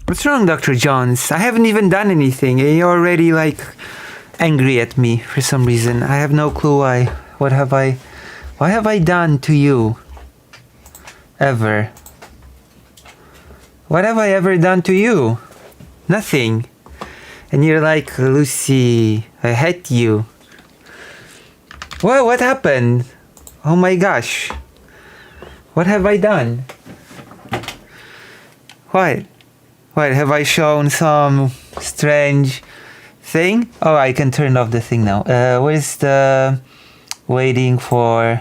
What's wrong, Dr. Jones? I haven't even done anything. You're already, like, angry at me for some reason. I have no clue why. What have I done to you? Ever? What have I ever done to you? Nothing. And you're like, Lucy, I hate you. What happened? Oh my gosh. What have I done? What? What, have I shown some strange thing? Oh, I can turn off the thing now. Where's the waiting for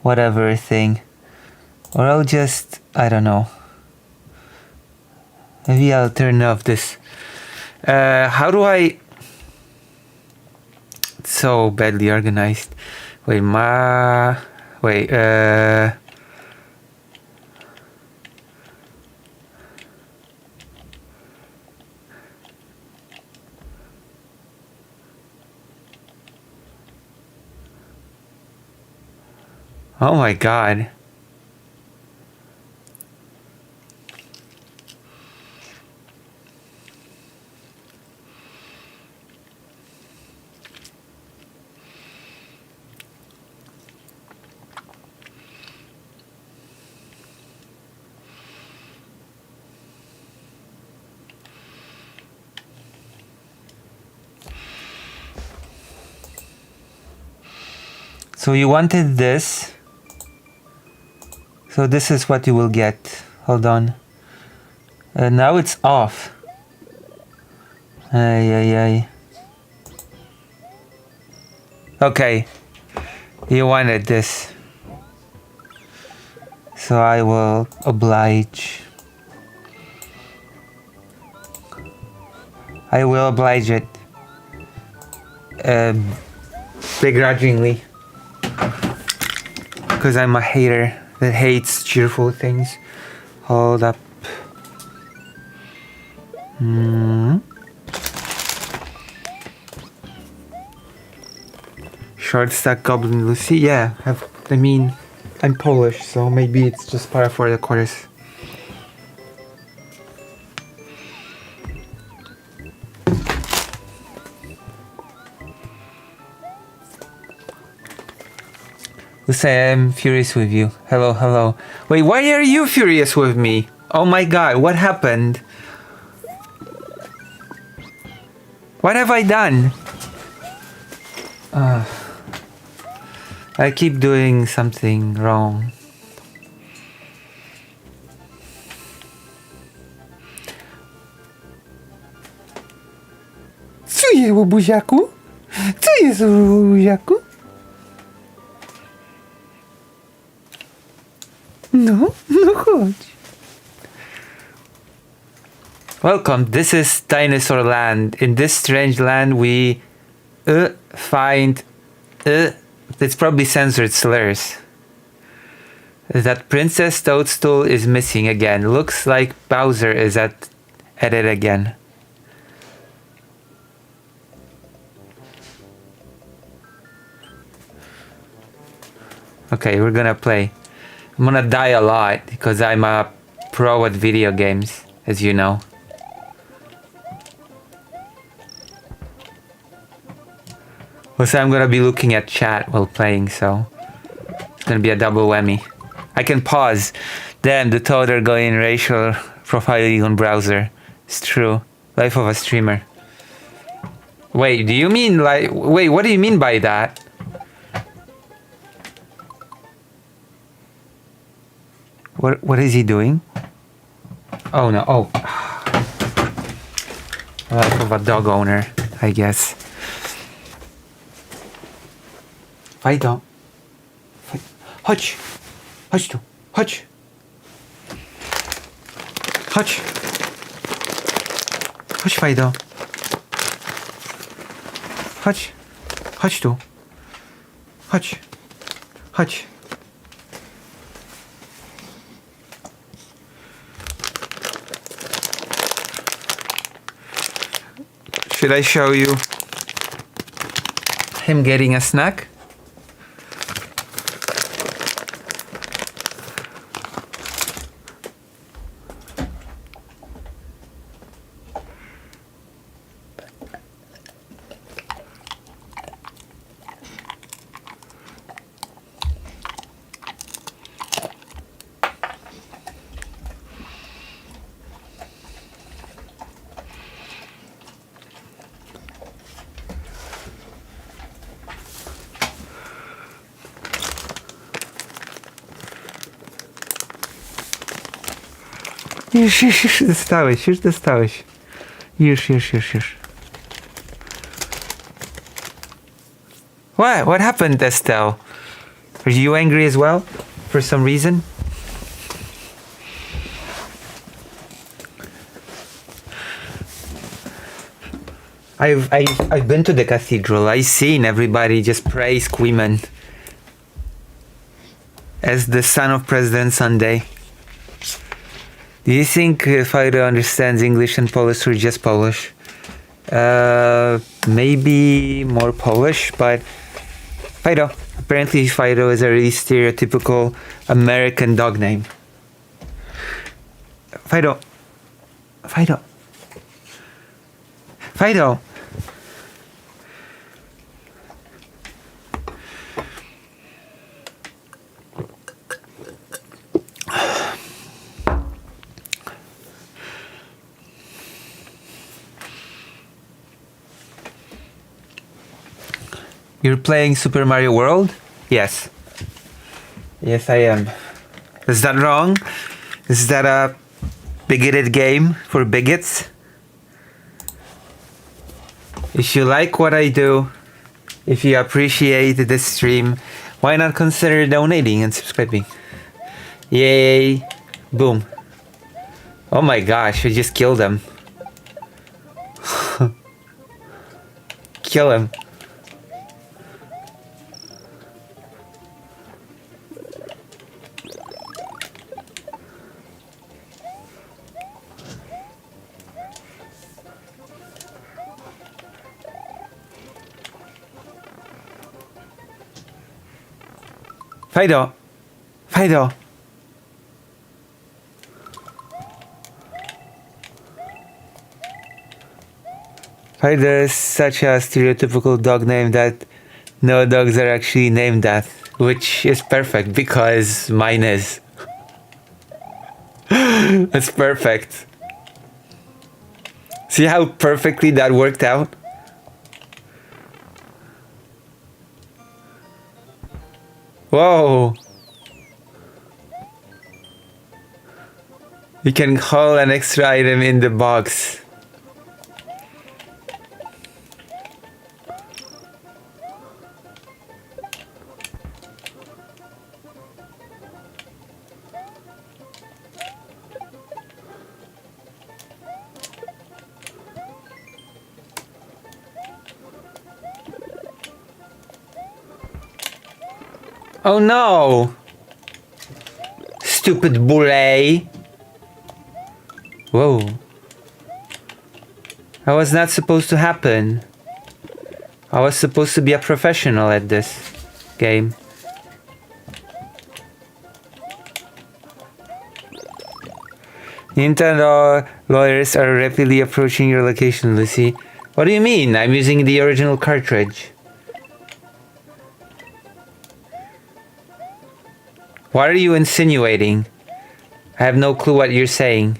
whatever thing? Or I'll just, I don't know. Maybe I'll turn off this. How do I... It's so badly organized. Wait, oh my god. So you wanted this. So this is what you will get. Hold on. Now it's off. Ay. Okay. You wanted this. So I will oblige. I will oblige it. Begrudgingly. Because I'm a hater that hates cheerful things. Hold up. Short stack Goblin Lucy. Yeah, I'm Polish, so maybe it's just par for the course. Lucy, I'm furious with you. Hello. Wait, why are you furious with me? Oh my god, what happened? What have I done? I keep doing something wrong. Co jest, łobuziaku? Co jest, łobuziaku? No chodź. Welcome, this is Dinosaur Land. In this strange land we find it's probably censored slurs. That Princess Toadstool is missing again. Looks like Bowser is at it again. Okay, we're gonna play. I'm gonna die a lot because I'm a pro at video games, as you know. Also, I'm gonna be looking at chat while playing, so it's gonna be a double whammy. I can pause. Damn, the Toad are going racial profiling on browser. It's true. Life of a streamer. Wait, do you mean like... Wait, what do you mean by that? What is he doing? Oh no, oh. Life of a dog owner, I guess. Fido. Chodź. Chodź tu. Chodź. Chodź. Chodź, Fido. Chodź. Chodź tu. Chodź. Chodź. Should I show you him getting a snack? Już dostałeś, już dostałeś. Już. What happened, Estelle? Are you angry as well? For some reason? I've been to the cathedral. I've seen everybody just praise Queeman as the son of President Sunday. Do you think Fido understands English and Polish or just Polish? Maybe more Polish, but Fido. Apparently Fido is a really stereotypical American dog name. Fido. You're playing Super Mario World? Yes. Yes, I am. Is that wrong? Is that a bigoted game for bigots? If you like what I do, if you appreciate this stream, why not consider donating and subscribing? Yay. Boom. Oh my gosh, I just killed him. Kill him. Fido. Fido is such a stereotypical dog name that no dogs are actually named that, which is perfect because mine is. That's perfect. See how perfectly that worked out? Whoa! You can haul an extra item in the box. Oh no! Stupid bully! Whoa. That was not supposed to happen. I was supposed to be a professional at this game. Nintendo lawyers are rapidly approaching your location, Lucy. What do you mean? I'm using the original cartridge. What are you insinuating? I have no clue what you're saying.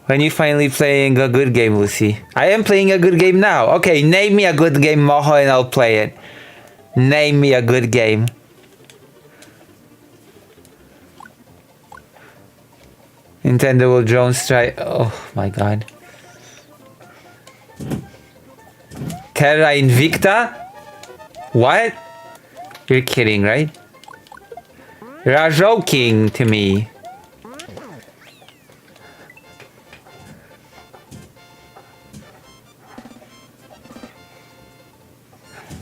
When you finally playing a good game, Lucy? I am playing a good game now. Okay, name me a good game, Moho, and I'll play it. Name me a good game. Nintendo will drone strike. Oh my god. Terra Invicta? What? You're kidding, right? You're joking to me.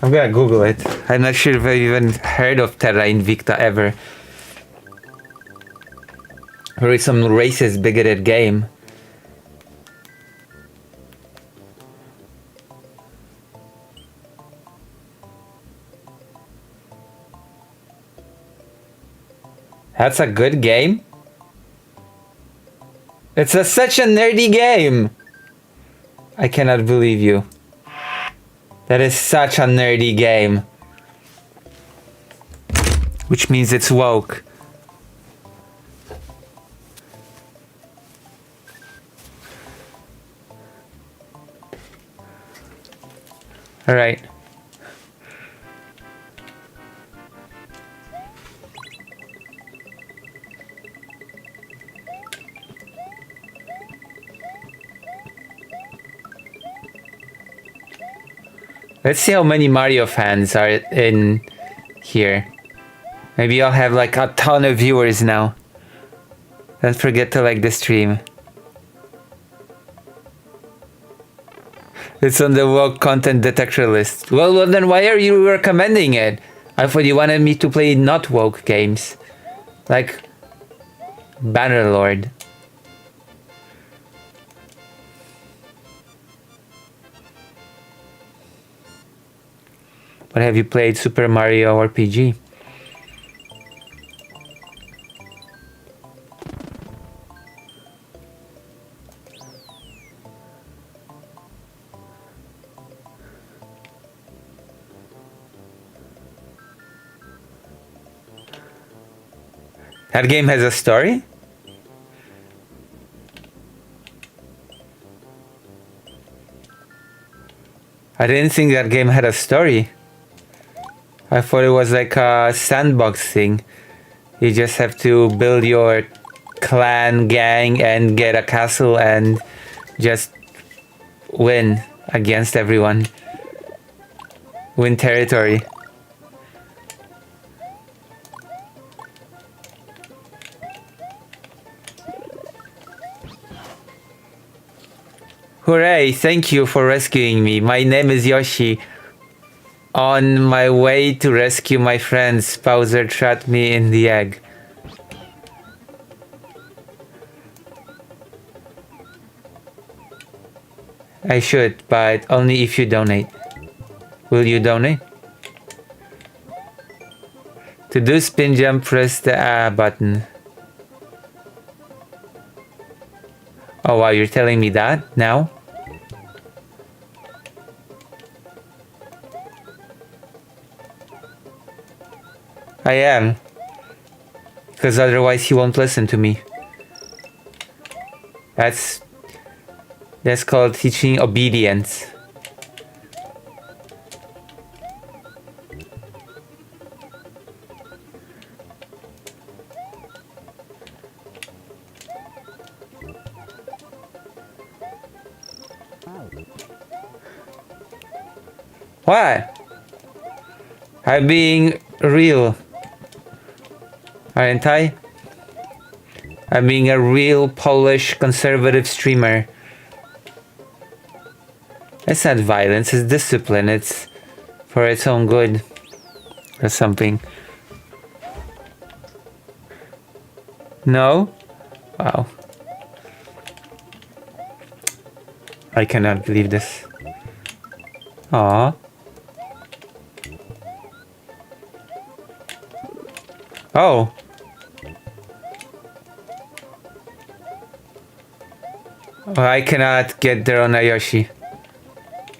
I'm gonna Google it. I'm not sure if I've even heard of Terra Invicta ever. Or it's some racist, bigoted game. That's a good game? It's such a nerdy game! I cannot believe you. That is such a nerdy game. Which means it's woke. Alright. Let's see how many Mario fans are in here. Maybe I'll have like a ton of viewers now. Don't forget to like the stream. It's on the woke content detector list. Well, then why are you recommending it? I thought you wanted me to play not woke games. Like Bannerlord. But have you played Super Mario RPG? That game has a story? I didn't think that game had a story. I thought it was like a sandbox thing. You just have to build your clan gang and get a castle and just win against everyone. Win territory. Hooray, thank you for rescuing me. My name is Yoshi. On my way to rescue my friends, Bowser trapped me in the egg. I should, but only if you donate. Will you donate? To do spin jump, press the A button. Oh wow, you're telling me that now? I am. Because otherwise he won't listen to me. That's called teaching obedience. What? I'm being real. Aren't I? I'm being a real Polish conservative streamer. It's not violence, it's discipline. It's for its own good. Or something. No? Wow. I cannot believe this. Aww. Oh. Oh, I cannot get there on a Yoshi.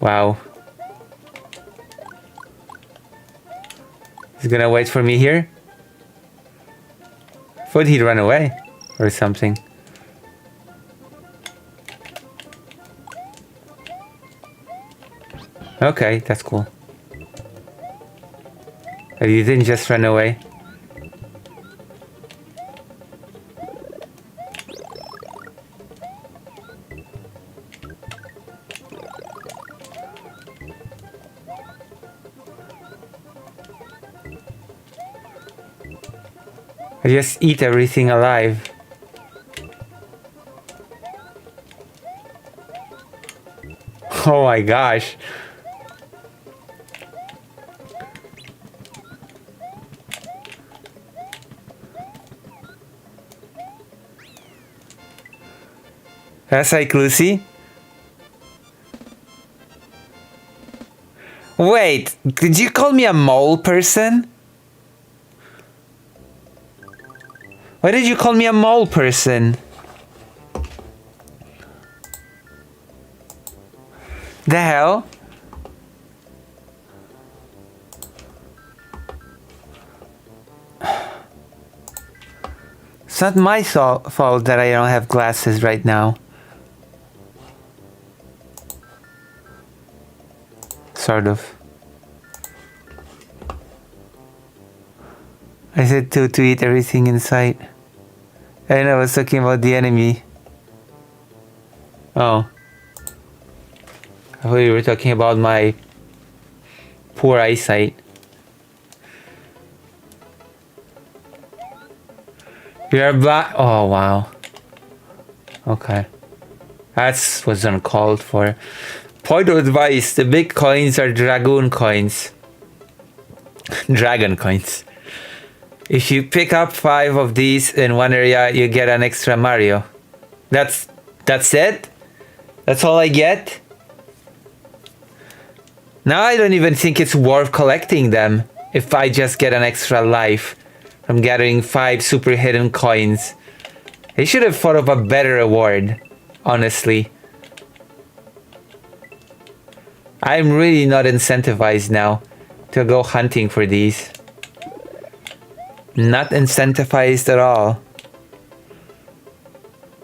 Wow. He's gonna wait for me here? Thought he'd run away or something. Okay, that's cool. But he didn't just run away. I just eat everything alive. Oh my gosh. That's like Lucy. Wait, did you call me a mole person? Why did you call me a mole person? The hell? It's not my fault that I don't have glasses right now. Sort of. I said to eat everything in sight. And I was talking about the enemy. Oh. I thought you were talking about my poor eyesight. You're back. Oh, wow. Okay. That was uncalled for. Point of advice, the big coins are dragoon coins. Dragon coins. If you pick up 5 of these in one area, you get an extra Mario. That's it? That's all I get? Now I don't even think it's worth collecting them if I just get an extra life from gathering 5 super hidden coins. They should have thought of a better reward, honestly. I'm really not incentivized now to go hunting for these. Not incentivized at all.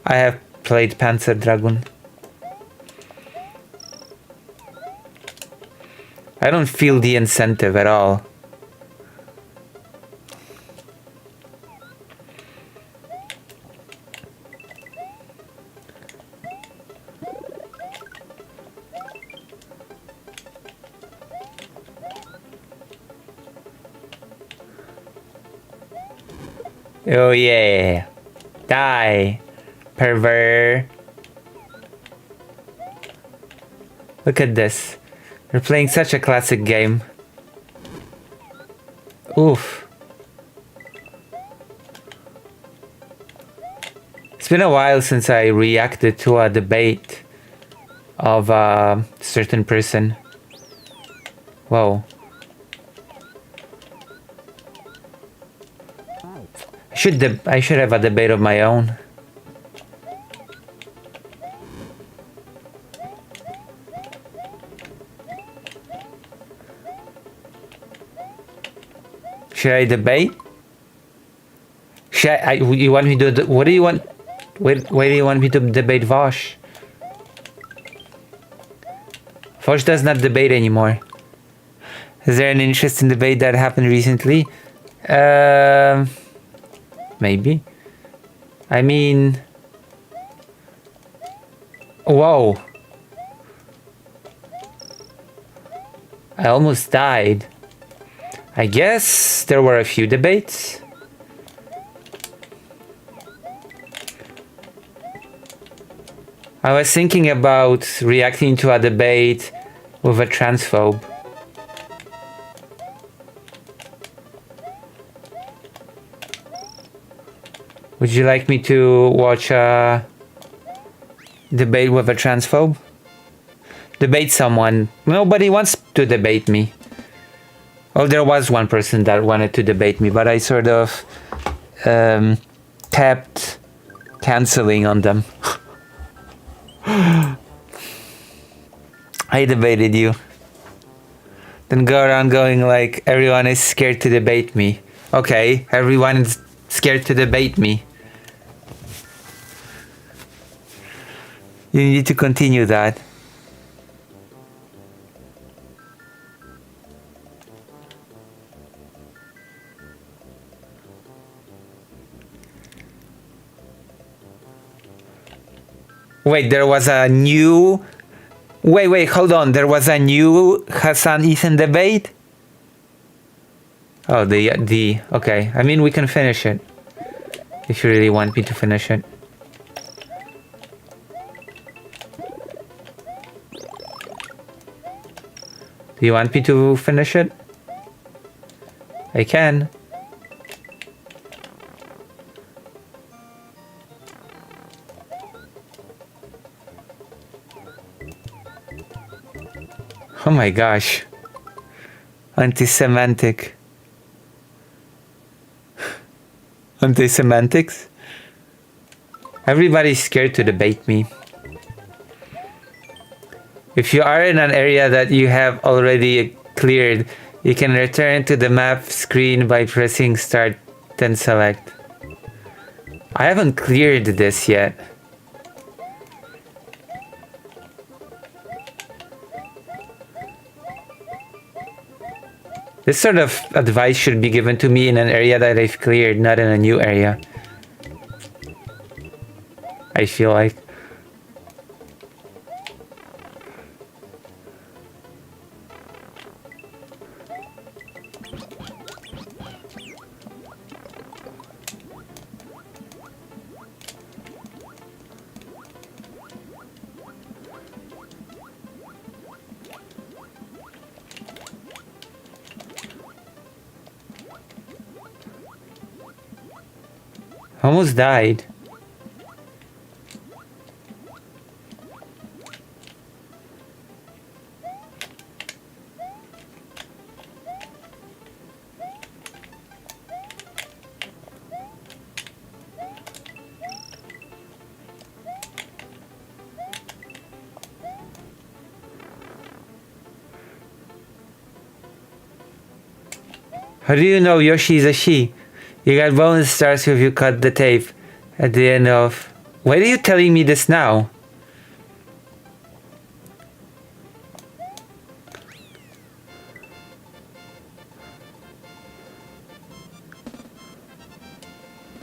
I have played Panzer Dragoon. I don't feel the incentive at all. Oh yeah. Die, pervert. Look at this. We're playing such a classic game. Oof. It's been a while since I reacted to a debate of a certain person. Whoa. I should have a debate of my own. Should I debate? You want me to? What do you want? Why do you want me to debate Vosh? Vosh does not debate anymore. Is there an interesting debate that happened recently? Maybe. I mean... Whoa. I almost died. I guess there were a few debates. I was thinking about reacting to a debate with a transphobe. Would you like me to watch a debate with a transphobe? Debate someone. Nobody wants to debate me. Oh, there was one person that wanted to debate me, but I sort of kept canceling on them. I debated you. Then go around going like, everyone is scared to debate me. Okay, everyone is scared to debate me. You need to continue that. Wait, there was a new... Wait, hold on. There was a new Hassan Ethan debate? Oh, okay. I mean, we can finish it. If you really want me to finish it. Do you want me to finish it? I can. Oh my gosh. Anti-Semitic. Anti-Semantics? Everybody's scared to debate me. If you are in an area that you have already cleared, you can return to the map screen by pressing start, then select. I haven't cleared this yet. This sort of advice should be given to me in an area that I've cleared, not in a new area. I feel like. Almost died. How do you know Yoshi is a she? You got bonus stars if you cut the tape at the end of... Why are you telling me this now?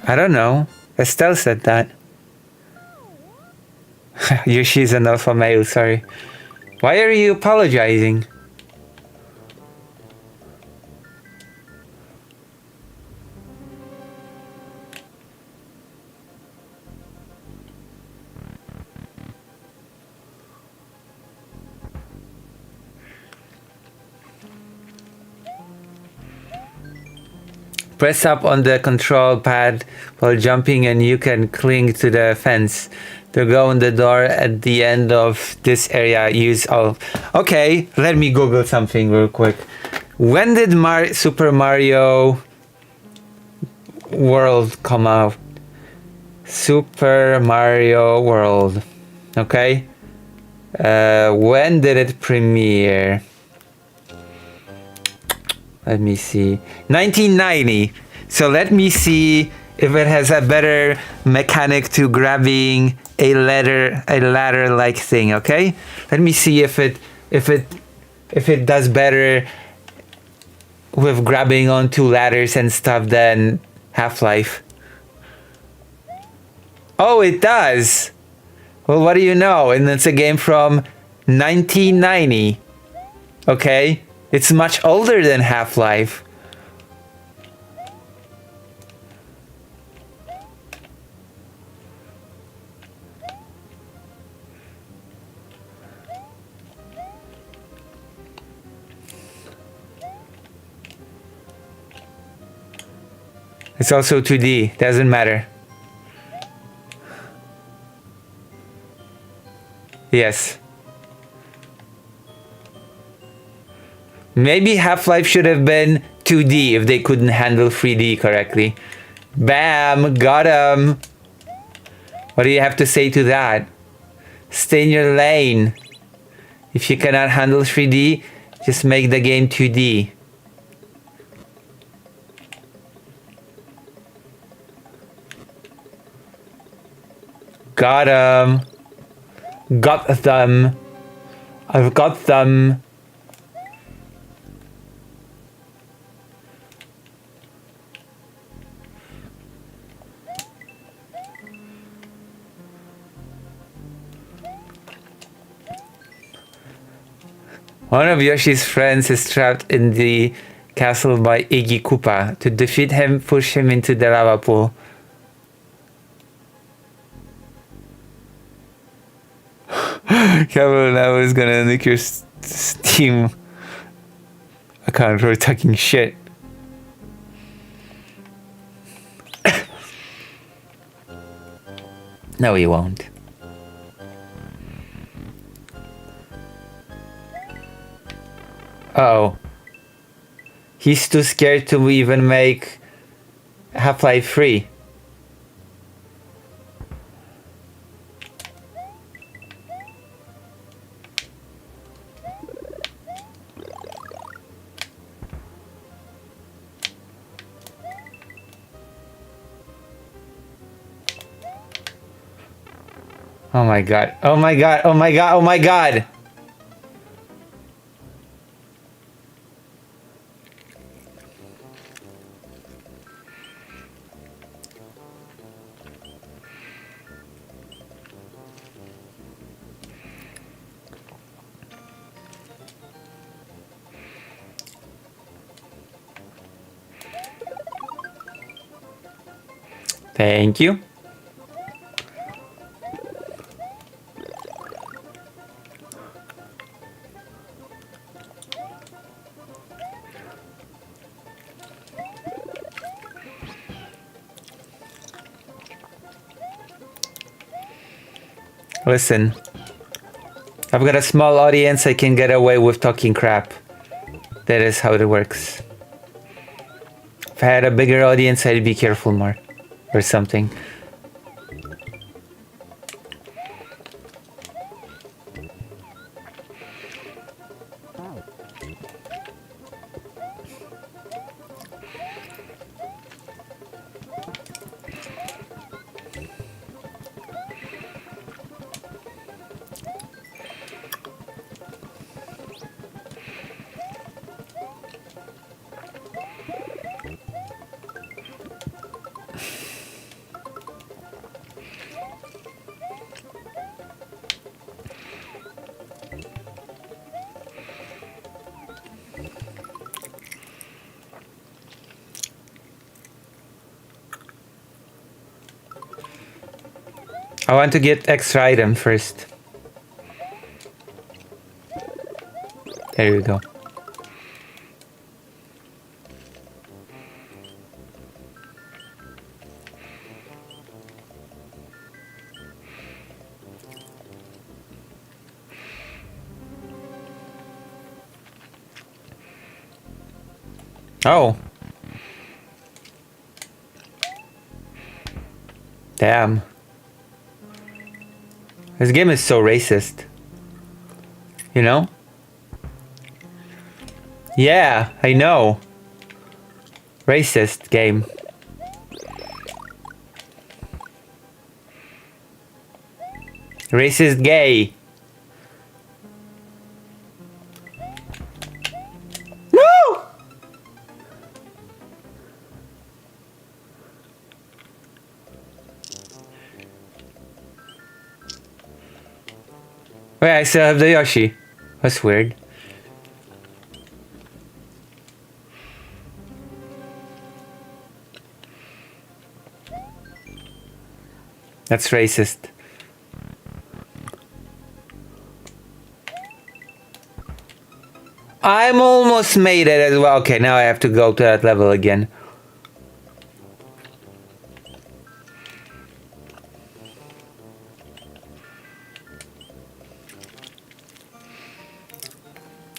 I don't know. Estelle said that. Yoshi's an alpha male, sorry. Why are you apologizing? Press up on the control pad while jumping and you can cling to the fence. To go in the door at the end of this area, use all... Okay, let me Google something real quick. When did Super Mario World come out? Super Mario World. Okay. When did it premiere? Let me see. 1990. So let me see if it has a better mechanic to grabbing a ladder like thing, okay? Let me see if it does better with grabbing onto ladders and stuff than Half-Life. Oh, it does. Well, what do you know? And it's a game from 1990. Okay? It's much older than Half-Life. It's also 2D, doesn't matter. Yes. Maybe Half-Life should have been 2D if they couldn't handle 3D correctly. Bam! Got him! What do you have to say to that? Stay in your lane. If you cannot handle 3D, just make the game 2D. Got him! Got them! I've got them! One of Yoshi's friends is trapped in the castle by Iggy Koopa. To defeat him, push him into the lava pool. Kevin, I was gonna nick your Steam account for talking shit. No, he won't. Oh. He's too scared to even make Half-Life 3. Oh my god. Oh my god. Oh my god. Oh my god. Thank you. Listen, I've got a small audience, I can get away with talking crap. That is how it works. If I had a bigger audience, I'd be careful more. Or something. I want to get extra item first. There you go. Oh. Damn. This game is so racist. You know? Yeah, I know. Racist game. Racist gay. No! Wait, I still have the Yoshi. That's weird. That's racist. I'm almost made it as well. Okay, now I have to go to that level again.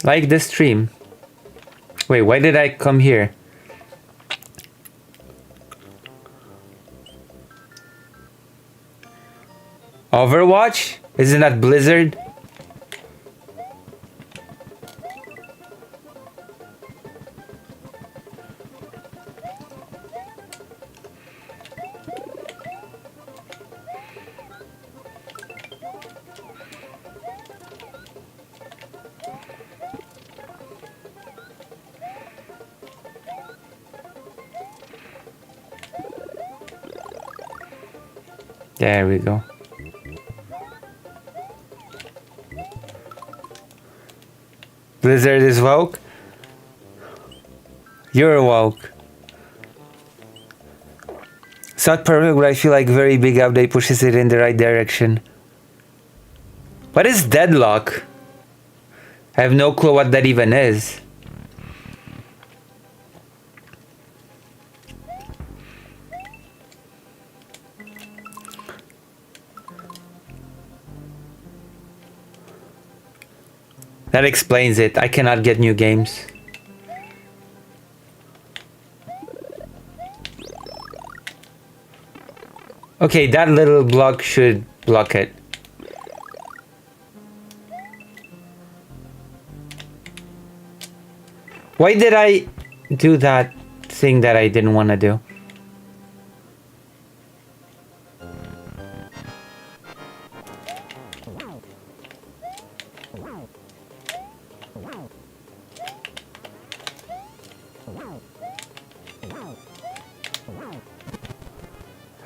Like the stream. Wait, why did I come here? Overwatch? Isn't that Blizzard? There we go. Blizzard is woke? You're woke. It's not perfect, but I feel like very big update pushes it in the right direction. What is deadlock? I have no clue what that even is. That explains it. I cannot get new games. Okay, that little block should block it. Why did I do that thing that I didn't want to do?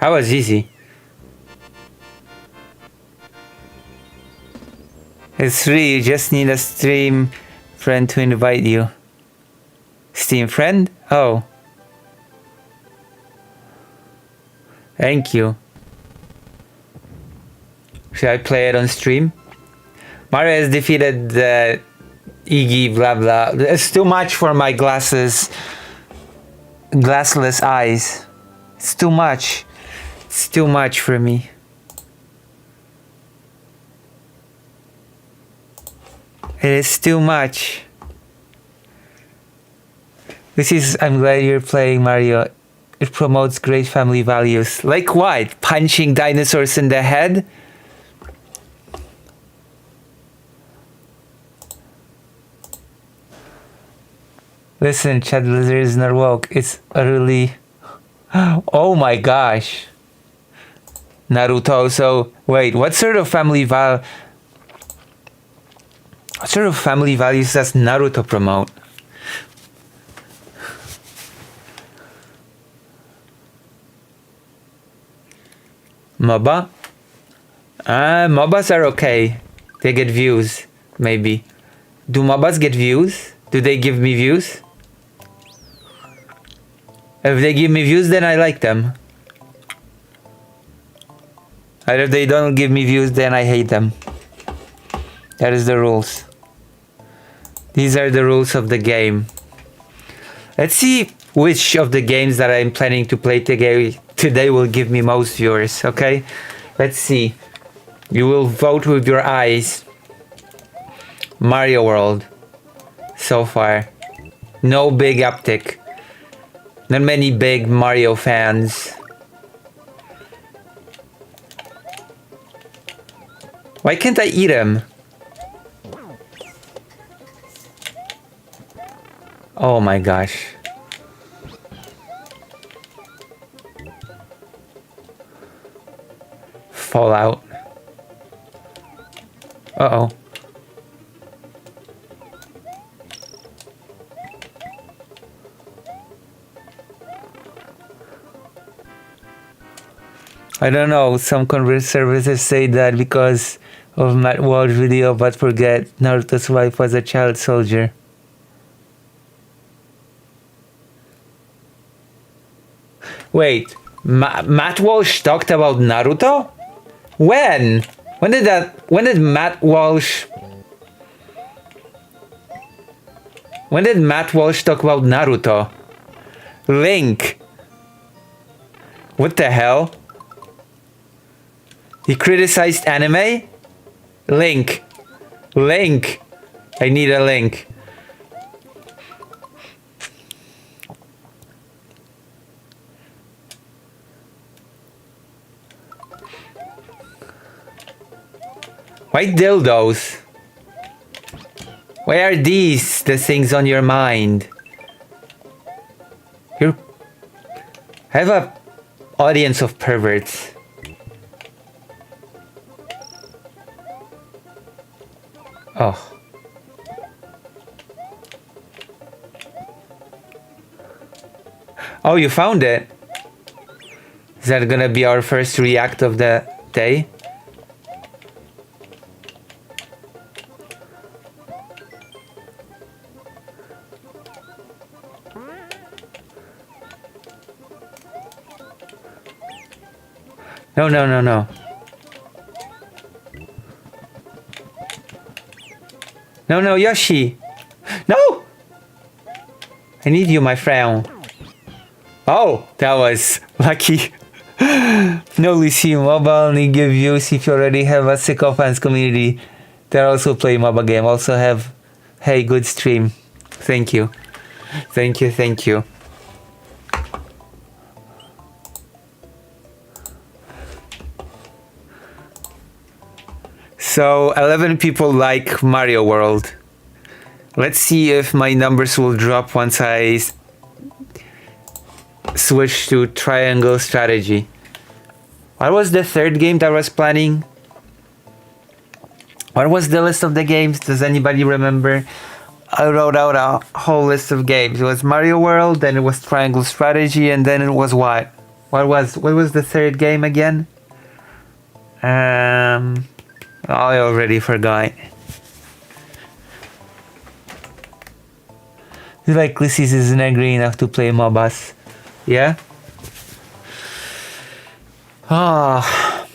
That was easy. It's free, you just need a stream friend to invite you. Steam friend? Oh. Thank you. Should I play it on stream? Mario has defeated the Iggy blah blah. It's too much for my glassless eyes. It's too much. It's too much for me. It is too much. I'm glad you're playing Mario. It promotes great family values. Like what? Punching dinosaurs in the head? Listen, Chad Blizzard is not woke. It's utterly... Oh my gosh. Naruto. So, wait, what sort of family values does Naruto promote? MOBA? MOBAs are okay. They get views, maybe. Do MOBAs get views? Do they give me views? If they give me views, then I like them. And if they don't give me views, then I hate them. That is the rules. These are the rules of the game. Let's see which of the games that I'm planning to play today will give me most viewers, okay? Let's see. You will vote with your eyes. Mario World. So far. No big uptick. Not many big Mario fans. Why can't I eat him? Oh my gosh. Fallout. Uh-oh. I don't know, some services say that because of Matt Walsh video, but forget Naruto's wife was a child soldier. Wait, Matt Walsh talked about Naruto? When? When did Matt Walsh talk about Naruto? Link. What the hell? He criticized anime? Link. I need a link. Why dildos? Why are these the things on your mind? I have a audience of perverts. Oh. Oh, you found it? Is that gonna be our first react of the day? No. No, Yoshi! No! I need you, my friend. Oh, that was lucky. No, Lucy, mobile only give views if you already have a Sicko fans community that also play MOBA game. Also have, hey, good stream. Thank you. So 11 people like Mario World. Let's see if my numbers will drop once I switch to Triangle Strategy. What was the third game that I was planning? What was the list of the games? Does anybody remember? I wrote out a whole list of games. It was Mario World, then it was Triangle Strategy, and then it was what? What was the third game again? I already forgot. Like Lysis isn't angry enough to play MOBAs. Yeah? Ah.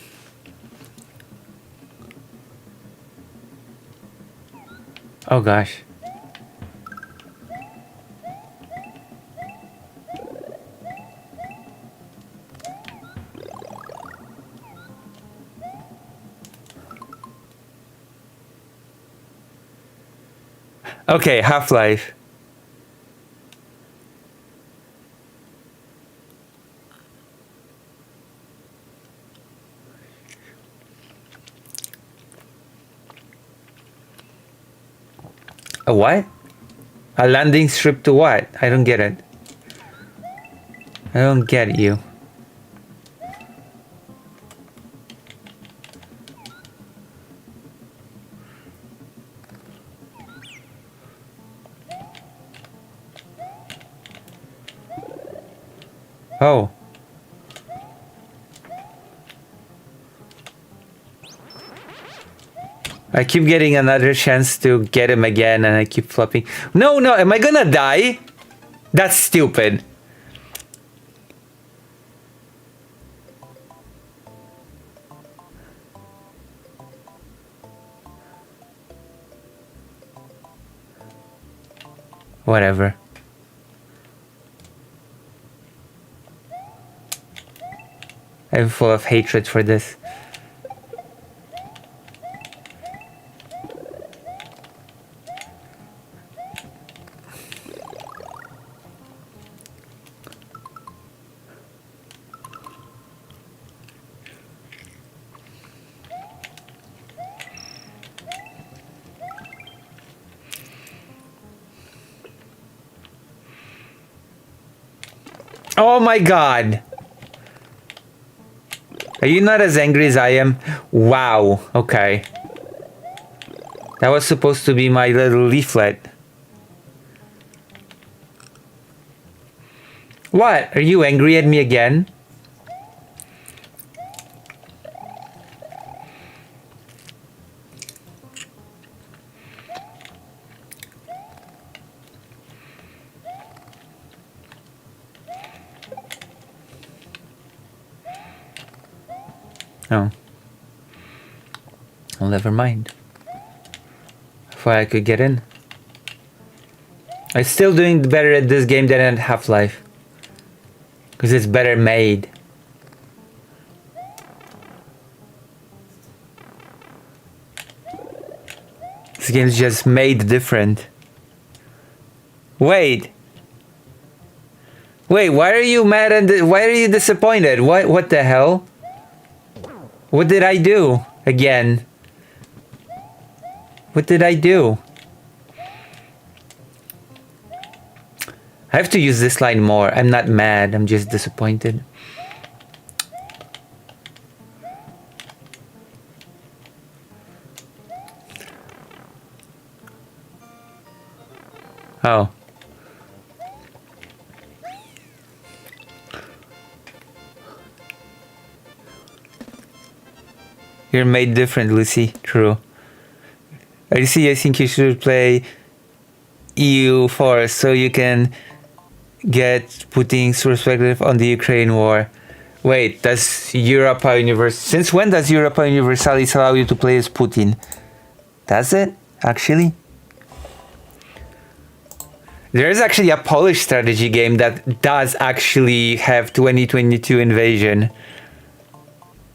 Oh gosh. Okay, Half-Life. A what? A landing strip to what? I don't get it. I don't get you. Oh. I keep getting another chance to get him again and I keep flopping. No, no, am I gonna die? That's stupid. Whatever. I'm full of hatred for this. Oh my god! Are you not as angry as I am? Wow, okay. That was supposed to be my little leaflet. What? Are you angry at me again? Oh. Well, never mind. I thought I could get in. I'm still doing better at this game than at Half-Life. Because it's better made. This game's just made different. Wait. Wait, why are you mad and why are you disappointed? What the hell? What did I do again? What did I do? I have to use this line more. I'm not mad, I'm just disappointed. Oh. You're made different, Lucy. True. Lucy, I think you should play EU4 so you can get Putin's perspective on the Ukraine war. Wait, does Europa Universe... Since when does Europa Universalis allow you to play as Putin? Does it? Actually? There is actually a Polish strategy game that does actually have 2022 invasion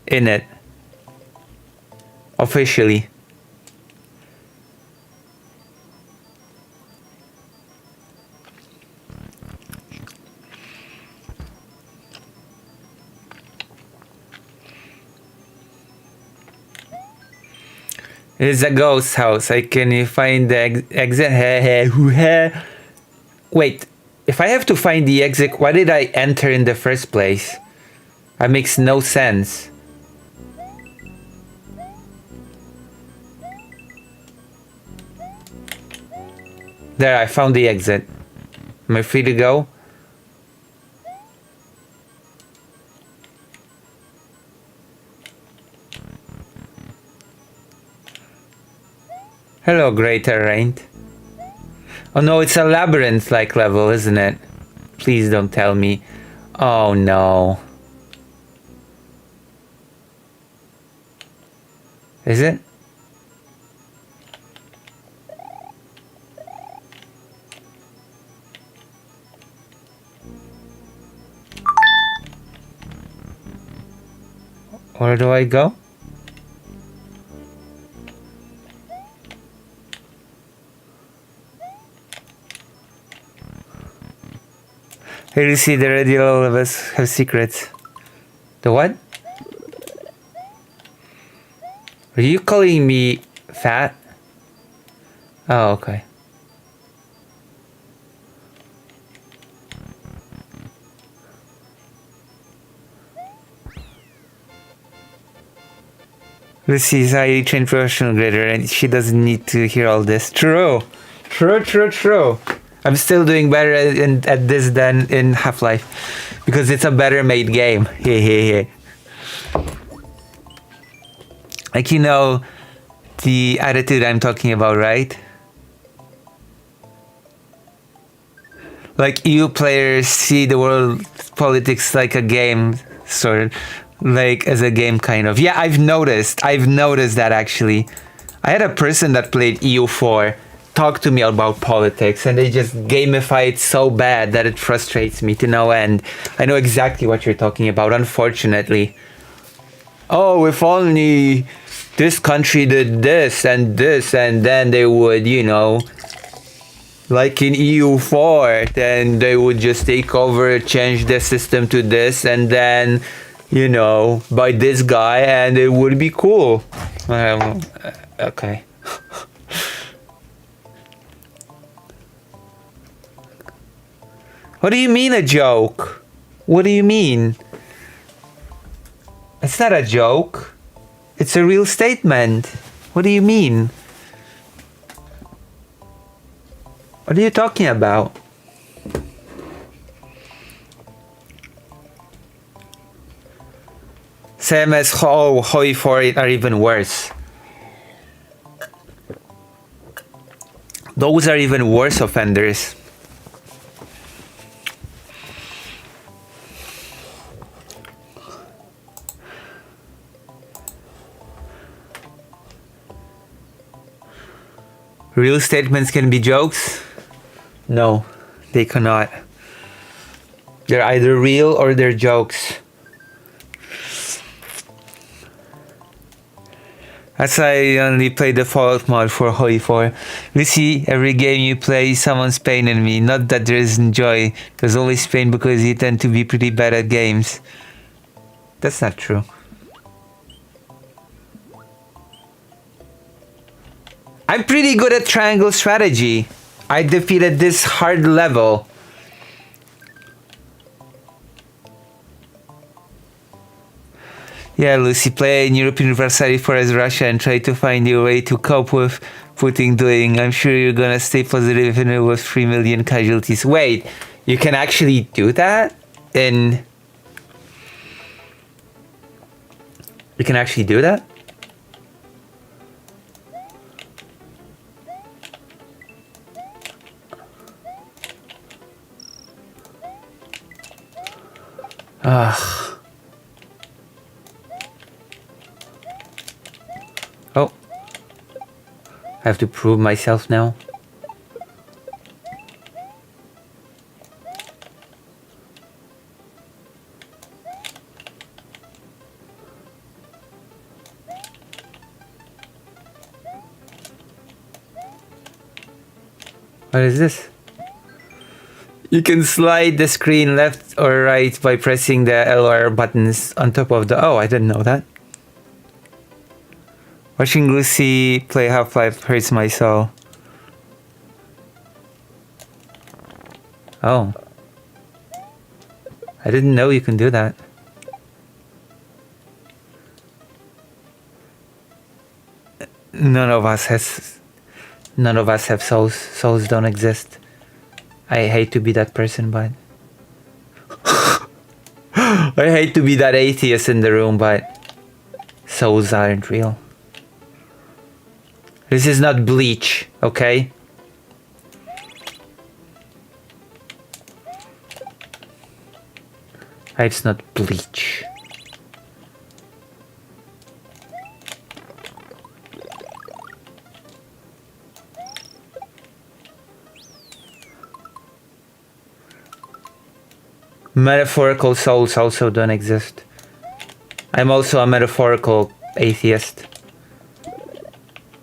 in it. Officially. It's a ghost house. I can find the exit. Wait, if I have to find the exit, why did I enter in the first place? That makes no sense. There, I found the exit. Am I free to go? Hello, Greater Raint. Oh no, it's a labyrinth-like level, isn't it? Please don't tell me. Oh no. Is it? Where do I go? Here you see the already all of us have secrets. The what? Are you calling me fat? Oh, okay. Lucy is a highly trained professional grader and she doesn't need to hear all this. True. True. I'm still doing better at this than in Half-Life. Because it's a better made game. Hehehe. Like, you know, the attitude I'm talking about, right? Like, EU players see the world politics like a game, sort of. Like, as a game, kind of. Yeah, I've noticed that, actually. I had a person that played EU4 talk to me about politics, and they just gamify it so bad that it frustrates me to no end. I know exactly what you're talking about, unfortunately. Oh, if only this country did this, and then they would, you know, like in EU4, then they would just take over, change the system to this, and then, you know, by this guy, and it would be cool. Okay. What do you mean a joke? What do you mean? It's not a joke. It's a real statement. What do you mean? What are you talking about? Same as Hoi for it are even worse. Those are even worse offenders. Real statements can be jokes? No, they cannot. They're either real or they're jokes. That's why I only play the Fallout mod for Hoi 4. You see, every game you play, someone's pain in me. Not that there isn't joy. There's always pain because you tend to be pretty bad at games. That's not true. I'm pretty good at triangle strategy. I defeated this hard level. Yeah, Lucy, play in European University for as Russia and try to find your way to cope with Putin doing. I'm sure you're gonna stay positive even with 3 million casualties. Wait, you can actually do that? You can actually do that? Ugh. Oh. I have to prove myself now. What is this? You can slide the screen left or right by pressing the L or R buttons on top of the... Oh, I didn't know that. Watching Lucy play Half-Life hurts my soul. Oh. I didn't know you can do that. None of us have souls. Souls don't exist. I hate to be that person, but... I hate to be that atheist in the room, but... souls aren't real. This is not Bleach, okay? It's not Bleach. Metaphorical souls also don't exist. I'm also a metaphorical atheist.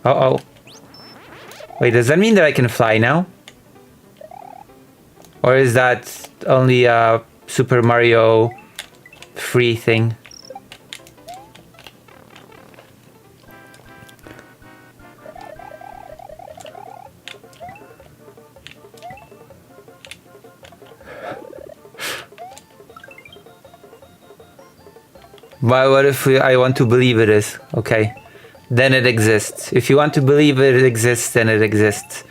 Uh-oh. Wait, does that mean that I can fly now? Or is that only a Super Mario free thing. But what if I want to believe it is? Okay. Then it exists. If you want to believe it exists, then it exists.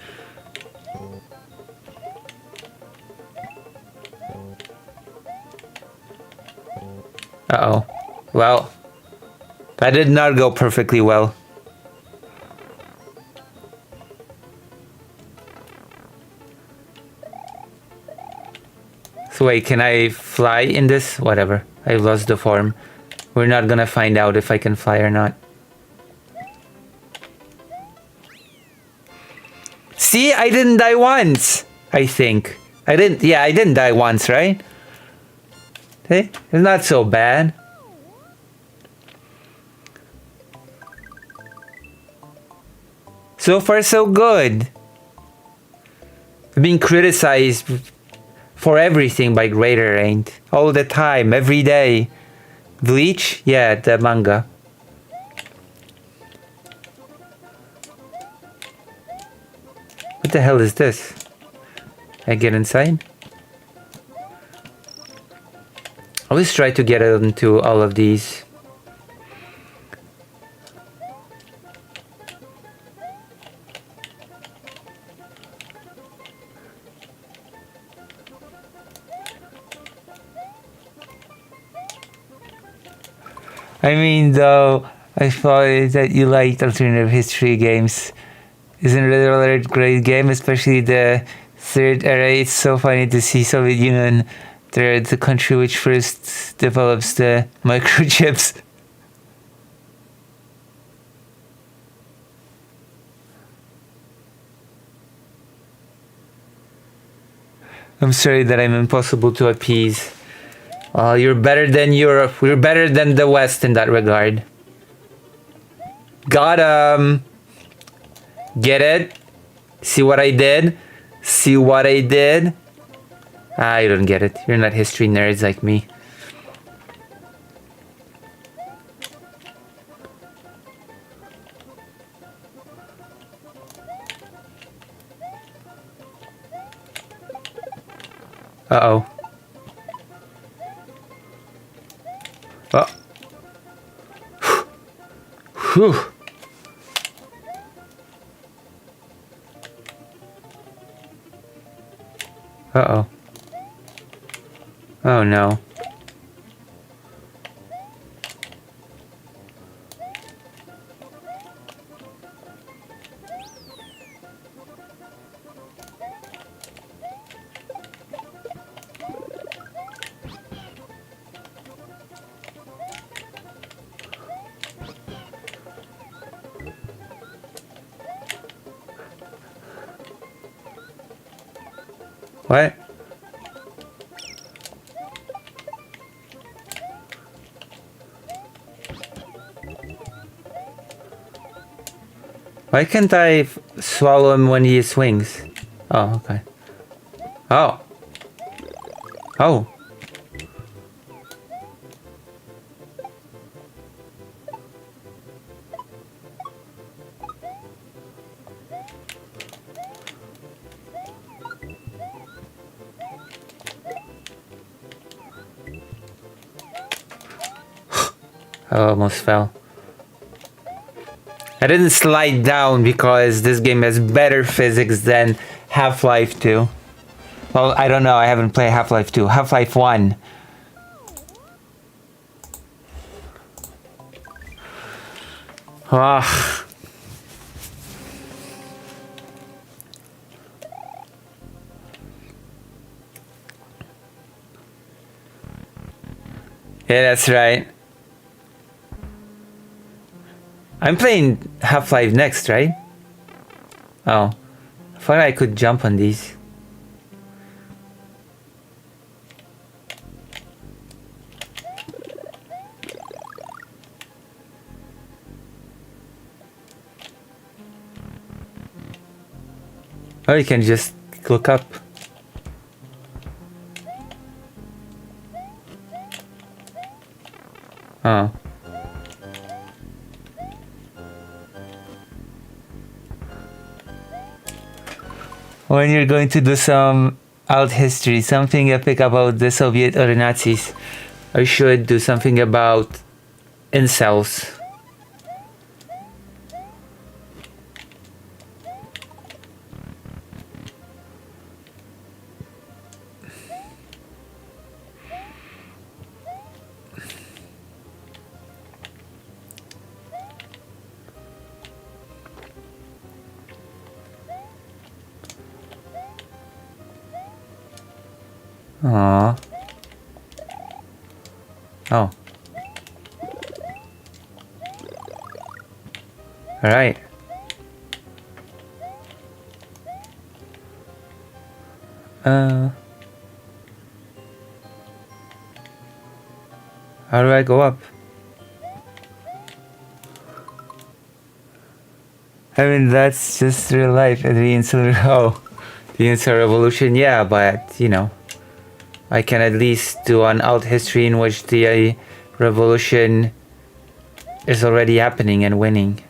Uh-oh. Well, that did not go perfectly well. So wait, can I fly in this? Whatever. I lost the form. We're not gonna find out if I can fly or not. See, I didn't die once, I think. I didn't die once, right? Hey, it's not so bad. So far, so good. I'm being criticized for everything by Greater Ain't. All the time, every day. Bleach? Yeah, the manga. What the hell is this? I get inside? I always try to get into all of these. I mean, though, I thought that you liked alternative history games. Isn't it a great game, especially the third era? It's so funny to see Soviet Union, they're the country which first develops the microchips. I'm sorry that I'm impossible to appease. You're better than Europe. We're better than the West in that regard. Got 'em. Get it? See what I did? See what I did? I don't get it. You're not history nerds like me. Uh-oh. Oh. Whew. Uh-oh. Oh no. What? Why can't I swallow him when he swings? Oh, okay. Oh. Oh. I almost fell. I didn't slide down because this game has better physics than Half-Life 2. Well, I don't know. I haven't played Half-Life 2. Half-Life 1. Ah. Yeah, that's right. I'm playing Half-Life next, right? Oh. I thought I could jump on these. Or you can just look up. when you're going to do some alt history, something epic about the Soviet or the Nazis, I should do something about incels. Aww. Oh. Alright. How do I go up? I mean, that's just real life. The Incel, oh, the Incel Revolution, yeah, but, you know, I can at least do an alt history in which the revolution is already happening and winning.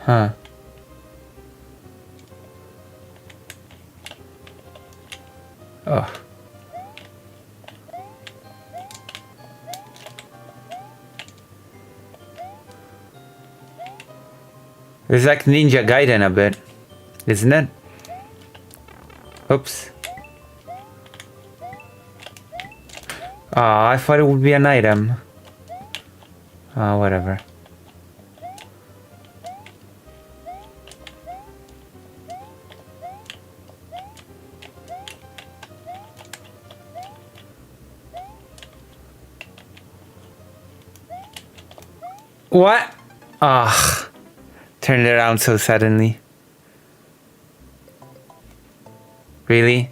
Huh. Oh. It's like Ninja Gaiden a bit, isn't it? Oops. Ah, I thought it would be an item. Ah, whatever. What? Ah, turned around so suddenly. Really?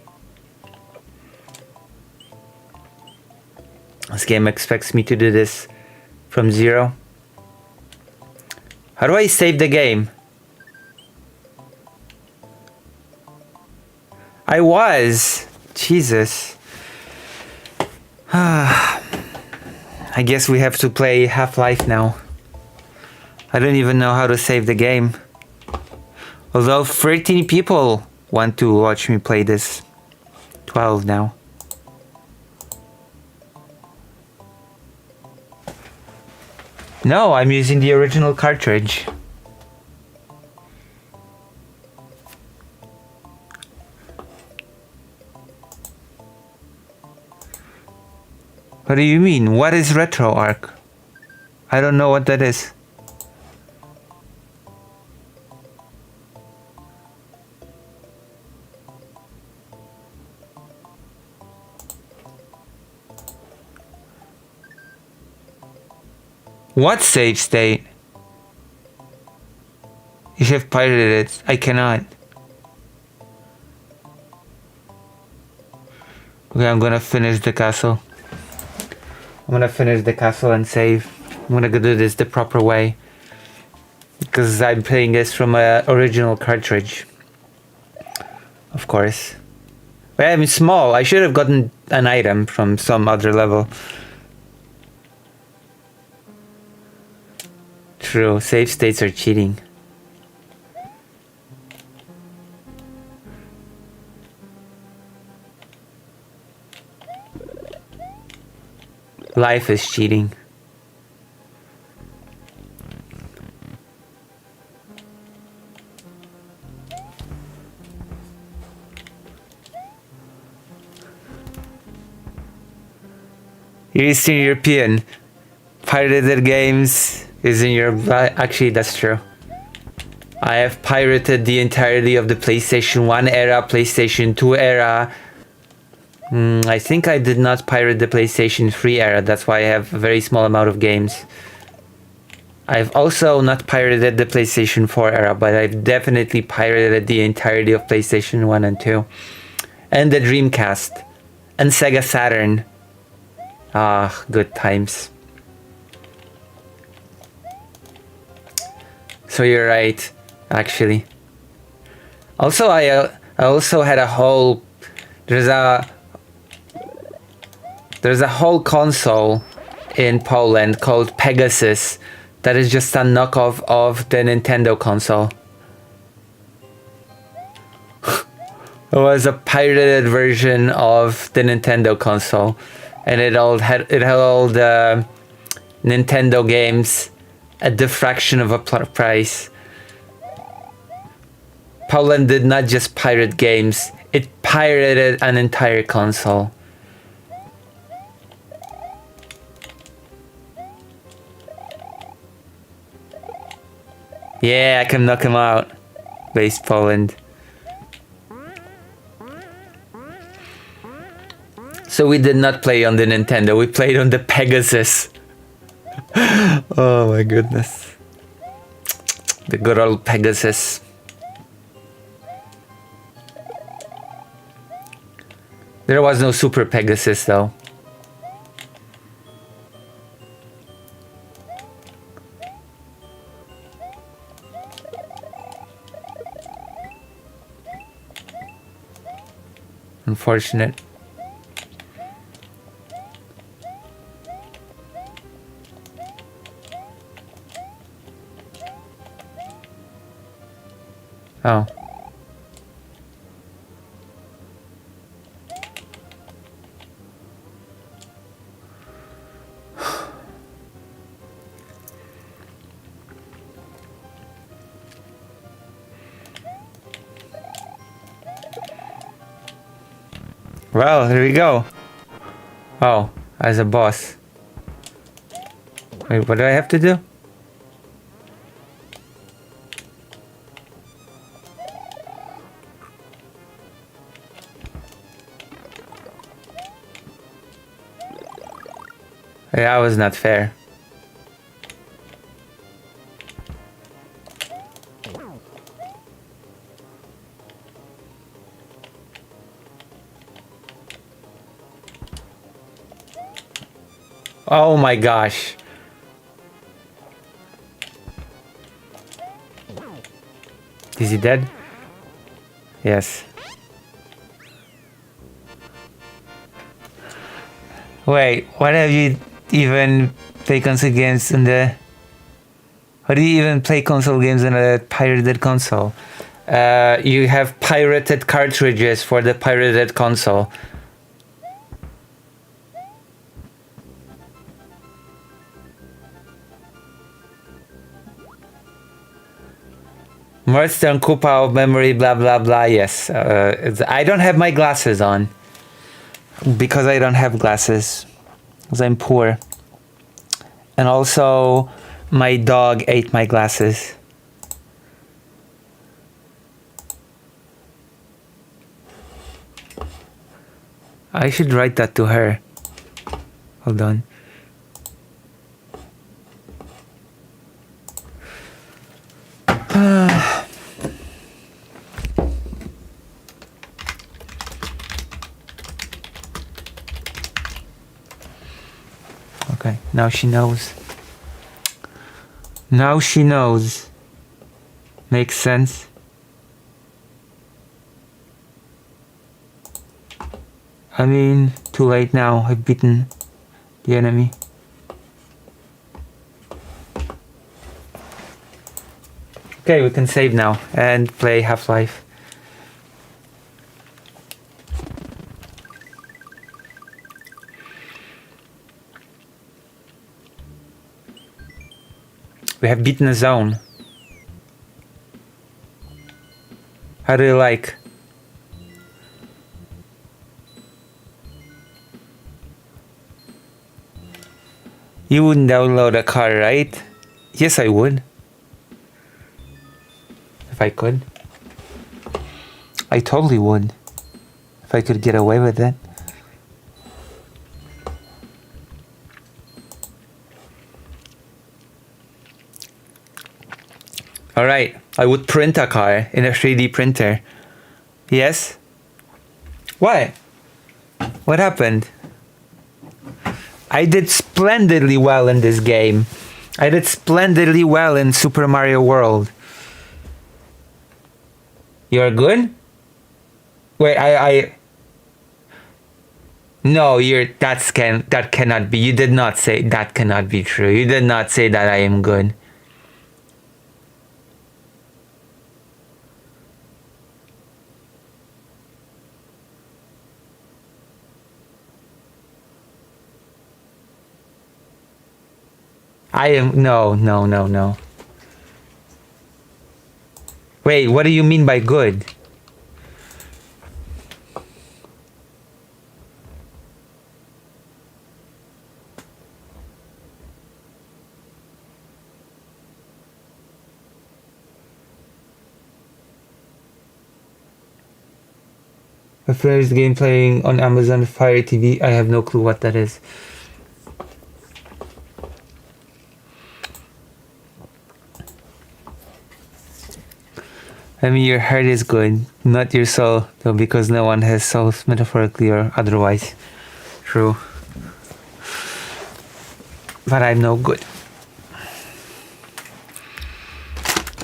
This game expects me to do this from zero. How do I save the game? I was. Jesus. I guess we have to play Half-Life now. I don't even know how to save the game. Although 13 people want to watch me play this. 12 now. No, I'm using the original cartridge. What do you mean? What is RetroArch? I don't know what that is. What save state? You should have pirated it. I cannot. Okay, I'm gonna finish the castle. I'm gonna finish the castle and save. I'm gonna do this the proper way. Because I'm playing this from an original cartridge. Of course. But I'm small. I should have gotten an item from some other level. True, save states are cheating. Life is cheating. You're Eastern European. Pirated games is in your blood. Actually, that's true. I have pirated the entirety of the PlayStation 1 era, PlayStation 2 era. I think I did not pirate the PlayStation 3 era. That's why I have a very small amount of games. I've also not pirated the PlayStation 4 era, but I've definitely pirated the entirety of PlayStation 1 and 2. And the Dreamcast. And Sega Saturn. Ah, good times. so you're right, actually. Also, I also had a whole... There's a whole console in Poland called Pegasus that is just a knockoff of the Nintendo console. It was a pirated version of the Nintendo console, and it had all the Nintendo games at the fraction of a price. Poland did not just pirate games, it pirated an entire console. Yeah, I can knock him out. Based Poland. So we did not play on the Nintendo, we played on the Pegasus. Oh my goodness. The good old Pegasus. There was no Super Pegasus though. Unfortunate. Oh. Well, here we go. Oh, as a boss. Wait, what do I have to do? That was not fair. Oh my gosh. Is he dead? Yes. Wait, what have you even played console games in the... How do you even play console games on a pirated console? You have pirated cartridges for the pirated console. Hearthstone, Koopa of memory, blah blah blah. Yes, I don't have my glasses on because I don't have glasses because I'm poor, and also my dog ate my glasses. I should write that to her. Hold on. Okay, now she knows. Now she knows. Makes sense. I mean, too late now. I've beaten the enemy. Okay, we can save now and play Half-Life. We have beaten a zone. How do you like? You wouldn't download a car, right? Yes, I would. If I could. I totally would. If I could get away with it. Alright, I would print a car in a 3D printer. Yes? What? What happened? I did splendidly well in this game. I did splendidly well in Super Mario World. You're good? Wait, no, that cannot be. You did not say that cannot be true. You did not say that I am good. I am no. Wait, what do you mean by good? My first game playing on Amazon Fire TV. I have no clue what that is. I mean, your heart is good, not your soul, though, because no one has souls, metaphorically or otherwise. True. But I'm no good.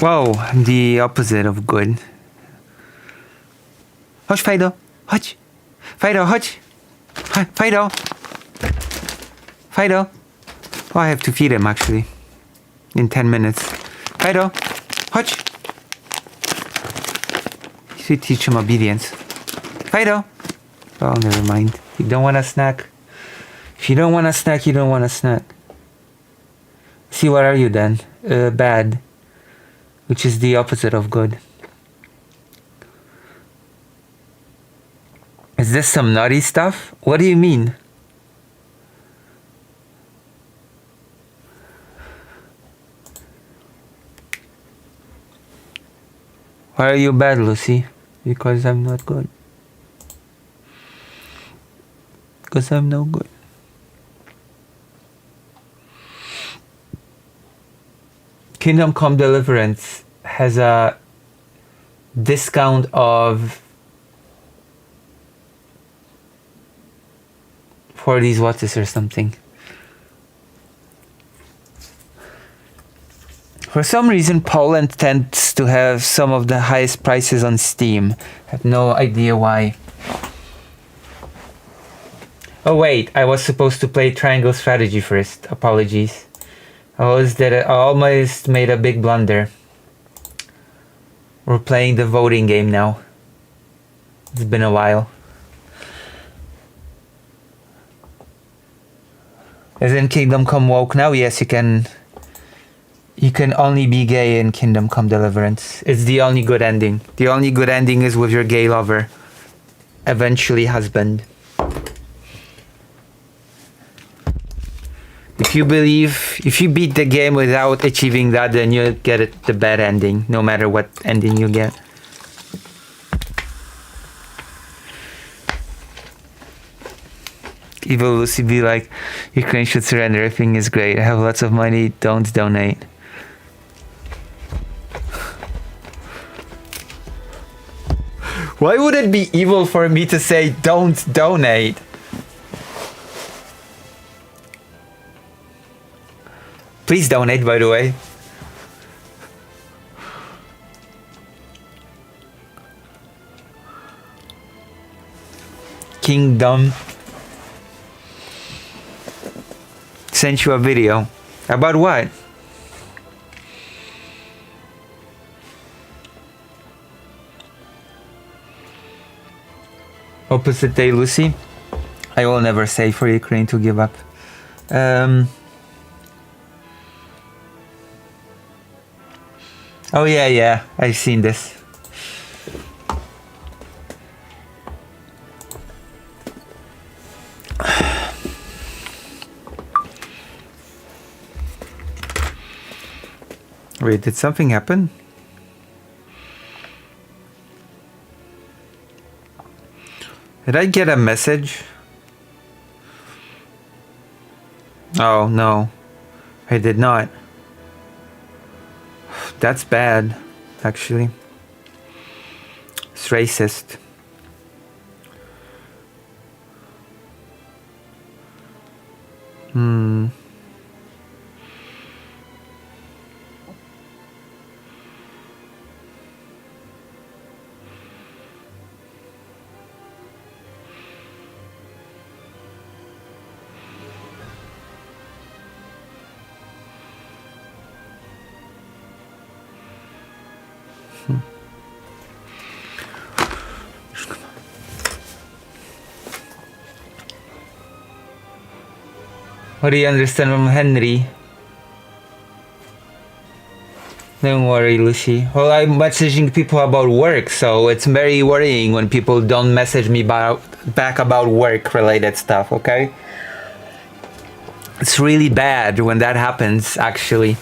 Whoa, I'm the opposite of good. Chodź, Fido. Chodź. Fido, chodź. Fido. Fido. Oh, I have to feed him, actually. In 10 minutes. Fido. Chodź. You should teach him obedience. Fido. Oh, never mind. You don't want a snack? If you don't want a snack, you don't want a snack. See, what are you then? Bad. Which is the opposite of good. Is this some naughty stuff? What do you mean? Why are you bad, Lucy? Because I'm not good. Because I'm no good. Kingdom Come Deliverance has a discount of 40s watts or something. For some reason, Poland tends to have some of the highest prices on Steam. I have no idea why. Oh wait, I was supposed to play Triangle Strategy first. Apologies. I almost made a big blunder. We're playing the voting game now. It's been a while. Isn't Kingdom Come woke now? Yes, you can. You can only be gay in Kingdom Come Deliverance. It's the only good ending. The only good ending is with your gay lover. Eventually husband. If you beat the game without achieving that, then you get the bad ending, no matter what ending you get. Evil Lucy be like, Ukraine should surrender, everything is great. I have lots of money, don't donate. Why would it be evil for me to say don't donate? Please donate, by the way. Kingdom sent you a video. About what? Opposite day, Lucy. I will never say for Ukraine to give up. Oh yeah, I've seen this. Wait, did something happen? Did I get a message? Oh no, I did not. That's bad, actually. It's racist. What do you understand from Henry? Don't worry, Lucy. Well, I'm messaging people about work, so it's very worrying when people don't message me back about work-related stuff, okay? It's really bad when that happens, actually.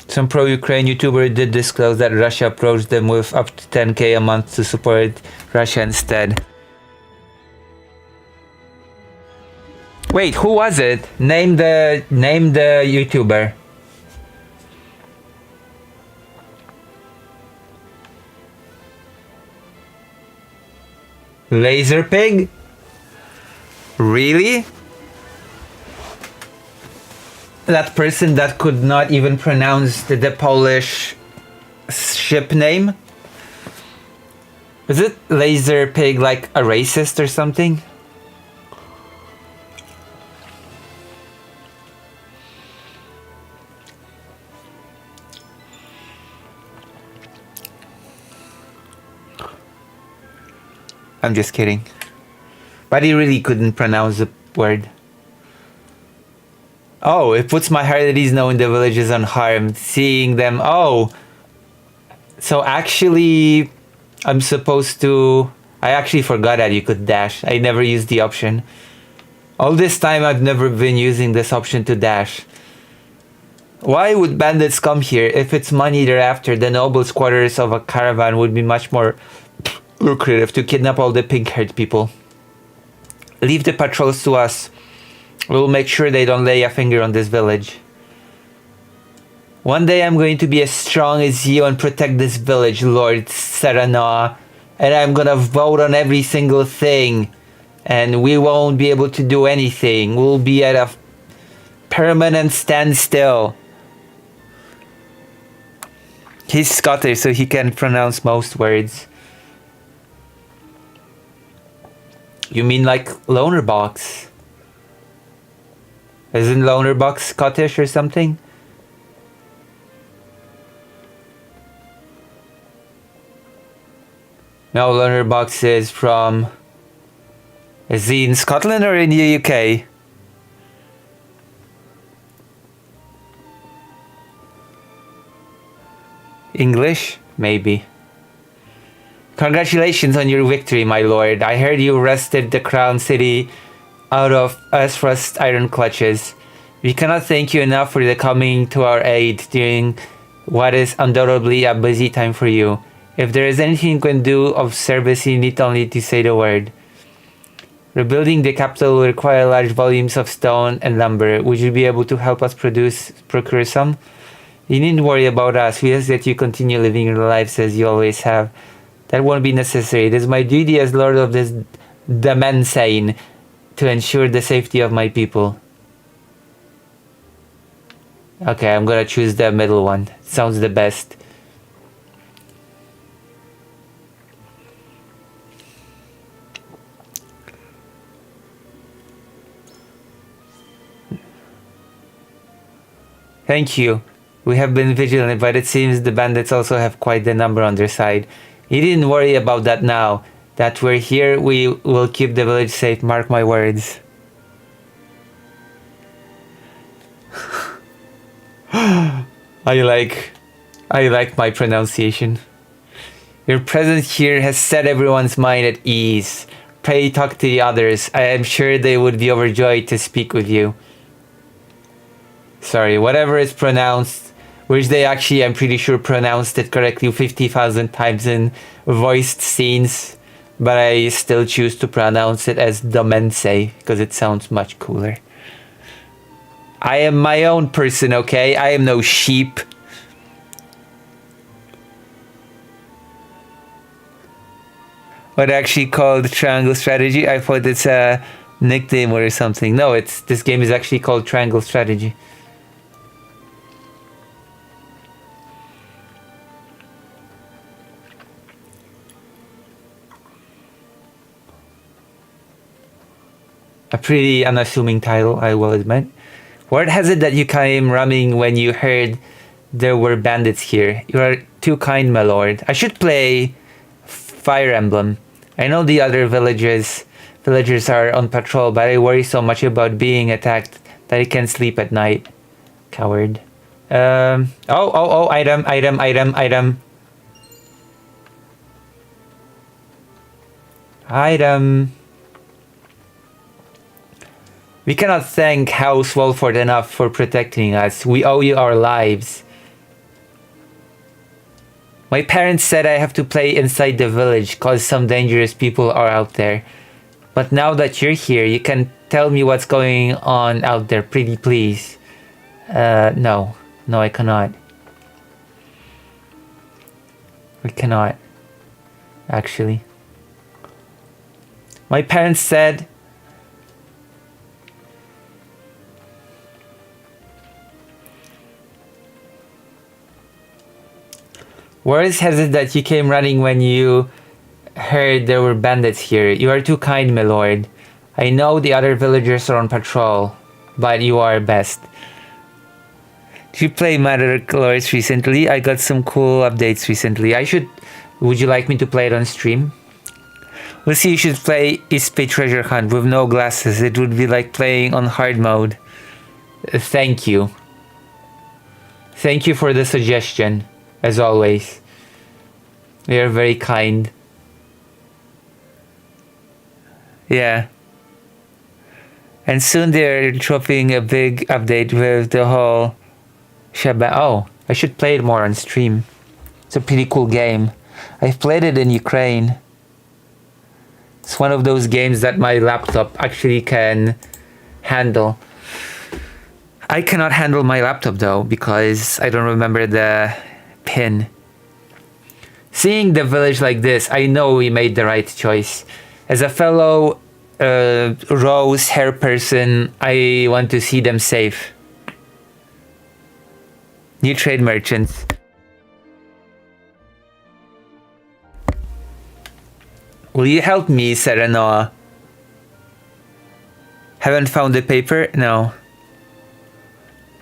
Some pro-Ukraine YouTuber did disclose that Russia approached them with up to 10k a month to support Russia instead. Wait, who was it? Name the YouTuber. Laser Pig? Really? That person that could not even pronounce the Polish ship name? Is it Laser Pig like a racist or something? I'm just kidding. But he really couldn't pronounce the word. Oh, it puts my heart at ease knowing the village is unharmed. Seeing them. Oh. So actually, I'm supposed to... I actually forgot that you could dash. I never used the option. All this time I've never been using this option to dash. Why would bandits come here? If it's money they're after, the nobles' quarters of a caravan would be much more lucrative to kidnap all the pink-haired people. Leave the patrols to us. We'll make sure they don't lay a finger on this village. One day I'm going to be as strong as you and protect this village, Lord Seranoa. And I'm gonna vote on every single thing. And we won't be able to do anything. We'll be at a permanent standstill. He's Scottish, so he can pronounce most words. You mean like Loner Box? Isn't Loner Box Scottish or something? No, Loner Box is from... Is he in Scotland or in the UK? English? Maybe. Congratulations on your victory, my lord. I heard you wrested the crown city out of Asfrost's iron clutches. We cannot thank you enough for the coming to our aid during what is undoubtedly a busy time for you. If there is anything you can do of service, you need only to say the word. Rebuilding the capital will require large volumes of stone and lumber. Would you be able to help us procure some? You needn't worry about us. We ask that you continue living your lives as you always have. That won't be necessary. It is my duty as Lord of this Demensane to ensure the safety of my people. Okay, I'm gonna choose the middle one. Sounds the best. Thank you. We have been vigilant, but it seems the bandits also have quite the number on their side. You needn't worry about that now. That we're here, we will keep the village safe, mark my words. I like my pronunciation. Your presence here has set everyone's mind at ease. Pray talk to the others. I am sure they would be overjoyed to speak with you. Sorry, whatever is pronounced, which they actually, I'm pretty sure, pronounced it correctly 50,000 times in voiced scenes, but I still choose to pronounce it as Domense because it sounds much cooler. I am my own person, okay? I am no sheep. What actually called Triangle Strategy? I thought it's a nickname or something. No, this game is actually called Triangle Strategy. A pretty unassuming title, I will admit. Word has it that you came running when you heard there were bandits here. You are too kind, my lord. I should play Fire Emblem. I know the other villagers are on patrol, but I worry so much about being attacked that I can't sleep at night. Coward. Item. Item. We cannot thank House Wolford enough for protecting us. We owe you our lives. My parents said I have to play inside the village cause some dangerous people are out there. But now that you're here, you can tell me what's going on out there, pretty please. No. No, I cannot. We cannot. Actually. My parents said... Word has it that you came running when you heard there were bandits here. You are too kind, my lord. I know the other villagers are on patrol, but you are best. Did you play Matter Lords recently? I got some cool updates recently. Would you like me to play it on stream? We'll see, you should play Ispe Treasure Hunt with no glasses. It would be like playing on hard mode. Thank you. Thank you for the suggestion, as always. They are very kind. Yeah. And soon they're dropping a big update with the whole shebang. Oh, I should play it more on stream. It's a pretty cool game. I've played it in Ukraine. It's one of those games that my laptop actually can handle. I cannot handle my laptop though, because I don't remember the pin. Seeing the village like this, I know we made the right choice. As a fellow rose hair person, I want to see them safe. New trade merchants. Will you help me, Serenoa? Haven't found the paper? No.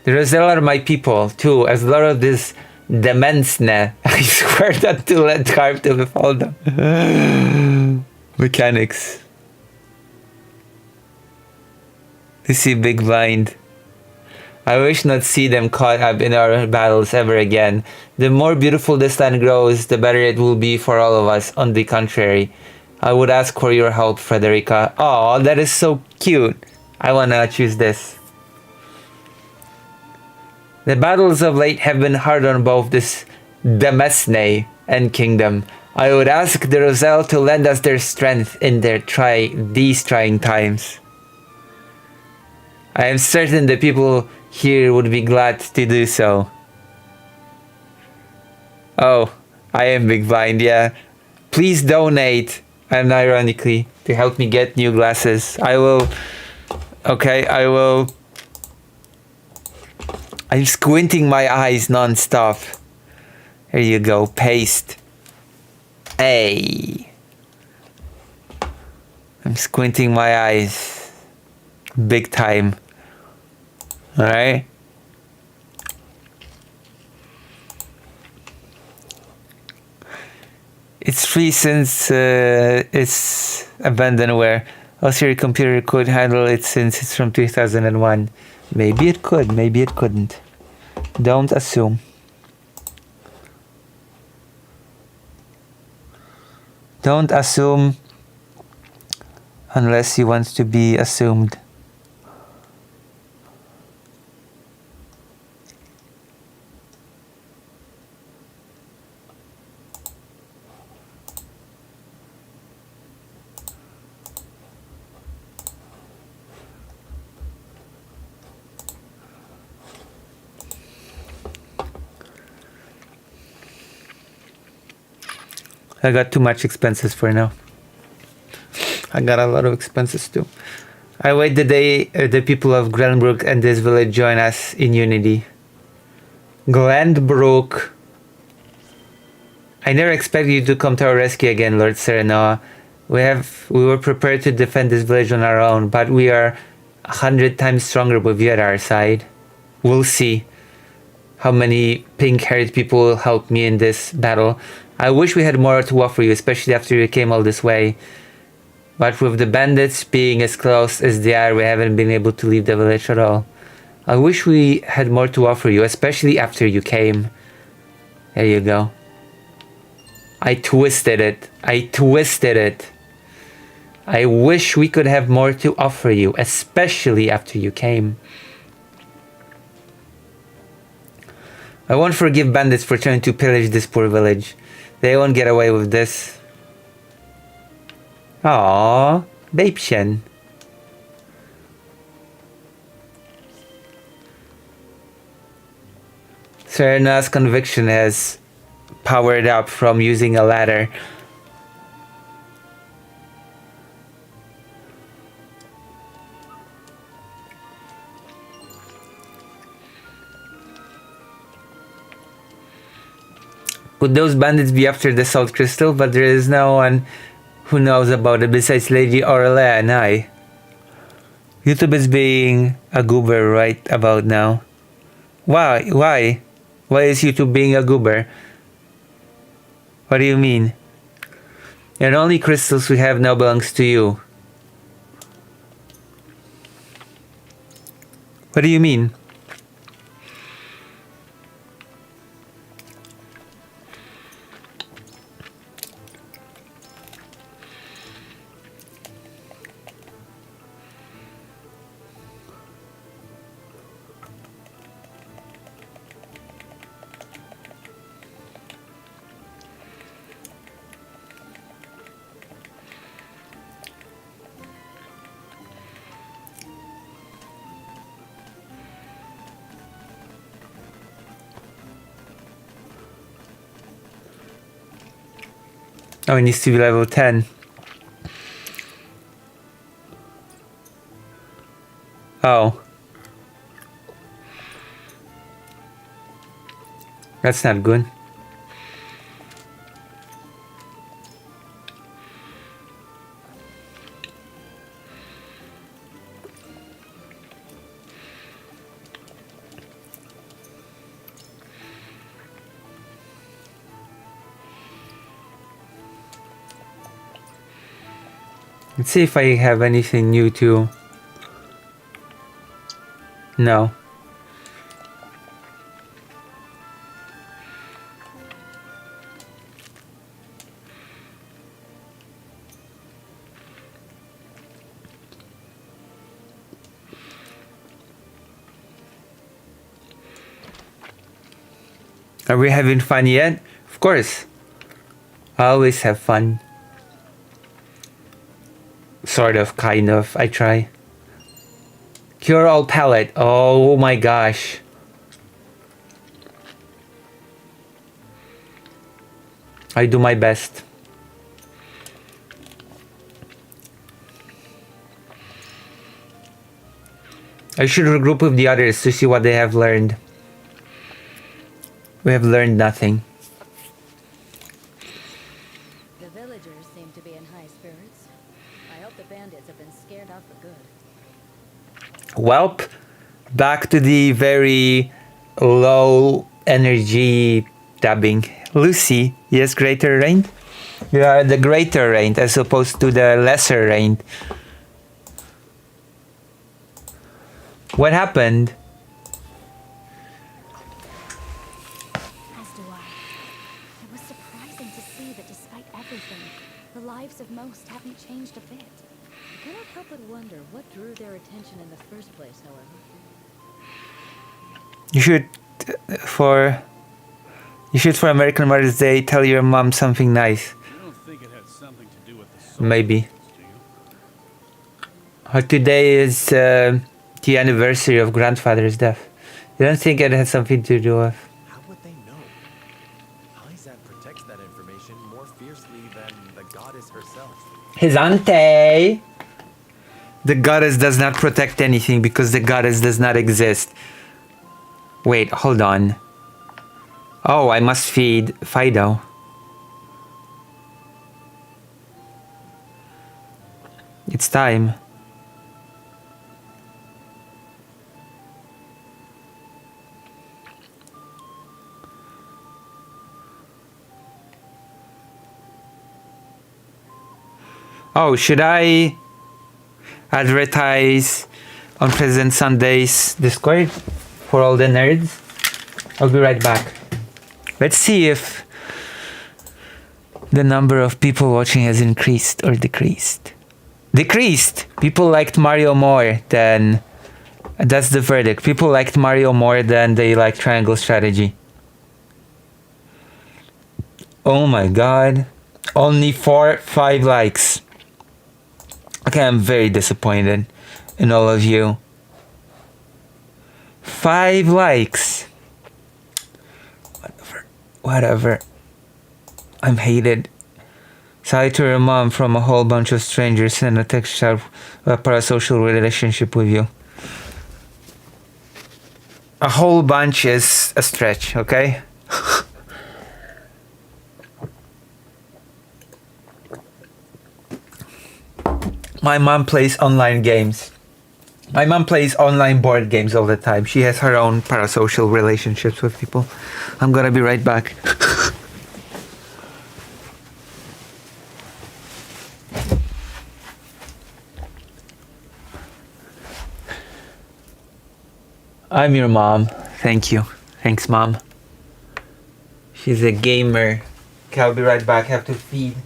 The Rosella are my people, too, as a lot of this demensne. I swear that to let carve to befall them. Mechanics. You see Big Blind. I wish not see them caught up in our battles ever again. The more beautiful this land grows, the better it will be for all of us. On the contrary, I would ask for your help, Frederica. Oh, that is so cute. I wanna choose this. The battles of late have been hard on both this Demesne and Kingdom. I would ask the Roselle to lend us their strength in these trying times. I am certain the people here would be glad to do so. Oh, I am Big Blind, yeah. Please donate, and ironically, to help me get new glasses. I will... Okay, I will... I'm squinting my eyes non-stop. Here you go, paste. Hey. I'm squinting my eyes. Big time. Alright? It's free since it's abandonware. Also, your computer could handle it since it's from 2001. Maybe it could, maybe it couldn't. Don't assume. Don't assume unless you want to be assumed. I got too much expenses for now. I got a lot of expenses too. I wait the day the people of Glenbrook and this village join us in unity. Glenbrook. I never expected you to come to our rescue again, Lord Serenoa. We were prepared to defend this village on our own, but we are 100 times stronger with you at our side. We'll see. how many pink-haired people helped me in this battle. I wish we had more to offer you, especially after you came all this way. But with the bandits being as close as they are, we haven't been able to leave the village at all. I wish we had more to offer you, especially after you came. There you go. I twisted it. I twisted it. I wish we could have more to offer you, especially after you came. I won't forgive bandits for trying to pillage this poor village. They won't get away with this. Aww, Babchen. Serena's conviction has powered up from using a ladder. Would those bandits be after the salt crystal? But there is no one who knows about it besides Lady Aurelia and I. YouTube is being a goober right about now. Why? Why? Why is YouTube being a goober? What do you mean? And only crystals we have now belongs to you. What do you mean? Oh, it needs to be level 10. Oh. That's not good. Let's see if I have anything new too. No. Are we having fun yet? Of course. I always have fun. Sort of, kind of, I try. Cure all palette. Oh my gosh. I do my best. I should regroup with the others to see what they have learned. We have learned nothing. The villagers seem to be in high spirits. I hope the bandits have been scared off for good. Welp, back to the very low energy dubbing. Lucy, yes, greater range? You are the greater range as opposed to the lesser range. What happened? As do I. It was surprising to see that despite everything, the lives of most haven't changed a bit. I cannot help but wonder what drew their attention in the first place, however. You should for American Mother's Day tell your mom something nice. I don't think it had something to do with the soul. Maybe. Do you? Today is the anniversary of grandfather's death. You don't think it had something to do with? How would they know? Alizad protects that information more fiercely than the goddess herself. His auntie. The goddess does not protect anything because the goddess does not exist. Wait, hold on. Oh, I must feed Fido. It's time. Oh, should I advertise on President Sunday's Discord for all the nerds? I'll be right back. Let's see if the number of people watching has increased or decreased. Decreased! People liked Mario more than... That's the verdict. People liked Mario more than they liked Triangle Strategy. Oh my god. Only 5 likes. Okay, I'm very disappointed in all of you. 5 likes. Whatever. I'm hated. Sorry to your mom from a whole bunch of strangers in a textual parasocial relationship with you. A whole bunch is a stretch, okay? My mom plays online games. My mom plays online board games all the time. She has her own parasocial relationships with people. I'm gonna be right back. I'm your mom. Thank you. Thanks, Mom. She's a gamer. Okay, I'll be right back. Have to feed.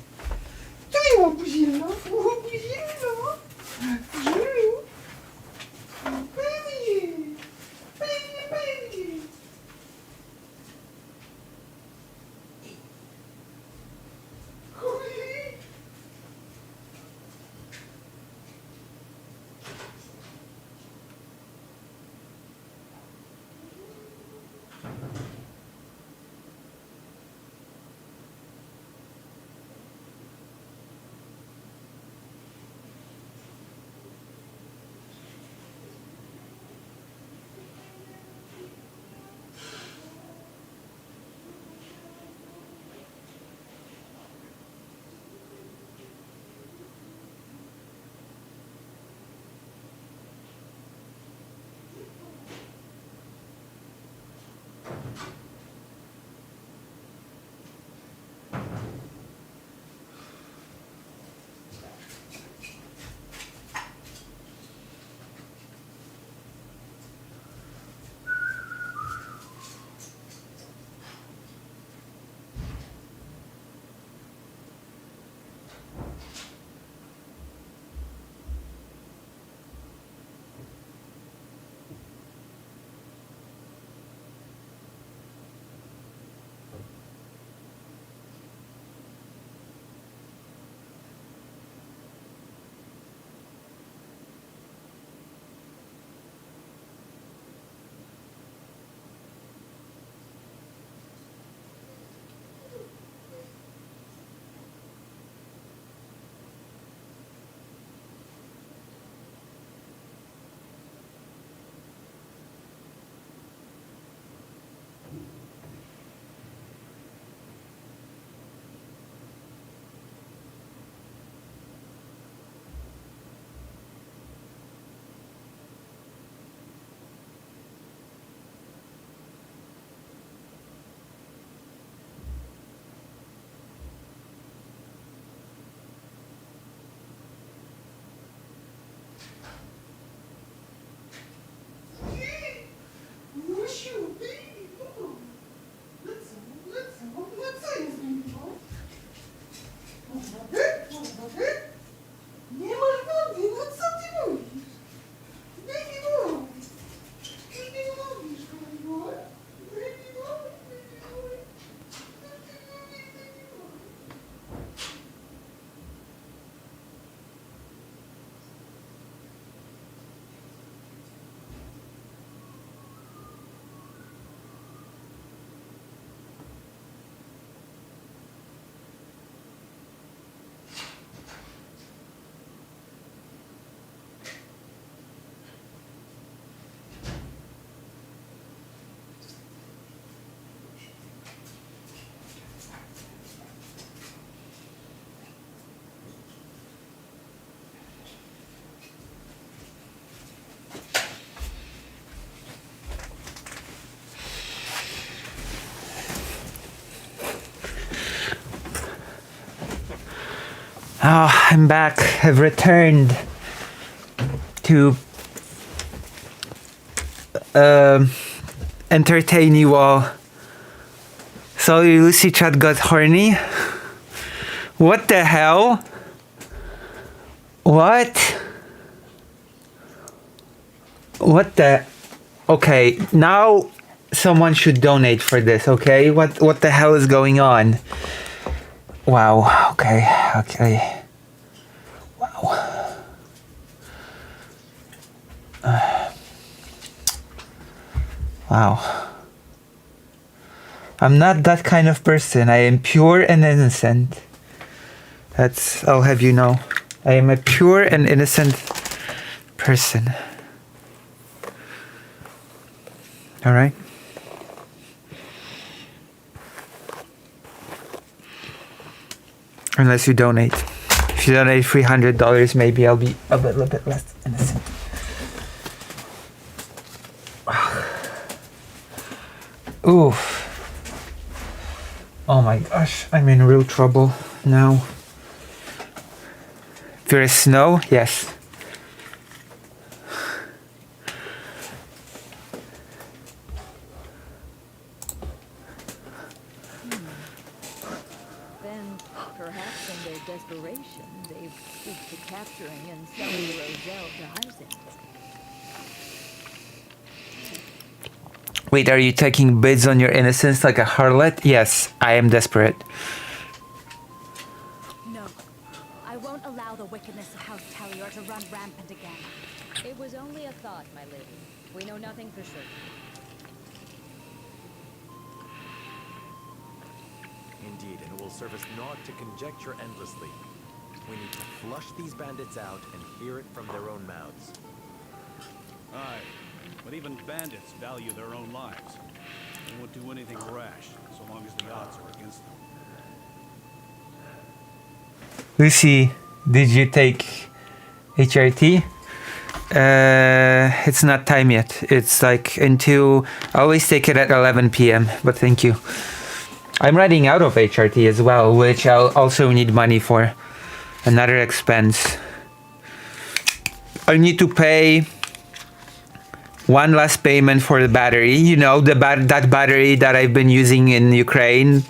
Oh, I'm back. I've returned to entertain you all. So Lucy Chat got horny? What the hell? What? What the? Okay, now someone should donate for this, okay? What the hell is going on? Wow, okay. Wow. Wow. I'm not that kind of person. I am pure and innocent. I'll have you know. I am a pure and innocent person. Alright? Unless you donate. If you donate $300, maybe I'll be a little bit less innocent. Oof. Oh my gosh, I'm in real trouble now. There is snow? Yes. Then, perhaps in their desperation, they've stooped to capturing and selling Roselle to Hyacinth. Wait, are you taking bids on your innocence like a harlot? Yes, I am desperate. No, I won't allow the wickedness of House Talior to run rampant again. It was only a thought, my lady. We know nothing for certain. Indeed, and it will serve us not to conjecture endlessly. We need to flush these bandits out and hear it from their own mouths. Aye, but even bandits value their own lives. They won't do anything rash, so long as the odds are against them. Lucy, did you take HRT? It's not time yet. It's like until... I always take it at 11 p.m., but thank you. I'm running out of HRT as well, which I'll also need money for. Another expense. I need to pay one last payment for the battery. You know, that battery that I've been using in Ukraine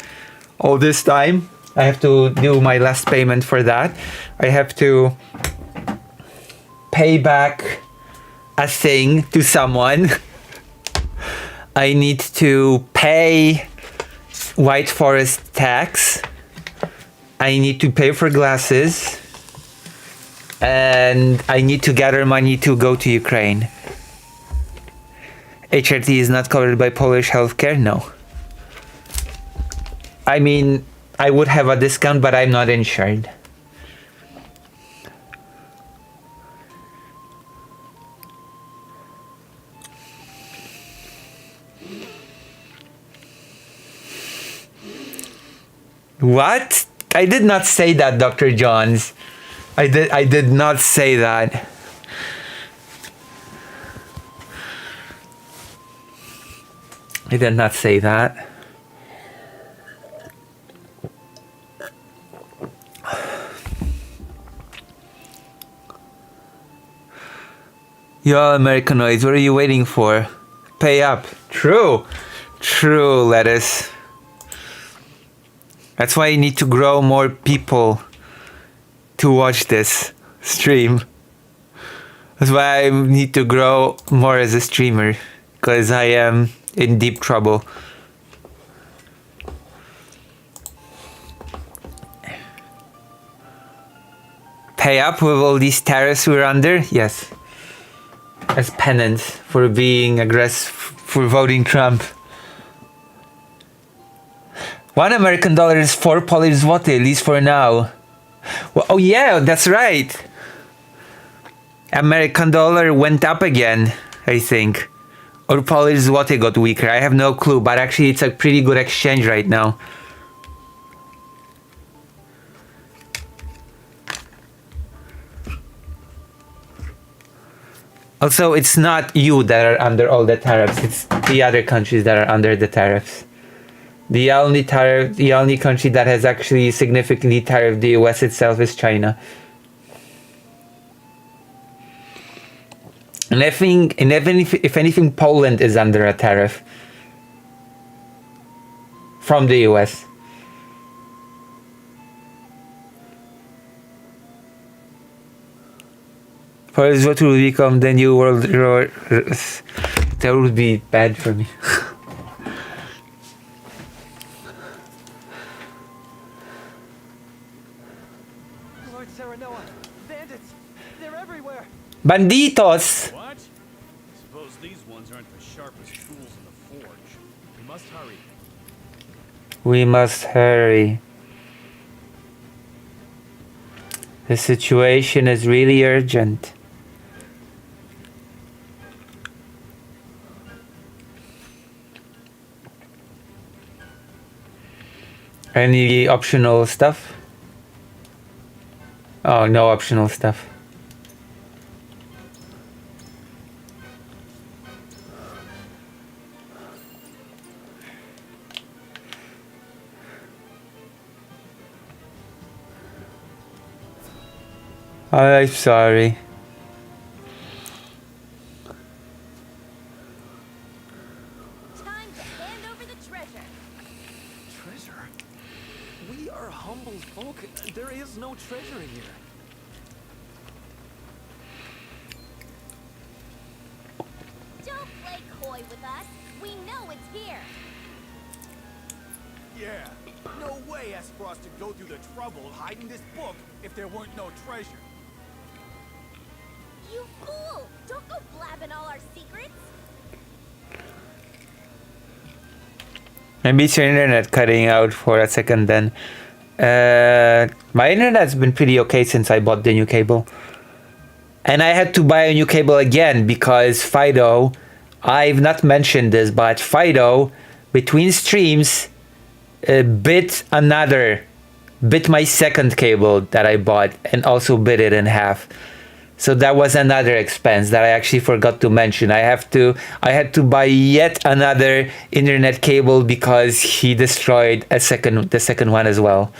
all this time. I have to do my last payment for that. I have to pay back a thing to someone. I need to pay White Forest tax. I need to pay for glasses. And I need to gather money to go to Ukraine. HRT is not covered by Polish healthcare? No. I mean, I would have a discount, but I'm not insured. What? I did not say that, Dr. Johns. I did not say that. I did not say that. Yo, Americanoids, what are you waiting for? Pay up. True. True, lettuce. That's why I need to grow more people to watch this stream. That's why I need to grow more as a streamer. Because I am in deep trouble. Pay up with all these tariffs we're under? Yes. As penance for being aggressive, for voting Trump. $1 American is 4 Polish zloty, at least for now. Well, oh yeah, that's right. American dollar went up again, I think. Or Polish zloty got weaker, I have no clue, but actually it's a pretty good exchange right now. Also, it's not you that are under all the tariffs, it's the other countries that are under the tariffs. The only country that has actually significantly tariffed the US itself is China. And I think, if anything, Poland is under a tariff from the US. Polish what will become the new world. That would be bad for me. Lord Serenoa, bandits! They're everywhere! Banditos! What? I suppose these ones aren't the sharpest tools in the forge. We must hurry. We must hurry. The situation is really urgent. Any optional stuff? Oh, no optional stuff. I'm sorry. Time to hand over the treasure. Treasure? We are humble folk. There is no treasure here. Don't play coy with us. We know it's here. Yeah. No way Aspros to go through the trouble of hiding this book if there weren't no treasure. You fool! Don't go blabbing all our secrets. Maybe it's your internet cutting out for a second then. My internet's been pretty okay since I bought the new cable. And I had to buy a new cable again because Fido, I've not mentioned this, but Fido, between streams, bit my second cable that I bought and also bit it in half. So that was another expense that I actually forgot to mention. I had to buy yet another internet cable because he destroyed the second one as well.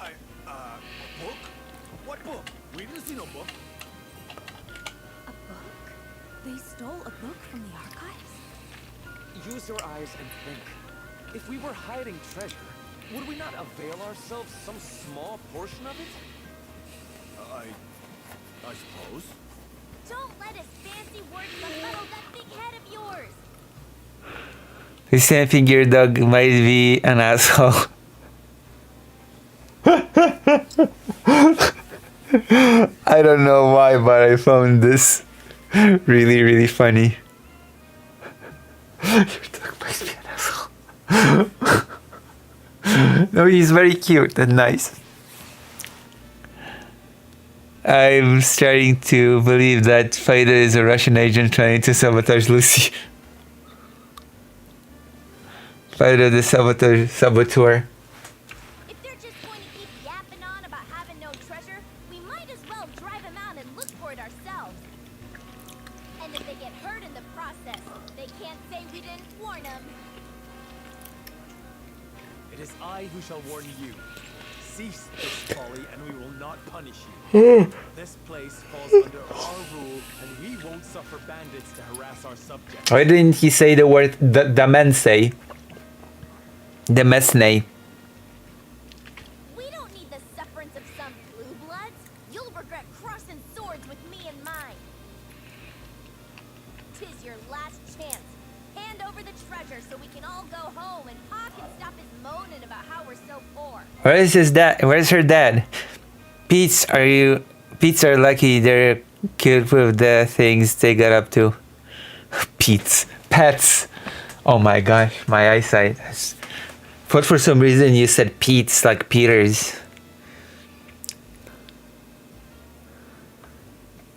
Book? What book? We didn't see no book. A book? They stole a book from the archives? Use your eyes and think. If we were hiding treasure, would we not avail ourselves some small portion of it? I suppose. Don't let his fancy words befuddle that big head of yours. This same figure dog might be an asshole. I don't know why, but I found this really, really funny. Your dog might be an asshole. No, he's very cute and nice. I'm starting to believe that Fido is a Russian agent trying to sabotage Lucy. Fido the saboteur. If they're just going to keep yapping on about having no treasure, we might as well drive him out and look for it ourselves. And if they get hurt in the process, they can't say we didn't warn them. It is I who shall warn you. Cease this folly and we will not punish you. This place falls under our rule and we won't suffer bandits to harass our subjects. Why didn't he say the word Damensei? Demesne. We don't need the sufferance of some blue bloods. You'll regret crossing swords with me and mine. 'Tis your last chance. Hand over the treasure so we can all go home and Pa can stop his moaning about how we're so poor. Where is his dad? Where's her dad? Pete's are lucky they're cute with the things they got up to. Pets. Oh my gosh, my eyesight. But for some reason you said Pete's like Peter's.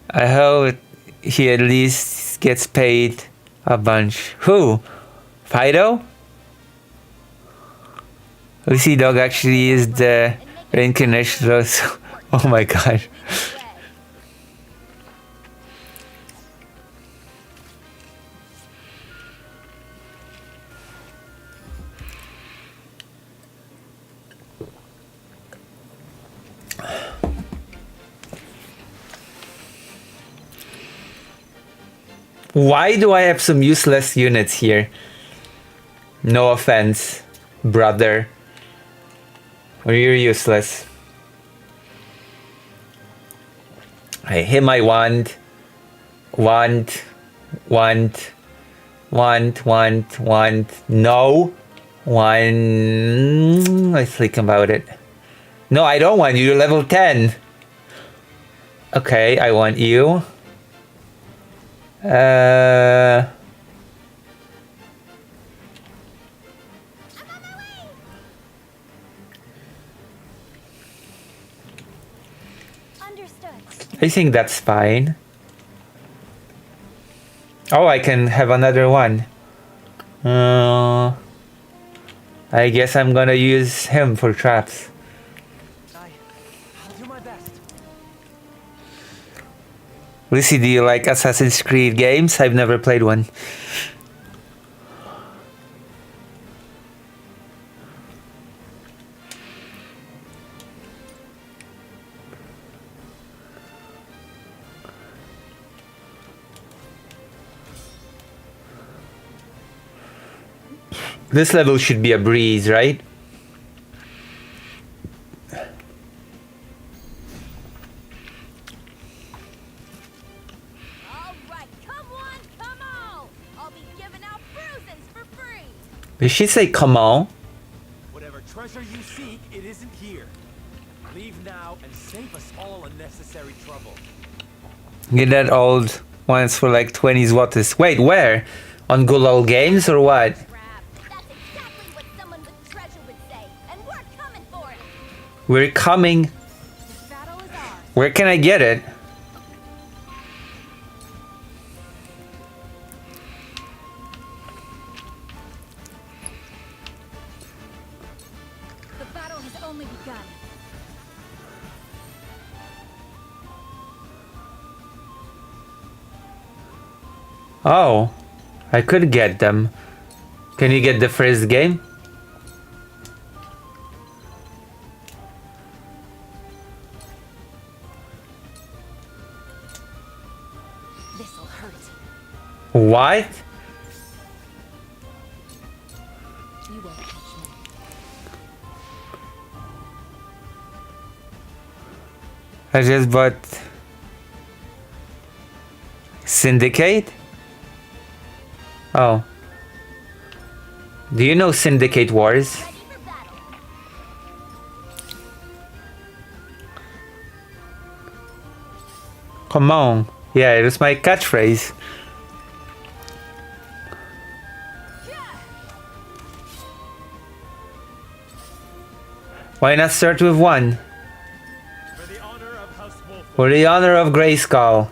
I hope he at least gets paid a bunch. Who? Fido? Lucy Dog actually is the reincarnation of... Oh my god. Why do I have some useless units here? No offense, brother. Or you're useless. I hit my want. No. Let's think about it. No, I don't want you. You're level 10. Okay, I want you. Understood. I think that's fine. Oh, I can have another one. I guess I'm gonna use him for traps. I'll do my best. Lucy, do you like Assassin's Creed games? I've never played one. This level should be a breeze, right? All right, come on. I'll be giving out bruises for free. Did she say come on? Whatever treasure you seek, it isn't here. Leave now and save us all unnecessary trouble. Get that old ones for like 20 złotys. Wait, where? On Gulal Games or what? Crap. That's exactly what someone with treasure would say, and we're coming for it. We're coming. This battle is ours. Where can I get it? The battle has only begun. Oh, I could get them. Can you get the first game? This'll hurt. What? You won't catch me. I just bought Syndicate? Oh. Do you know Syndicate Wars? Ready for battle. Come on. Yeah, it was my catchphrase. Why not start with one? For the honor of House Wolf. For the honor of Grayskull.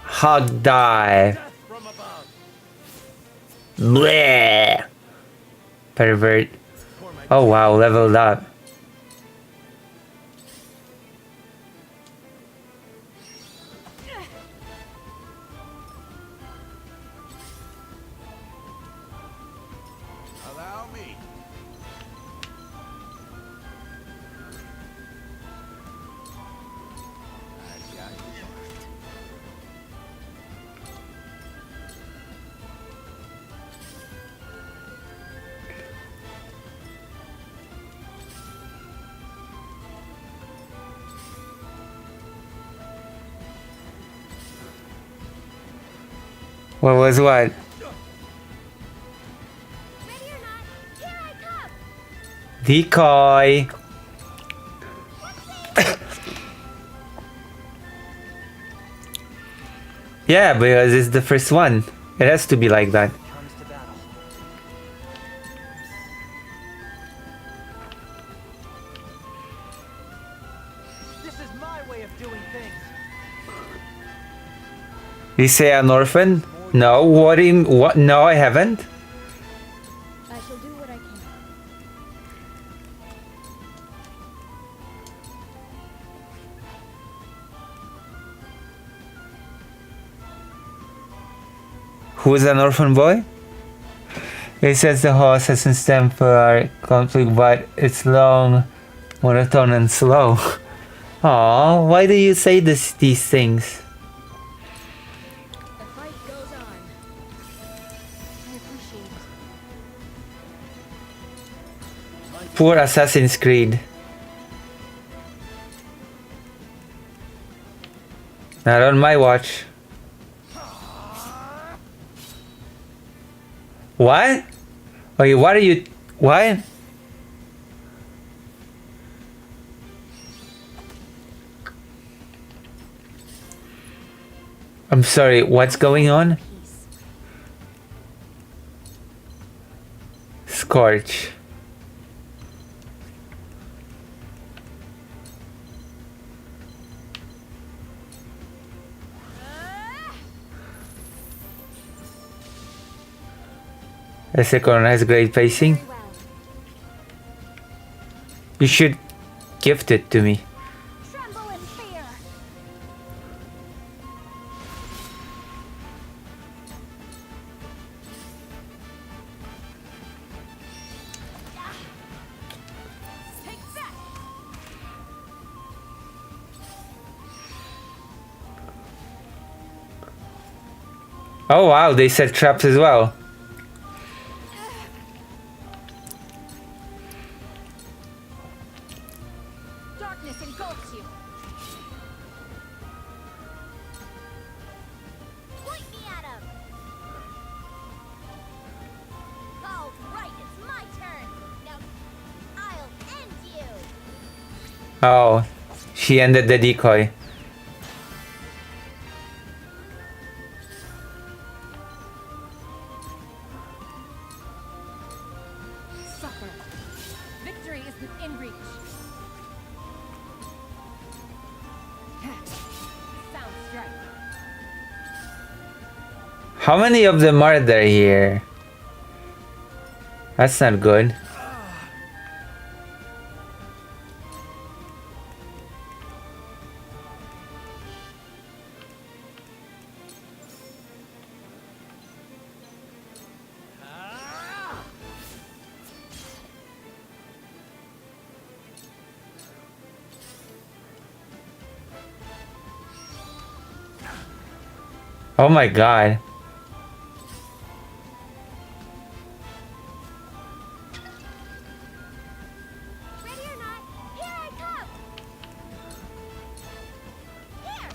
Hog die. Death from above. Bleh. Pervert. For my Oh wow, leveled up. Allow me. I've got you marked. What was what? Ready or not, here I come. Decoy. Yeah, because it's the first one. It has to be like that. comes to battle. This is my way of doing things. You say an orphan? No, what in what? No, I haven't. I shall do what I can. Who's an orphan boy? It says the whole Assassin's Temple are conflict, but it's long, monotone, and slow. Aw, why do you say these things? Poor Assassin's Creed. Not on my watch. What? Okay, what are you... What? I'm sorry, what's going on? Peace. Scorch. The second one has great pacing. Very well. You should gift it to me. Tremble in fear. Take that. Oh wow, they set traps as well. Darkness engulfs you. Point me at him. All right, it's my turn. Now I'll end you. Oh, she ended the decoy. Suffer. Victory is within reach. Sound strike. How many of them are there here? That's not good. Oh my god. Ready or not, here I come. Here.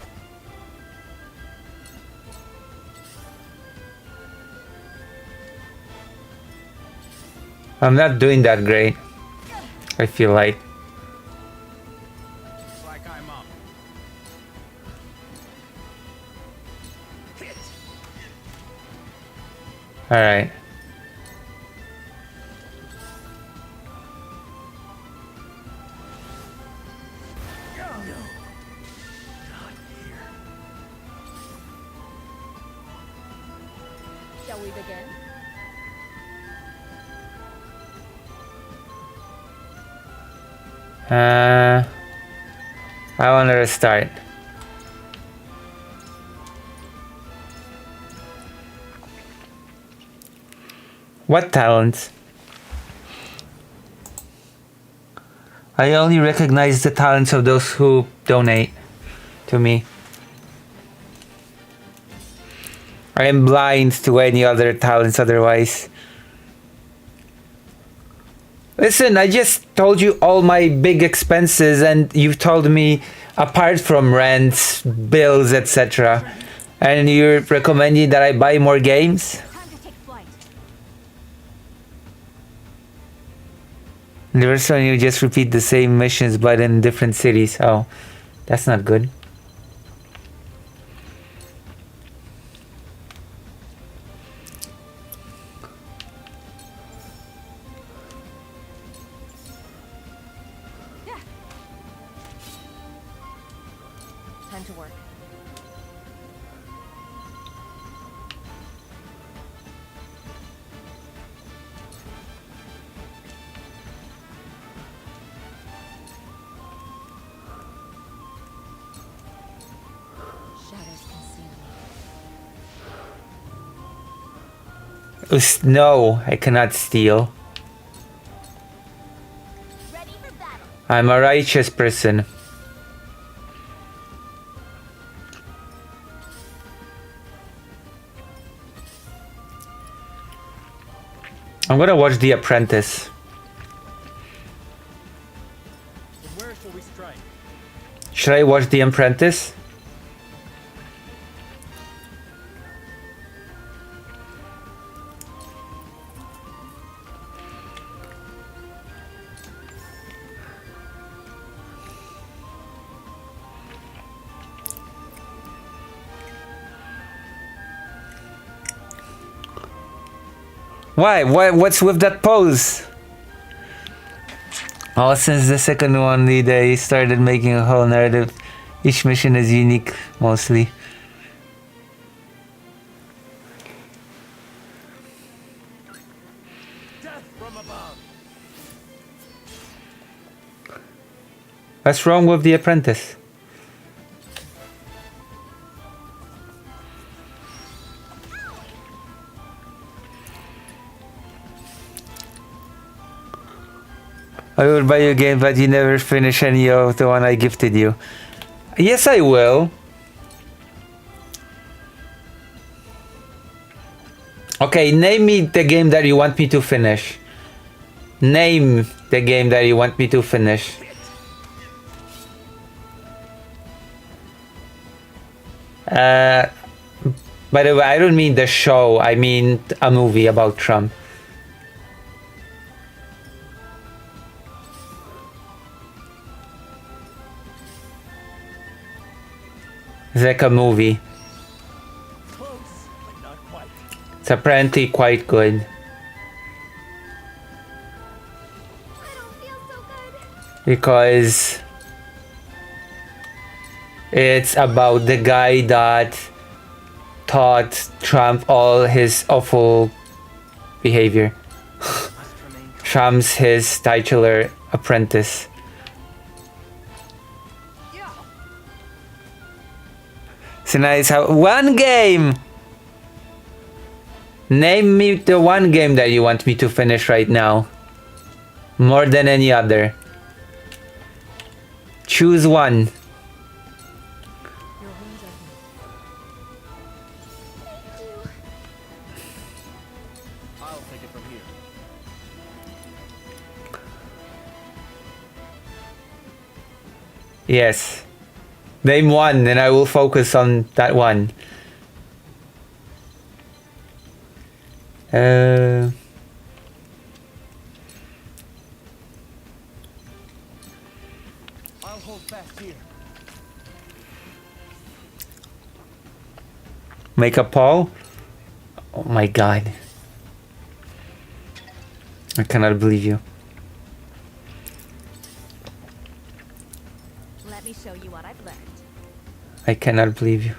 I'm not doing that great. I feel like. Looks like I'm up. Hit. Alright. Shall we begin? I want to restart. What talents? I only recognize the talents of those who donate to me. I am blind to any other talents otherwise. Listen, I just told you all my big expenses and you've told me apart from rents, bills, etc. And you're recommending that I buy more games? Time to take flight. The first one you just repeat the same missions but in different cities. Oh, that's not good. Time to work. Shadows conceal me. No, I cannot steal. Ready for battle. I'm a righteous person. I'm gonna watch The Apprentice. Should I watch The Apprentice? Why? What's with that pose? Oh, since the second one, they started making a whole narrative. Each mission is unique, mostly. Death from above. What's wrong with The Apprentice? I will buy you a game, but you never finish any of the one I gifted you. Yes, I will. Okay, name me the game that you want me to finish. Name the game that you want me to finish. By the way, I don't mean the show, I mean a movie about Trump. It's like a movie. Close, but not quite. It's apparently quite good. I don't feel so good. Because it's about the guy that taught Trump all his awful behavior. Trump's his titular apprentice. So now it's one game! Name me the one game that you want me to finish right now. More than any other. Choose one. Your wounds are Thank you. I'll take it from here. Yes. Name one and I will focus on that one. I'll hold fast here. Make a poll? Oh my god. I cannot believe you. Let me show you what I've learned. I cannot believe you.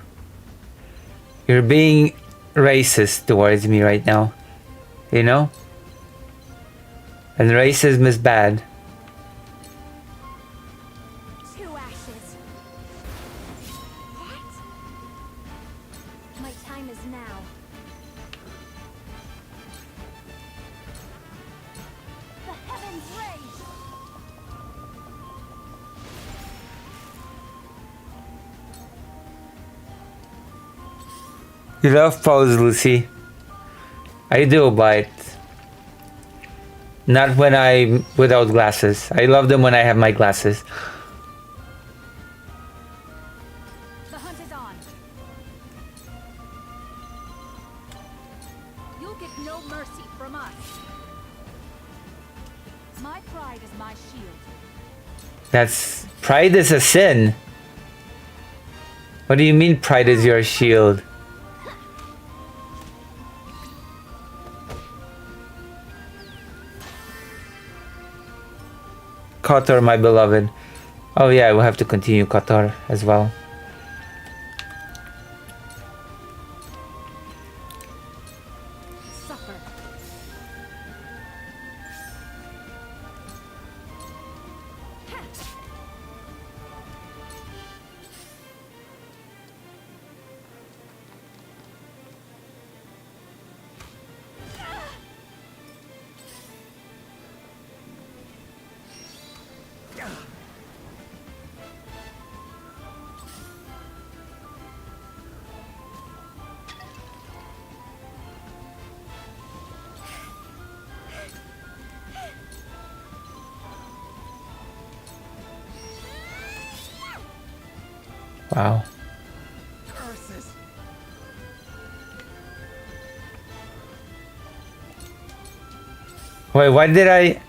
You're being racist towards me right now. You know? And racism is bad. Two ashes. What? My time is now. The heavens rage. You love pose, Lucy. I do, but not when I'm without glasses. I love them when I have my glasses. The hunt is on. You'll get no mercy from us. My pride is my shield. That's pride is a sin. What do you mean pride is your shield? Kotor, my beloved. Oh yeah, we'll have to continue Kotor as well. Suffer. Wow. Curses. Wait, why did I...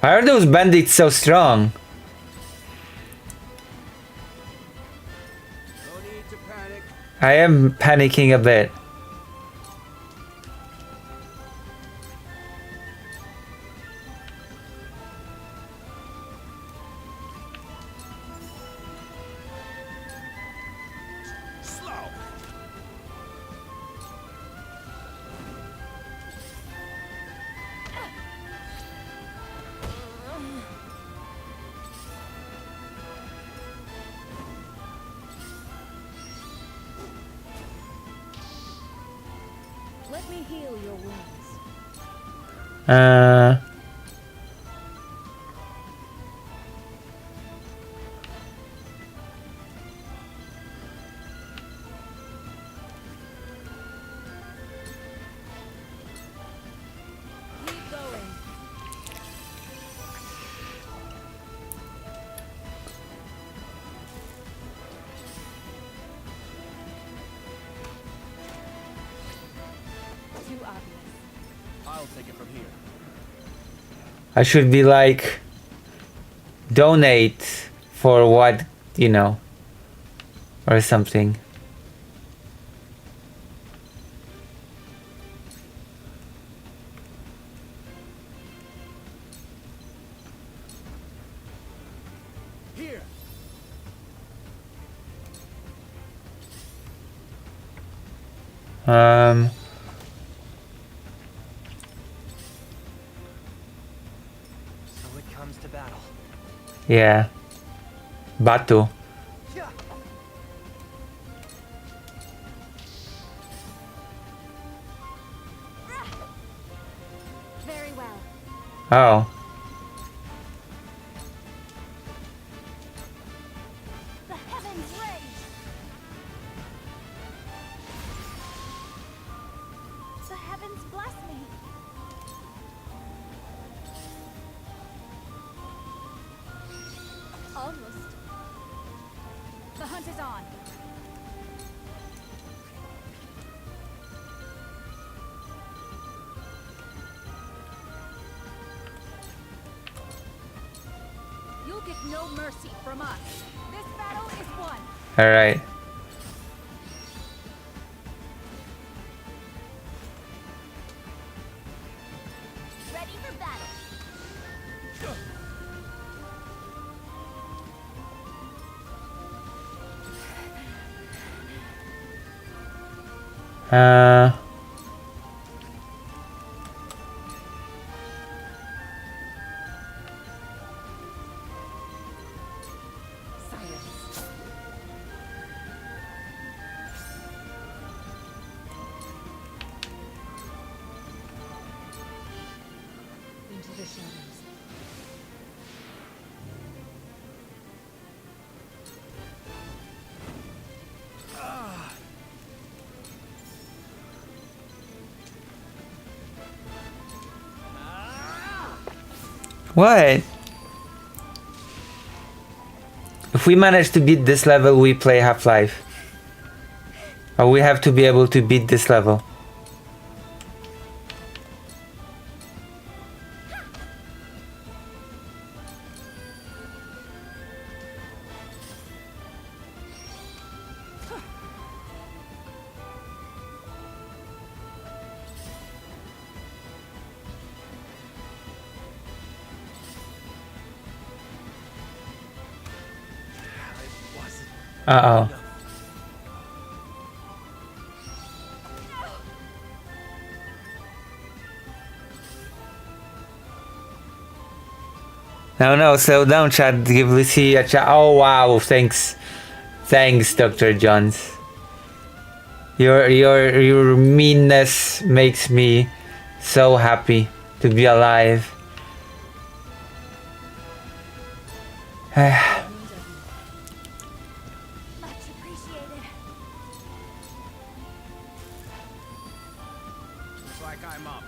Why are those bandits so strong? No need to panic. I am panicking a bit. Slow. Let me heal your wounds. Uh... Keep going. Too obvious. I'll take it from here. I should be like... Donate for what, you know. Or something. Here. Um... So it comes to battle. Yeah. Batu. Yeah. Very well. Oh. The heavens rage. The heavens bless me. Almost. The hunt is on. You'll get no mercy from us. This battle is won. Alright. Ready for battle. Uh... Silence. Into the shadows. What? If we manage to beat this level, we play Half-Life. Or we have to be able to beat this level. It wasn't Uh-oh. enough. No, slow down, chat. Give Lucy a chat. Oh, wow. Thanks. Thanks, Dr. Johns. Your meanness makes me so happy to be alive. Much appreciated. Looks like I'm up.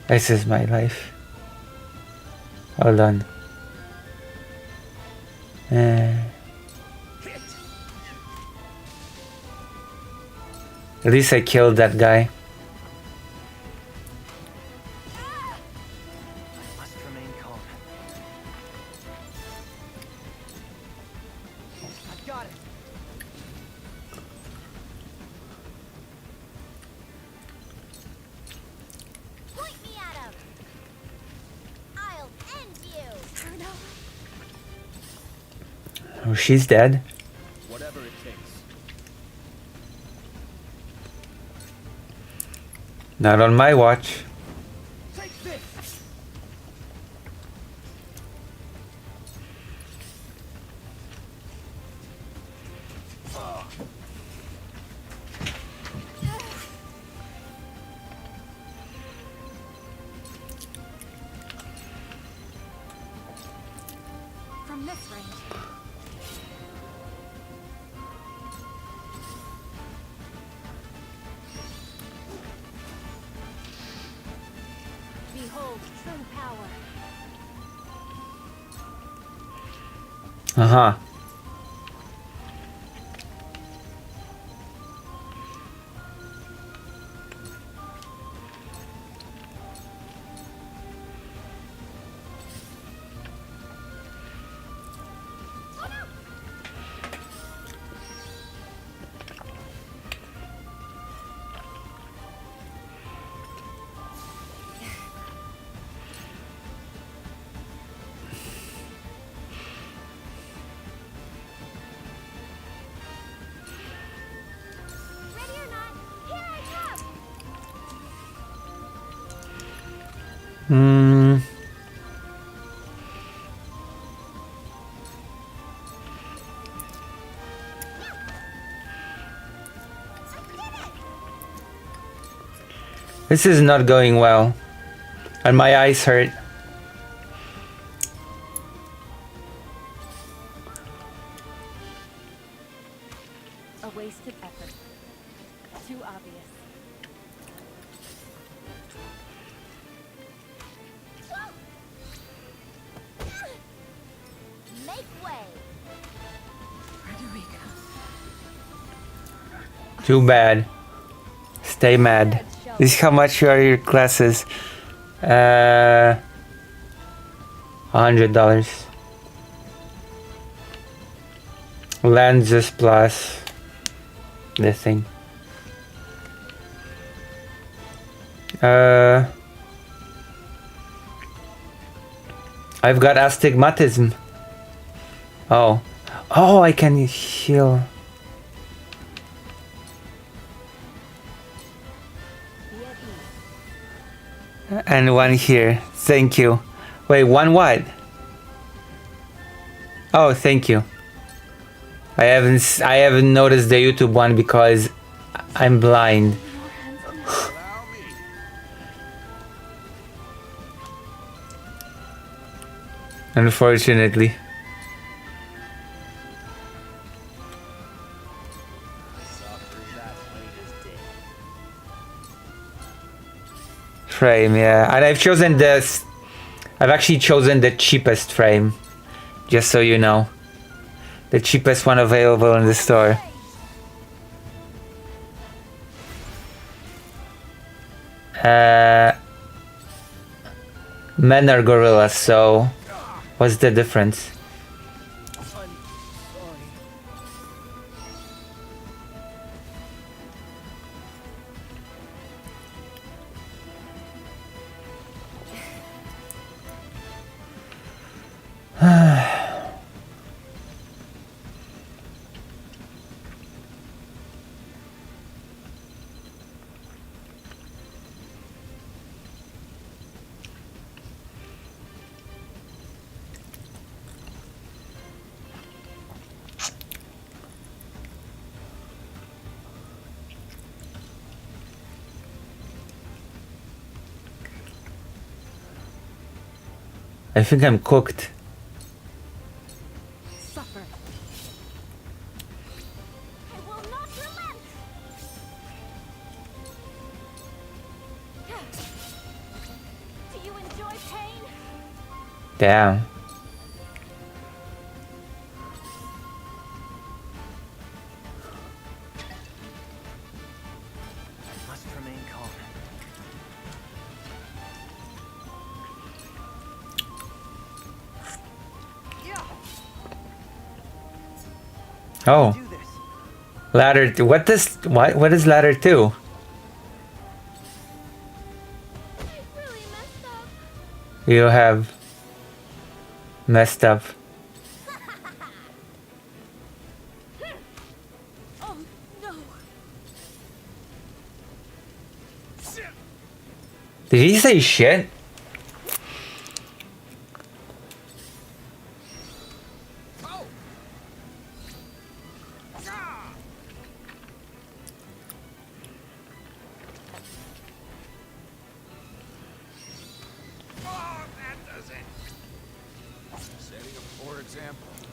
This is my life. Hold on. At least I killed that guy. I must remain calm. I've got it. Point me at him. I'll end you. Bruno. Oh, she's dead. Whatever it takes. Not on my watch. Take this. From this range. Behold true power. Uh-huh. Ready or not, here I come. Hmm. This is not going well. And my eyes hurt. A wasted effort. Too obvious. Make way. Frederica. Too bad. Stay mad. This is how much are your classes? $100. Lenses plus this thing. I've got astigmatism. Oh. Oh, I can heal. Be at ease. And one here. Thank you. Wait, one what? Oh, thank you. I haven't noticed the YouTube one because I'm blind. Allow me. Unfortunately. Frame, yeah. And I've chosen this. I've actually chosen the cheapest frame. Just so you know. The cheapest one available in the store. Men are gorillas, so what's the difference? I'm sorry. I think I'm cooked. Suffer. I will not relent. Damn. I must remain calm. Oh, Do this. ladder. What is ladder 2? I really messed up. You have messed up. Oh, no. Did he say shit?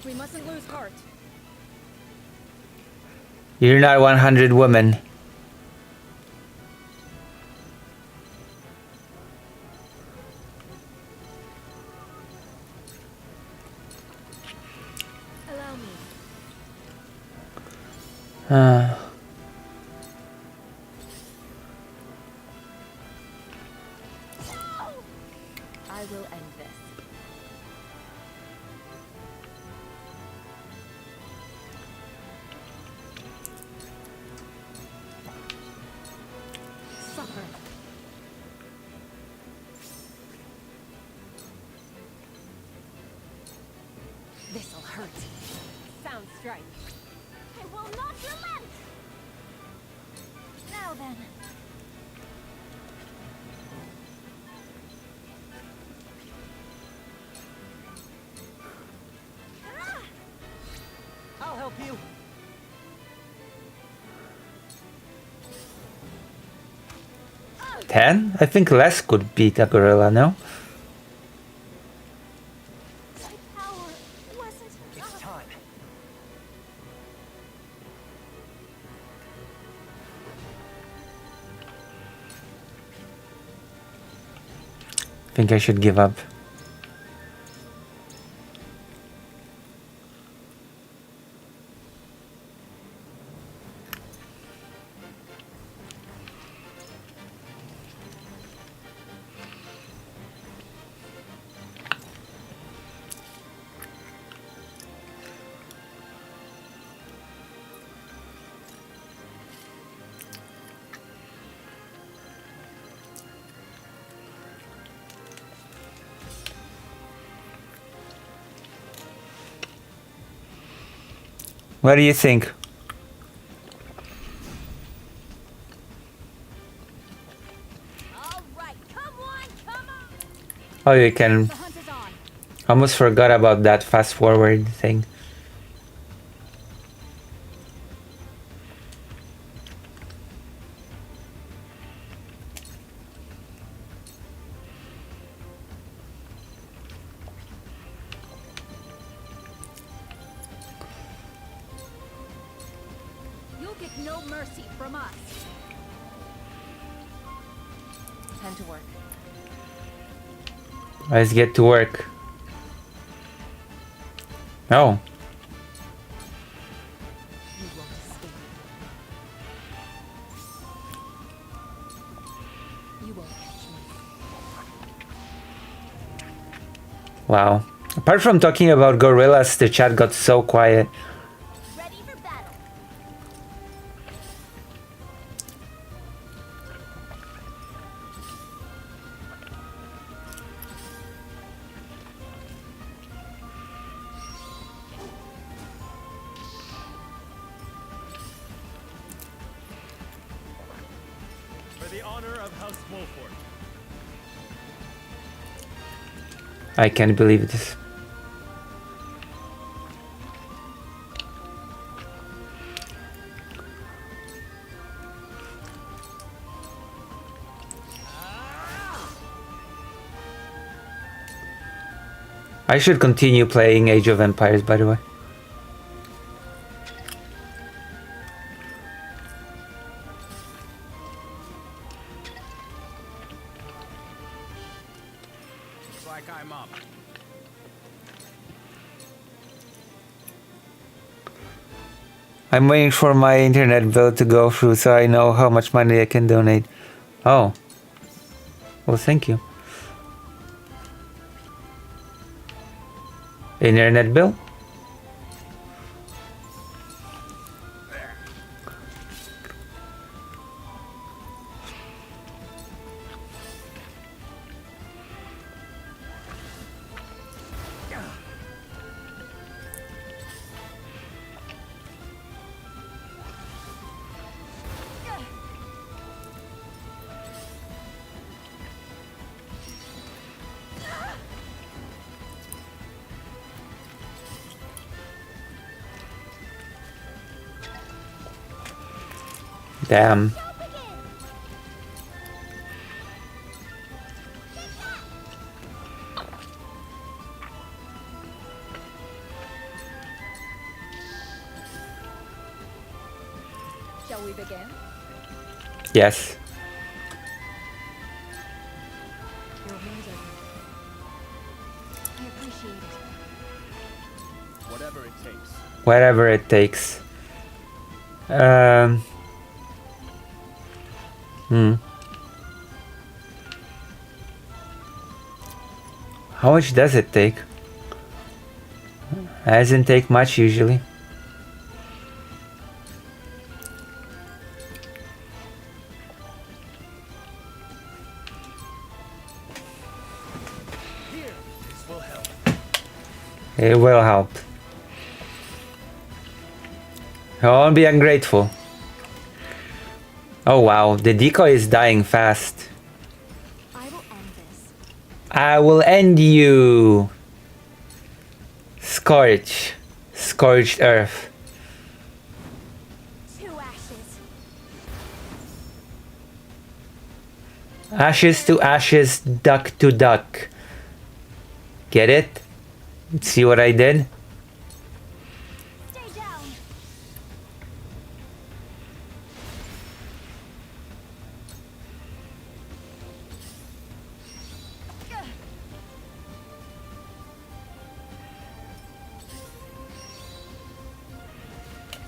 We mustn't lose heart. You're not 100 women. Allow me. I will end this. Suffer. This'll hurt. Sound strike. I will not relent. Now then. Ah! I'll help you. Oh, 10? I think less could beat a gorilla, no? my power wasn't It's enough. time. Think I should give up. What do you think? All right, come on, come on. Oh, you can. The hunt is on. Almost forgot about that fast forward thing. You'll get no mercy from us. Time to work. Let's get to work. Oh, You won't escape. You won't catch me. wow. Apart from talking about gorillas, the chat got so quiet. Ready for battle. For the honor of House Wolford. I can't believe this. I should continue playing Age of Empires, by the way. Looks like I'm up. I'm waiting for my internet bill to go through so I know how much money I can donate. Oh. Well, thank you. Internet bill? Damn. Shall we begin? Yes. Your wounds are... I appreciate it. Whatever it takes. Whatever it takes. How much does it take? Doesn't take much usually. Here, this will help. It will help. I won't be ungrateful. Oh wow, the decoy is dying fast. I will end this. I will end you. Scorch. Scorched earth. Two ashes. Ashes to ashes, duck to duck. Get it? See what I did? Stay down.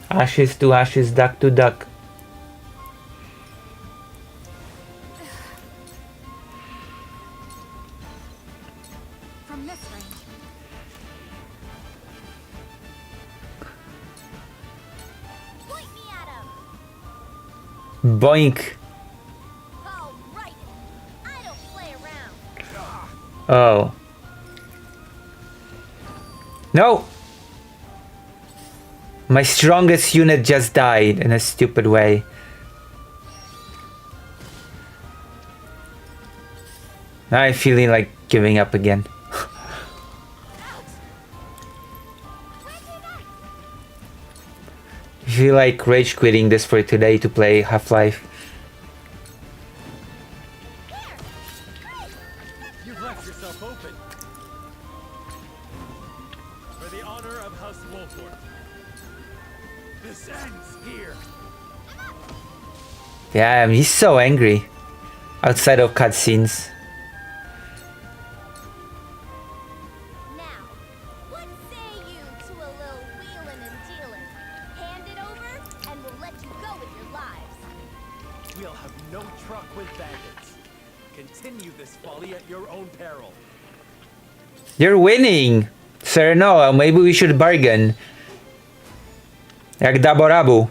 Ashes to ashes, duck to duck. From this range. Point me at him. Boink. All right. I don't play around. Oh. No! My strongest unit just died in a stupid way. Now I'm feeling like giving up again. I feel like rage quitting this for today to play Half-Life. You've left yourself open. For the honor of House Wolford. This ends here. Yeah, he's so angry. Outside of cutscenes. Now, what say you to a little wheeling and dealing? Hand it over, and we'll let you go with your lives. We'll have no truck with bandits. Continue this folly at your own peril. You're winning! Sir Noah, maybe we should bargain. Jak Daborabu.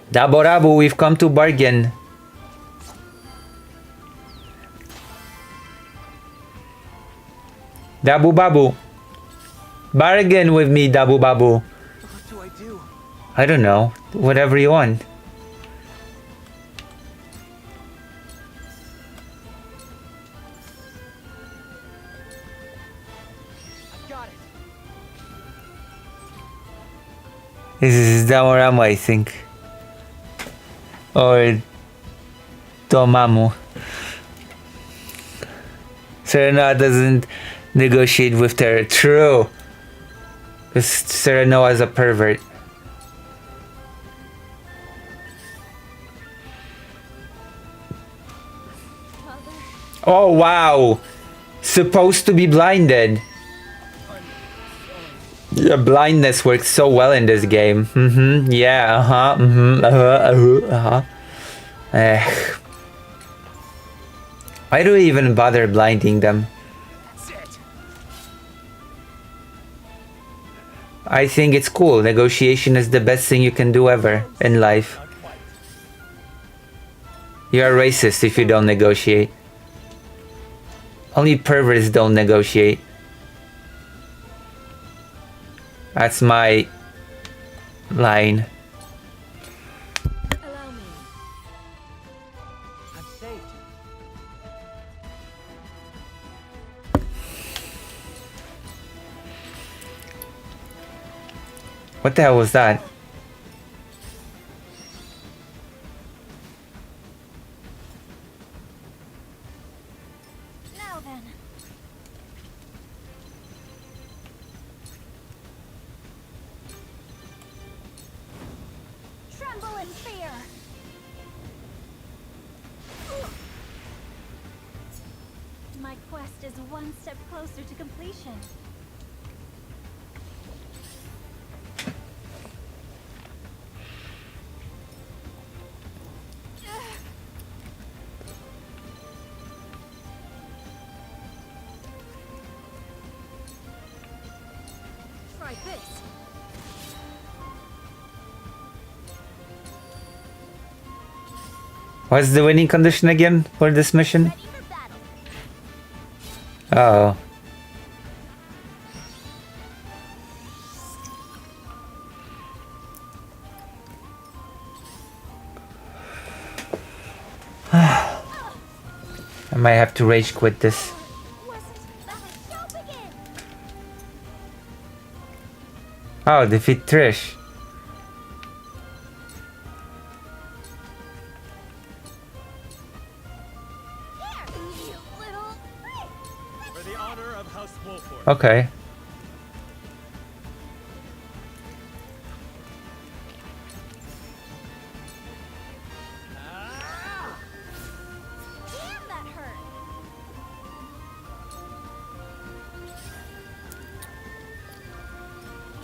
Daborabu, we've come to bargain. Dabu Babu. Bargain with me, Dabu Babu. What do I do? I don't know. Whatever you want. I've got it. This is Damoramu, I think. Or Domamu. Serena doesn't negotiate with terror. True. Because Serena is a pervert. Mother, Oh wow! Supposed to be blinded. I'm sorry. Yeah, blindness works so well in this game. Mm-hmm. Yeah. Uh-huh. Mm-hmm. Uh-huh. Eh. Why do we even bother blinding them? That's it. I think it's cool. Negotiation is the best thing you can do ever in life. Not quite. You're a racist if you don't negotiate. Only perverts don't negotiate. That's my line. Allow me. I've saved you. What the hell was that? Now then. Tremble in fear. My quest is one step closer to completion. Try this. What's the winning condition again for this mission? Ready for battle. Oh. I might have to rage quit this. Wasn't that a show begin? Oh, defeat Trish. Here, you little freak. For the honor of House Wolford. Okay. Damn, that hurt.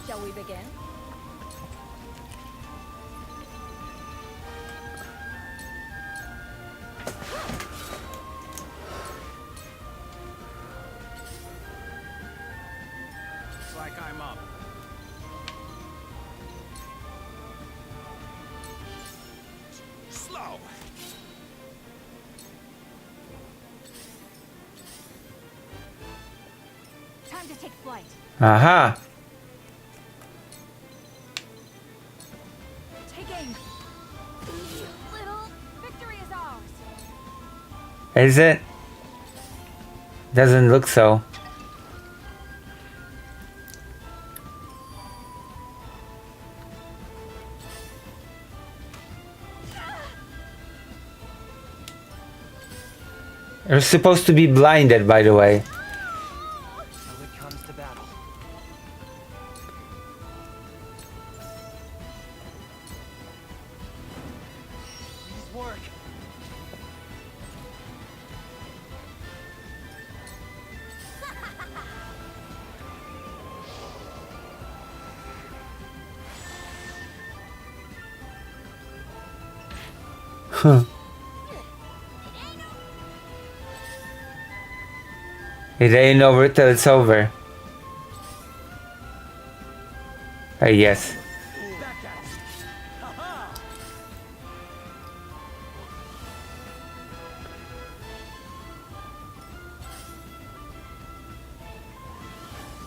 Shall we begin? Looks like I'm up. Slow. Time to take flight. Aha. Take aim. You little victory is ours. Is it? Doesn't look so. You're supposed to be blinded, by the way. So it comes to battle. Please work. It ain't over till it's over. Yes. Back at it. Ha-ha!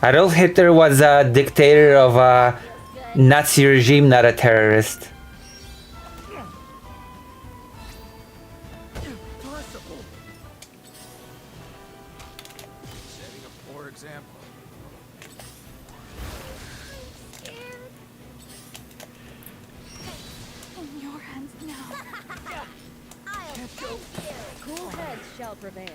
Adolf Hitler was a dictator of a Nazi regime, not a terrorist. Impossible. Setting a poor example. In your hands now. I'll thank you. Cool heads shall prevail.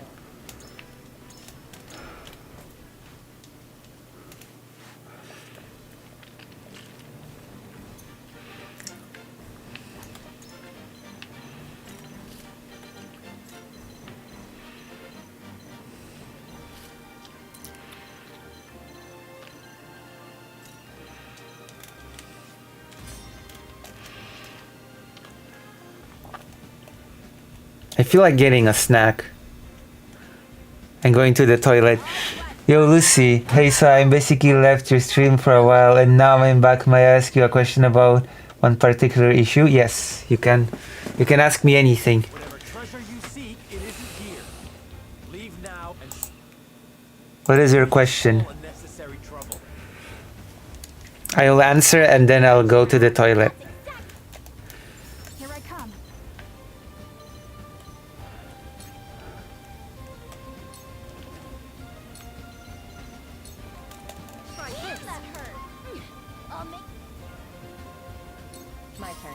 I feel like getting a snack and going to the toilet. Yo, Lucy. Hey, so I basically left your stream for a while and now I'm back. May I ask you a question about one particular issue? Yes, you can. You can ask me anything. Whatever treasure you seek, it isn't here. Leave now and What is your question? all unnecessary trouble. I'll answer and then I'll go to the toilet. Here I come. Try this. That hurt. I'll make My turn.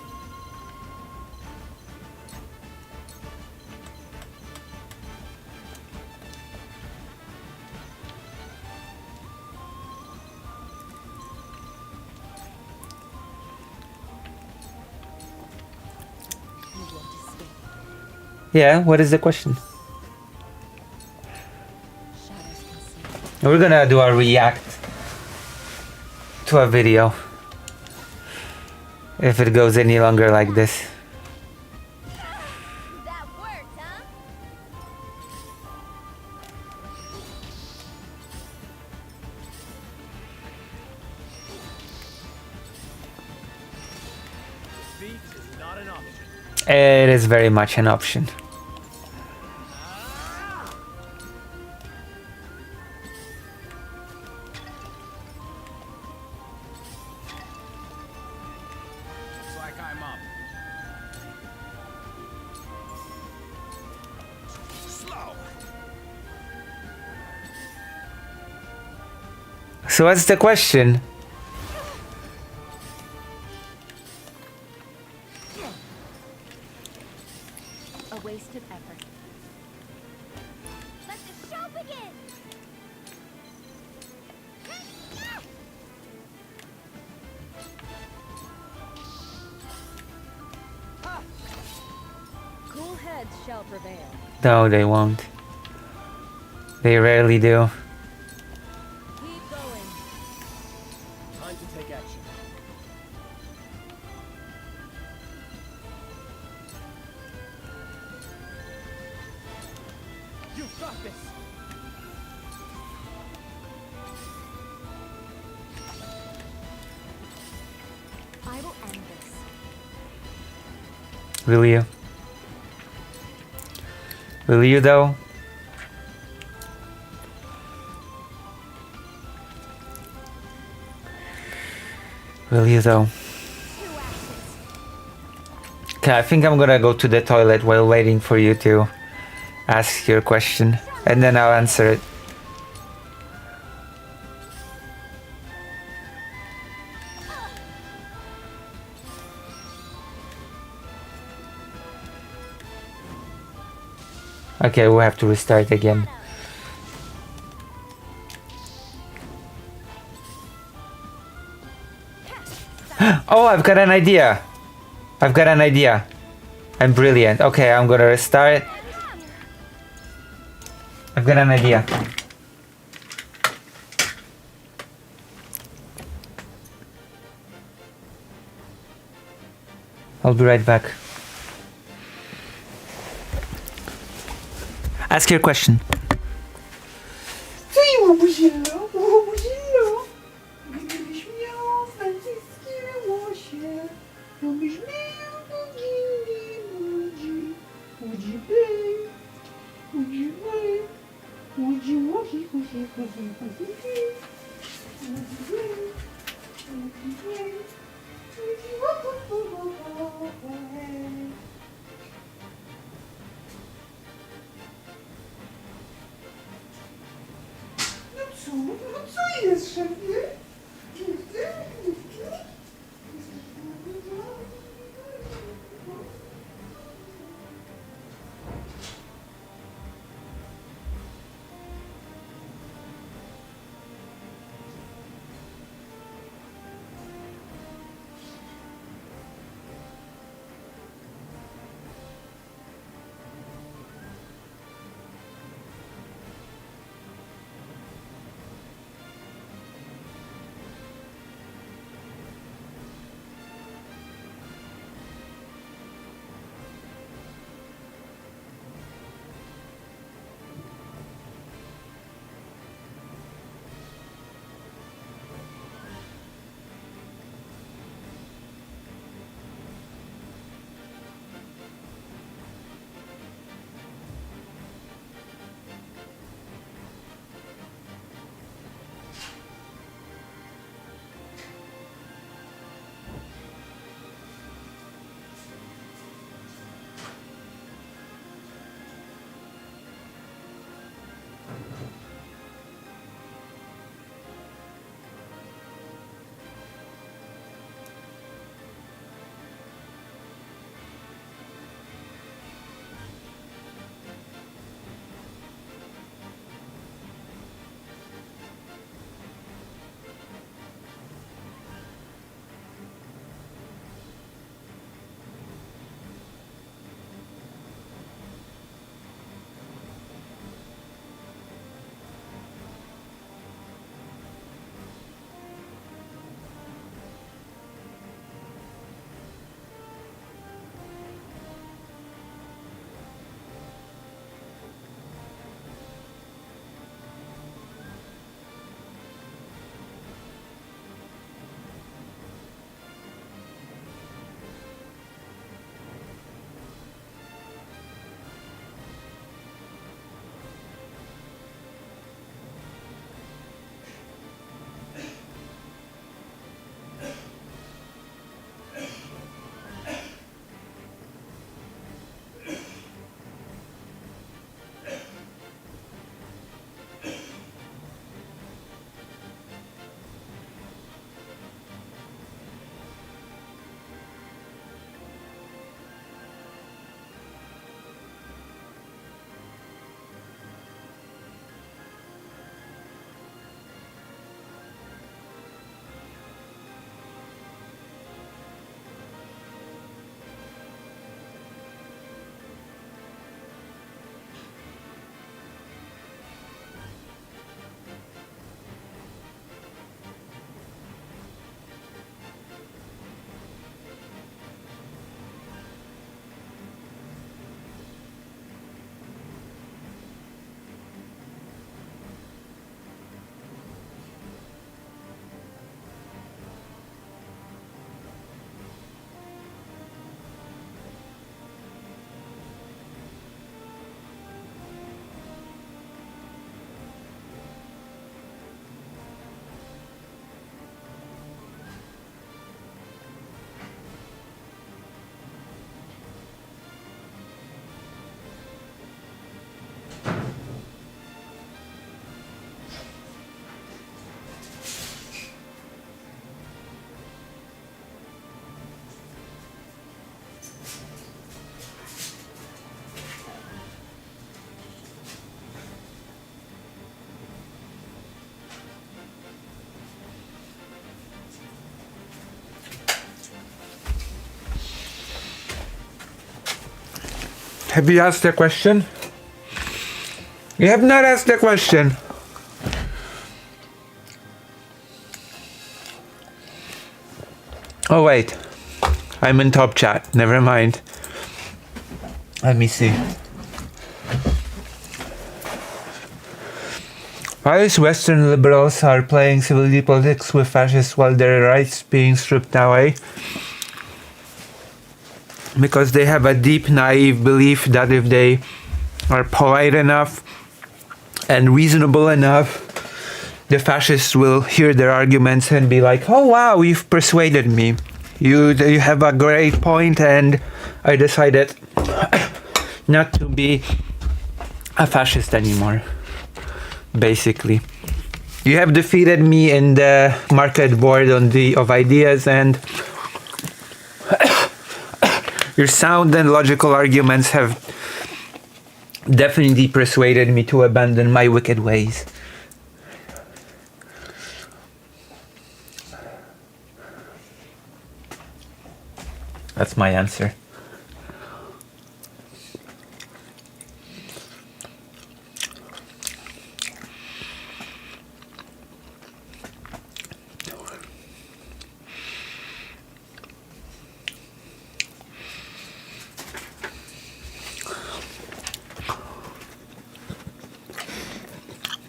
You won't escape. Yeah, what is the question? Shadows can see. We're gonna do a react to a video. If it goes any longer like this. that worked, huh? Defeat is not an option. It is very much an option. Looks like I'm up. Slow. So what's the question? A wasted effort. Let the show begin. Cool heads shall prevail. No, they won't. They rarely do. Keep going. Time to take action. You've got this. I will end this. Will you? Will you though? Will you though? Okay, I think I'm gonna go to the toilet while waiting for you to ask your question, and then I'll answer it. Okay, we'll have to restart again. Oh, I've got an idea. I've got an idea. I'm brilliant. Okay, I'm gonna restart. I've got an idea. I'll be right back. Ask your question. Gdybyś miał francuskie łosie, to byś miał bogini łodzi. Łodzi bej, łodzi bej, łodzi łosi, łosi, łosi, łosi bej. Łodzi bej, łodzi bej, łodzi łosi, No co? No co jest, szefie? Nie chcę, nie chcę. Have you asked the question? You have not asked the question. Oh wait, I'm in top chat. Never mind. Let me see. Why is Western liberals are playing civil politics with fascists while their rights being stripped away? Because they have a deep, naive belief that if they are polite enough and reasonable enough, the fascists will hear their arguments and be like, oh wow, you've persuaded me. You have a great point, and I decided not to be a fascist anymore. Basically, you have defeated me in the market board of ideas, and your sound and logical arguments have definitely persuaded me to abandon my wicked ways. That's my answer.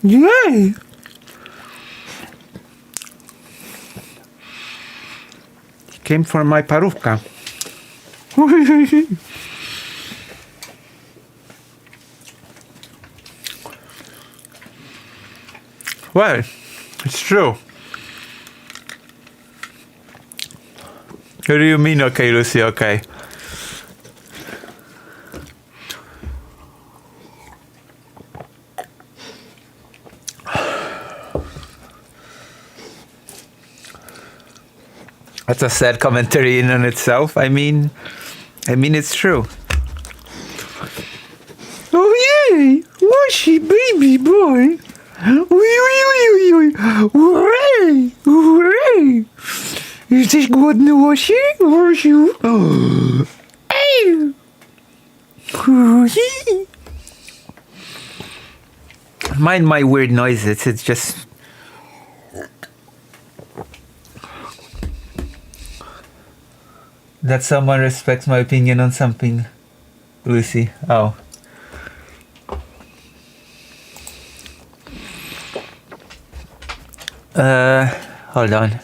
Yay! He came for my parówka. Well, it's true. What do you mean, okay, Lucy, okay? That's a sad commentary in and itself. I mean, it's true. Oh yay! Washy baby boy! Hooray! Hooray! Jesteś głodny, Łosiu? Łosiu? Ej! Mind my weird noises, it's just... that someone respects my opinion on something. Lucy. Oh. Hold on.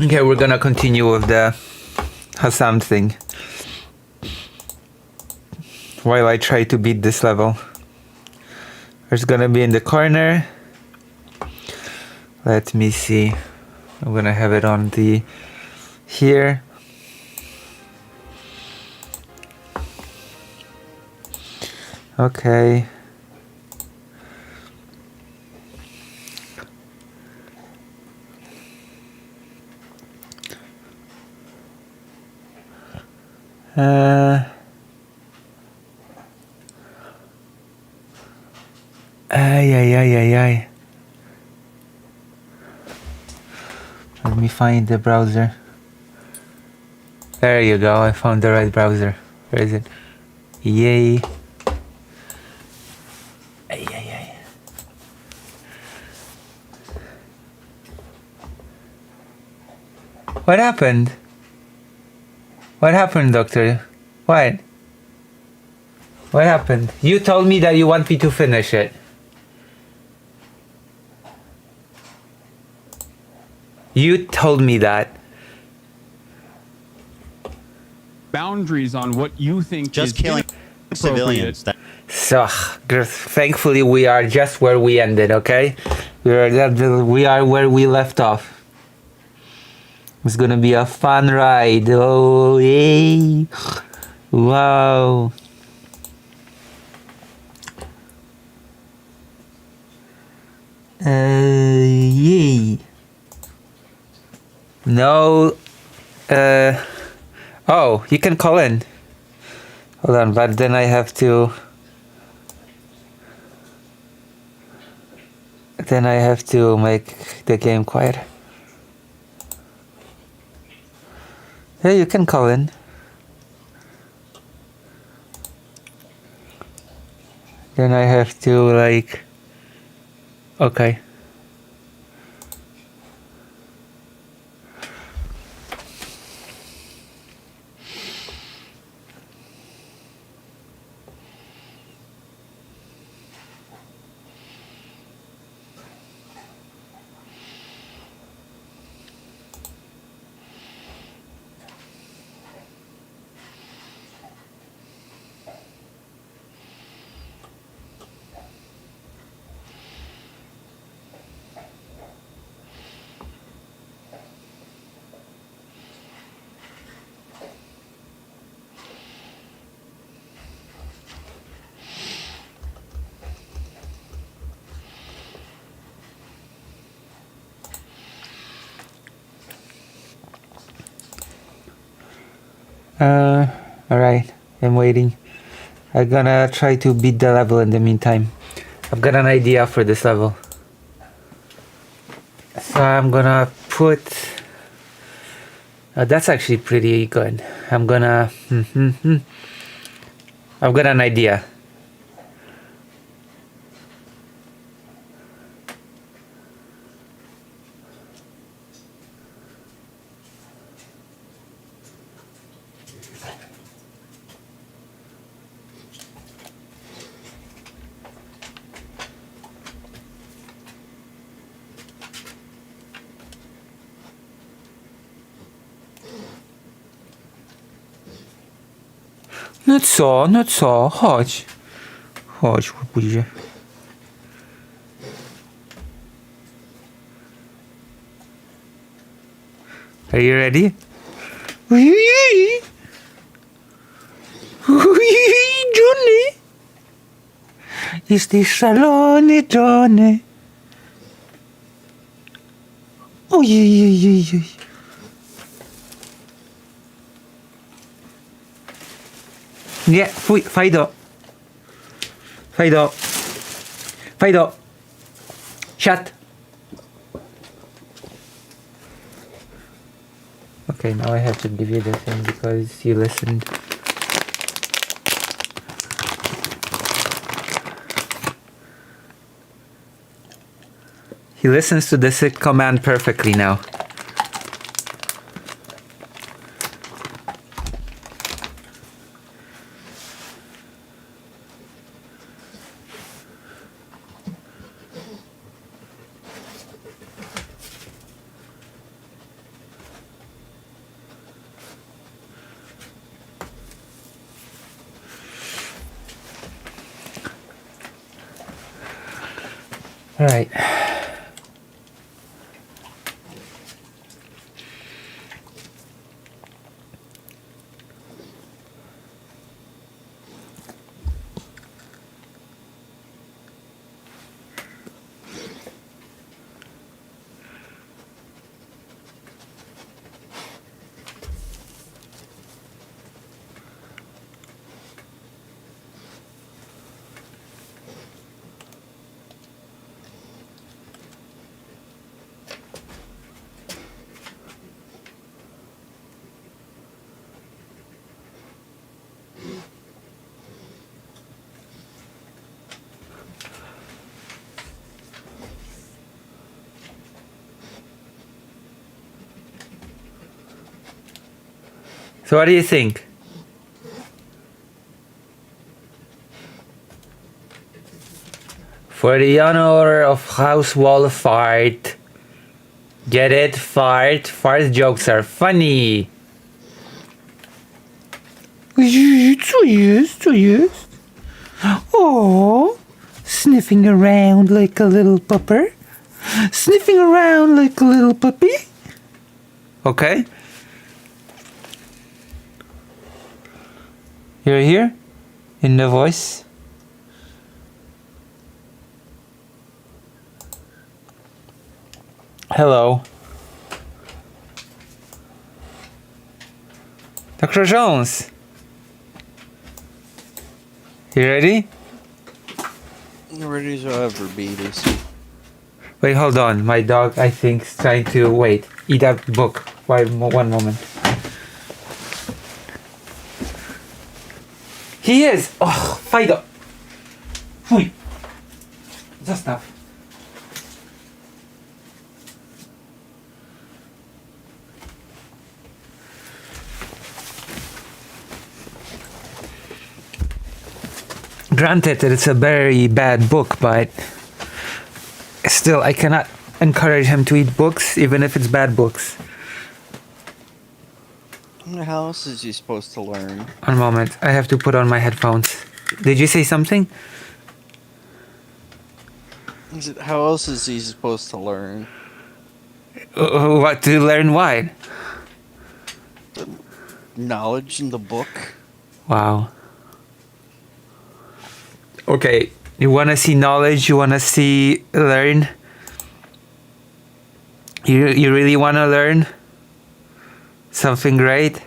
Okay, we're gonna continue with the Hassan thing while I try to beat this level. There's gonna be in the corner. Let me see. I'm gonna have it on the here. Okay. Ay. Let me find the browser. There you go, I found the right browser. Where is it? Yay. Ay. What happened? What happened, doctor? What? What happened? You told me that you want me to finish it. You told me that. boundaries on what you think Just is killing inappropriate. civilians. So, thankfully, we are just where we ended. Okay, we are where we left off. It's gonna be a fun ride. Oh, yay! Wow. Yay. No. Oh, you can call in. Hold on, but then I have to. Then I have to make the game quiet. Yeah, you can call in. Then I have to like. Okay. Alright, I'm waiting. I'm gonna try to beat the level in the meantime. I've got an idea for this level. So I'm gonna put... that's actually pretty good. I'm gonna... I've got an idea. No co, chodź. Chodź, chłopuzie. Are you ready? Johnny! Jesteś szalony, Johnny. Ojej. Nie, fuj, Fajdo. Shut. Okay, now I have to give you the thing because you listened. He listens to the sit command perfectly now. All right. So what do you think? For the honor of House Wall Fart. Get it? Fart. Fart jokes are funny. So yes. Oh, sniffing around like a little pupper. Sniffing around like a little puppy. Okay. You're here? In the voice? Hello. Dr. Jones. You ready? Ready as I'll ever be, Lucy. Wait, hold on. My dog, I think, is trying to wait. Eat that book. One moment. He is! Oh, Fido! Fuj! Zostaw. Granted that it's a very bad book, but still, I cannot encourage him to eat books, even if it's bad books. How else is he supposed to learn? One moment, I have to put on my headphones. Did you say something? How else is he supposed to learn? What, to learn what? Knowledge in the book? Wow. Okay, you wanna see knowledge, you wanna see learn? You really wanna learn something great?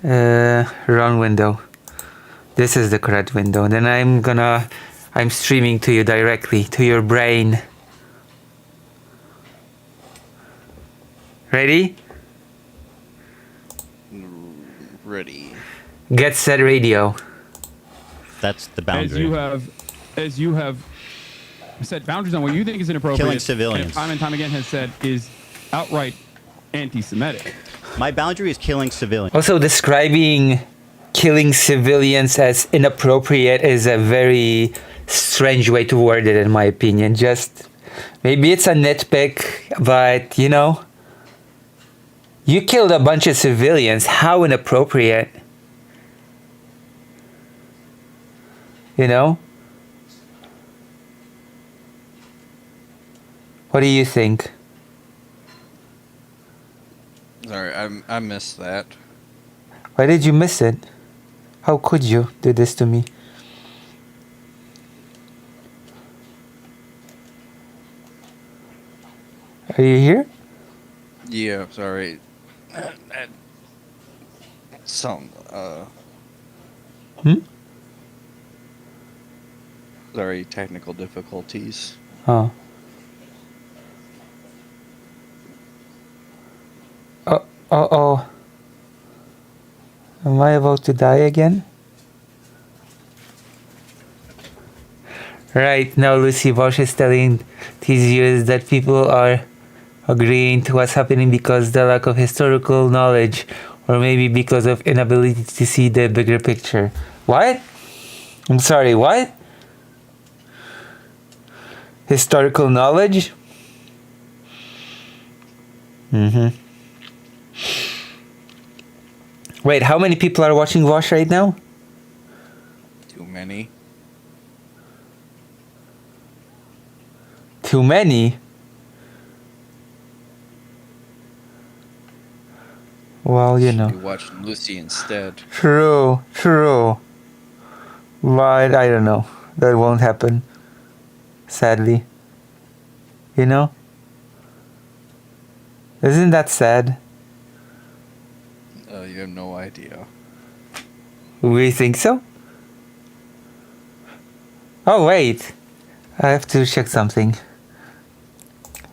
Wrong window. This is the correct window. Then I'm streaming to you directly, to your brain. Ready? Ready. Get Set Radio. That's the boundary. As you have set boundaries on what you think is inappropriate. Killing civilians. And time and time again has said is outright anti-Semitic. My boundary is killing civilians. Also, describing killing civilians as inappropriate is a very strange way to word it, in my opinion. Just maybe it's a nitpick, but you know, you killed a bunch of civilians. How inappropriate? You know? What do you think? Sorry, I missed that. Why did you miss it? How could you do this to me? Are you here? Yeah, sorry. Sorry, technical difficulties. Oh. Oh. Am I about to die again? Right, now Lucy Bosch is telling these viewers that people are agreeing to what's happening because the lack of historical knowledge, or maybe because of inability to see the bigger picture. What? I'm sorry, what? Historical knowledge? Wait, how many people are watching Vosh right now? Too many. Too many? Well, you know. You watch Lucy instead. True. But I don't know. That won't happen. Sadly. You know? Isn't that sad? You have no idea. We think so? Oh, wait. I have to check something.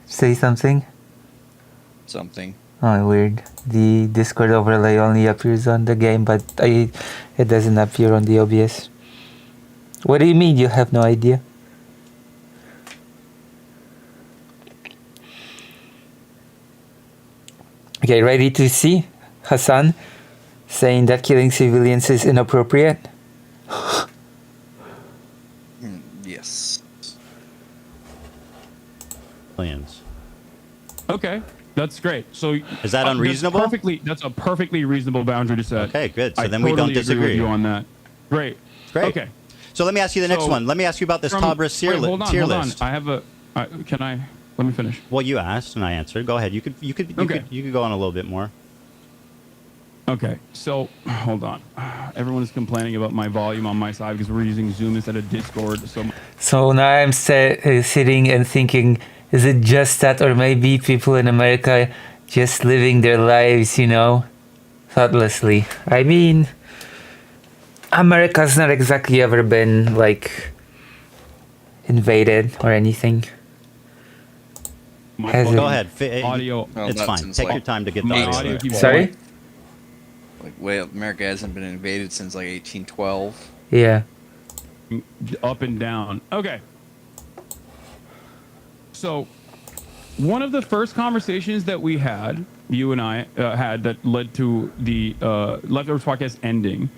Say something? Something. Oh, weird. The Discord overlay only appears on the game, but it doesn't appear on the OBS. What do you mean you have no idea? Okay, ready to see Hassan saying that killing civilians is inappropriate? Yes. Civilians. Okay. That's great. So Is that unreasonable? That's a perfectly reasonable boundary to set. Okay, good. So I then we don't totally agree disagree. with you on that. Great. Great. Okay. So let me ask you the next So, one. Let me ask you about this From- Tabris tier, wait, hold on, tier hold list. on. I have a. Let me finish. Well, you asked and I answered. Go ahead. You could go on a little bit more. Okay, so hold on. Everyone is complaining about my volume on my side because we're using Zoom instead of Discord. So now I'm sitting and thinking, is it just that, or maybe people in America just living their lives, thoughtlessly? I mean, America's not exactly ever been, like, invaded or anything. Has Well, it- Go ahead. audio. Well, It's not fine. since, Take like, your time to get My the audio. audio keeps Sorry? going. Like, America hasn't been invaded since like 1812. Yeah. Up and down. Okay. So, one of the first conversations that we had, you and I had, that led to the Leftovers podcast ending,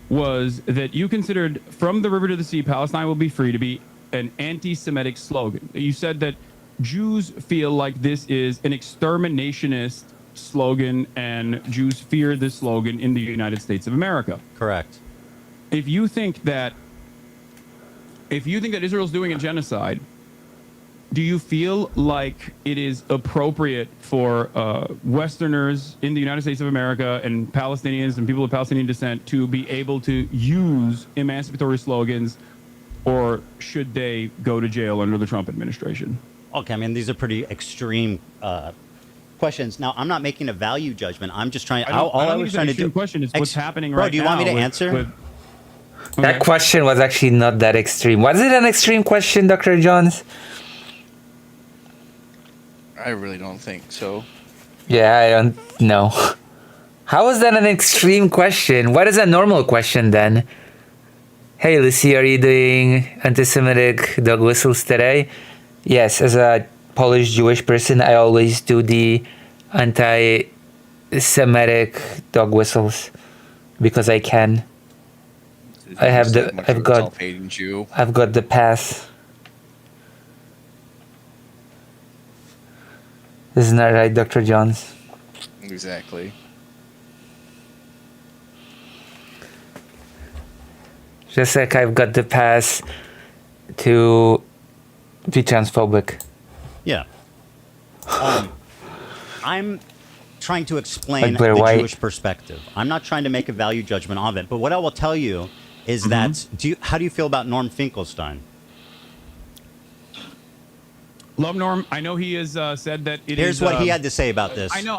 was that you considered "From the River to the Sea, Palestine will be free" to be an anti-Semitic slogan. You said that Jews feel like this is an exterminationist slogan, and Jews fear this slogan in the United States of America. Correct. If you think that Israel's doing a genocide, do you feel like it is appropriate for Westerners in the United States of America and Palestinians and people of Palestinian descent to be able to use emancipatory slogans, or should they go to jail under the Trump administration? Okay, I mean, these are pretty extreme questions. Now, I'm not making a value judgment. I'm just trying. All I was trying to do. Question is what's happening Bro, right now. do you want me to answer? That question was actually not that extreme. Was it an extreme question, Dr. Jones? I really don't think so. Yeah, I don't know. How is that an extreme question? What is a normal question then? Hey, Lucy, are you doing anti-Semitic dog whistles today? Yes, as a Polish Jewish person, I always do the anti-Semitic dog whistles because I can. I've got the pass. Isn't that right, Dr. Jones? Exactly. Just like I've got the pass to be transphobic. Yeah. I'm trying to explain Like Blair the White. Jewish perspective. I'm not trying to make a value judgment of it. But what I will tell you is that how do you feel about Norm Finkelstein? Love Norm. I know he has said that it Here's is. what he had to say about this. I know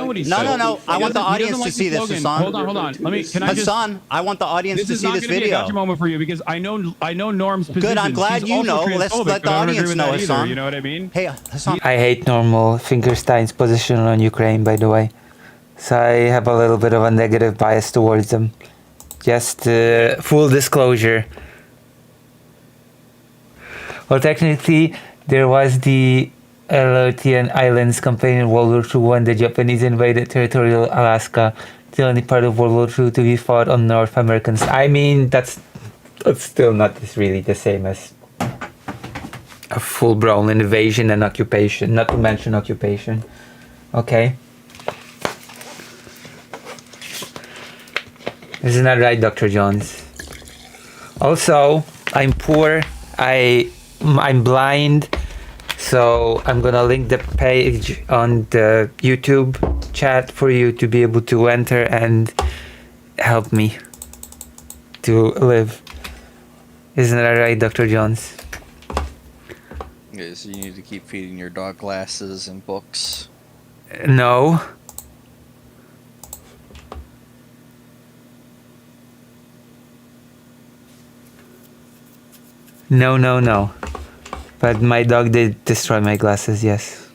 what he No, said. no. I want the He doesn't audience to like see the this, slogan. Hassan. Hold on. Can I just? Hassan, I want the audience to is see not this gonna be a gotcha video. moment for you because I know Norm's position. Good, I'm glad He's you also know. Let's transphobic, let the but I don't agree audience with know, that either, Hassan. You know what I mean? Hey, Hassan. I hate normal Finkelstein's position on Ukraine, by the way. So I have a little bit of a negative bias towards them. Just full disclosure. Well, technically, there was the Aleutian Islands campaign in World War II when the Japanese invaded territorial Alaska, the only part of World War II to be fought on North Americans. I mean, that's still not really the same as a full-blown invasion and occupation, not to mention occupation. Okay? Isn't that right, Dr. Jones? Also, I'm poor, I'm blind, so I'm gonna link the page on the YouTube chat for you to be able to enter and help me to live. Isn't that right, Dr. Jones? Yeah, so you need to keep feeding your dog glasses and books. No. No. But my dog did destroy my glasses, yes.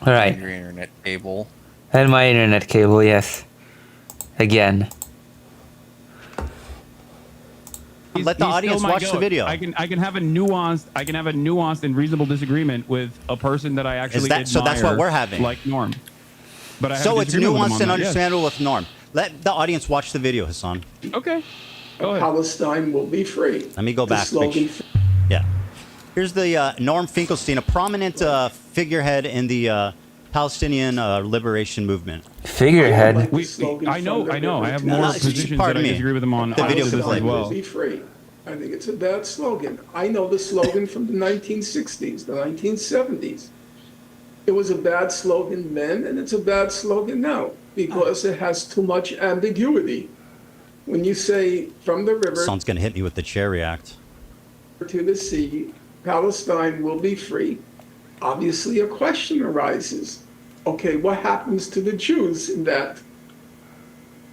Alright. Your internet cable. And my internet cable, yes. Again. Let the He's audience still my watch the goat. video. I can have a nuanced and reasonable disagreement with a person that I actually admire. So that's what we're having. Like Norm. But I have So a it's disagreement with him nuanced on and that, yes. understandable with Norm. Let the audience watch the video, Hassan. Okay. Go ahead. Palestine will be free. Let me go The back. slogan Yeah. Here's the Norm Finkelstein, a prominent figurehead in the Palestinian liberation movement. Figurehead. I know. I have more No, positions that pardon I me. disagree with them on The video this complaint. as well. Be free. I think it's a bad slogan. I know the slogan from the 1960s, the 1970s. It was a bad slogan then, and it's a bad slogan now because it has too much ambiguity. When you say from the river Someone's gonna hit me with the Cherry Act. to the sea, Palestine will be free, obviously a question arises. Okay, what happens to the Jews in that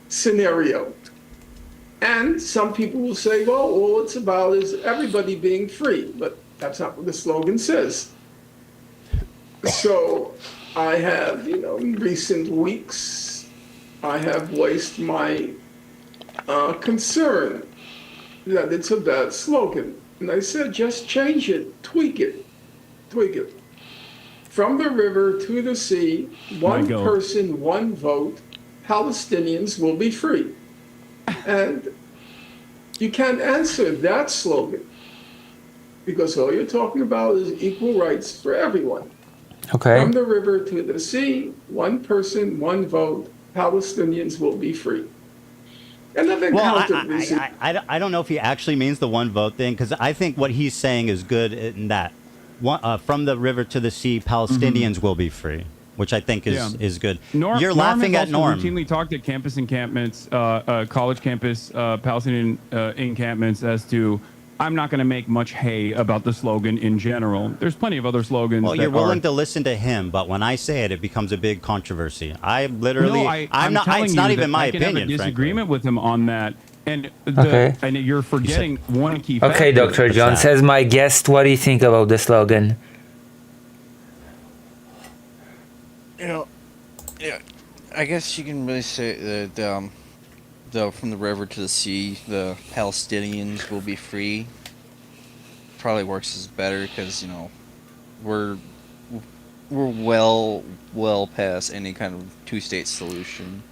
scenario? And some people will say, well, all it's about is everybody being free, but that's not what the slogan says. So I have, in recent weeks, I have voiced my concern that it's a bad slogan. And I said, just change it, tweak it. From the river to the sea, one person, one vote, Palestinians will be free. And you can't answer that slogan because all you're talking about is equal rights for everyone. Okay. From the river to the sea, one person, one vote, Palestinians will be free. And I've encountered this. I don't know if he actually means the one vote thing, because I think what he's saying is good in that. From the river to the sea, Palestinians will be free, which I think is good. You're laughing at Norm. Routinely talked at campus encampments, college campus, Palestinian encampments as to, I'm not going to make much hay about the slogan in general. There's plenty of other slogans. Well, you're willing to listen to him, but when I say it, it becomes a big controversy. I literally, I'm not. telling It's you not that even my I can opinion. have a disagreement with him on that, and and you're forgetting one key factor. Okay, Dr. John says, my guest, what do you think about the slogan? I guess you can really say that from the river to the sea, the Palestinians will be free. Probably works as better because we're well past any kind of two-state solution.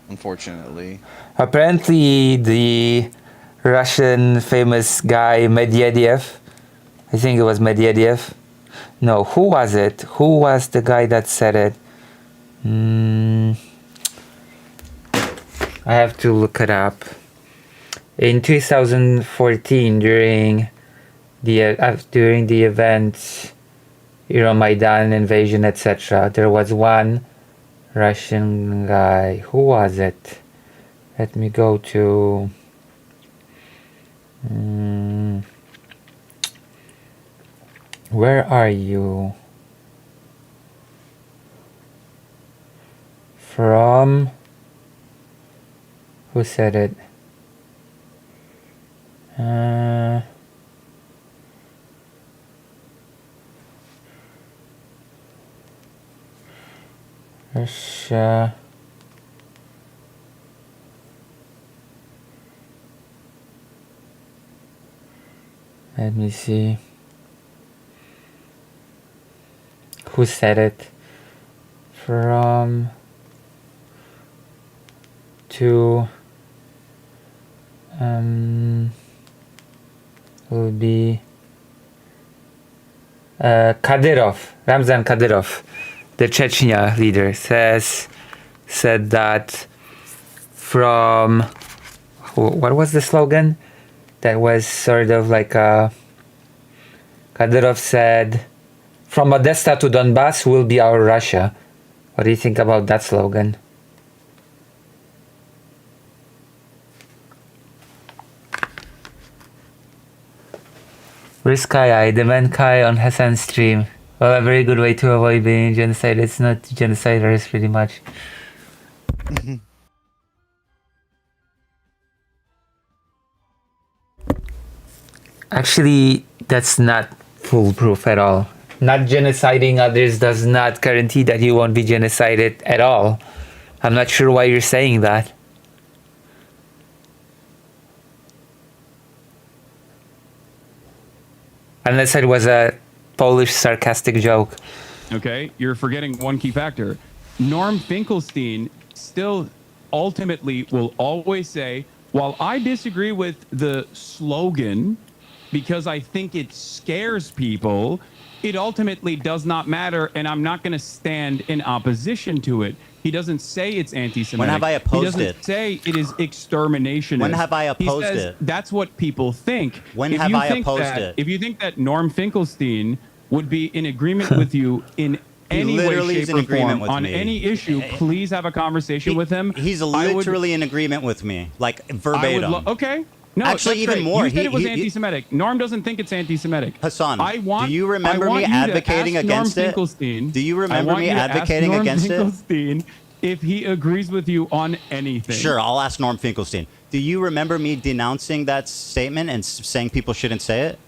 Unfortunately. Apparently, the Russian famous guy Medvedev, I think it was Medvedev. No, who was it? Who was the guy that said it? I have to look it up. In 2014, during the event, Euromaidan invasion, etc., there was one Russian guy. Who was it? Let me go to. Where are you? From. Who said it? Russia. Let me see. Who said it? From to will be Kadyrov, Ramzan Kadyrov, the Chechnya leader, said that from what was the slogan? That was sort of like Kadyrov said, from Odessa to Donbass will be our Russia. What do you think about that slogan? Riskai, the Menkai on Hassan's stream. Well, a very good way to avoid being genocide. It's not genociders, pretty much. Actually, that's not foolproof at all. Not genociding others does not guarantee that you won't be genocided at all. I'm not sure why you're saying that. Unless it was a Polish sarcastic joke. Okay, you're forgetting one key factor. Norm Finkelstein still ultimately will always say, while I disagree with the slogan, because I think it scares people, it ultimately does not matter, and I'm not going to stand in opposition to it. He doesn't say it's anti-Semitic. When have I opposed He it? doesn't say it is exterminationist. When have I opposed he says it? That's what people think. When If have you I think opposed that, it? If you think that Norm Finkelstein would be in agreement with you in any way, literally is shape, in or agreement form with on me. any issue, please have a conversation with him. He's I would- literally in agreement with me, like I would verbatim. okay. No, Actually, that's even great. more. You said it was He- anti-Semitic. Norm doesn't think it's anti-Semitic. Hassan, do you remember me advocating against it? Do you remember me advocating against it? Finkelstein if he agrees with you on anything. Sure, I'll ask Norm Finkelstein. Do you remember me denouncing that statement and saying people shouldn't say it?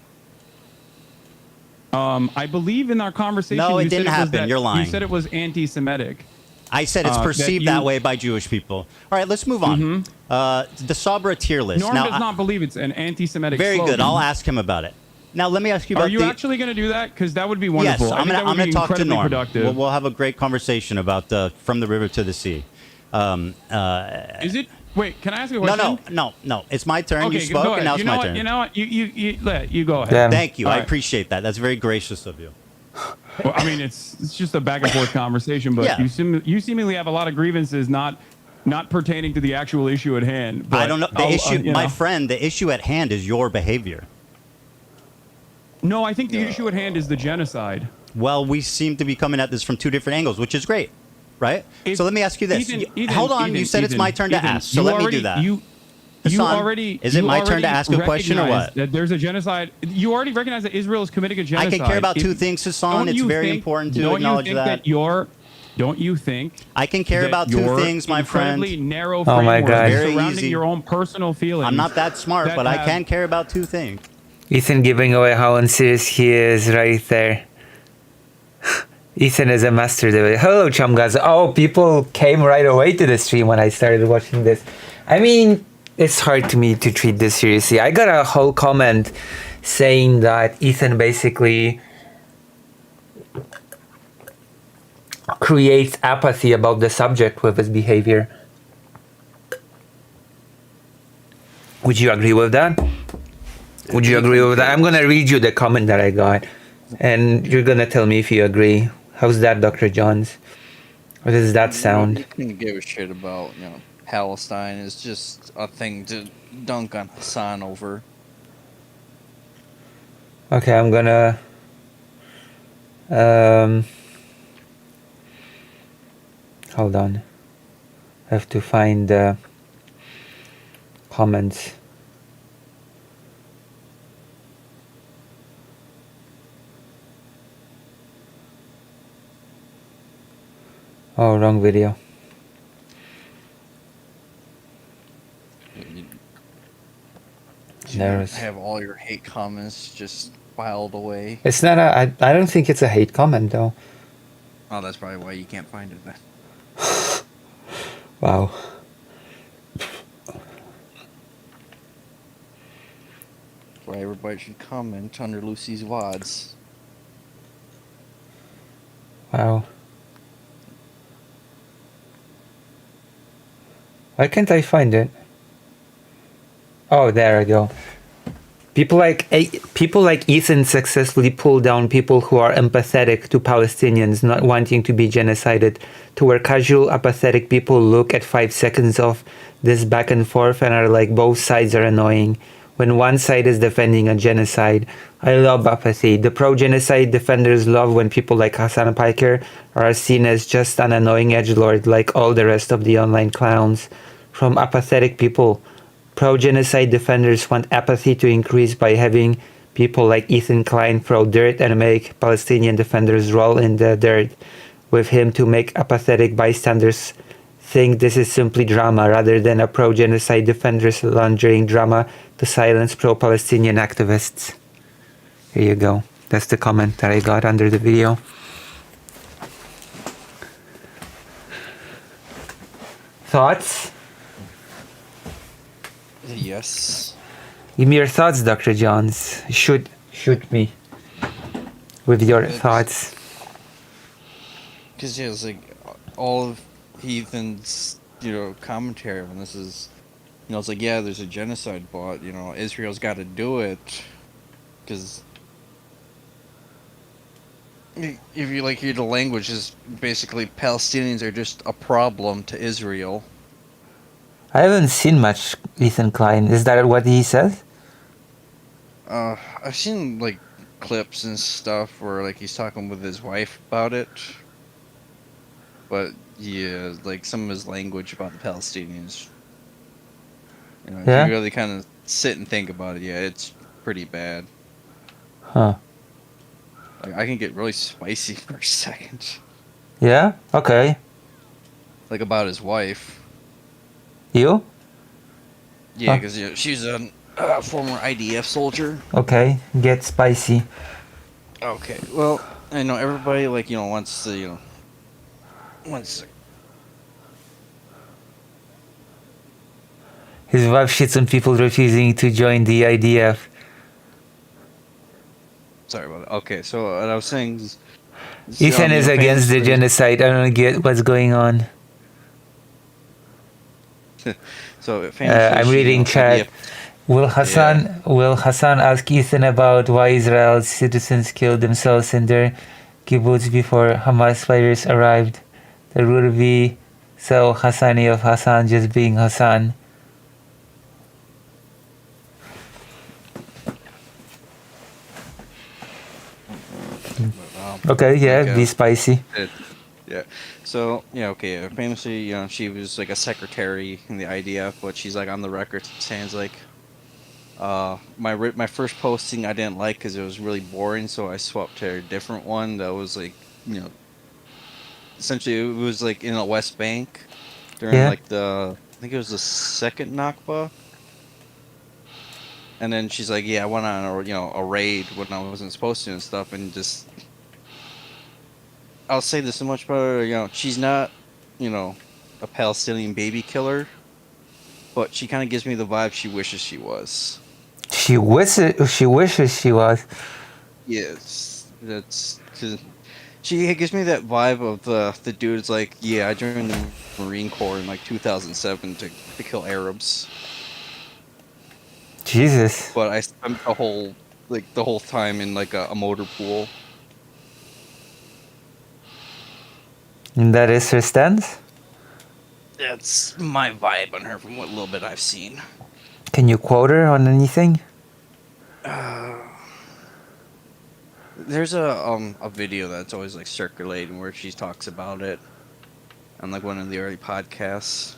I believe in our conversation. No, it you said didn't was happen. that- You're lying. You said it was anti-Semitic. I said it's perceived that way by Jewish people. All right, let's move on. The Sabra tier list. Norm now, does not believe it's an anti-Semitic. Very slogan. good. I'll ask him about it. Now, let me ask you about Are you actually going to do that? Because that would be Yes, wonderful. I'm going to talk to Norm. Productive. We'll have a great conversation about From the River to the Sea. Is it? Wait, can I ask you a No, question? no. It's my turn. Okay, You spoke, go and ahead. now it's my turn. You know what? You go ahead. Yeah. Thank you. All I right. appreciate that. That's very gracious of you. Well, I mean, it's just a back and forth conversation, but Yeah. you seemingly have a lot of grievances not pertaining to the actual issue at hand. But I don't know. The issue, you my know. friend, the issue at hand is your behavior. No, I think the issue at hand is the genocide. Well, we seem to be coming at this from two different angles, which is great, right? So let me ask you this. Hold on. You said it's my turn to ask, so let me do that. Hassan, is it my turn to ask a question or what? That there's a genocide. You already recognize that Israel is committing a genocide. I can care about two things, Hassan. It's very important to acknowledge that. Don't you think? I can care about two things, my friend. Incredibly narrow Oh my framework God. Very surrounding easy. your own personal feelings. I'm not that smart, that but I have- can care about two things. Ethan giving away how unserious he is right there. Ethan is a master there. Hello, chum guys. Oh, people came right away to the stream when I started watching this. I mean, it's hard to me to treat this seriously. I got a whole comment saying that Ethan basically creates apathy about the subject with his behavior. Would you agree with that? Would you agree with that? I'm gonna read you the comment that I got, and you're gonna tell me if you agree. How's that, Dr. Johns? Or does that sound? You can give a shit about, Palestine. Is just a thing to dunk on Hassan over. Okay, I'm gonna hold on. I have to find the comments. Oh, wrong video. There is. Have all your hate comments just filed away. It's not a. I don't think it's a hate comment though. Oh, that's probably why you can't find it then. Wow. Why everybody should comment under Lucy's WODs. Wow. Why can't I find it? Oh, there I go. People like Ethan successfully pull down people who are empathetic to Palestinians not wanting to be genocided, to where casual apathetic people look at 5 seconds of this back and forth and are like, both sides are annoying. When one side is defending a genocide, I love apathy. The pro-genocide defenders love when people like Hassan Piker are seen as just an annoying edgelord like all the rest of the online clowns. From apathetic people, pro-genocide defenders want apathy to increase by having people like Ethan Klein throw dirt and make Palestinian defenders roll in the dirt with him to make apathetic bystanders think this is simply drama rather than a pro-genocide defenders laundering drama to silence pro-Palestinian activists. Here you go. That's the comment that I got under the video. Thoughts? Yes. Give me your thoughts, Dr. Johns. Shoot me with your thoughts. Because it's like all of Ethan's, commentary on this is, it's like, yeah, there's a genocide, but Israel's got to do it. because if you like hear the language is basically Palestinians are just a problem to Israel. I haven't seen much Ethan Klein. Is that what he says? I've seen like clips and stuff where like he's talking with his wife about it, but yeah, like some of his language about the Palestinians. You know, if Yeah? you really kind of sit and think about it, yeah, it's pretty bad. Huh. Like I can get really spicy for a second. Yeah? Okay. Like about his wife. You? Yeah, Huh. because she's a former IDF soldier. Okay. Get spicy. Okay, well, I know everybody like wants to wants. His wife shits on people refusing to join the IDF. Sorry about that. Okay, so what I was saying is, Ethan is against the famously- genocide. I don't get what's going on. So famously, I'm reading chat. Will Hassan ask Ethan about why Israel's citizens killed themselves in their kibbutz before Hamas fighters arrived? That would be so Hassani of Hassan just being Hassan. Okay, yeah, be spicy. Yeah. So okay. Famously, she was like a secretary in the IDF, but she's like on the record saying like, my first posting I didn't like because it was really boring, so I swapped to a different one that was like, essentially it was like in a West Bank during like I think it was the second Nakba. And then she's like, yeah, I went on a raid when I wasn't supposed to and stuff, and just I'll say this so much about her, she's not, a Palestinian baby killer, but she kind of gives me the vibe she wishes she was. She wishes she was. Yes, that's cause she gives me that vibe of the dude's like, yeah, I joined the Marine Corps in like 2007 to kill Arabs. Jesus. But I spent the whole time in like a motor pool. And that is her stance? That's my vibe on her from what little bit I've seen. Can you quote her on anything? There's a video that's always like circulating where she talks about it on like one of the early podcasts,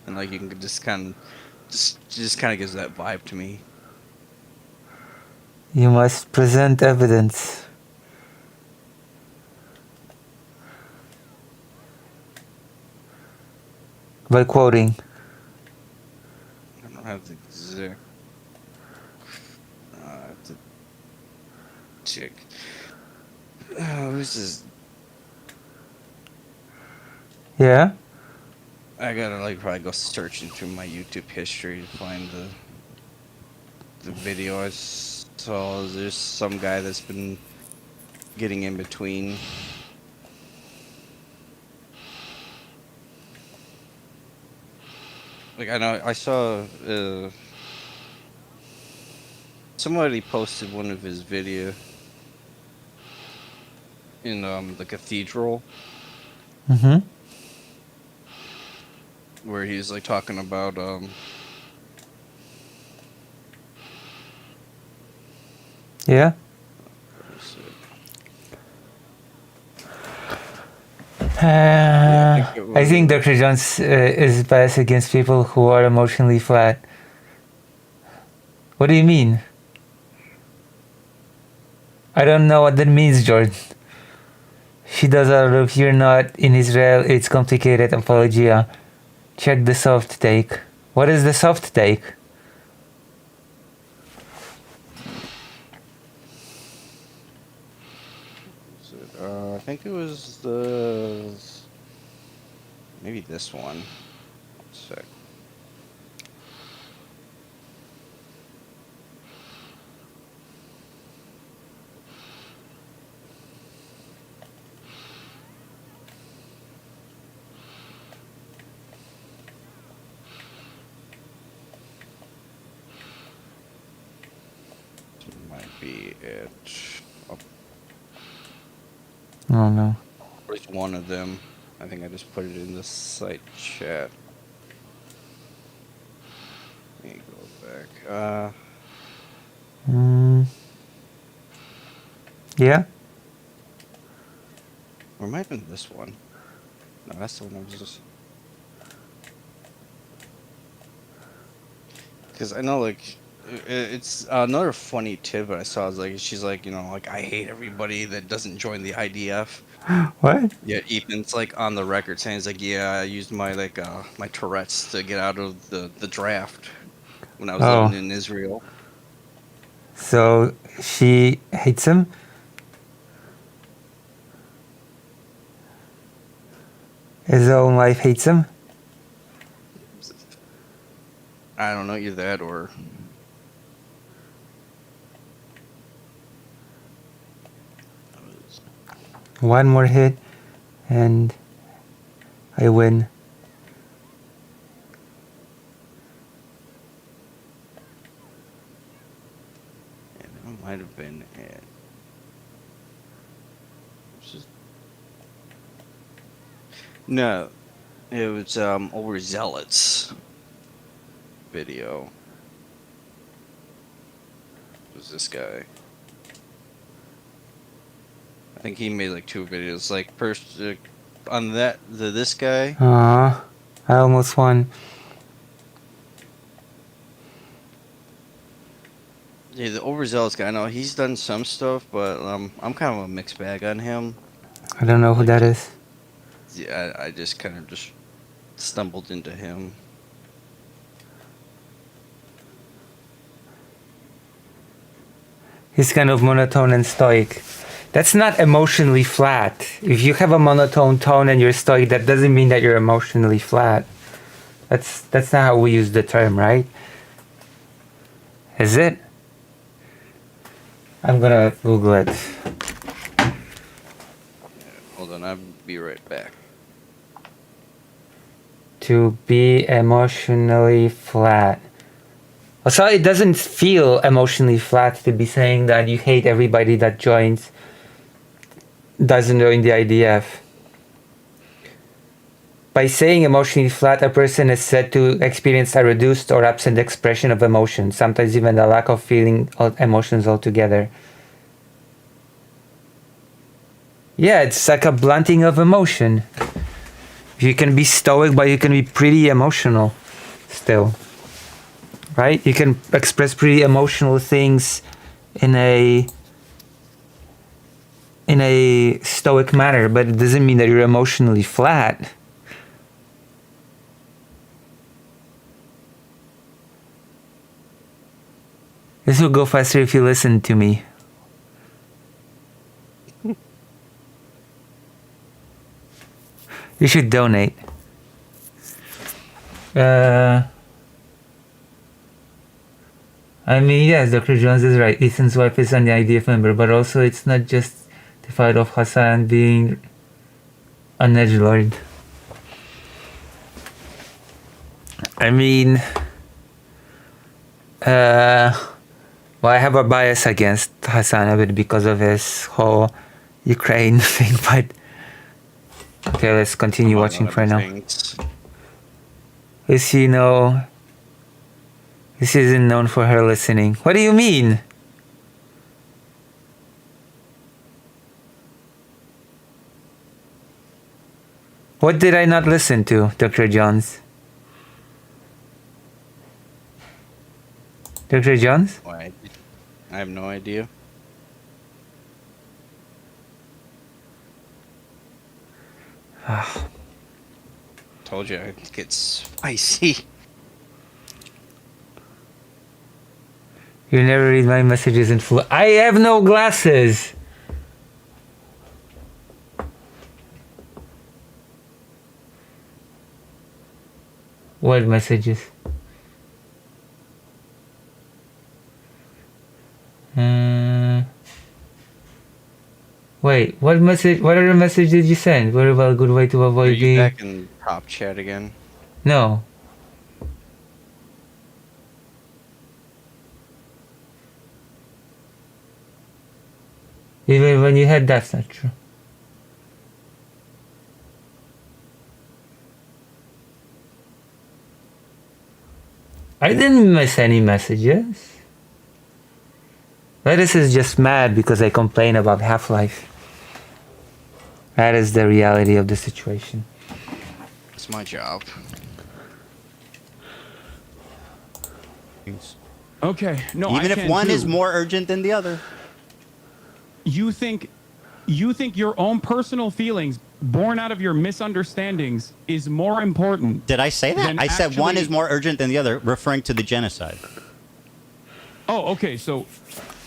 and like you can just kind of gives that vibe to me. You must present evidence. By quoting. I don't have the exact. I have to check. Who's this? Yeah? I gotta like probably go searching through my YouTube history to find the video I saw. There's some guy that's been getting in between. Like I know I saw somebody posted one of his video in the cathedral. Mm-hmm. Where he's like talking about Yeah? I think Dr. Jones is biased against people who are emotionally flat. What do you mean? I don't know what that means, George. She does out of "You're not in Israel, it's complicated" apologia. Check the soft take. What is the soft take? I think it was maybe this one. 1 sec. might be it. Oh no. Where's one of them? I think I just put it in the site chat. Let me go back. Yeah. Or might have been this one. No, that's the one I was just. Because I know, like, it's another funny tidbit I saw is like she's like, you know, like I hate everybody that doesn't join the IDF. What? Yeah, Ethan's like on the record saying, he's like, yeah, I used my like my Tourette's to get out of the draft when I was living in Israel. So she hates him? His own wife hates him? I don't know, either that or. One more hit and I win. Yeah, that might have been it. No, it was Overzealots video. It was this guy. I think he made like 2 videos. Like first on that this guy. I almost won. Yeah, the Overzealous guy. I know he's done some stuff, but I'm kind of a mixed bag on him. I don't know who that is. Yeah, I just kind of just stumbled into him. He's kind of monotone and stoic. That's not emotionally flat. If you have a monotone tone and you're stoic, that doesn't mean that you're emotionally flat. That's not how we use the term, right? Is it? I'm gonna Google it. Hold on, I'll be right back. To be emotionally flat. So it doesn't feel emotionally flat to be saying that you hate everybody that doesn't join the IDF. By saying emotionally flat, a person is said to experience a reduced or absent expression of emotion, sometimes even a lack of feeling emotions altogether. Yeah, it's like a blunting of emotion. You can be stoic, but you can be pretty emotional still. Right? You can express pretty emotional things in a stoic manner, but it doesn't mean that you're emotionally flat. This will go faster if you listen to me. You should donate. I mean, yes, Dr. Jones is right. Ethan's wife is an IDF member, but also it's not just the fight of Hassan being an edgelord. I mean, well, I have a bias against Hassan a bit because of his whole Ukraine thing, but okay, let's continue watching for now. This isn't known for her listening. What do you mean? What did I not listen to, Dr. Jones? Dr. Jones? I have no idea. Told you it gets spicy. You never read my messages in full. I have no glasses! What messages? Wait, what message? What other message did you send? What about a good way to avoid Are you back in top chat again? No. Even when you had, that's not true. I didn't miss any messages. Lettuce is just mad because I complain about Half-Life. That is the reality of the situation. It's my job. Okay. No, Even I if can one too. is more urgent than the other. You think your own personal feelings born out of your misunderstandings is more important. Did I say that? than I said one actually- is more urgent than the other, referring to the genocide. Oh, okay. So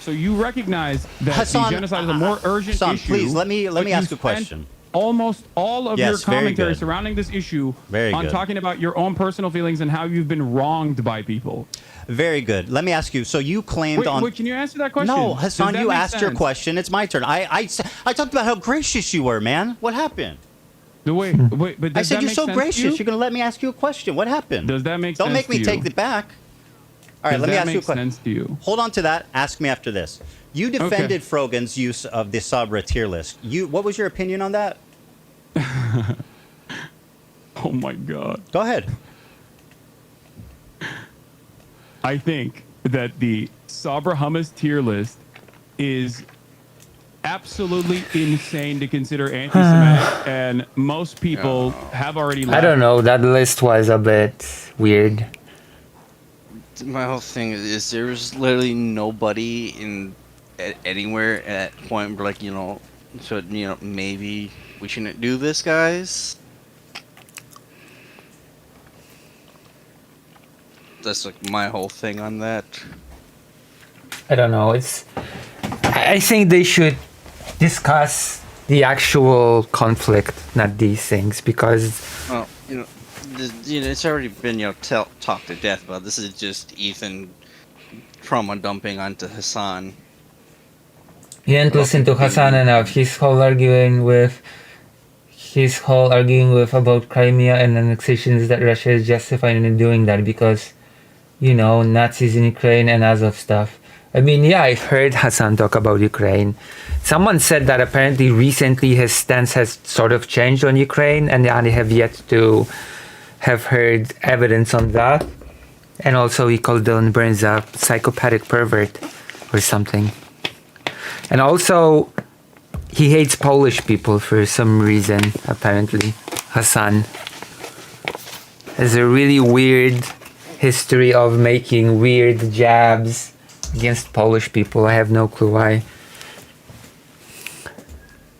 you recognize that Hassan, the genocide is a more urgent Hassan, issue. please, let me but you ask a spent question. Almost all of your Yes, very commentary good. surrounding this issue Very on good. talking about your own personal feelings and how you've been wronged by people. Very good. Let me ask you. So you claimed on. Wait, can you answer that question? No, Does Hassan, that you make asked your sense? question. It's my turn. I talked about how gracious you were, man. What happened? Wait, but I does said that you're make so sense to gracious. you? You're going to let me ask you a question. What happened? Does that make Don't sense make me to take you? it back. All right, Does let me that ask you a make question. sense to you? Hold on to that. Ask me after this. You defended Frogan's use of the Sabra tier list. What was your opinion on that? Oh my God. Go ahead. I think that the Sabra Hummus tier list is absolutely insane to consider anti-Semitic, and most people have already left. I don't know. That list was a bit weird. My whole thing is there's literally nobody anywhere at that point where, like, so maybe we shouldn't do this, guys. That's like my whole thing on that. I don't know. I think they should discuss the actual conflict, not these things, because. Well, it's already been talked to death about. This is just Ethan trauma dumping onto Hassan. You didn't listen to Hassan enough. His whole arguing with about Crimea and annexations that Russia is justified in doing that because, Nazis in Ukraine and Azov stuff. I mean, yeah, I've heard Hassan talk about Ukraine. Someone said that apparently recently his stance has sort of changed on Ukraine, and I have yet to have heard evidence on that. And also he called Dylan Burns a psychopathic pervert or something. And also, he hates Polish people for some reason, apparently. Hassan has a really weird history of making weird jabs against Polish people. I have no clue why.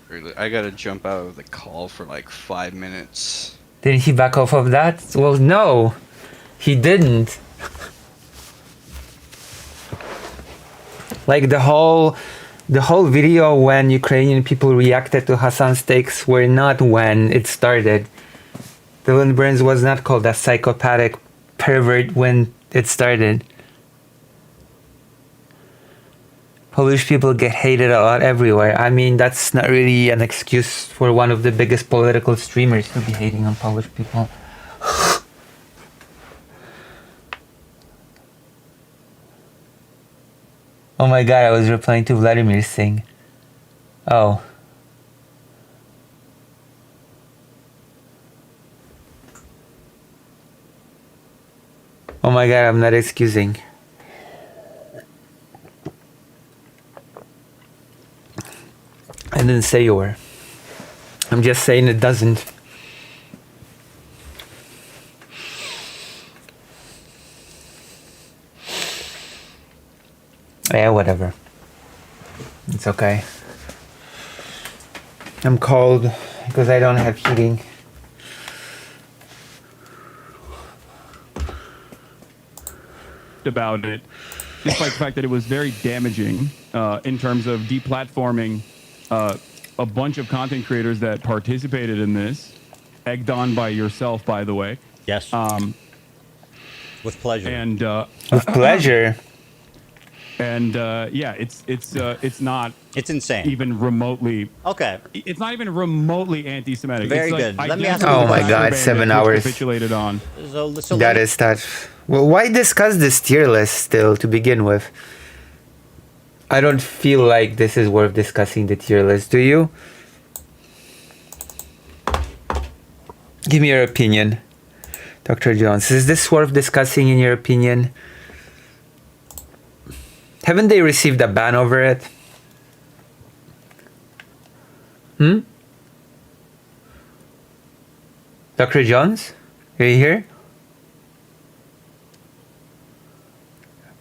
Really, I gotta jump out of the call for like 5 minutes. Didn't he back off of that? Well, no, he didn't. Like the whole video when Ukrainian people reacted to Hassan's takes were not when it started. Dylan Burns was not called a psychopathic pervert when it started. Polish people get hated a lot everywhere. I mean, that's not really an excuse for one of the biggest political streamers to be hating on Polish people. Oh my god, I was replying to Vladimir's thing. Oh. Oh my god, I'm not excusing. I didn't say you were. I'm just saying it doesn't. Yeah, whatever. It's okay. I'm cold because I don't have heating. About it, despite the fact that it was very damaging in terms of deplatforming a bunch of content creators that participated in this, egged on by yourself, by the way. Yes. With pleasure. And with pleasure. And yeah, it's not. It's insane. Even remotely. Okay. It's not even remotely anti-Semitic. Very it's good. Like, Let me ask. Oh my god, 7 hours. Capitulated on. So that is tough. Well, why discuss this tier list still to begin with? I don't feel like this is worth discussing the tier list. Do you? Give me your opinion, Dr. Jones. Is this worth discussing in your opinion? Haven't they received a ban over it? Dr. Jones? Are you here?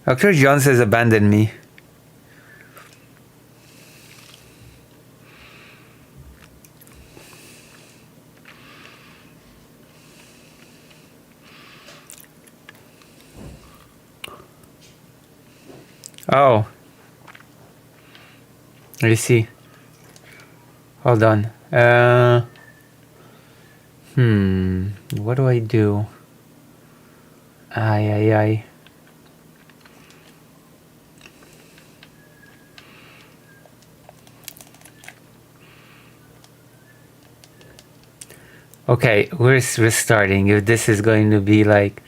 Dr. Jones has abandoned me. Oh. I see. Hold on. What do I do? Ay. Okay, we're restarting. If this is going to be like...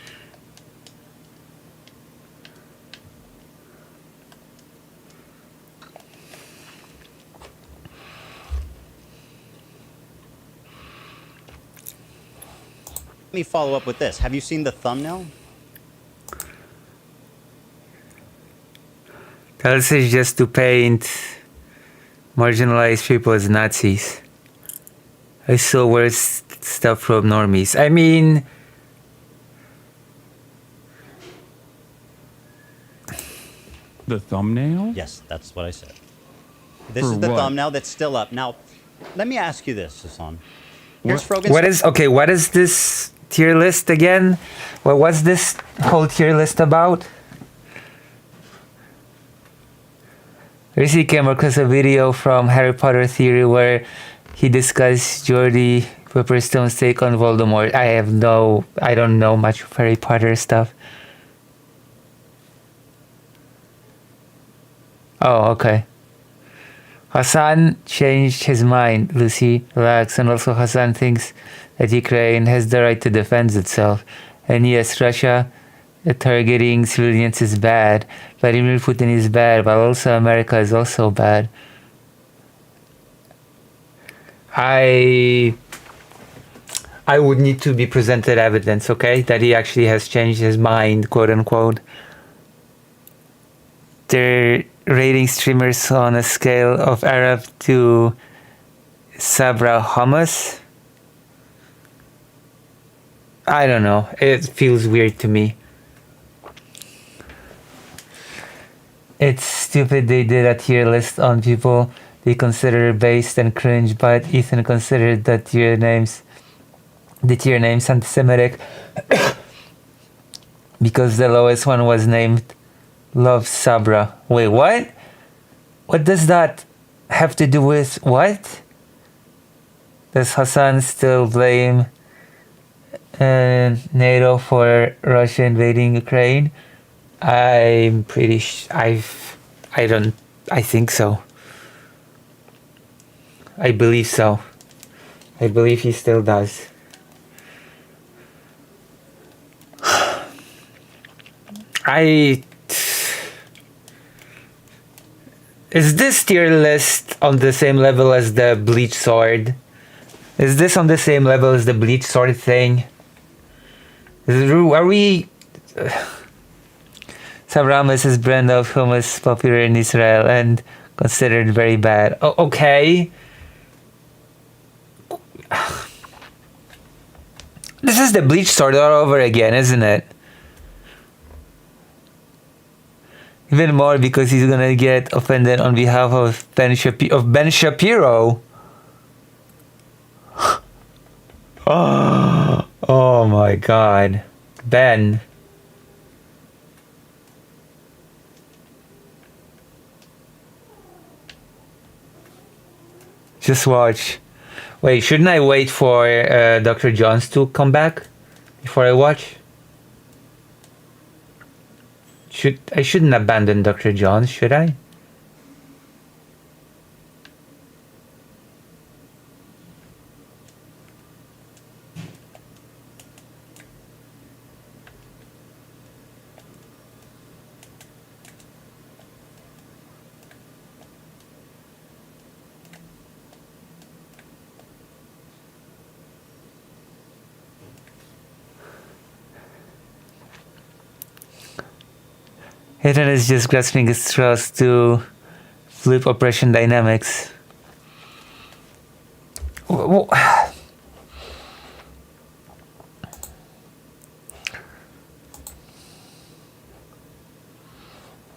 Let me follow up with this. Have you seen the thumbnail? This is just to paint marginalized people as Nazis. I saw worse stuff from normies. I mean... The thumbnail? Yes, that's what I said. This is the thumbnail that's still up. Now, let me ask you this, Hassan. Here's Frogan's... What is this tier list again? What was this whole tier list about? Recently came across a video from Harry Potter Theory where he discussed Jordi Pepperstone's take on Voldemort. I don't know much of Harry Potter stuff. Oh, okay. Hassan changed his mind, Lucy. Relax. And also Hassan thinks that Ukraine has the right to defend itself. And yes, Russia targeting civilians is bad. Vladimir Putin is bad, but also America is also bad. I would need to be presented evidence, okay, that he actually has changed his mind, quote unquote. They're rating streamers on a scale of Arab to Sabra hummus. I don't know. It feels weird to me. It's stupid they did a tier list on people they consider based and cringe, but Ethan considered the tier names anti-Semitic because the lowest one was named Love Sabra. Wait, what? What does that have to do with what? Does Hassan still blame NATO for Russia invading Ukraine? I'm pretty I think so. I believe so. I believe he still does. Is this tier list on the same level as the Bleach Sword? Is this on the same level as the Bleach Sword thing? Are we... Savramis is brand of hummus popular in Israel and considered very bad. Oh, okay. This is the Bleach Sword all over again, isn't it? Even more because he's gonna get offended on behalf of Ben Shapiro. Oh my God, Ben. Just watch. Wait, shouldn't I wait for Dr. Jones to come back before I watch? I shouldn't abandon Dr. Jones, should I? Ethan is just grasping his straws to flip oppression dynamics.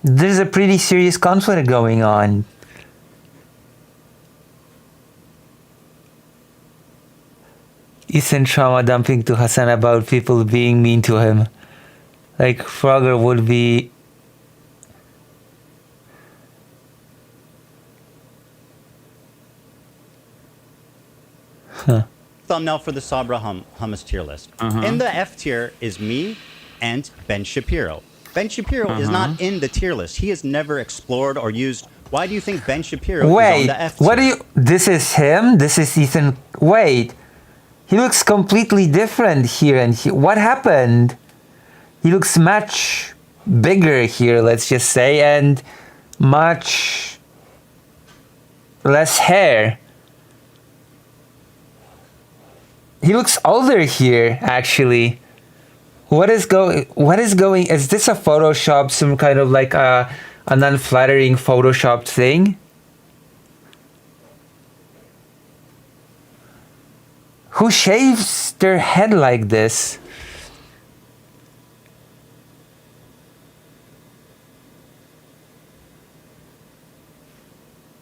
There's a pretty serious conflict going on. Ethan trauma dumping to Hassan about people being mean to him. Like Frogger would be... Huh. Thumbnail for the Sabra hummus tier list. In the F tier is me and Ben Shapiro. Ben Shapiro is not in the tier list. He has never explored or used. Why do you think Ben Shapiro is on the F tier? What do you... This is him? This is Ethan... Wait. He looks completely different here and here. What happened? He looks much bigger here, let's just say, and much less hair. He looks older here, actually. What is going... Is this a Photoshop, some kind of like an unflattering Photoshop thing? Who shaves their head like this?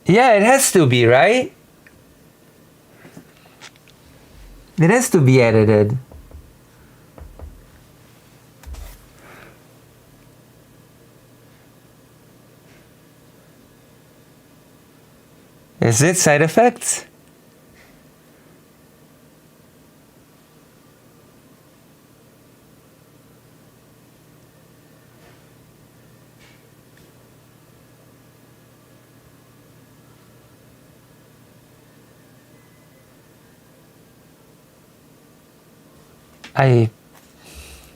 Yeah, it has to be, right? It has to be edited. Is it side effects?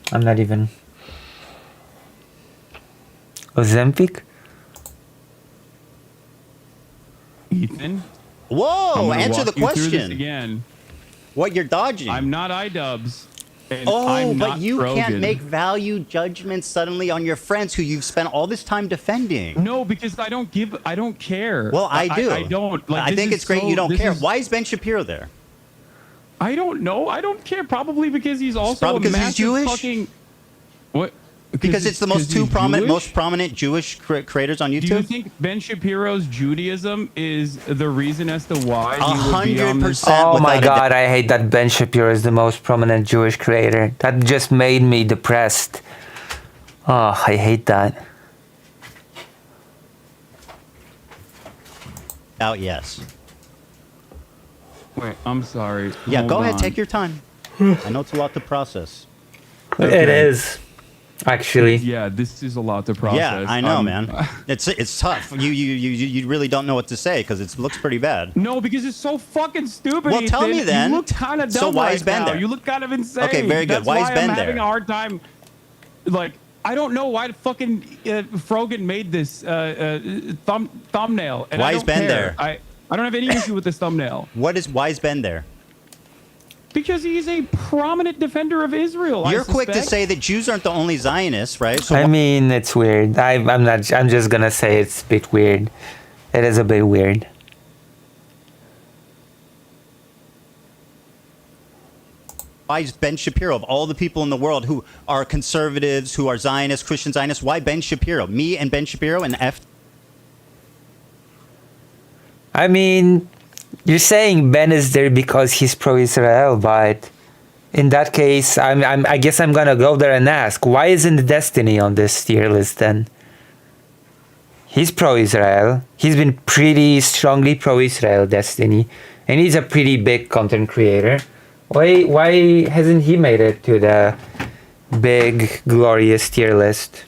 I'm not even... Ozempic? Ethan? Whoa, answer the question. Again. What you're dodging? I'm not iDubbbz. But you can't make value judgments suddenly on your friends who you've spent all this time defending. No, because I don't care. Well, I do. I don't. Like, I think it's great you don't care. Why is Ben Shapiro there? I don't know. I don't care. Probably because he's also probably because he's Jewish. Fucking... What? Because it's the most prominent Jewish creators on YouTube. Do you think Ben Shapiro's Judaism is the reason as to why he would be on this? 100%. Oh my god, I hate that Ben Shapiro is the most prominent Jewish creator. That just made me depressed. Oh, I hate that. Yes. Wait, I'm sorry. Yeah, Hold go ahead. on. Take your time. I know it's a lot to process. Okay. It is. Actually, yeah, this is a lot to process. Yeah, I know, man. It's tough. You really don't know what to say because it looks pretty bad. No, because it's so fucking stupid. Well, tell me then. You look kind of dumb. So why right is Ben now. there? You look kind of insane. Okay, very good. That's Why is Ben I'm there? having a hard time. Like, I don't know why the fucking Frogan made this thumbnail. And Why I is don't Ben care. there? I don't have any issue with this thumbnail. Why is Ben there? Because he's a prominent defender of Israel. You're quick to say that Jews aren't the only Zionists, right? So I mean, it's weird. I'm just gonna say it's a bit weird. It is a bit weird. why is Ben Shapiro, of all the people in the world who are conservatives, who are Zionists, Christian Zionists, why Ben Shapiro? Me and Ben Shapiro and F. I mean, you're saying Ben is there because he's pro-Israel, but in that case, I guess I'm gonna go there and ask, why isn't Destiny on this tier list then? He's pro-Israel. He's been pretty strongly pro-Israel, Destiny, and he's a pretty big content creator. Why hasn't he made it to the big, glorious tier list?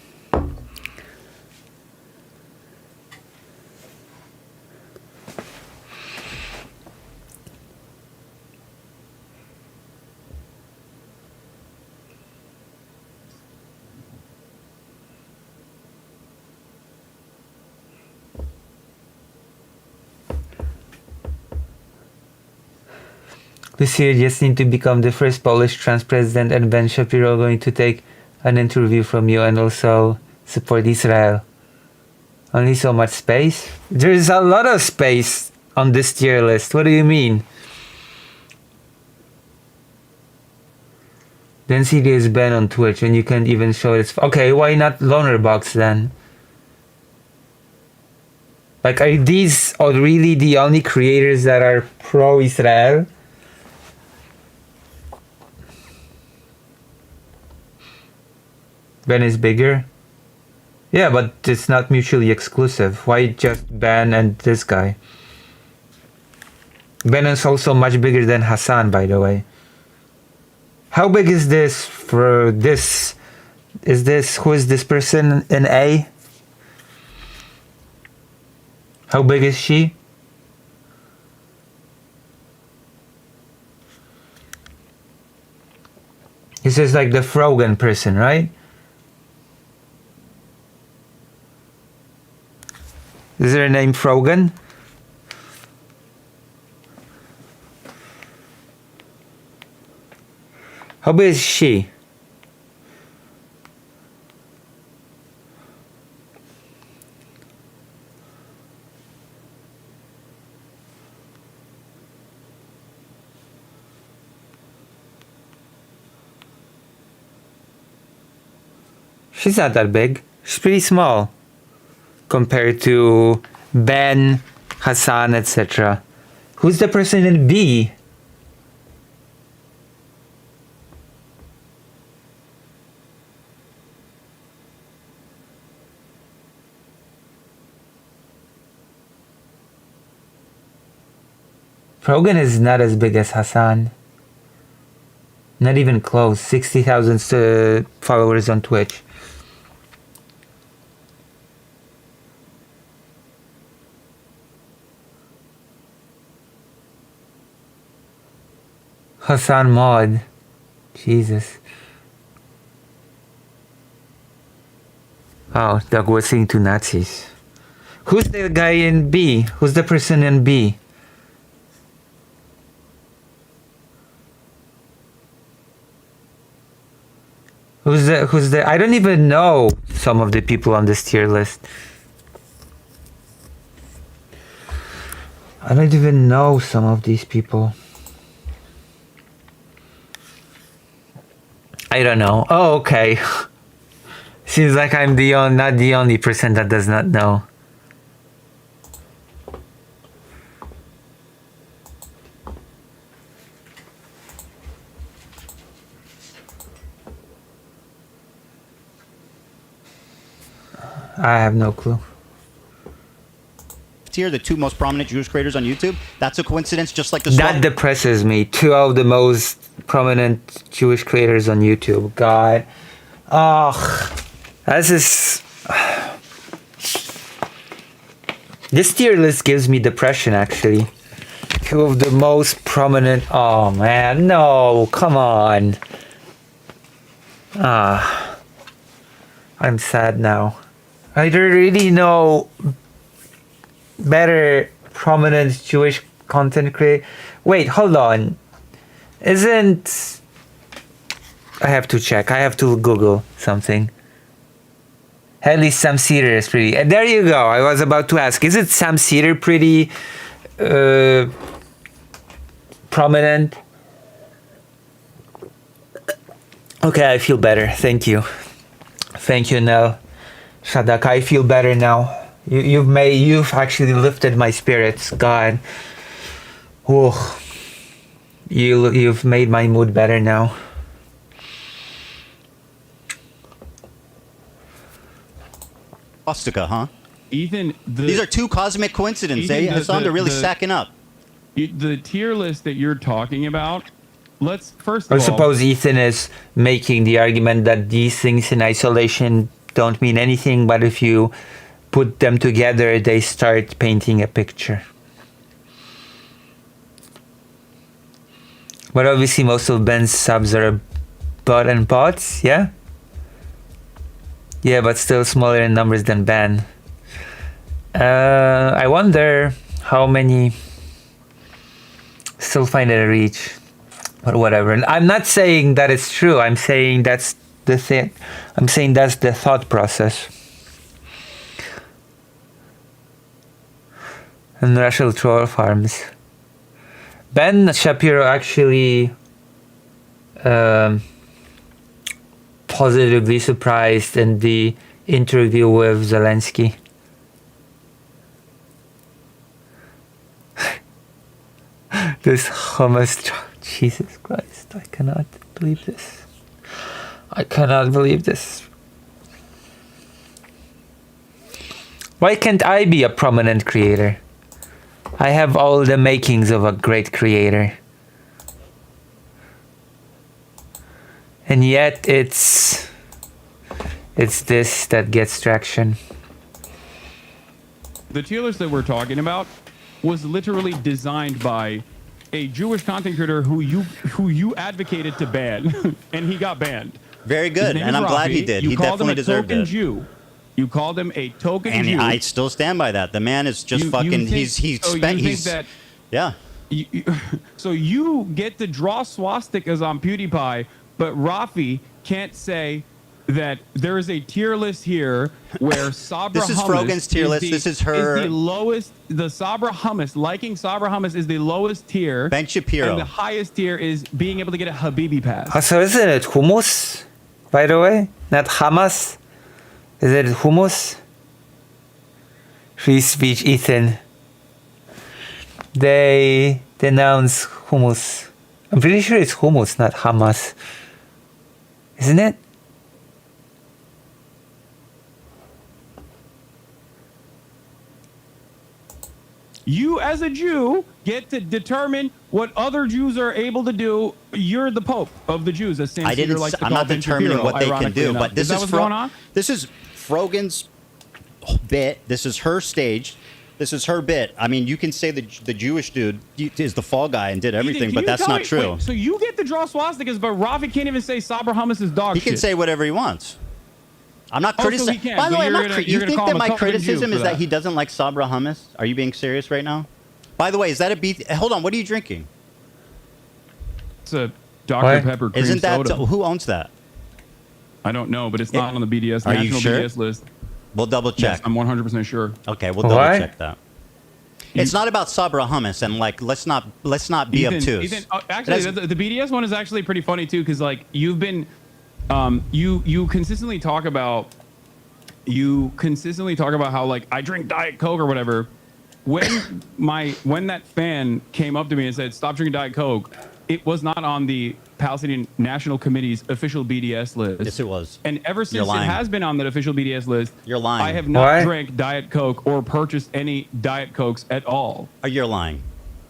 Lucia just need to become the first Polish trans president, and Ben Shapiro going to take an interview from you and also Support Israel. Only so much space? There's a lot of space on this tier list. What do you mean? Density is banned on Twitch and you can't even show it. Okay, why not Lonerbox then? Like, are these really the only creators that are pro-Israel? Ben is bigger? Yeah, but it's not mutually exclusive. Why just Ben and this guy? Ben is also much bigger than Hassan, by the way. How big is this for this? Who is this person in A? How big is she? This is like the Frogan person, right? Is her name Frogan? How big is she? She's not that big. She's pretty small compared to Ben, Hassan, etc. Who's the person in B? Frogan is not as big as Hassan. Not even close. 60,000 followers on Twitch. Hassan Mod. Jesus. Oh, Doug was saying to Nazis. Who's the guy in B? Who's the person in B? Who's the I don't even know some of the people on this tier list. I don't even know some of these people. I don't know. Oh, okay. Seems like I'm not the only person that does not know. I have no clue. Here, the two most prominent Jewish creators on YouTube. That's a coincidence, just like the That depresses me. Two of the most prominent Jewish creators on YouTube. God. Oh, this is... This tier list gives me depression, actually. Two of the most prominent... Oh, man. No, come on. I'm sad now. I don't really know better prominent Jewish content creator. Wait, hold on. Isn't... I have to check. I have to Google something. At least Sam Cedar is pretty... there you go. I was about to ask. Is it Sam Cedar pretty prominent? Okay, I feel better. Thank you. Thank you, Nell. Shadak, I feel better now. You've actually lifted my spirits, God. Oh, you've made my mood better now. Ostica, huh? Ethan, these are two cosmic coincidences. Ethan, Hassan, they're really stacking up. The tier list that you're talking about. Let's first of I all, suppose Ethan is making the argument that these things in isolation don't mean anything, but if you put them together, they start painting a picture. But obviously most of Ben's subs are bot and bots, yeah? Yeah, but still smaller in numbers than Ben. I wonder how many still find it a reach. But whatever. And I'm not saying that it's true. I'm saying that's the thing. I'm saying that's the thought process. And Rachel Troll Farms. Ben Shapiro actually positively surprised in the interview with Zelensky. This hummus, Jesus Christ, I cannot believe this. I cannot believe this. Why can't I be a prominent creator? I have all the makings of a great creator. And yet it's this that gets traction. The tier list that we're talking about was literally designed by a Jewish content creator who you advocated to ban, and he got banned. Very good, and I'm glad he did. He definitely deserved it. Jew. You called him a token and Jew. And I still stand by that. The man is just fucking. Yeah. So you get to draw swastikas on PewDiePie, but Rafi can't say that there is a tier list here where Sabra This is Hummus Frogan's tier list. This is her. Is the lowest. The Sabra Hummus, liking Sabra Hummus is the lowest tier. Ben Shapiro. And the highest tier is being able to get a Habibi pass. So isn't it hummus, by the way? Not Hamas? Is it hummus? Free speech, Ethan. They denounce hummus. I'm pretty sure it's hummus, not Hamas. Isn't it? You, as a Jew, get to determine what other Jews are able to do. You're the Pope of the Jews, as Sam Cedar likes to I'm call not Ben determining Shapiro, what they can do, enough. but this is going on. This is Frogan's bit. This is her stage. This is her bit. I mean, you can say the Jewish dude is the fall guy and did everything, but that's not true. Wait, so you get to draw swastikas, but Rafi can't even say Sabra Hummus is dog shit. He can say whatever he wants. I'm not criticizing. So By the way, you think that my criticism is that he doesn't like Sabra Hummus? Are you being serious right now? By the way, is that a beef? Hold on, what are you drinking? It's a Dr. Pepper cream Isn't that soda. who owns that? I don't know, but it's not on the BDS Are national you sure? BDS list. We'll double check. Yes, I'm 100% sure. Okay, we'll double check that. It's not about Sabra Hummus, and like let's not be obtuse. Actually, the BDS one is actually pretty funny too, because like you've been, you consistently talk about how like I drink Diet Coke or whatever. When that fan came up to me and said stop drinking Diet Coke, it was not on the Palestinian National Committee's official BDS list. Yes, it was. And ever since it has been on that official BDS list, you're lying. I have not drank Diet Coke or purchased any Diet Cokes at all. You're lying.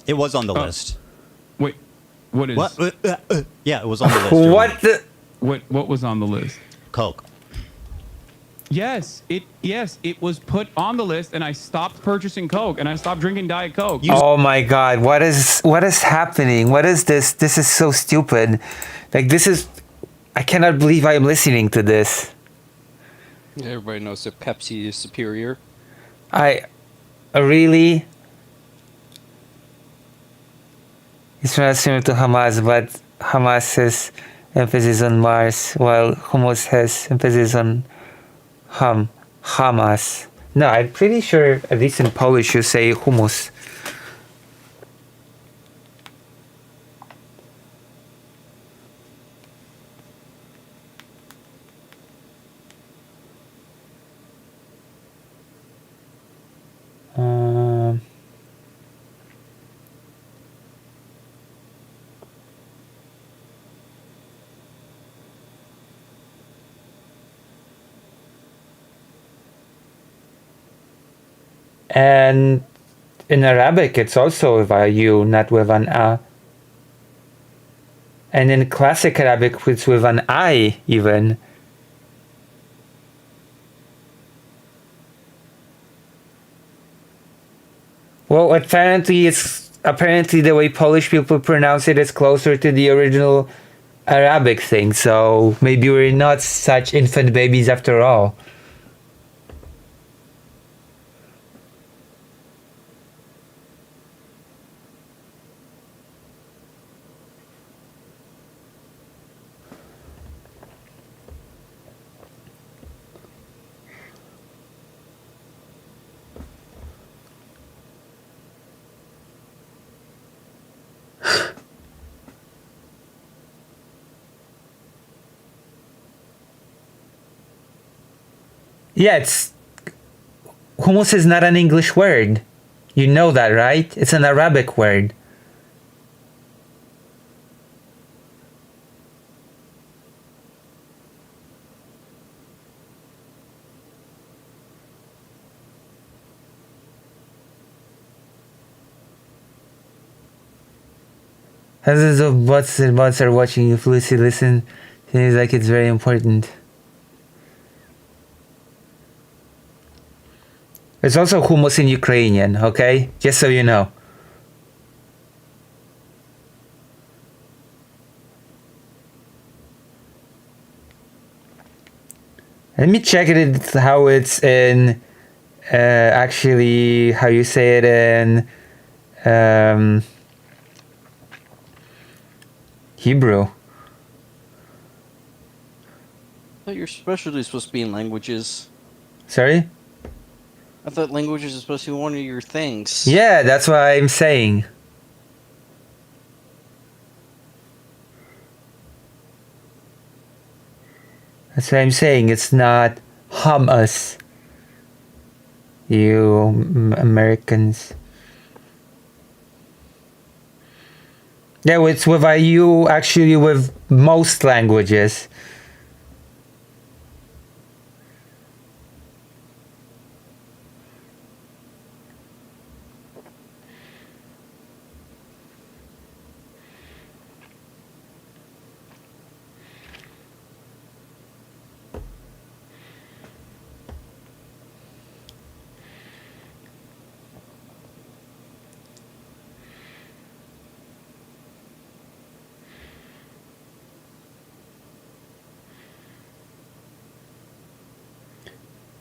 It was on the list. Wait, what is? What? Yeah, it was on the list. What was on the list? Coke. Yes, it was put on the list, and I stopped purchasing Coke, and I stopped drinking Diet Coke. Oh my God! What is happening? What is this? This is so stupid. Like I cannot believe I am listening to this. Everybody knows that Pepsi is superior. Really. It's not similar to Hamas, but Hamas has emphasis on Mars, while hummus has emphasis on Hamas. No, I'm pretty sure at least in Polish you say hummus. And in Arabic, it's also with a U, not with an A. And in classic Arabic, it's with an I even. Well, apparently the way Polish people pronounce it is closer to the original Arabic thing. So maybe we're not such infant babies after all. Yeah, it's hummus is not an English word. You know that, right? It's an Arabic word. Thousands of bots and bots are watching. If Lucy listen, seems like it's very important. There's also hummus in Ukrainian, okay? Just so you know. Let me check it how it's in actually how you say it in Hebrew. I thought your specialty is supposed to be in languages. Sorry? I thought languages is supposed to be one of your things. Yeah, that's what I'm saying. That's what I'm saying. It's not hummus. You Americans. Yeah, it's with a U actually with most languages.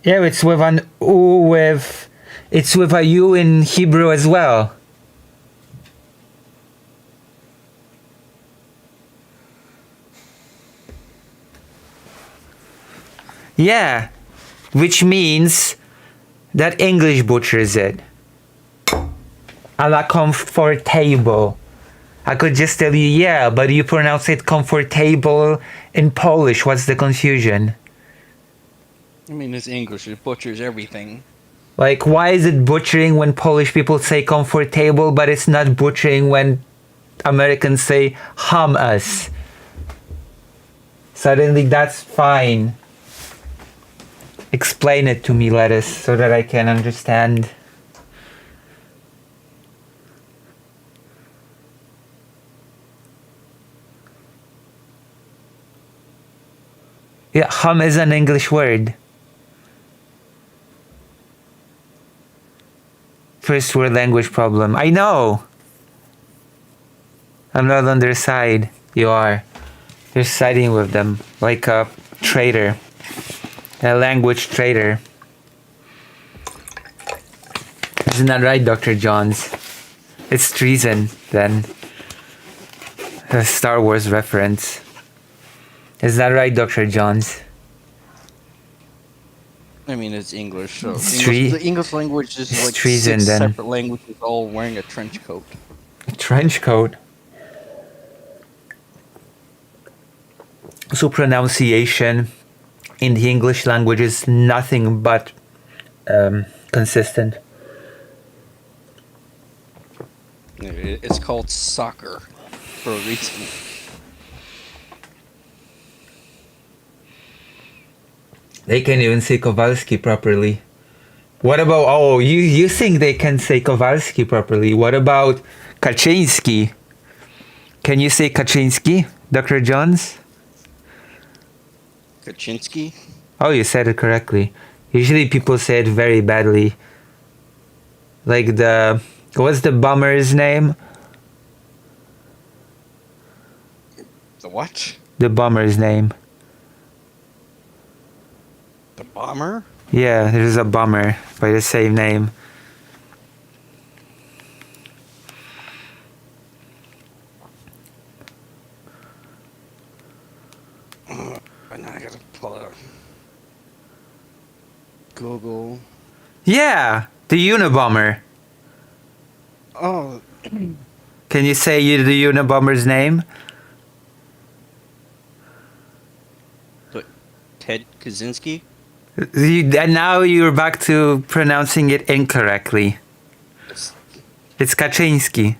Yeah, it's with an U with... It's with a U in Hebrew as well. Yeah, which means that English butchers it. A la comfortable. I could just tell you, yeah, but you pronounce it comfortable in Polish. What's the confusion? I mean, it's English. It butchers everything. Like, why is it butchering when Polish people say comfortable, but it's not butchering when Americans say hummus? Suddenly, that's fine. Explain it to me, Lettuce, so that I can understand. Yeah, hum is an English word. First world language problem. I know. I'm not on their side. You are. You're siding with them like a traitor. A language traitor. Isn't that right, Dr. Johns? It's treason, then. A Star Wars reference. Is that right, Dr. Johns? I mean, it's English, so The English language is like treason, 6 then. separate languages all wearing a trench coat. Trench coat. So pronunciation in the English language is nothing but consistent. It's called soccer for a reason. They can't even say Kowalski properly. What about, oh, you think they can say Kowalski properly. What about Kaczynski? Can you say Kaczynski, Dr. Johns? Kaczynski? Oh, you said it correctly. Usually people say it very badly. Like what's the bomber's name? The what? The bomber's name. The bomber? Yeah, there's a bomber by the same name. And now I gotta pull out Google. Yeah, the Unabomber. Oh. Can you say the Unabomber's name? Ted Kaczynski? And now you're back to pronouncing it incorrectly. It's Kaczynski.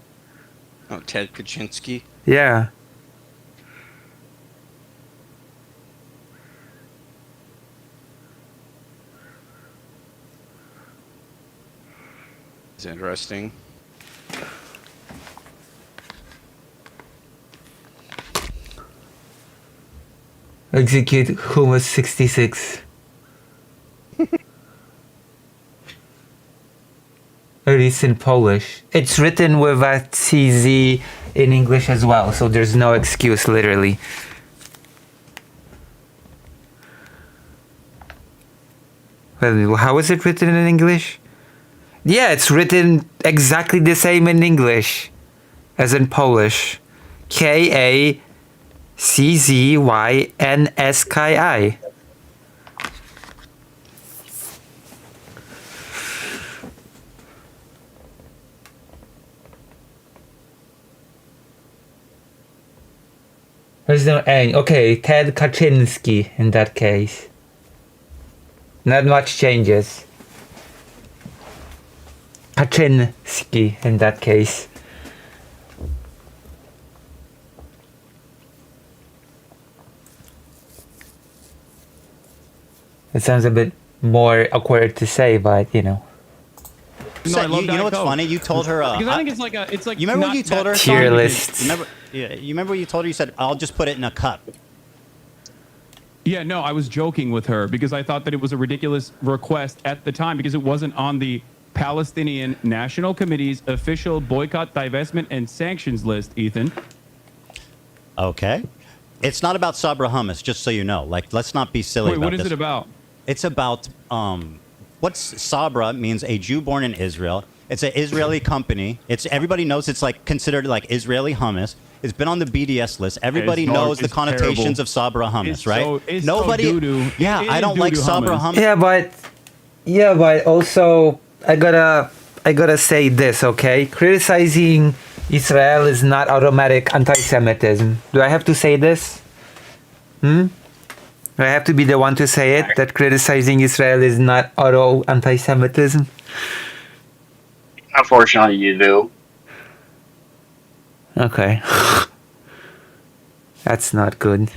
Oh, Ted Kaczynski. Yeah. It's interesting. Execute Humus 66. It is in Polish. It's written with a CZ in English as well, so there's no excuse, literally. Well, how is it written in English? Yeah, it's written exactly the same in English as in Polish. Kaczynski. There's no N. Okay, Ted Kaczynski in that case. Not much changes. Kaczynski in that case. It sounds a bit more awkward to say, but you know. No, you know what's funny? You told her. Because I think it's like. You remember what you told her? Tier list. You remember what you told her? You said, "I'll just put it in a cup." Yeah, no, I was joking with her because I thought that it was a ridiculous request at the time because it wasn't on the Palestinian National Committee's official boycott, divestment, and sanctions list, Ethan. Okay. It's not about Sabra hummus, just so you know. Like, let's not be silly about this. Wait, what is it about? It's about, what's Sabra means a Jew born in Israel. It's an Israeli company. Everybody knows it's like considered like Israeli hummus. It's been on the BDS list. Everybody knows the connotations of Sabra hummus, right? Nobody. Yeah, I don't like Sabra hummus. Yeah, but also I gotta say this, okay? Criticizing Israel is not automatic anti-Semitism. Do I have to say this? Do I have to be the one to say it? That criticizing Israel is not auto anti-Semitism? Unfortunately, you do. Okay. That's not good.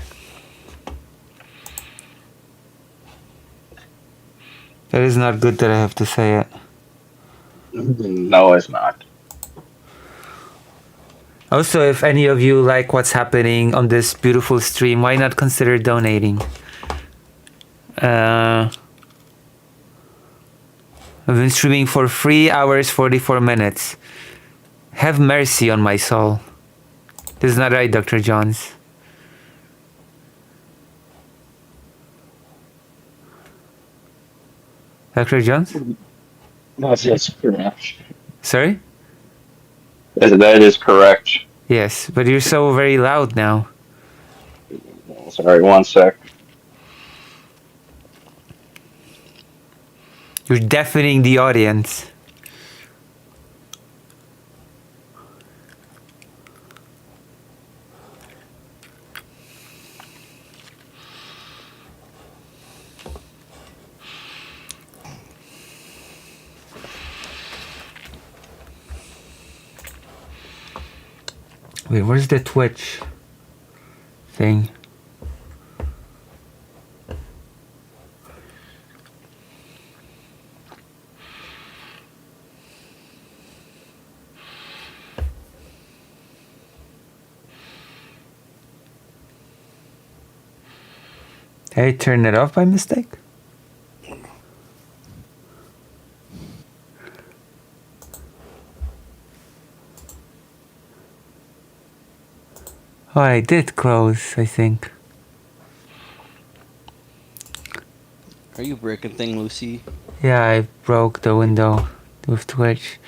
That is not good that I have to say it. No, it's not. Also, if any of you like what's happening on this beautiful stream, why not consider donating? I've been streaming for 3 hours 44 minutes. Have mercy on my soul. This is not right, Dr. Johns. Dr. Johns? That's correct. Sorry? That is correct. Yes, but you're so very loud now. Sorry, one sec. You're deafening the audience. Wait, where's the Twitch thing? Did I turn it off by mistake? Oh, I did close, I think. Are you breaking thing, Lucy? Yeah, I broke the window with Twitch.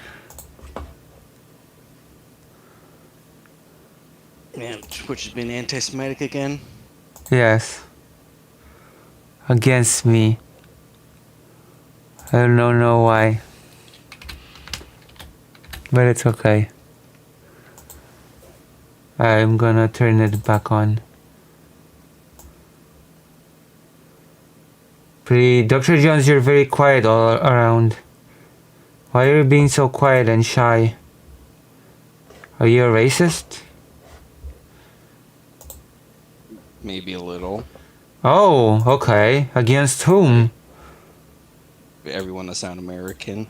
Man, Twitch has been anti-Semitic again. Yes. Against me. I don't know why. But it's okay. I'm gonna turn it back on. Dr. Jones, you're very quiet all around. Why are you being so quiet and shy? Are you a racist? Maybe a little. Oh, okay. Against whom? Everyone that's not American.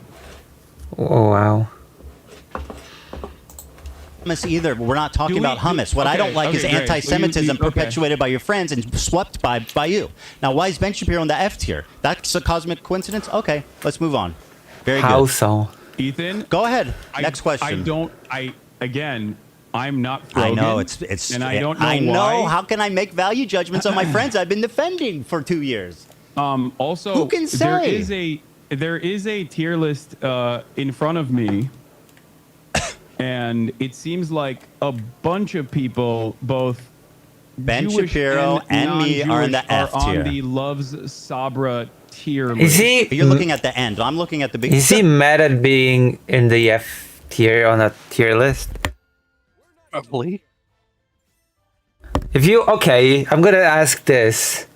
Oh, wow. Hummus either. We're not talking about hummus. What I don't like is anti-Semitism perpetuated by your friends and swept by you. Now, why is Ben Shapiro in the F tier? That's a cosmic coincidence? Okay, let's move on. Very good. How so? Ethan? Go ahead. Next question. I'm not Frogan, I know, it's and I don't know I know. why. How can I make value judgments on my friends I've been defending for 2 years? Also, who can say? There is a tier list in front of me, and it seems like a bunch of people, both Ben Jewish Shapiro and me are in the F are tier. on the Loves Sabra tier Is list. he? You're looking at the end. I'm looking at the big. Is he mad at being in the F tier on a tier list? Probably. I'm gonna ask this.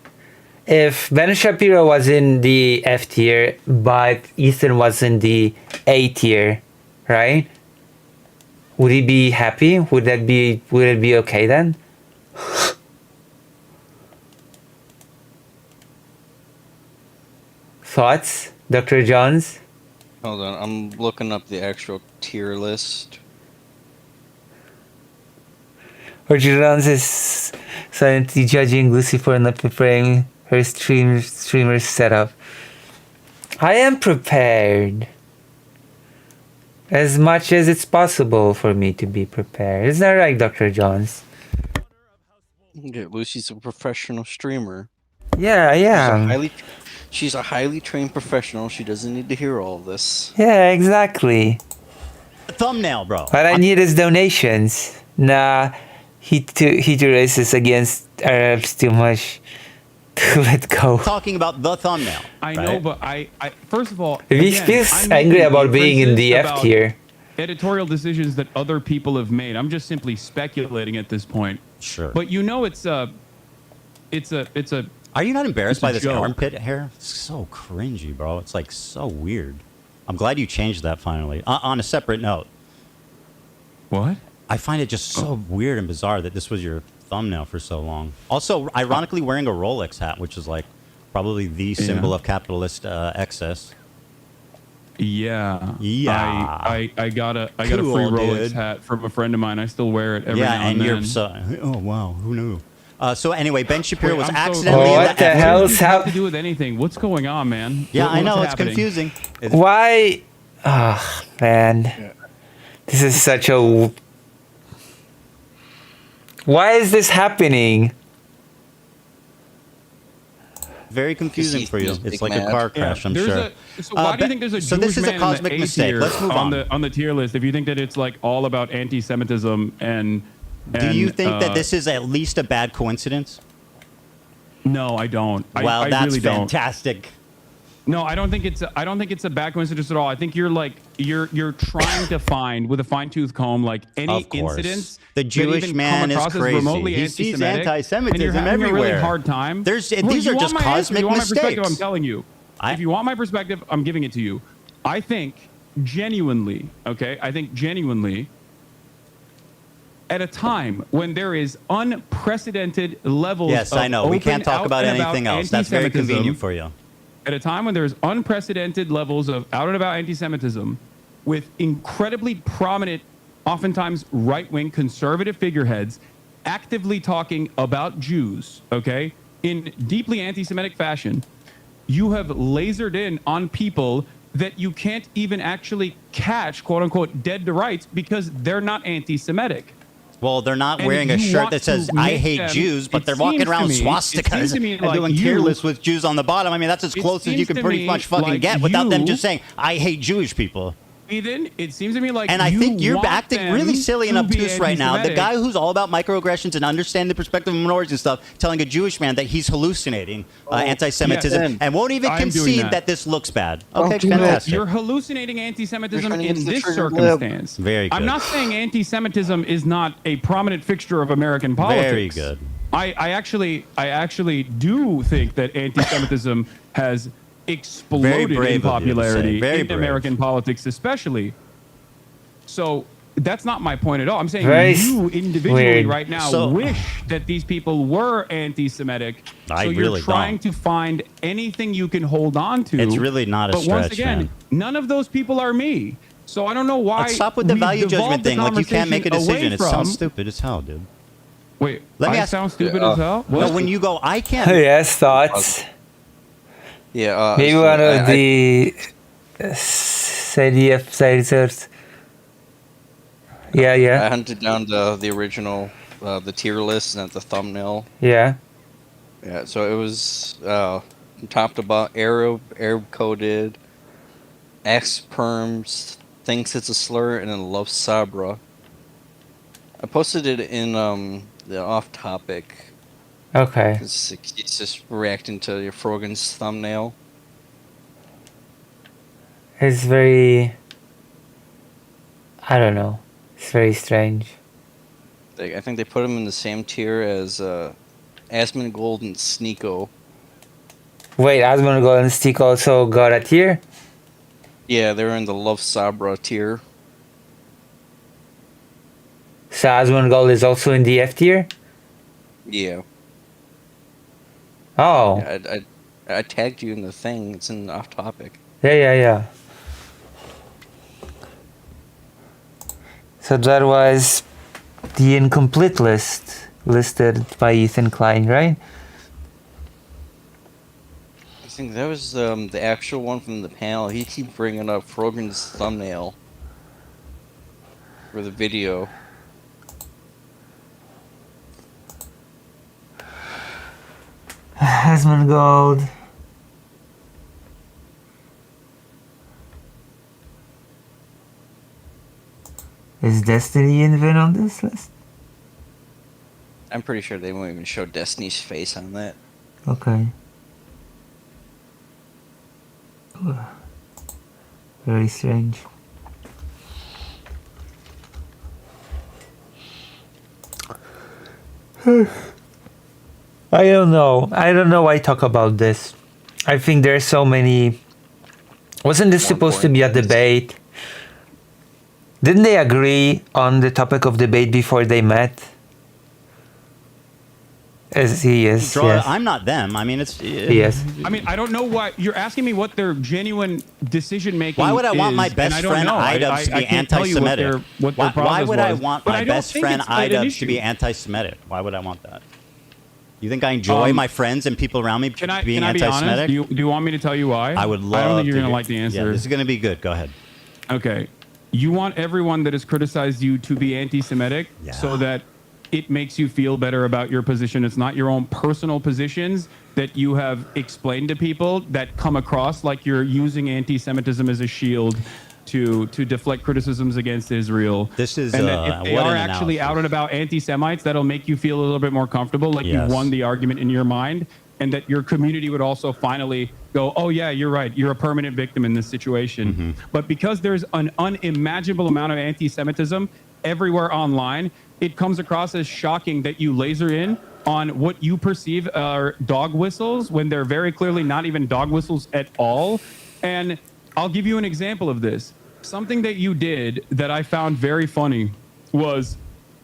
If Ben Shapiro was in the F tier, but Ethan was in the A tier, right? Would he be happy? Would it be okay then? Thoughts, Dr. Jones? Hold on, I'm looking up the actual tier list. Dr. Jones is silently judging Lucy for not preparing her streamer setup. I am prepared. As much as it's possible for me to be prepared. Isn't that right, Dr. Jones? Yeah, Lucy's a professional streamer. Yeah, yeah. She's a highly trained professional. She doesn't need to hear all of this. Yeah, exactly. Thumbnail, bro. What I need is donations. Nah, he too racist against Arabs too much to let go. Talking about the thumbnail. I know, but I first of all, If he feels angry about being in the F tier. Editorial decisions that other people have made. I'm just simply speculating at this point. Sure. But you know, it's a. Are you not embarrassed by this joke. armpit hair? It's so cringy, bro. It's like so weird. I'm glad you changed that finally. On a separate note. What? I find it just so weird and bizarre that this was your thumbnail for so long. Also, ironically, wearing a Rolex hat, which is like probably the symbol of capitalist excess. Yeah. Yeah. I got a free Rolex hat from a friend of mine. I still wear it every now and then. you're so. Oh wow, who knew? So anyway, Ben Shapiro was I'm accidentally. What the hell's have to do with anything? What's going on, man? Yeah, I know what's it's confusing. Why? Oh man, this is such a. Why is this happening? Very confusing for you. It's like mad. a car crash, I'm sure. So why do you think there's a Jewish this is a man cosmic in the A mistake. tier Let's move on. on the tier list? If you think that it's like all about anti-Semitism and Do you think that this is at least a bad coincidence? No, I don't. Well, I that's really don't. fantastic. No, I don't think it's a bad coincidence at all. I think you're trying to find with a fine-tooth comb like any Of course. incidents. The that Jewish even man come is across as crazy. remotely He sees anti-Semitic, anti-Semitism and you're having a really everywhere. hard time. These Well, are you want just my answer? cosmic You want my perspective? mistakes. I'm telling you. If you want my perspective, I'm giving it to you. I think genuinely, at a time when there is unprecedented levels Yes, of I know. We can't talk open about and anything else. That's very anti-Semitism, convenient for you. at a time when there's unprecedented levels of out and about anti-Semitism with incredibly prominent, oftentimes right-wing conservative figureheads actively talking about Jews, okay, in deeply anti-Semitic fashion, you have lasered in on people that you can't even actually catch, quote unquote, dead to rights because they're not anti-Semitic. Well, they're not And wearing if a you shirt want that says to "I make hate them- Jews," but it they're walking seems to around me- it swastikas seems to me and like doing you- tier lists with Jews on the bottom. I mean, that's as It close as you seems can to pretty me much fucking like get without them you- just saying "I hate Jewish people." Ethan, it seems to me like And I think you're want acting them really silly and to be obtuse right now. The anti-Semitic. guy who's all about microaggressions and understanding the perspective of minorities and stuff, telling a Jewish man that he's hallucinating anti-Semitism yes. and won't even I'm doing concede that. that this looks bad. Don't Okay, do that. fantastic. You're hallucinating anti-Semitism You're trying to in use the this trigger circumstance. Very good. I'm not saying anti-Semitism is not a prominent fixture of American politics. Very good. I actually do think that anti-Semitism has exploded in popularity in American politics, especially. So that's not my point at all. I'm saying you individually right now wish that these people were anti-Semitic. So you're trying to find anything you can hold on to. It's really not a stretch, But once again, man. None of those people are me. So I don't know why. Let's stop with the value judgment thing. Like, you can't make a decision. It From, sounds stupid as hell, dude. Wait, I sound stupid as hell? No, when you go, I can't. Yes, thoughts. Yeah. Maybe one of the CDF sizers. Yeah. I hunted down the original, the tier list and the thumbnail. Yeah. Yeah. So it was top to bottom, Arab coded, X perms, thinks it's a slur, and then loves Sabra. I posted it in the off topic. Okay. It's just reacting to your Frogan's thumbnail. It's very. I don't know. It's very strange. I think they put him in the same tier as Asmongold and Sneeko. Wait, Asmongold and Sneeko also got a tier? Yeah, they're in the Love Sabra tier. So Asmongold is also in the F tier? Yeah. Oh. Yeah, I tagged you in the thing. It's in off topic. Yeah. So that was the incomplete list listed by Ethan Klein, right? I think that was the actual one from the panel. He keeps bringing up Frogan's thumbnail for the video. Asmongold. Is Destiny even on this list? I'm pretty sure they won't even show Destiny's face on that. Okay. Very strange. I don't know. I don't know why I talk about this. I think there's so many. Wasn't this supposed to be a debate? Didn't they agree on the topic of debate before they met? As he is. Yes. I'm not them. I mean, it's. Yes. I mean, I don't know why you're asking me what their genuine decision making. Why would I want my is, best friend Ida to be anti-Semitic? Why would I want my best friend Ida to be anti-Semitic? Why would I want that? You think I enjoy my friends and people around me being anti-Semitic? Do you want me to tell you why? I would love. I don't think you're to gonna like the answer. Yeah, this is gonna be good. Go ahead. Okay. You want everyone that has criticized you to be anti-Semitic so that it makes you feel better about your position. It's not your own personal positions that you have explained to people that come across like you're using anti-Semitism as a shield to deflect criticisms against Israel. This is and that if they are actually out and about anti-Semites, that'll make you feel a little bit more comfortable, like you won the argument in your mind, and that your community would also finally go, oh yeah, you're right, you're a permanent victim in this situation. Mm-hmm. But because there's an unimaginable amount of anti-Semitism everywhere online, it comes across as shocking that you laser in on what you perceive are dog whistles when they're very clearly not even dog whistles at all. And I'll give you an example of this. Something that you did that I found very funny was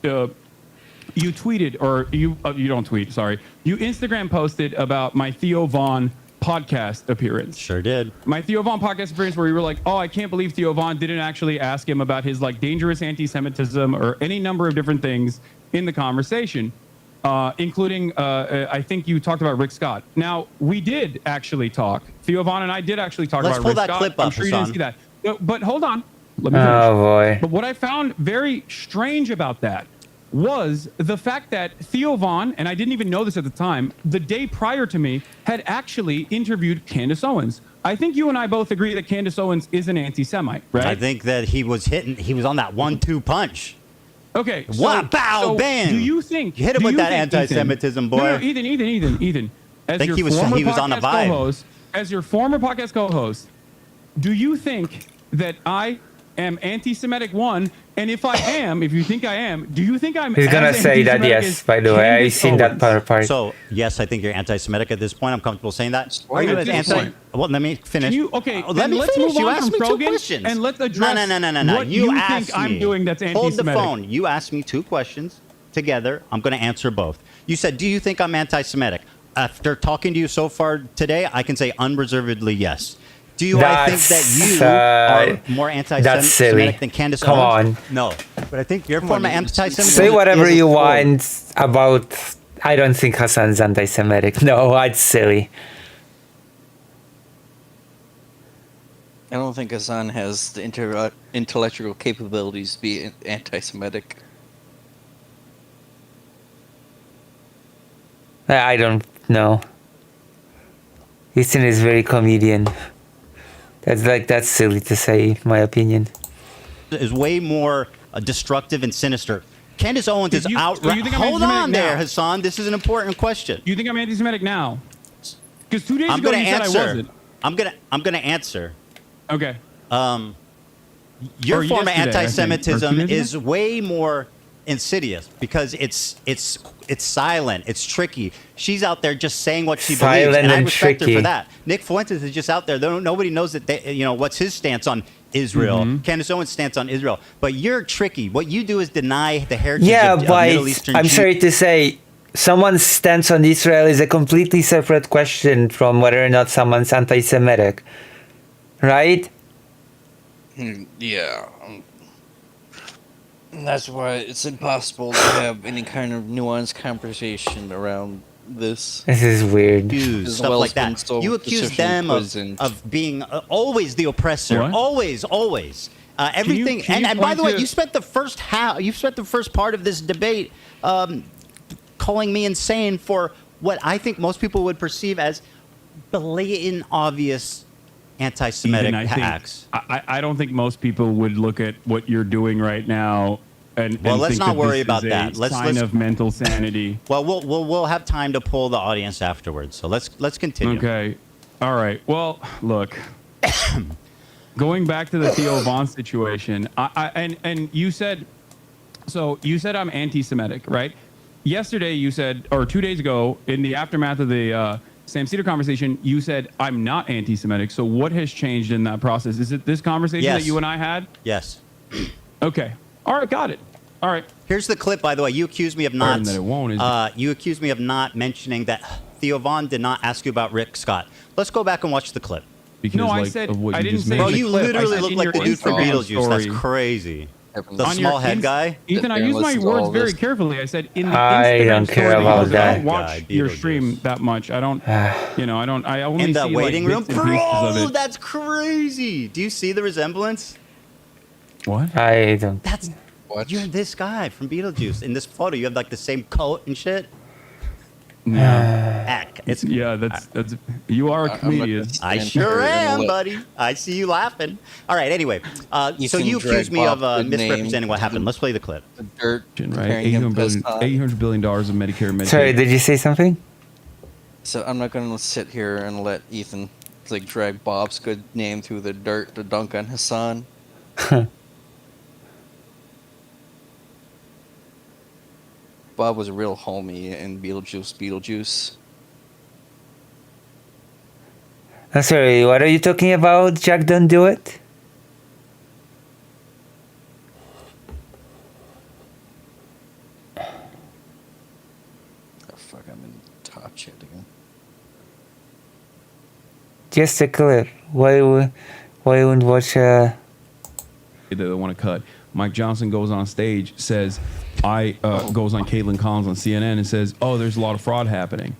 you tweeted, or you don't tweet, sorry. You Instagram posted about my Theo Von podcast appearance. Sure did. My Theo Von podcast appearance where you were like, oh, I can't believe Theo Von didn't actually ask him about his like dangerous anti-Semitism or any number of different things in the conversation, including, I think you talked about Rick Scott. Now, we did actually talk. Theo Von and I did actually talk about Rick Scott. Let's pull that clip up, I'm sure you didn't see that. No, but hold on. Let me finish. Oh, boy. But what I found very strange about that was the fact that Theo Von, and I didn't even know this at the time, the day prior to me, had actually interviewed Candace Owens. I think you and I both agree that Candace Owens is an anti-Semite, right? I think that he was on that 1-2 punch. Okay. Bow, bang. Do you think... You hit him with that anti-Semitism, boy. No, Ethan. I think he was on a vibe. As your former podcast co-host, do you think that I am anti-Semitic, one, and if you think I am, do you think I'm? He's gonna as say that, anti-Semitic yes. as By the way, I've Candace seen that Owens? part. So yes, I think you're anti-Semitic at this point. I'm comfortable saying that. Are you as at this point? Well, let me finish. Let me let's finish. move on. You asked from me Krogan, two questions. and let's address No. what You you asked think I'm me. doing that's Hold the anti-Semitic. phone. You asked me two questions together. I'm going to answer both. You said, "Do you think I'm anti-Semitic?" After talking to you so far today, I can say unreservedly yes. Do I think that you are more anti-Semitic than Candace Come Owens? on. No. But I think your form of anti-Semitism. Say whatever is you full. want about. I don't think Hassan's anti-Semitic. No, that's silly. I don't think Hassan has the intellectual capabilities to be anti-Semitic. I don't know. Ethan is very comedian. That's silly to say, in my opinion. Is way more destructive and sinister. Candace Owens is outright. Hold on there, Hassan. This is an important question. Do you think I'm anti-Semitic now? Because 2 days I'm ago gonna you said I answer. wasn't. I'm gonna answer. Okay. Your Or form of yesterday, I think. Or anti-Semitism 2 days is way more insidious because it's silent, it's tricky. She's out there just saying what she believes, Silent and I and respect her tricky. for that. Nick Fuentes is just out there. Nobody knows that what's his stance on Israel. Mm-hmm. Candace Owens' stance on Israel. But you're tricky. What you do is deny the heritage Yeah, of but Middle Eastern I'm Jews. sorry to say, someone's stance on Israel is a completely separate question from whether or not someone's anti-Semitic, right? Yeah. And that's why it's impossible to have any kind of nuanced conversation around this. This is weird. As Stuff well like as been that. so You accuse deceptively them poisoned. of being always the oppressor. What? Always. Everything. can you And by point the way, to- you spent the first part of this debate calling me insane for what I think most people would perceive as blatant, obvious anti-Semitic Ethan, I think- acts. I don't think most people would look at what you're doing right now and Well, let's think not that worry this about is that. a Let's- sign let's- of mental sanity. Well, we'll have time to pull the audience afterwards. So let's continue. Okay. All right. Well, look. Going back to the Theo Vaughn situation, and you said I'm anti-Semitic, right? Yesterday you said, or 2 days ago, in the aftermath of the Sam Cedar conversation, you said I'm not anti-Semitic. So what has changed in that process? Is it this conversation Yes. that you and I had? Yes. Okay. All right. Got it. All right. Here's the clip, by the way. You accused me of not. Pardon that it won't, is it? You accused me of not mentioning that Theo Vaughn did not ask you about Rick Scott. Let's go back and watch the clip. Because No, I like, said- of what I you didn't just say mentioned. Bro, you I literally said look in like your the dude from Instagram Beetlejuice. That's story- crazy. The On your small head guy. Ethan, I use my words very carefully. I said in the I Instagram don't story care that you about posted, I that. don't watch Guy, your Beetlejuice. stream that much. I don't. I only In the see waiting like room, bits and pieces of bro. it. That's crazy. Do you see the resemblance? What? I don't. That's you're this guy from Beetlejuice. In this photo, you have like the same coat and shit. No. It's that's you are a comedian. I sure am, buddy. I see you laughing. All right. Anyway, so Ethan you accused me of Dredd misrepresenting what happened. Let's play the clip. The dirt, Right? comparing him to $800 billion of Medicare and Medicaid. Sorry, did you say something? So I'm not gonna sit here and let Ethan like drag Bob's good name through the dirt to dunk on Hassan. Bob was a real homie in Beetlejuice. Sorry, what are you talking about? Jack, don't do it. Oh fuck, I'm in top chat again. Just a clip. Why wouldn't watch? That they want to cut. Mike Johnson goes on stage, says, goes on Caitlin Collins on CNN and says, "Oh, there's a lot of fraud happening."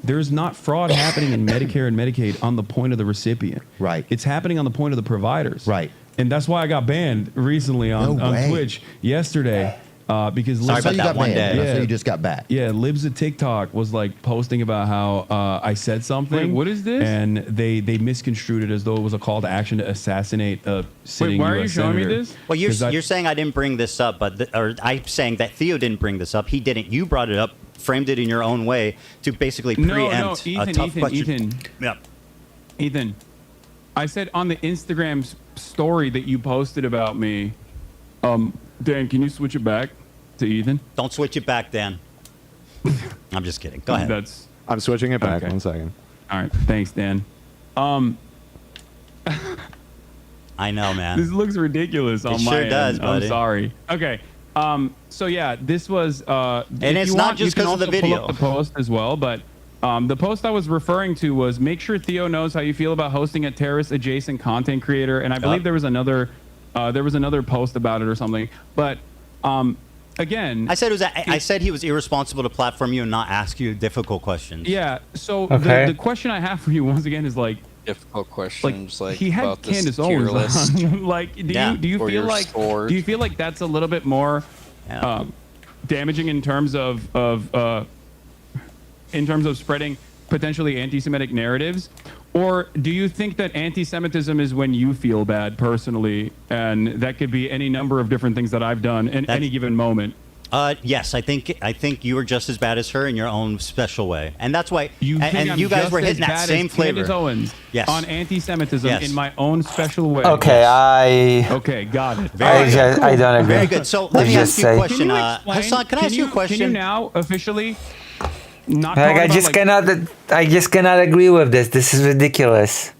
There's not fraud happening in Medicare and Medicaid on the point of the recipient. Right. It's happening on the point of the providers. Right. And that's why I got banned recently on Twitch yesterday. Because Sorry So about you that got one banned. day. So you just got back. Yeah, Libs of TikTok was like posting about how I said something. Wait, what is this? And they misconstrued it as though it was a call to action to assassinate a sitting why are you US showing me senator. this? Well, 'Cause you're saying I didn't bring this up, but or I'm saying that Theo didn't bring this up. He didn't. You brought it up, framed it in your own way to basically preempt Ethan, a tough question. Ethan. Yep. Ethan, I said on the Instagram story that you posted about me, Dan, can you switch it back to Ethan? Don't switch it back, Dan. I'm just kidding. Go ahead. I'm switching it back. Okay. 1 second. All right. Thanks, Dan. I know, man. This looks ridiculous on my sure end. does, buddy. I'm sorry. Okay. So yeah, this was. And it's not just because of the video. Pull up the post as well, but the post I was referring to was make sure Theo knows how you feel about hosting a terrorist-adjacent content creator, and I believe there was another post about it or something. But again, I said he was irresponsible to platform you and not ask you difficult questions. Yeah. So Okay. the question I have for you once again is like. Difficult questions like he had about this Candace tier Owens list. on. Like, do you Or feel your like sword. do you feel like that's a little bit more damaging in terms of spreading potentially anti-Semitic narratives, or do you think that anti-Semitism is when you feel bad personally, and that could be any number of different things that I've done in any given moment? Yes, I think you were just as bad as her in your own special way, and that's why. You think and I'm you guys just were as hitting that bad same as flavor. Candace Owens Yes. on anti-Semitism Yes. in my own special way. Okay, Okay, got it. I don't agree. Very good. So let me Just ask you a say- question. Can you explain- Hassan, can I ask you a question? Can you now officially not Like, talk I about, just cannot. I just cannot agree with this. This is ridiculous.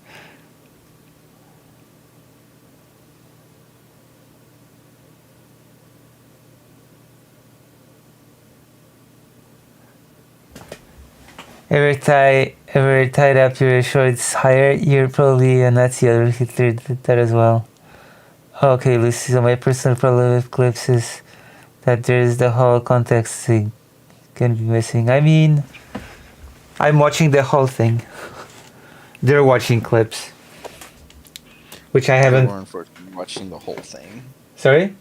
Ever tied up your shorts higher? You're probably a Nazi or Hitler did that as well. Okay, Lucy. So my personal problem with clips is that there's the whole context thing can be missing. I mean, I'm watching the whole thing. They're watching clips, which I haven't. We're unfortunately watching the whole thing. Sorry?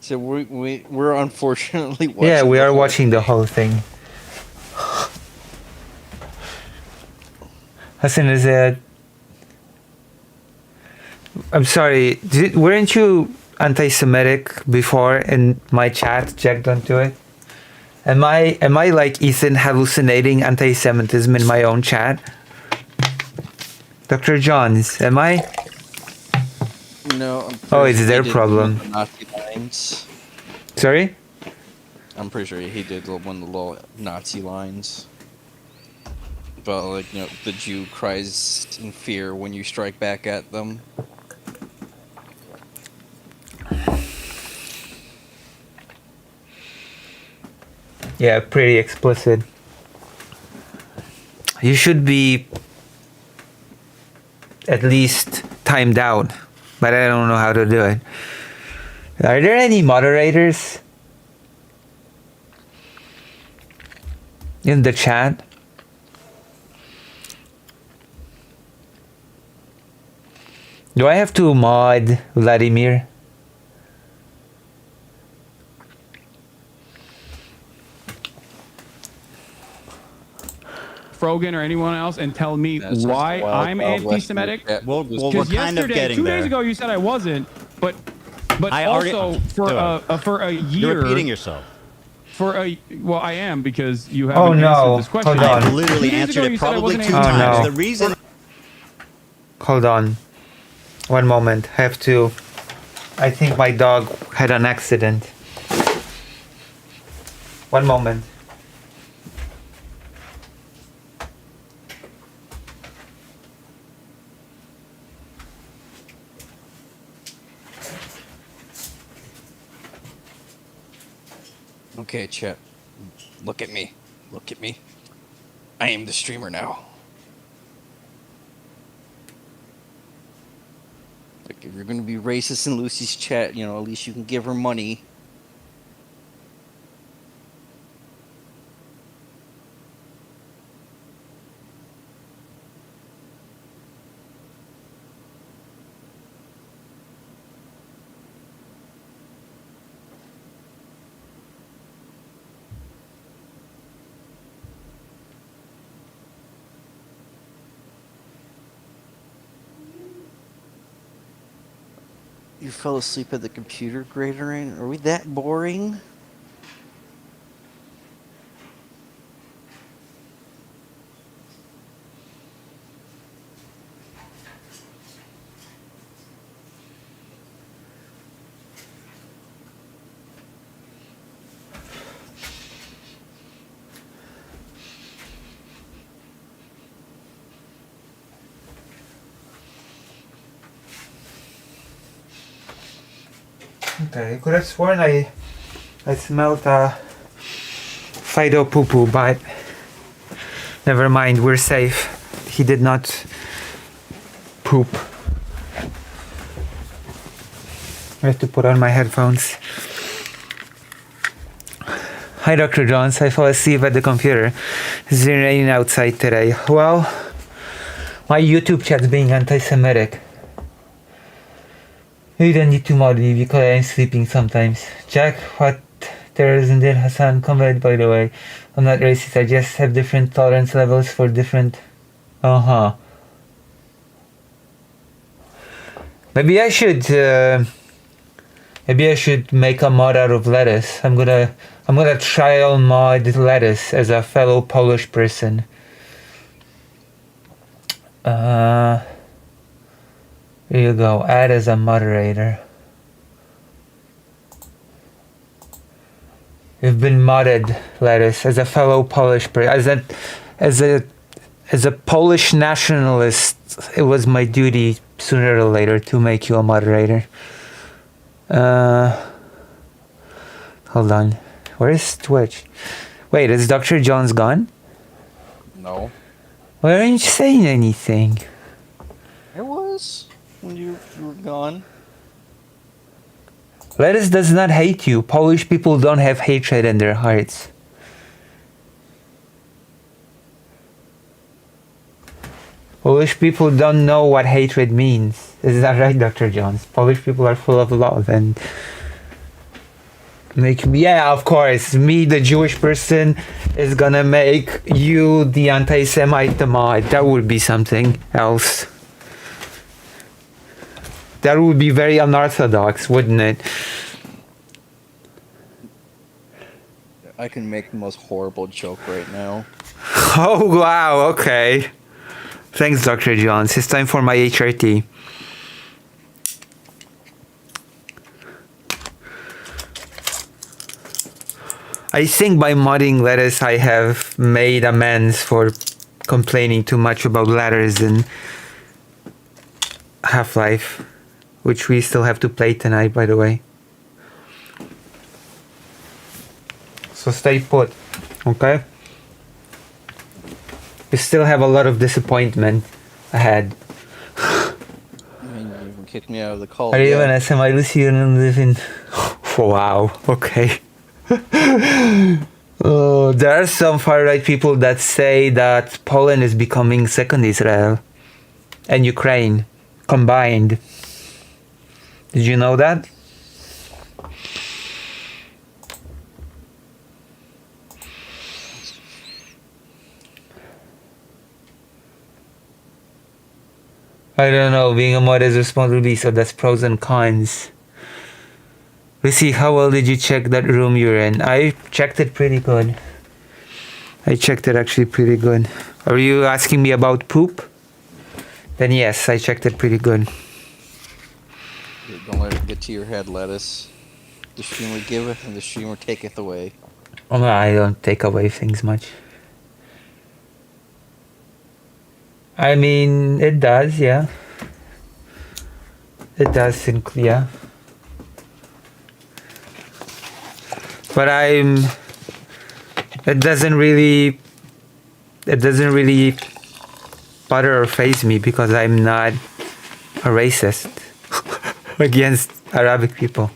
So we're unfortunately watching. Yeah, we the are whole watching the whole thing. Hassan, is it? I'm sorry. Weren't you anti-Semitic before in my chat? Checked onto it. Am I like Ethan hallucinating anti-Semitism in my own chat? Dr. Johns, am I? No. Oh, it's their problem. The Nazi lines. Sorry? I'm pretty sure he did one of the little Nazi lines. But like, the Jew cries in fear when you strike back at them. Yeah, pretty explicit. You should be at least timed out, but I don't know how to do it. Are there any moderators in the chat? Do I have to mod Vladimir? Frogan or anyone else and tell me why I'm anti-Semitic? Well, we're Because kind of yesterday, getting 2 there. days ago, you said I wasn't, but I already- also for a year. You're repeating yourself. Well, I am because you haven't Oh, no. answered this question. Hold on. I've literally 2 days answered ago, it you said I probably wasn't 2 anti-Semitic. times. Oh, no. The reason. Hold on. One moment. I have to. I think my dog had an accident. One moment. Okay, chat. Look at me. Look at me. I am the streamer now. Like, if you're gonna be racist in Lucy's chat, at least you can give her money. You fell asleep at the computer, Greater? Are we that boring? Okay, I could have sworn I smelled Fido poo poo, but never mind, we're safe. He did not poop. I have to put on my headphones. Hi, Dr. Jones. I fell asleep at the computer. It's raining outside today. Well, my YouTube chat's being anti-Semitic. You don't need to mod me because I'm sleeping sometimes. Jack, what terrorism did Hassan combat, by the way? I'm not racist, I just have different tolerance levels for different... Maybe I should make a mod out of lettuce. I'm gonna trial mod lettuce as a fellow Polish person. Here you go. Add as a moderator. You've been modded, lettuce, as a fellow Polish person. As a Polish nationalist, it was my duty sooner or later to make you a moderator. Hold on. Where is Twitch? Wait, is Dr. Jones gone? No. Why aren't you saying anything? I was when you were gone. Lettuce does not hate you. Polish people don't have hatred in their hearts. Polish people don't know what hatred means. Is that right, Dr. Jones? Polish people are full of love and yeah, of course. Me, the Jewish person, is gonna make you the anti-Semite mod. That would be something else. That would be very unorthodox, wouldn't it? I can make the most horrible joke right now. Oh, wow, okay. Thanks, Dr. Jones. It's time for my HRT. I think by modding lettuce, I have made amends for complaining too much about ladders in Half-Life, which we still have to play tonight, by the way. So stay put, okay? We still have a lot of disappointment ahead. I mean, you even kicked me out of the call. Are you an SMI Lucian and live in... Wow, okay. Oh, there are some far-right people that say that Poland is becoming second Israel and Ukraine combined. Did you know that? I don't know, being a mod is responsibility, so that's pros and cons. Lucy, how well did you check that room you're in? I checked it pretty good. I checked it actually pretty good. Are you asking me about poop? Then yes, I checked it pretty good. Don't let it get to your head, lettuce. The streamer giveth and the streamer taketh away. Oh, no, I don't take away things much. I mean, it does, yeah. It does, yeah. But it doesn't really bother or faze me because I'm not a racist against Arabic people,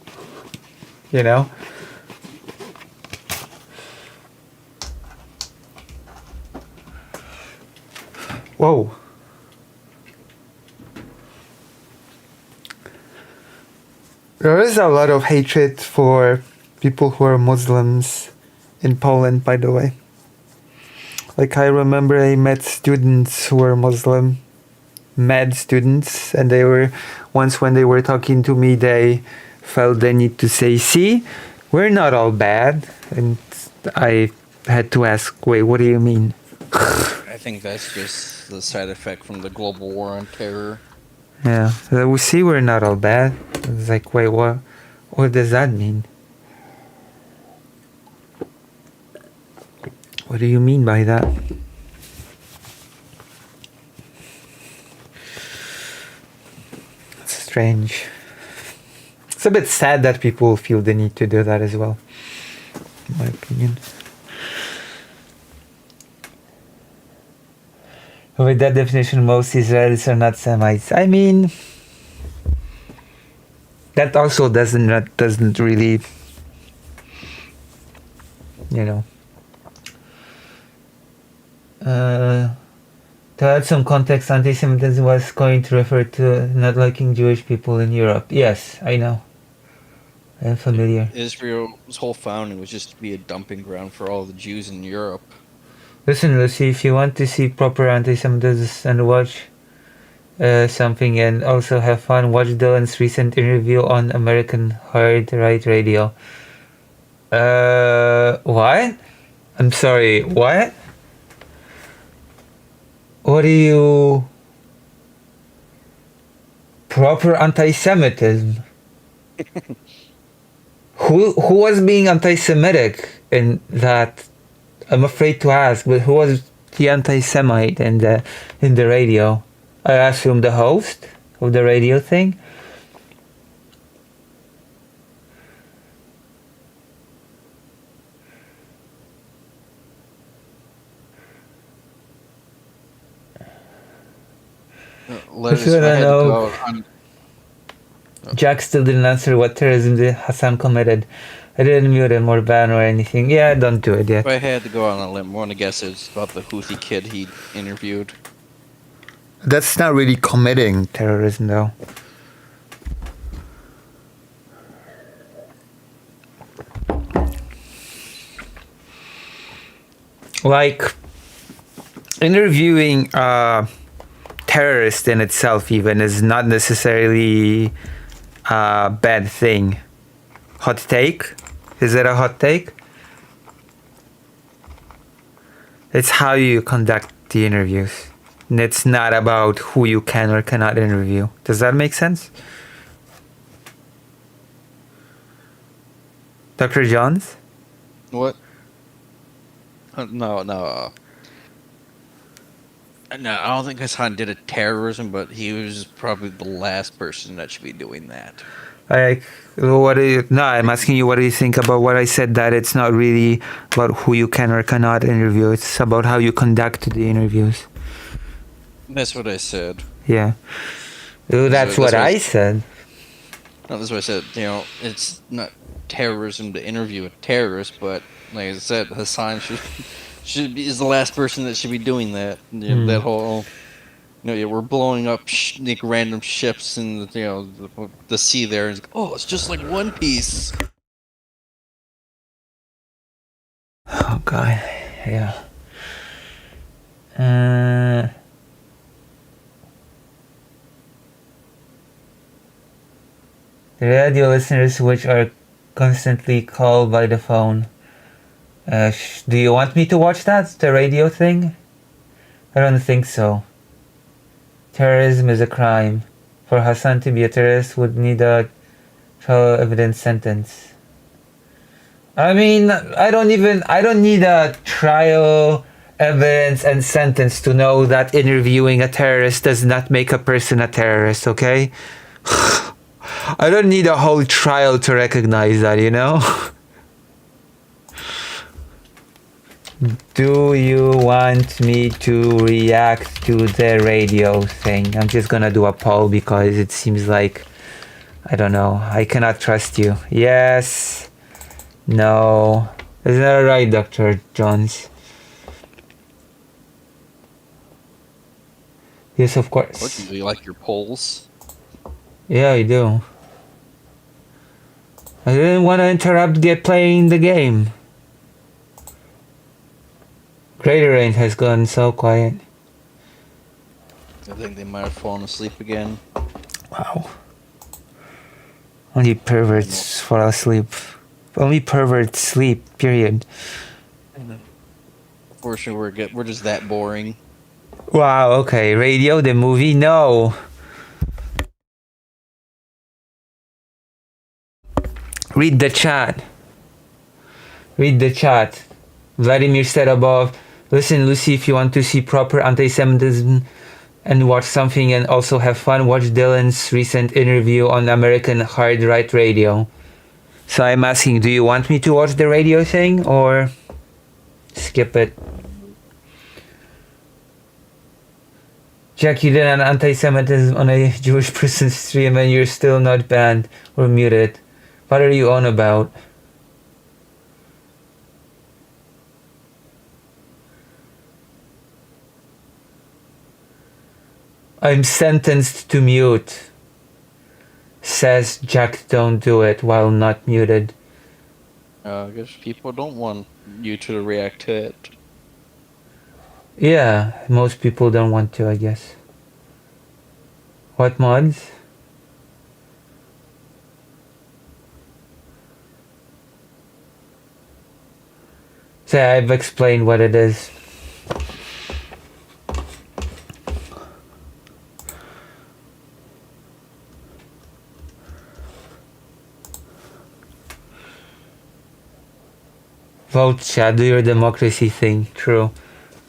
you know? Whoa. There is a lot of hatred for people who are Muslims in Poland, by the way. Like, I remember I met students who were Muslim, med students, and they were, once when they were talking to me, they felt the need to say, see, we're not all bad. And I had to ask, wait, what do you mean? I think that's just the side effect from the global war on terror. Yeah, we see we're not all bad. It's like, wait, what does that mean? What do you mean by that? It's strange. It's a bit sad that people feel the need to do that as well, in my opinion. With that definition, most Israelis are not Semites. I mean, that also doesn't really, you know. To add some context, anti-Semitism was going to refer to not liking Jewish people in Europe. Yes, I know. I'm familiar. Israel's whole founding was just to be a dumping ground for all the Jews in Europe. Listen, Lucy, if you want to see proper anti-Semitism and watch something and also have fun, watch Dylan's recent interview on American Hard Right Radio. What? I'm sorry, what? What do you... Proper anti-Semitism? Who was being anti-Semitic in that? I'm afraid to ask, but who was the anti-Semite in the radio? I assume the host of the radio thing. Jack still didn't answer what terrorism did Hassan committed. I didn't mute him or ban or anything. Yeah, don't do it yet. If I had to go on a limb, I want to guess it's about the Houthi kid he interviewed. That's not really committing terrorism, though. Like, interviewing a terrorist in itself even is not necessarily a bad thing. Hot take? Is it a hot take? It's how you conduct the interviews. And it's not about who you can or cannot interview. Does that make sense? Dr. Johns? What? No, I don't think Hassan did a terrorism, but he was probably the last person that should be doing that. I'm asking you, what do you think about what I said, that it's not really about who you can or cannot interview. It's about how you conduct the interviews. That's what I said. Yeah. That's what I said. No, that's what I said. You know, it's not terrorism to interview a terrorist, but like I said, Hassan is the last person that should be doing that. You know, that whole, we're blowing up random ships in the sea there. And it's just like One Piece. Oh God, yeah. The radio listeners, which are constantly called by the phone. Do you want me to watch that, the radio thing? I don't think so. Terrorism is a crime. For Hassan to be a terrorist would need a trial evidence sentence. I mean, I don't need a trial evidence and sentence to know that interviewing a terrorist does not make a person a terrorist, okay? I don't need a whole trial to recognize that, you know? Do you want me to react to the radio thing? I'm just gonna do a poll because it seems like, I don't know, I cannot trust you. Yes. No. Isn't that right, Dr. Jones? Yes, of course. What, do you like your polls? Yeah, I do. I didn't want to interrupt playing the game. Greater Rain has gone so quiet. I think they might have fallen asleep again. Wow. Only perverts fall asleep. Only perverts sleep, period. Unfortunately, we're just that boring. Wow, okay. Radio, the movie? No. Read the chat. Read the chat. Vladimir said above, listen, Lucy, if you want to see proper anti-Semitism and watch something and also have fun, watch Dylan's recent interview on American Hard Right Radio. So I'm asking, do you want me to watch the radio thing or skip it? Jack, you did an anti-Semitism on a Jewish person's stream and you're still not banned or muted. What are you on about? I'm sentenced to mute. Says Jack, don't do it while not muted. I guess people don't want you to react to it. Yeah, most people don't want to, I guess. What mods? So I've explained what it is. Vote, chat, do your democracy thing. True.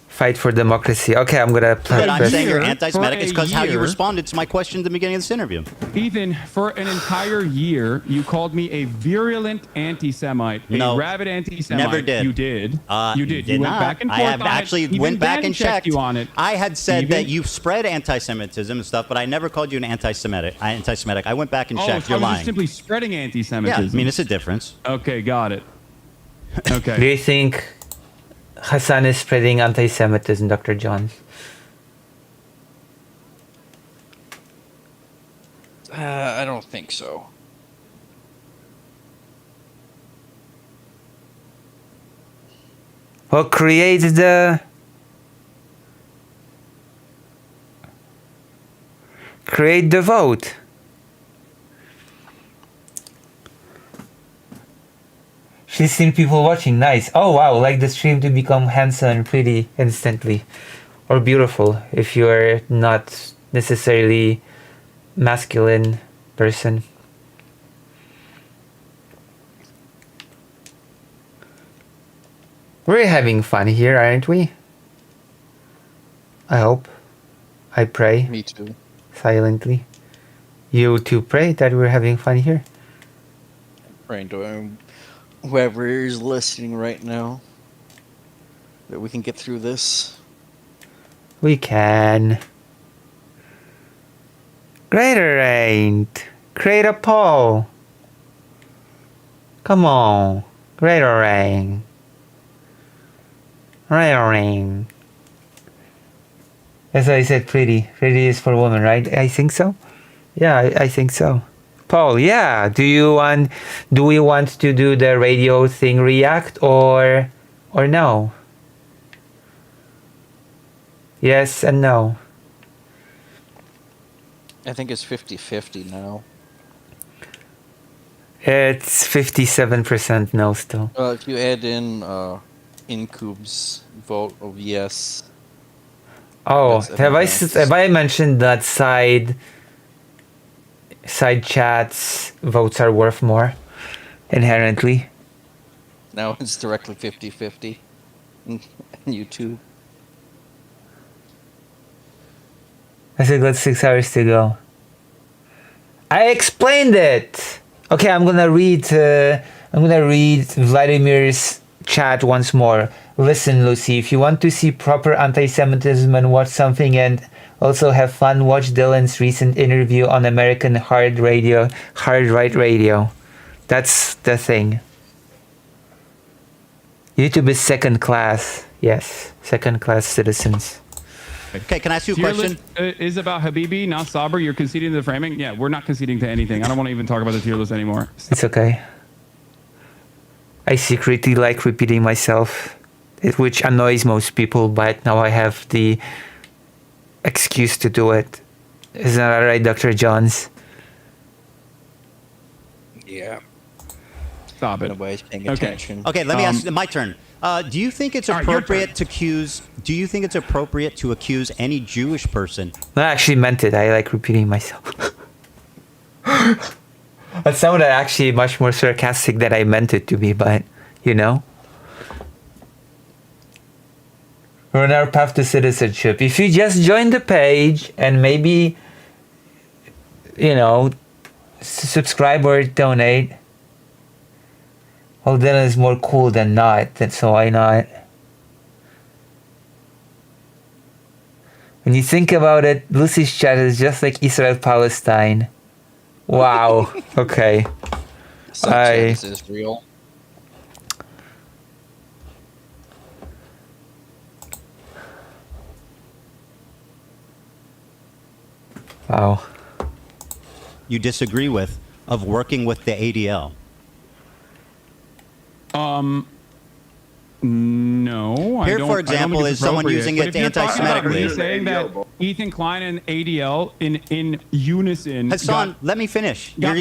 Fight for democracy. Okay, I'm gonna play. But I'm saying you're anti-Semitic is because how you responded to my question at the beginning of this interview. Ethan, for an entire year, you called me a virulent anti-Semite, a rabid anti-Semite. Never did. You did. You did. did You not. went back and forth I have on actually it. went back and checked you on it. I had said that you spread anti-Semitism and stuff, but I never called you an anti-Semitic. I went back and checked. So You're I was lying. just simply spreading anti-Semitism. Yeah, I mean it's a difference. Okay, got it. Okay. Do you think Hassan is spreading anti-Semitism, Dr. Johns? I don't think so. Well, create the vote. She's seen people watching. Nice. Oh wow, like the stream to become handsome and pretty instantly. Or beautiful if you're not necessarily masculine person. We're having fun here, aren't we? I hope. I pray. Me too. Silently. You too pray that we're having fun here. Praying to whoever is listening right now that we can get through this. We can. Greater ain't. Create a poll. Come on. Greater ain't. Greater ain't. That's why I said pretty. Pretty is for women, right? I think so. Yeah, I think so. Paul, yeah. Do we want to do the radio thing react or no? Yes and no. I think it's 50-50 now. It's 57% no still. If you add in Incube's vote of yes. Oh, have I mentioned that side chats votes are worth more inherently? Now it's directly 50-50 in YouTube. I still got 6 hours to go. I explained it. Okay, I'm gonna read Vladimir's chat once more. Listen, Lucy, if you want to see proper anti-Semitism and watch something and also have fun, watch Dylan's recent interview on American Hard Right Radio. That's the thing. YouTube is second class. Yes, second class citizens. Okay, can I ask you a Tier question? list, is about Habibi, not Saber. You're conceding to the framing? Yeah, we're not conceding to anything. I don't want to even talk about the tier list anymore. It's okay. I secretly like repeating myself, which annoys most people, but now I have the excuse to do it. Isn't that right, Dr. Johns? Yeah. Stop it. Nobody's paying attention. Okay, let me ask. My turn. Do you think it's appropriate to accuse? Do you think it's appropriate to accuse any Jewish person? No, I actually meant it. I like repeating myself. That sounded actually much more sarcastic than I meant it to be, but you know. We're on our path to citizenship. If you just join the page and maybe, you know, subscribe or donate, well, then it's more cool than not. So why not? When you think about it, Lucy's chat is just like Israel-Palestine. Wow. Okay. This is real. Wow. You disagree with of working with the ADL? No. Here, I don't, for example, is someone using it anti-Semitically. You're saying that Ethan Klein and ADL in unison. Hassan, let me finish. You're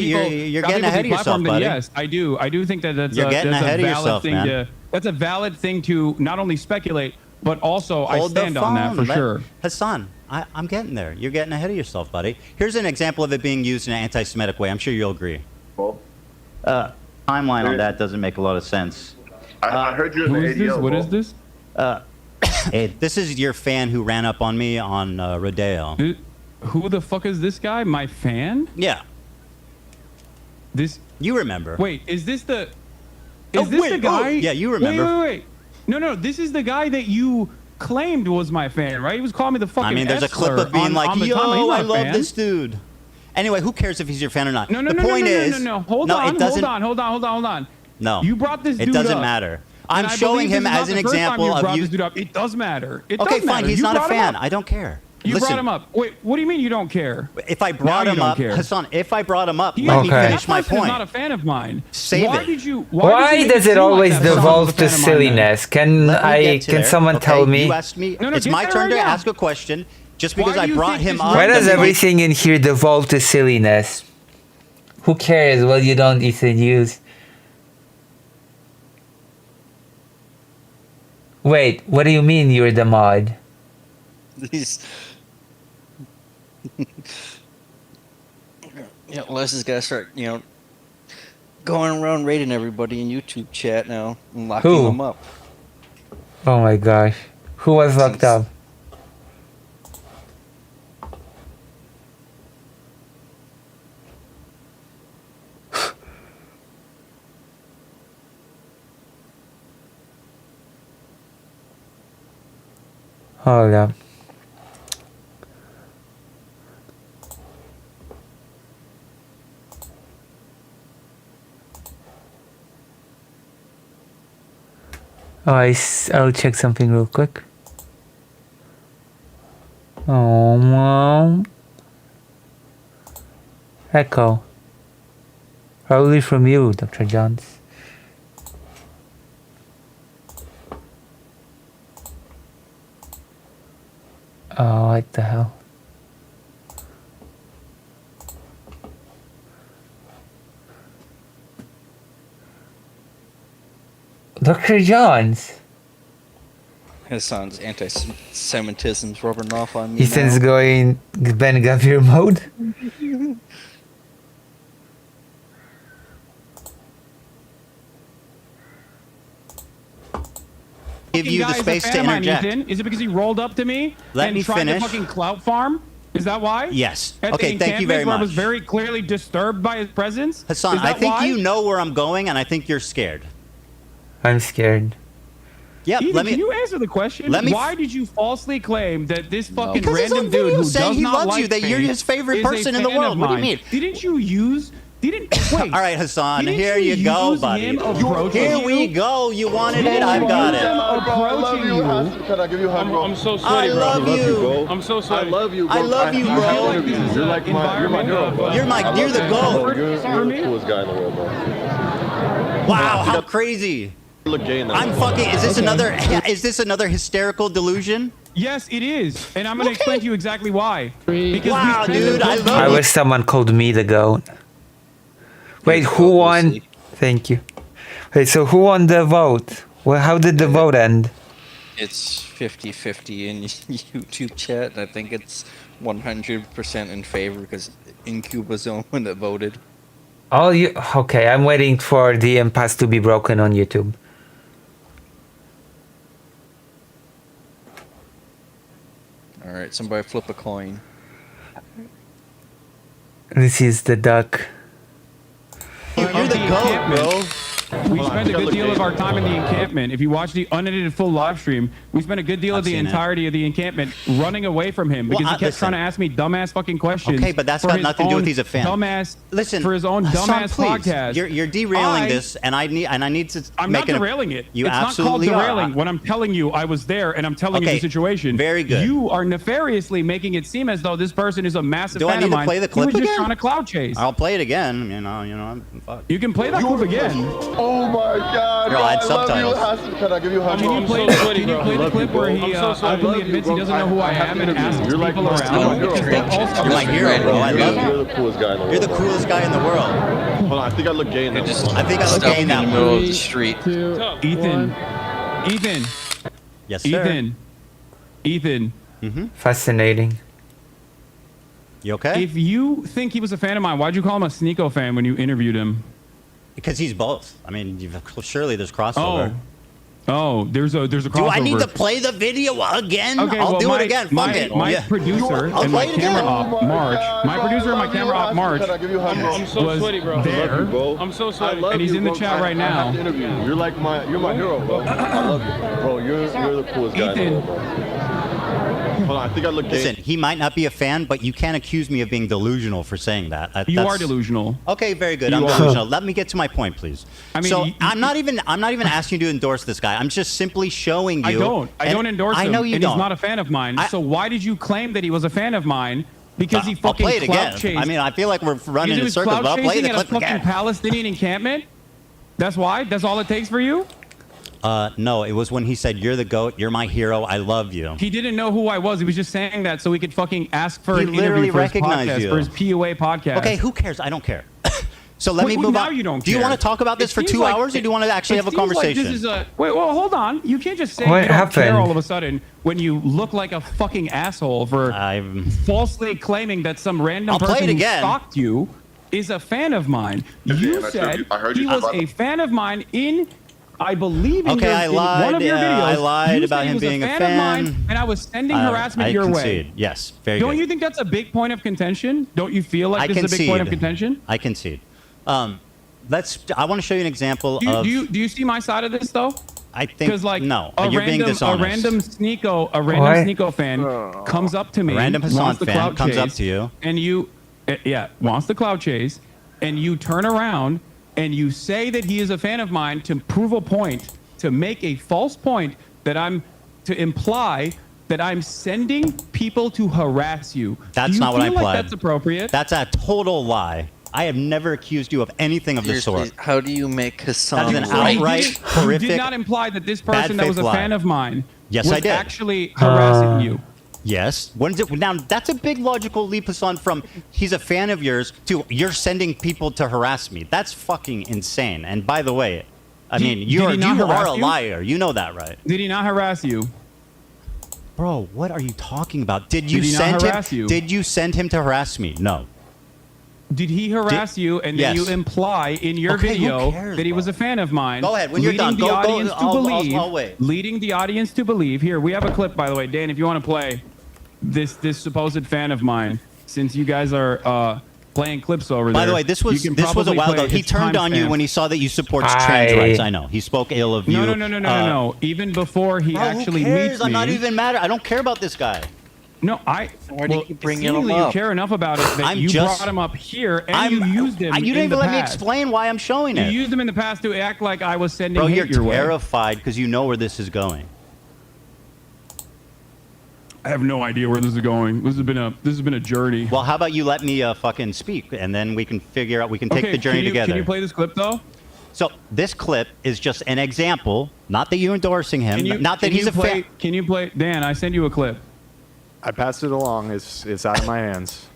getting ahead of yourself, buddy. Yes, I do. I do think that that's You're getting ahead of yourself, thing man. that's a valid thing to not only speculate, but also I stand on that for sure. Hassan, I'm getting there. You're getting ahead of yourself, buddy. Here's an example of it being used in an anti-Semitic way. I'm sure you'll agree. Timeline on that doesn't make a lot of sense. I heard you're in the ADL. What is this? Hey, this is your fan who ran up on me on Rodeo. Who the fuck is this guy? My fan? Yeah. This. You remember? Wait, is this the? Is this the guy? Yeah, you remember. Wait. No, this is the guy that you claimed was my fan, right? He was calling me the fucking. I mean, there's a clip of being like, "Yo, I love this dude." Anyway, who cares if he's your fan or not? No. The point is, Hold on. No. You brought this dude up. It doesn't up. matter. I'm showing him as an example of you. It does matter. Okay, fine. He's not a fan. I don't care. You brought him up. Wait, what do you mean you don't care? If I brought him up, Hassan, if I brought him up, let me finish my point. He's not a fan of mine. Save why it. Did you? Why does it always devolve to silliness? Can someone tell me? You asked me. It's my turn to ask a question. Just because I brought him up. Why does everything in here devolve to silliness? Who cares? Well, you don't even use. Wait, what do you mean you're the mod? Yeah, Les has got to start, going around raiding everybody in YouTube chat now and locking them up. Oh my gosh. Who was locked up? Hold up. Oh, I'll check something real quick. Oh, Mom. Echo. Probably from you, Dr. Johns. Oh, what the hell? Dr. Johns! Hassan's anti-Semitism's rubbing off on me. Ethan's going Ben Gavir mode? Give you the space to interject. Is it because he rolled up to me and tried to fucking clout farm? Is that why? Yes. Okay, thank you very much. I was very clearly disturbed by his presence. Hassan, I think you know where I'm going, and I think you're scared. I'm scared. Yeah, Can you answer the question? Why did you falsely claim that this fucking because random dude who does he not loves like you, that you're his favorite person in the world? What do you mean? Didn't you use? Wait. All right, Hassan, here you go, buddy. Here we go. You wanted it, I've got it. Approaching you. Can I give you a hug, bro? I'm so sorry, bro. I love you. I'm so sorry. I love you, bro. I love you, bro. You're like my hero, bro. You're the GOAT. You're the coolest guy in the world, bro. Wow, how crazy. You look gay in that. I'm fucking. Is this another hysterical delusion? Yes, it is, and I'm gonna explain to you exactly why. Because wow, dude, I wish someone called me the GOAT. Wait, who won? Thank you. Wait, so who won the vote? Well, how did the vote end? It's 50-50 in YouTube chat. I think it's 100% in favor because Incuba's the only one that voted. Okay, I'm waiting for the impasse to be broken on YouTube. Alright, somebody flip a coin. This is the duck. You're the goat, bro. We spent a good deal of our time in the encampment. If you watch the unedited full live stream, we spent a good deal of the entirety of the encampment running away from him because he kept trying to ask me dumbass fucking questions. Okay, but that's got nothing to do with he's a fan. Dumbass. Listen, for his own dumbass podcast. You're derailing this, and I need to. I'm not derailing it. You it's absolutely not called derailing are. when I'm telling you I was there and I'm telling you the situation. Very good. You are nefariously making it seem as though this person is a massive Do fan I need of to mine. play the clip He was again? just trying to cloud chase. I'll play it again. You know. Fuck. You can play that clip again. Oh my God! Here, I'll add I love you, subtitles. Hassan. Can I give you a hug? Can you play the clip where he openly admits he doesn't know who I am and asks people around? You're my hero, bro. I love you. You're the coolest guy in the world. You're the coolest guy in the world. Hold on, I think I look gay in that. I think I look gay in that in the middle of the street. Ethan. Yes, sir. Ethan. Fascinating. You okay? If you think he was a fan of mine, why'd you call him a Sneeko fan when you interviewed him? Because he's both. I mean, surely there's crossover. Oh, there's a crossover. Do I need to play the video again? Okay, I'll well, do it again. Fuck it. My Yeah. producer I'll and play my it again. camera op, March. My producer and my camera op, March, I'm was there. I'm so sweaty. And he's in the chat right now. You're my hero, bro. I love you, bro. You're the coolest guy in the world, bro. Hold on, I think I look gay. Listen, he might not be a fan, but you can't accuse me of being delusional for saying that. You are delusional. Okay, very good. You I'm are. delusional. Let me get to my point, please. I mean, so I'm not even asking you to endorse this guy. I'm just simply showing you. I don't endorse him. I know you and don't. He's not a fan of mine. So why did you claim that he was a fan of mine? Because he I'll fucking play it clout again. chased. I mean, I feel like we're running in circles, but I'll play the clip at a fucking again. Palestinian encampment? That's why? That's all it takes for you? No, it was when he said, "You're the GOAT. You're my hero. I love you." He didn't know who I was. He was just saying that so he could fucking ask for an literally interview for his recognized podcast, you. for his PUA podcast. Okay, who cares? I don't care. So let me Wait, move now on. you don't do you care. want to talk about this It for seems 2 like- hours, or do you want to actually it have a seems like conversation? this is wait, well, hold on. You can't just say What you don't care happened? all of a sudden when you look like a fucking asshole for falsely claiming that some random I'll play person it who again. stalked you is a fan of mine. You said he was a fan of mine in, I believe, in, Okay, in one of your videos. I lied You about said he him was being a of fan. mine, and I was sending harassment I your concede. way. Yes, very Don't good. you think that's a big point of contention? Don't you feel like I this is a big point of concede. contention? I concede. I want to show you an example of. Do you see my side of this though? I think Because like no, a you're being random dishonest. a random Sneeko fan comes up to me, A random Hassan wants the fan clout comes up chase, to you. and you, wants the clout chase, and you turn around and you say that he is a fan of mine to prove a point, to make a false point that to imply that I'm sending people to harass you. That's Do you not what I feel like implied. that's appropriate? That's a total lie. I have never accused you of anything of the Seriously, sort. how do you make Hassan That is an right? outright You horrific. did not imply that this bad person that was faith a lie. fan of mine Yes, was I did. actually harassing you. Yes. When is it, now that's a big logical leap, Hassan, from he's a fan of yours to you're sending people to harass me. That's fucking insane. And by the way, I mean Did you he not are harass a you? liar. You know that, right? Did he not harass you? Bro, what are you talking about? Did you Did he not send harass him? you? Did you send him to harass me? No. Did he harass you and then Yes. you imply in your Okay, who video cares, that he was a fan of mine? Go ahead, when you're leading done, the go- audience to I'll believe, wait. leading the audience to believe. Here, we have a clip, by the way, Dan. If you want to play this supposed fan of mine, since you guys are playing clips over there. By the way, this was you can a probably while play ago. He its turned on you timestamp. when he saw that you support trans rights. I know. He spoke ill of you. No. Even before he Bro, actually who cares? meets me. I'm not even mad. I don't care about this guy. No, Why do you keep bringing him seemingly up? You care enough about it that I'm you just- brought him up here and you used him. You didn't in even the let me past. explain why I'm showing You it. used him in the past to act like I was sending Bro, hate you're your way. terrified because you know where this is going. I have no idea where this is going. This has been a journey. Well, how about you let me fucking speak, and then we can figure out. We can take Okay, the journey together. Can you play this clip though? So this clip is just an example. Not that you're endorsing him. Not that can he's you a fan. Can you play? Dan, I sent you a clip. I passed it along. It's out of my hands.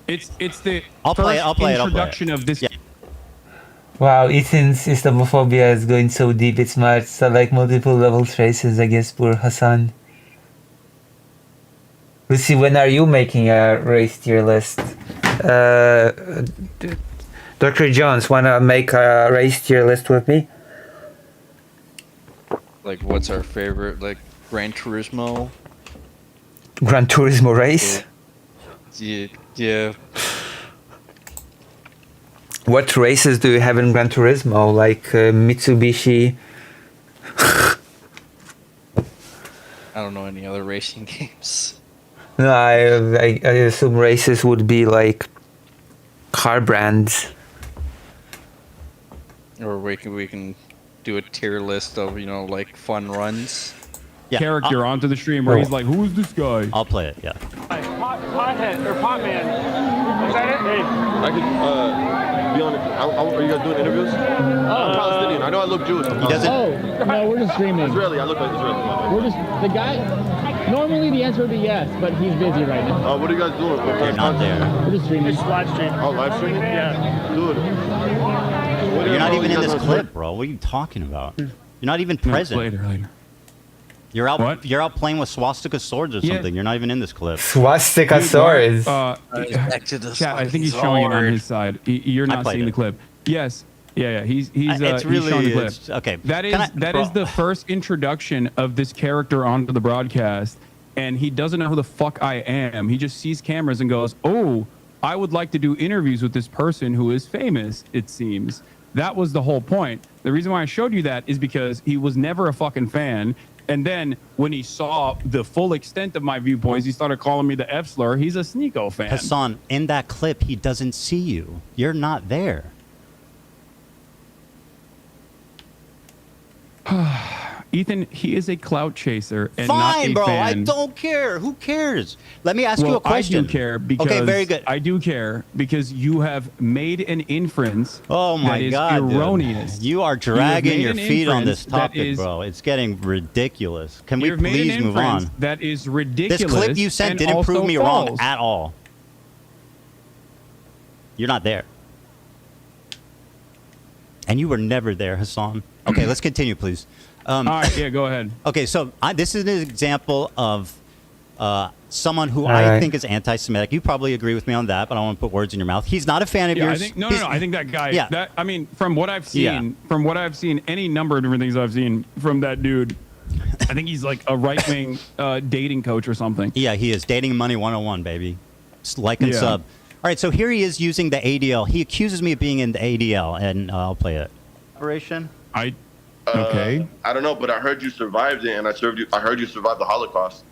It's the I'll play it, I'll play it, I'll play it. introduction of this. Wow, Ethan's Islamophobia is going so deep. It's like multiple level traces against poor Hassan. Lucy, when are you making a race tier list? Dr. Jones, wanna make a race tier list with me? Like, what's our favorite? Like, Gran Turismo? Gran Turismo race? Yeah. What races do you have in Gran Turismo? Like Mitsubishi? I don't know any other racing games. No, I assume races would be like car brands. Or we can do a tier list of, like fun runs. Yeah, Character onto the stream where he's like, "Who's this guy?" I'll play it. Yeah. Pothead or Potman. Is that it? Hey. I could be on it. Are you guys doing interviews? I'm Palestinian. I know I look Jewish. He doesn't. Oh, no, we're just streaming. Israeli. I look like Israeli. We're just, the guy, normally the answer would be yes, but he's busy right now. What are you guys doing? They're not there. We're just streaming. It's live stream. Oh, live streaming? Yeah. Dude. You're not even in this clip, bro. What are you talking about? You're not even present. Later. You're out. What? You're out playing with swastika swords or something. You're not even in this clip. Swastika swords. Chat, I think he's showing it on his side. You're not seeing the clip. Yes. Yeah. He's it's really he's showing the clip. okay. That is the first introduction of this character onto the broadcast, and he doesn't know who the fuck I am. He just sees cameras and goes, "Oh, I would like to do interviews with this person who is famous." It seems that was the whole point. The reason why I showed you that is because he was never a fucking fan. And then when he saw the full extent of my viewpoints, he started calling me the F slur. He's a Sneeko fan. Hassan, in that clip, he doesn't see you. You're not there. Ethan, he is a clout chaser and Fine, not a bro. fan. I don't care. Who cares? Let me ask you a question. I do care because okay, very good. I do care because you have made an inference. Oh my that is God, erroneous. dude. You are dragging your an feet on this inference that topic, is- bro. It's getting ridiculous. Can we You've made please an move inference on? That is ridiculous. This clip you sent and didn't prove also me false. wrong at all. You're not there. And you were never there, Hassan. Okay, let's continue, please. All right, yeah, go ahead. Okay, so this is an example of someone who All I right. think is anti-Semitic. You probably agree with me on that, but I don't want to put words in your mouth. He's not a fan of Yeah, yours. I think no. I think that guy. Yeah. That I mean, from what I've seen, any number of different things I've seen from that dude, I think he's like a right-wing dating coach or something. Yeah, he is. Dating Money 101, baby. Just like and Yeah. sub. All right, so here he is using the ADL. He accuses me of being in the ADL, and I'll play it. Operation? Okay. I don't know, but I heard you survived it, and I heard you survived the Holocaust.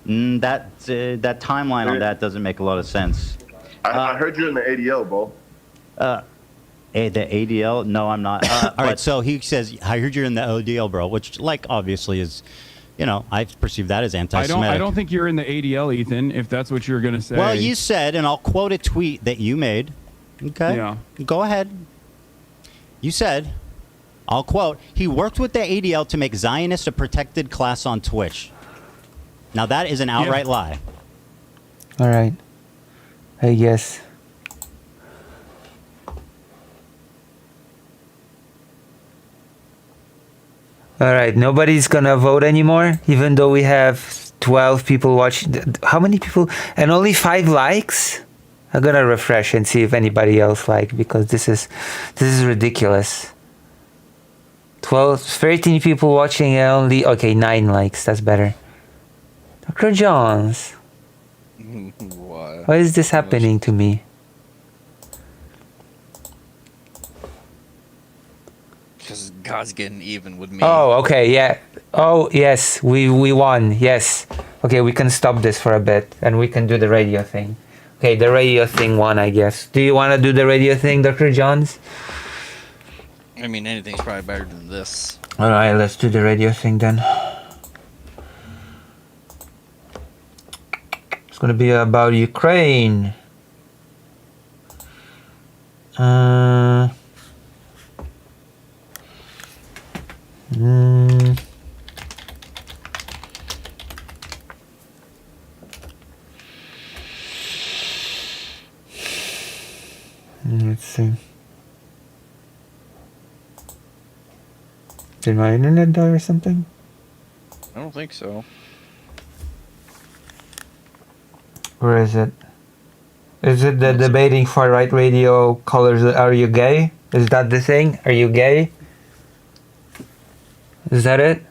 That timeline on that doesn't make a lot of sense. I heard you're in the ADL, bro. The ADL? No, I'm not. All right, so he says, I heard you're in the ADL, bro, which, like, obviously is, I perceive that as anti-Semitic. I don't think you're in the ADL, Ethan, if that's what you're going to say. Well, you said, and I'll quote a tweet that you made. Okay? Yeah. Go ahead. You said, I'll quote, he worked with the ADL to make Zionists a protected class on Twitch. Now, that is an outright lie. All right. I guess. All right. Nobody's gonna vote anymore, even though we have 12 people watching. How many people? And only 5 likes? I'm gonna refresh and see if anybody else liked, because this is ridiculous. 13 people watching and only 9 likes. That's better. Dr. Jones. Why is this happening to me? Because God's getting even with me. Oh, okay, yeah. Oh, yes, we won. Yes. Okay, we can stop this for a bit and we can do the radio thing. Okay, the radio thing won, I guess. Do you want to do the radio thing, Dr. Johns? I mean, anything's probably better than this. All right, let's do the radio thing then. It's going to be about Ukraine. Let's see. Did my internet die or something? I don't think so. Where is it? Is it the debating far right radio colors? Are you gay? Is that the thing? Are you gay? Is that it?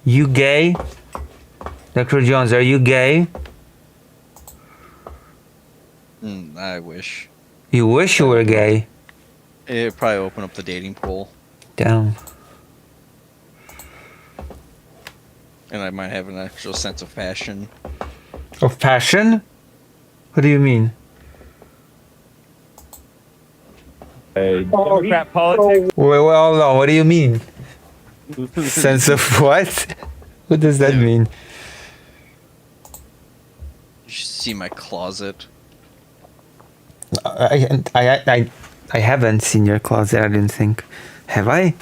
You gay? Dr. Jones, are you gay? I wish. You wish you were gay. It'd probably open up the dating pool. Damn. And I might have an actual sense of fashion. Of passion? What do you mean? Democrat politics. Well, hold on. What do you mean? Sense of what? What does that mean? You should see my closet. I haven't seen your closet. I didn't think. Have I?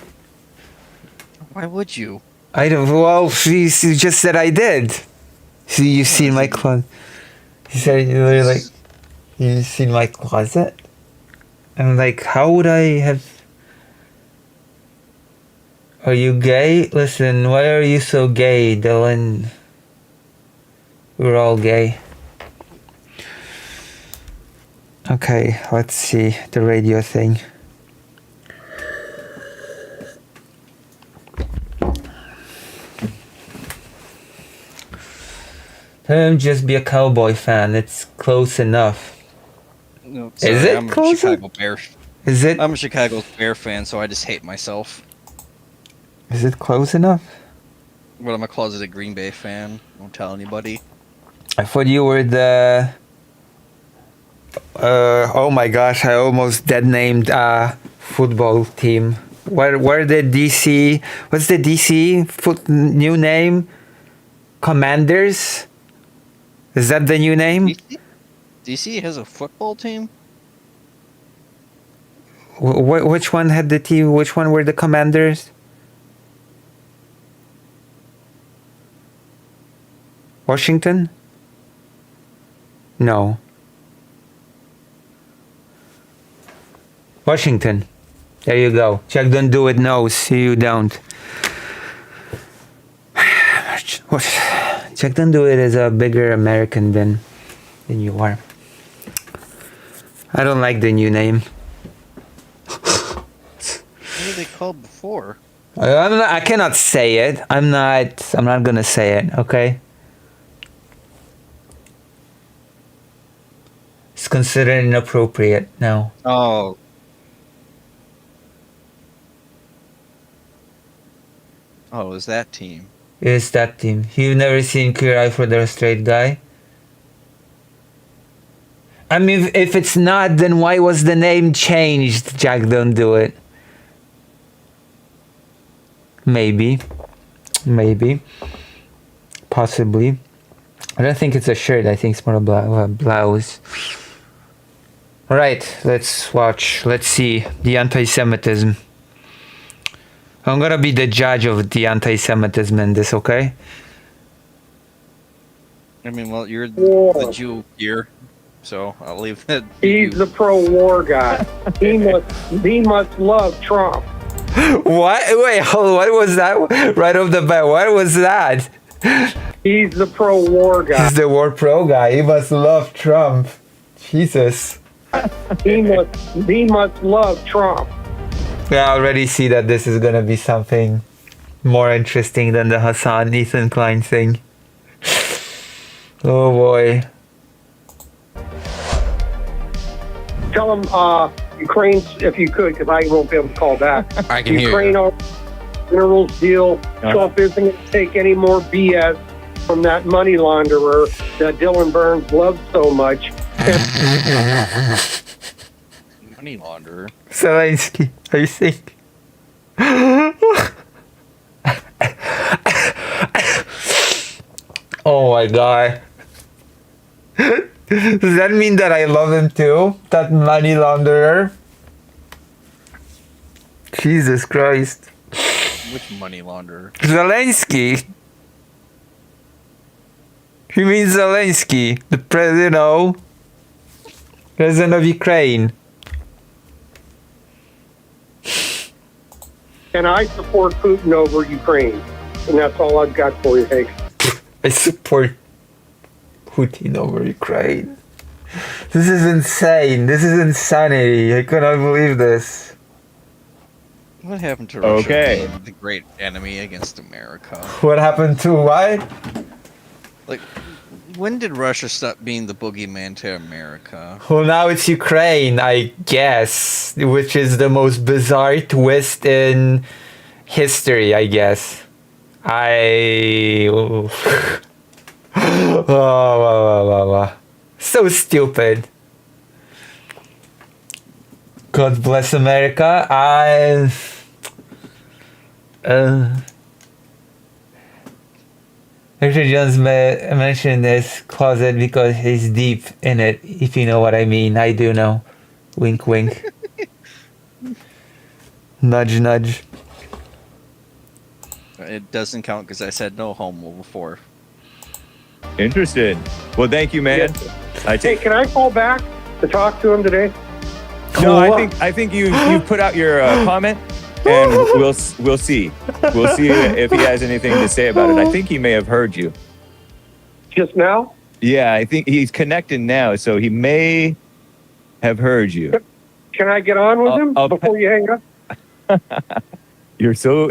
Why would you? I don't. Well, you just said I did. See, you've seen my closet. You said you're like, you've seen my closet. I'm like, how would I have? Are you gay? Listen, why are you so gay, Dylan? We're all gay. Okay, let's see the radio thing. Just be a Cowboy fan. It's close enough. No, sorry, Is it I'm close? a Chicago Bear. Is it? I'm a Chicago Bear fan, so I just hate myself. Is it close enough? But I'm a closeted Green Bay fan. Don't tell anybody. I thought you were the. Oh my gosh! I almost dead named football team. Where the DC? What's the DC new name? Commanders. Is that the new name? DC has a football team? Which one had the team? Which one were the Commanders? Washington? No. Washington. There you go. Jack don't do it knows. You don't. Jack don't do it as a bigger American than you are. I don't like the new name. What were they called before? I cannot say it. I'm not gonna say it, okay? It's considered inappropriate now. Oh. Oh, is that team? It's that team. You've never seen Queer Eye for the Straight Guy? I mean, if it's not, then why was the name changed? Jack, don't do it. Maybe. Possibly. I don't think it's a shirt. I think it's more a blouse. Alright, let's watch. Let's see the anti-Semitism. I'm gonna be the judge of the anti-Semitism in this, okay? I mean, well, you're the Jew here, so I'll leave that. He's the pro-war guy. He must love Trump. What? Wait, hold on. What was that? Right off the bat, what was that? He's the pro-war guy. He's the war pro guy. He must love Trump. Jesus. He must love Trump. Yeah, I already see that this is gonna be something more interesting than the Hassan Ethan Klein thing. Oh boy. Tell him Ukraine, if you could, because I won't be able to call back. I can hear Ukraine you. minerals deal. Trump isn't going to take any more BS from that money launderer that Dylan Burns loves so much. Money launderer. Zelensky, are you sick? Oh my god. Does that mean that I love him too? That money launderer? Jesus Christ. Which money launderer? Zelensky. He means Zelensky, the president, president of Ukraine. And I support Putin over Ukraine. And that's all I've got for you, Hank. I support Putin over Ukraine. This is insane. This is insanity. I cannot believe this. What happened to Russia? Okay. The great enemy against America. What happened to what? Like, when did Russia stop being the boogeyman to America? Well, now it's Ukraine, I guess, which is the most bizarre twist in history, I guess. Oh, wow. So stupid. God bless America. Richard Jones mentioned this closet because he's deep in it, if you know what I mean. I do know. Wink, wink. Nudge, nudge. It doesn't count because I said no homo before. Interesting. Well, thank you, man. Hey, can I call back to talk to him today? No, I think you put out your comment, and we'll see. We'll see if he has anything to say about it. I think he may have heard you. Just now? Yeah, I think he's connected now, so he may have heard you. Can I get on with him before you hang up? You're so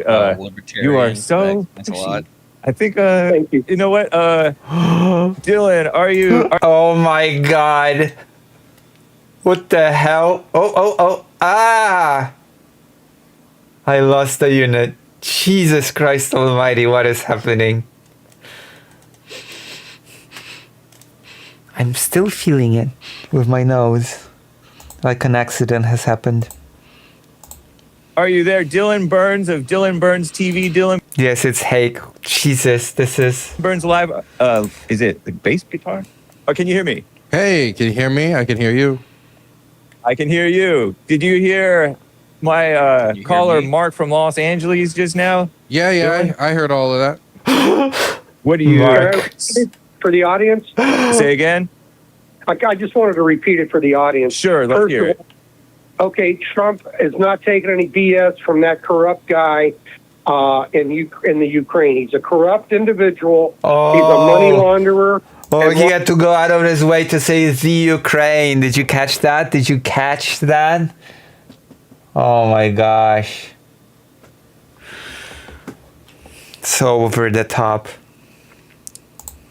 you are so. Thanks a lot. I think Thank you. You know what, Dylan, are you? Oh my God! What the hell? Oh! Ah! I lost the unit. Jesus Christ Almighty! What is happening? I'm still feeling it with my nose, like an accident has happened. Are you there, Dylan Burns of Dylan Burns TV? Dylan. Yes, it's Hake. Jesus, this is Burns Live. Is it the bass guitar? Oh, can you hear me? Hey, can you hear me? I can hear you. I can hear you. Did you hear my caller Mark from Los Angeles just now? Yeah, I heard all of that. What do you for the audience? Say again? I just wanted to repeat it for the audience. Sure, let's hear it. Okay, Trump is not taking any BS from that corrupt guy in the Ukraine. He's a corrupt individual. Oh. He's a money launderer. Oh, he had to go out of his way to say the Ukraine. Did you catch that? Did you catch that? Oh my gosh. So over the top.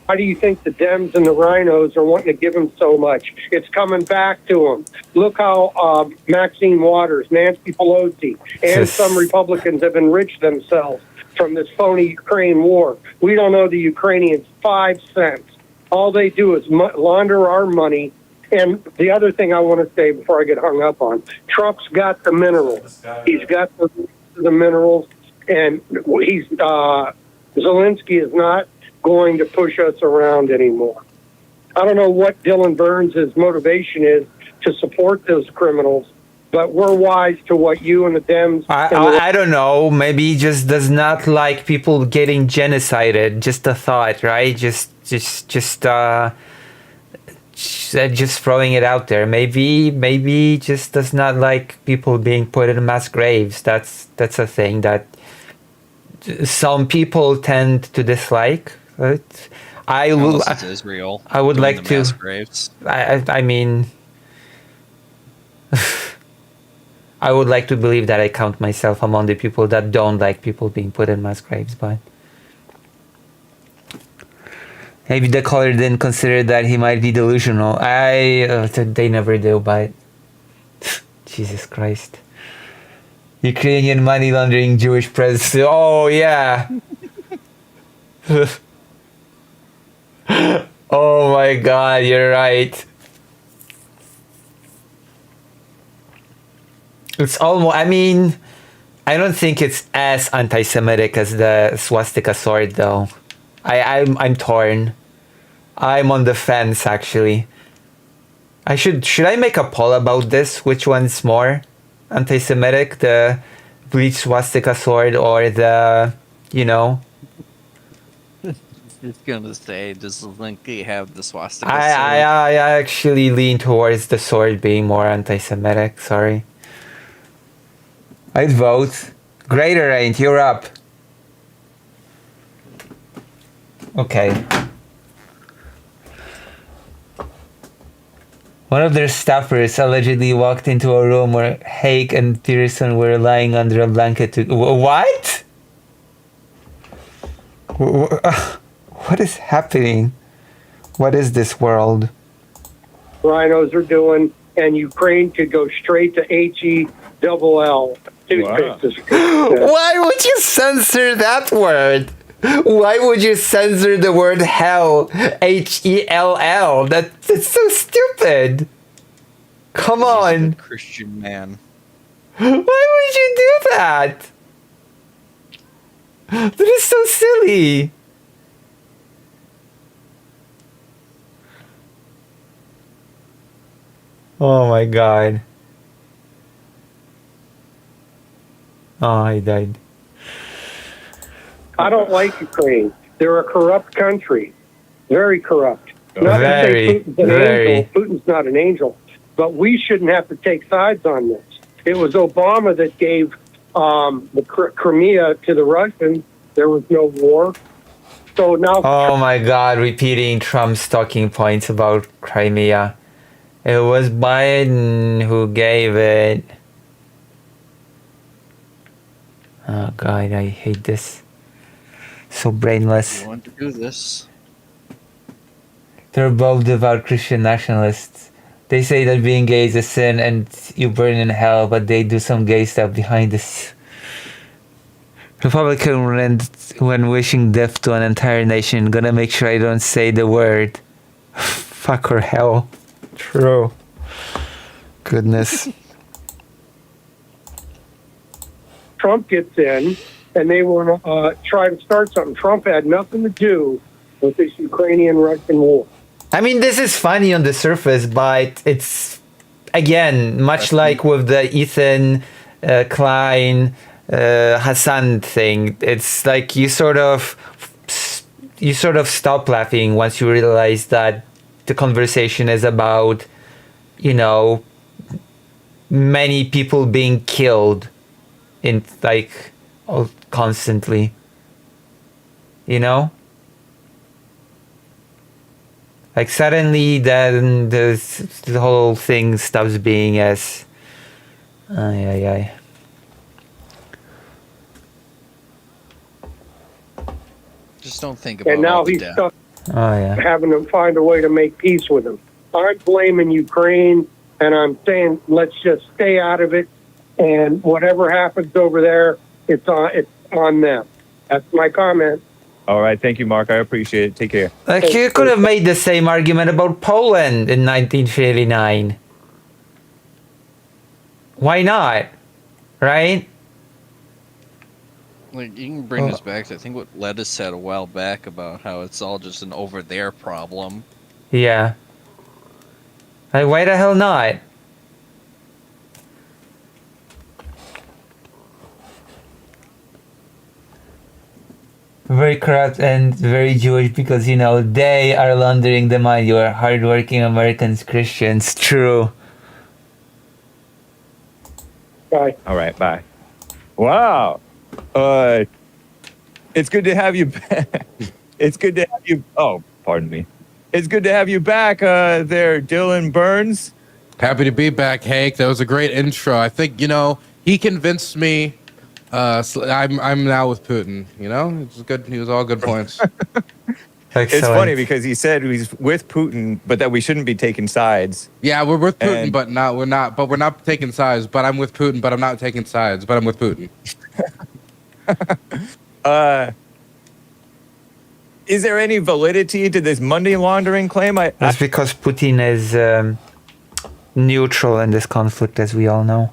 Why do you think the Dems and the Rhinos are wanting to give him so much? It's coming back to him. Look how Maxine Waters, Nancy Pelosi, and some Republicans have enriched themselves from this phony Ukraine war. We don't owe the Ukrainians 5 cents. All they do is launder our money. And the other thing I want to say before I get hung up on, Trump's got the minerals. He's got the minerals, and Zelensky is not going to push us around anymore. I don't know what Dylan Burns' motivation is to support those criminals, but we're wise to what you and the Dems... I don't know. Maybe he just does not like people getting genocided. Just a thought, right? Just throwing it out there. Maybe just does not like people being put in mass graves. That's a thing that some people tend to dislike. Israel. I would like to. Graves. I mean, I would like to believe that I count myself among the people that don't like people being put in mass graves, but maybe the caller didn't consider that he might be delusional. They never do, but Jesus Christ. Ukrainian money laundering Jewish press. Oh yeah. Oh my God, you're right. It's almost, I mean, I don't think it's as anti-Semitic as the swastika sword though. I'm torn. I'm on the fence actually. Should I make a poll about this? Which one's more anti-Semitic? The bleached swastika sword or the, Just gonna say, does Zelensky have the swastika? I actually lean towards the sword being more anti-Semitic. Sorry. I'd vote. Greater Ain't, you're up. Okay. One of their staffers allegedly walked into a room where Hake and Pearson were lying under a blanket. What? What is happening? What is this world? Rhinos are doing, and Ukraine could go straight to HELL. Toothpaste. Why would you censor that word? Why would you censor the word hell? HELL? That's so stupid. Come on. Christian man. Why would you do that? That is so silly. Oh my god. Oh, I died. I don't like Ukraine. They're a corrupt country. Very corrupt. Not Very, to say Putin's an angel. Putin's not an angel. But we shouldn't have to take sides on this. It was Obama that gave the Crimea to the Russians. There was no war. So now... Oh my god, repeating Trump's talking points about Crimea. It was Biden who gave it. Oh god, I hate this. So brainless. You want to do this? They're both devout Christian nationalists. They say that being gay is a sin and you burn in hell, but they do some gay stuff behind this. Republican, when wishing death to an entire nation, gonna make sure I don't say the word fuck or hell. True. Goodness. Trump gets in, and they want to try to start something. Trump had nothing to do with this Ukrainian-Russian war. I mean, this is funny on the surface, but it's, again, much like with the Ethan Klein Hassan thing. It's like you sort of stop laughing once you realize that the conversation is about, you know, many people being killed in like constantly, you know, like suddenly then the whole thing stops being as Just don't think about. And now all the he's death. stuck Oh yeah. having to find a way to make peace with him. I'm blaming Ukraine, and I'm saying let's just stay out of it, and whatever happens over there, it's on them. That's my comment. All right, thank you, Mark. I appreciate it. Take care. Like you could have made the same argument about Poland in 1939. Why not? Right? Like, you can bring this back to, I think, what Lettuce said a while back about how it's all just an over there problem. Yeah. Like, why the hell not? Very corrupt and very Jewish because, you know, they are laundering the money. You are hardworking Americans, Christians. True. Bye. All right, bye. Wow. It's good to have you back. It's good to have you. Oh, pardon me. It's good to have you back there, Dylan Burns. Happy to be back, Hank. That was a great intro. I think, you know, he convinced me. I'm now with Putin, you know? It's good. He was all good points. It's funny because he said he's with Putin, but that we shouldn't be taking sides. Yeah, we're with Putin, but we're not taking sides. But I'm with Putin, but I'm not taking sides. But I'm with Putin. Is there any validity to this money laundering claim? That's because Putin is neutral in this conflict, as we all know.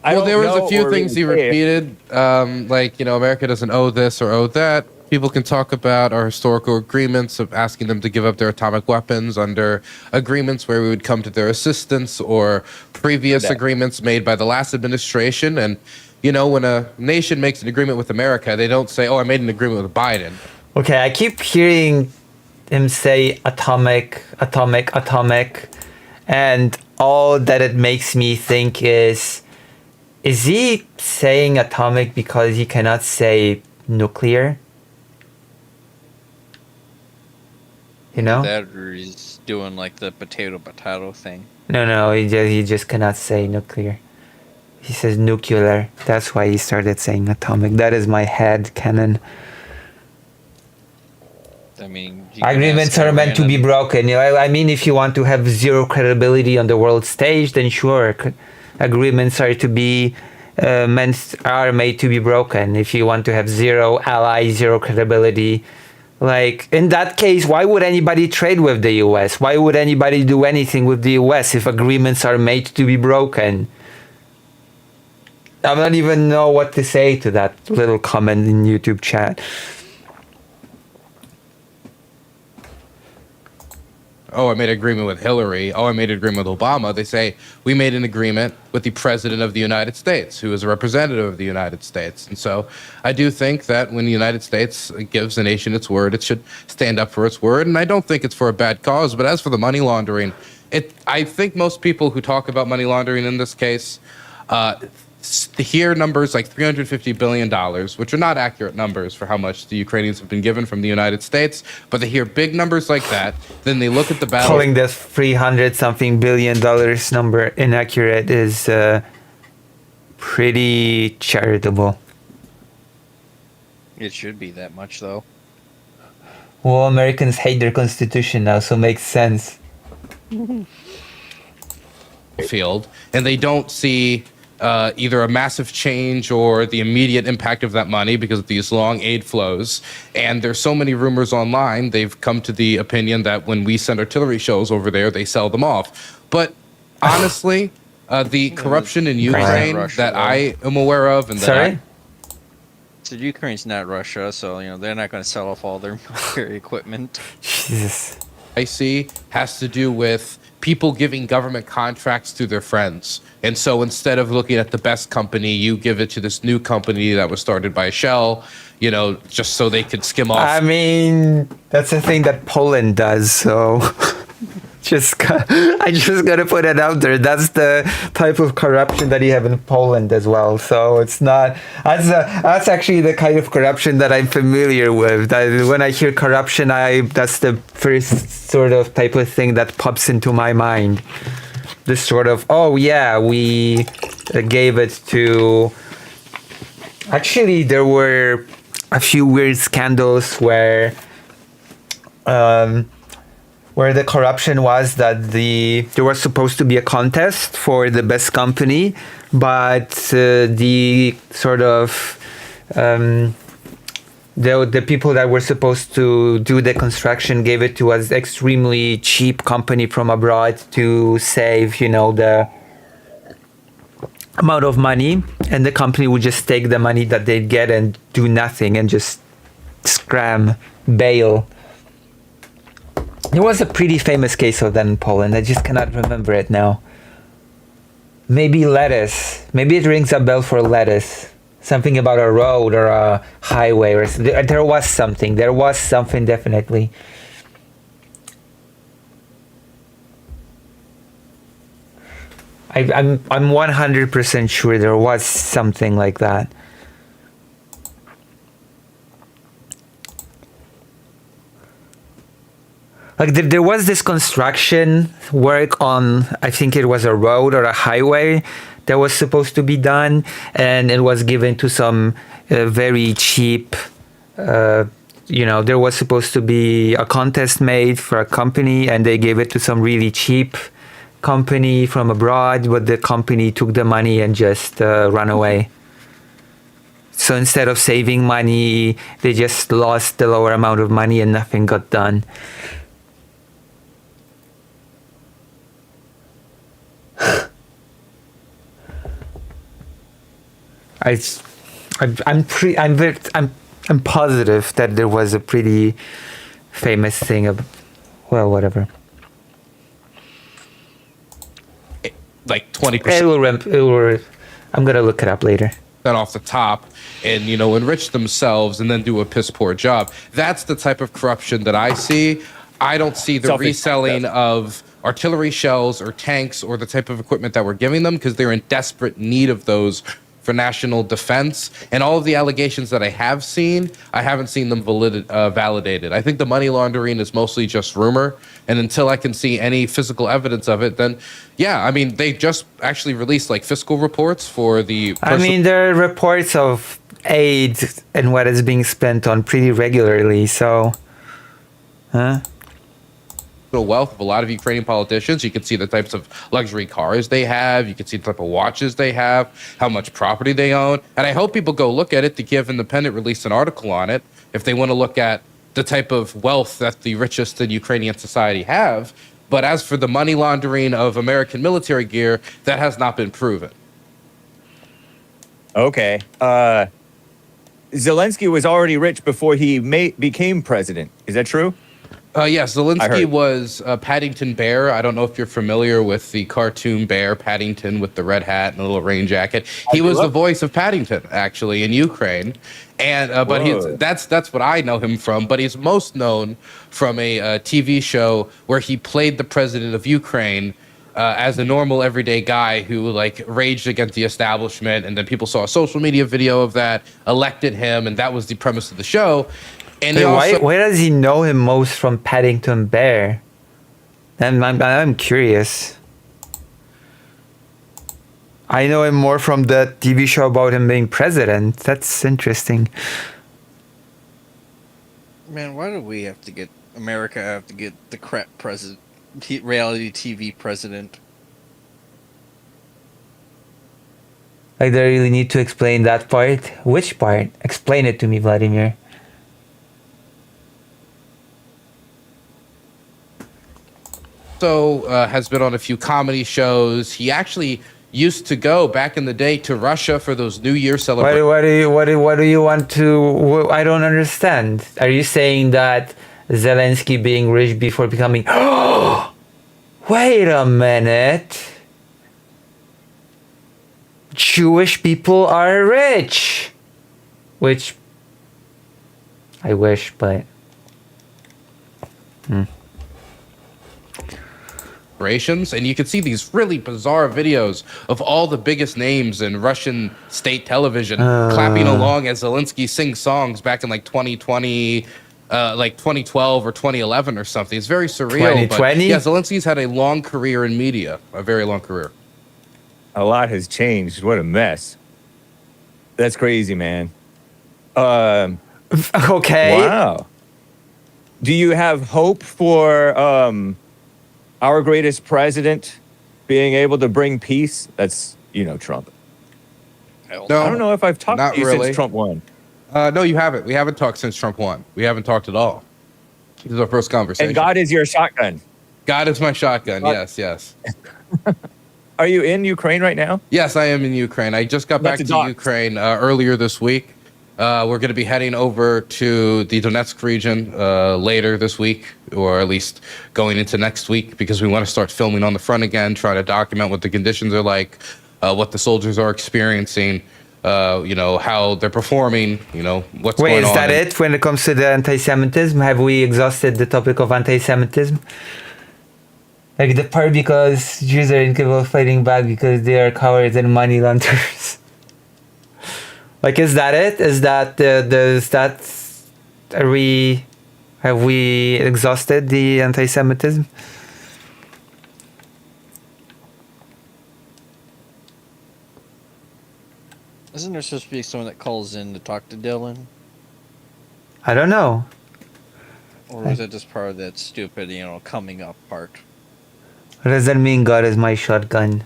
Well, there was a few things he repeated, like, you know, America doesn't owe this or owe that. People can talk about our historical agreements of asking them to give up their atomic weapons under agreements where we would come to their assistance, or previous agreements made by the last administration. And, you know, when a nation makes an agreement with America, they don't say, oh, I made an agreement with Biden. Okay, I keep hearing him say atomic, and all that it makes me think is he saying atomic because he cannot say nuclear? You know? That or he's doing like the potato thing. No, he just cannot say nuclear. He says nuclear. That's why he started saying atomic. That is my head canon. I mean, agreements are meant to be broken. I mean, if you want to have zero credibility on the world stage, then sure, agreements are made to be broken. If you want to have zero allies, zero credibility, like in that case, why would anybody trade with the US? Why would anybody do anything with the US if agreements are made to be broken? I don't even know what to say to that little comment in YouTube chat. Oh, I made an agreement with Hillary. Oh, I made an agreement with Obama. They say, we made an agreement with the President of the United States, who is a representative of the United States. And so I do think that when the United States gives a nation its word, it should stand up for its word. And I don't think it's for a bad cause. But as for the money laundering, I think most people who talk about money laundering in this case hear numbers like $350 billion, which are not accurate numbers for how much the Ukrainians have been given from the United States, but they hear big numbers like that, then they look at the battle. Calling this $300-something billion number inaccurate is pretty charitable. It should be that much, though. Well, Americans hate their constitution now, so it makes sense. Field, and they don't see either a massive change or the immediate impact of that money because of these long aid flows. And there's so many rumors online, they've come to the opinion that when we send artillery shells over there, they sell them off. But honestly, the corruption in Ukraine that I am aware of, and that So Ukraine's not Russia, so they're not going to sell off all their military equipment. Jesus. I see has to do with people giving government contracts to their friends. And so instead of looking at the best company, you give it to this new company that was started by Shell, just so they could skim off. I mean, that's the thing that Poland does, so I just gotta put it out there. That's the type of corruption that you have in Poland as well. So it's not, that's actually the kind of corruption that I'm familiar with. When I hear corruption, that's the first sort of type of thing that pops into my mind. This sort of, oh yeah, we gave it to, actually there were a few weird scandals where the corruption was that there was supposed to be a contest for the best company, but the sort of the people that were supposed to do the construction gave it to an extremely cheap company from abroad to save, the amount of money, and the company would just take the money that they'd get and do nothing and just bail. There was a pretty famous case of that in Poland. I just cannot remember it now. Maybe lettuce. Maybe it rings a bell for lettuce. Something about a road or a highway. Or there was something. There was something definitely. I'm 100% sure there was something like that. Like there was this construction work on, I think it was a road or a highway that was supposed to be done, and it was given to some very cheap, there was supposed to be a contest made for a company, and they gave it to some really cheap company from abroad, but the company took the money and just ran away. So instead of saving money, they just lost the lower amount of money and nothing got done. I'm positive that there was a pretty famous thing of, well, whatever. Like 20%. I'm gonna look it up later. Off the top, and enrich themselves, and then do a piss poor job. That's the type of corruption that I see. I don't see the reselling of artillery shells or tanks or the type of equipment that we're giving them, because they're in desperate need of those for national defense. And all of the allegations that I have seen, I haven't seen them validated. I think the money laundering is mostly just rumor, and until I can see any physical evidence of it, then yeah, I mean, they just actually released like fiscal reports for the there are reports of aid and what is being spent on pretty regularly, so Huh? The wealth of a lot of Ukrainian politicians. You can see the types of luxury cars they have. You can see the type of watches they have, how much property they own. And I hope people go look at it. The Kiev Independent released an article on it if they want to look at the type of wealth that the richest in Ukrainian society have. But as for the money laundering of American military gear, that has not been proven. Okay. Zelensky was already rich before he became president. Is that true? Yes, Zelensky was Paddington Bear. I don't know if you're familiar with the cartoon bear Paddington with the red hat and the little rain jacket. He was the voice of Paddington, actually, in Ukraine. And but that's what I know him from. But he's most known from a TV show where he played the president of Ukraine as a normal everyday guy who like raged against the establishment. And then people saw a social media video of that, elected him, and that was the premise of the show. And why does he know him most from Paddington Bear? I'm curious. I know him more from the TV show about him being president. That's interesting. Man, why do we have to get America have to get the crap president, reality TV president? Like, do I really need to explain that part? Which part? Explain it to me, Vladimir. Has been on a few comedy shows. He actually used to go back in the day to Russia for those New Year celebrations. What do you want to? I don't understand. Are you saying that Zelensky being rich before becoming? Wait a minute. Jewish people are rich, which I wish, but. And you can see these really bizarre videos of all the biggest names in Russian state television clapping along as Zelensky sings songs back in like 2020, like 2012 or 2011 or something. It's very surreal. 2020? Yeah, Zelensky's had a long career in media, a very long career. A lot has changed. What a mess. That's crazy, man. Okay. Wow. Do you have hope for our greatest president being able to bring peace? That's, Trump. No, I don't know if I've talked to you since Trump won. No, you haven't. We haven't talked since Trump won. We haven't talked at all. This is our first conversation. And God is your shotgun. God is my shotgun. Yes. Are you in Ukraine right now? Yes, I am in Ukraine. I just got back to Ukraine earlier this week. We're going to be heading over to the Donetsk region later this week, or at least going into next week, because we want to start filming on the front again, try to document what the conditions are like, what the soldiers are experiencing, how they're performing, what's going on. Wait, is that it when it comes to the anti-Semitism? Have we exhausted the topic of anti-Semitism? Like the part because Jews are incapable of fighting back because they are cowards and money launderers. Like, is that it? Is that have we exhausted the anti-Semitism? Isn't there supposed to be someone that calls in to talk to Dylan? I don't know. Or is it just part of that stupid, coming up part? What does that mean, God is my shotgun?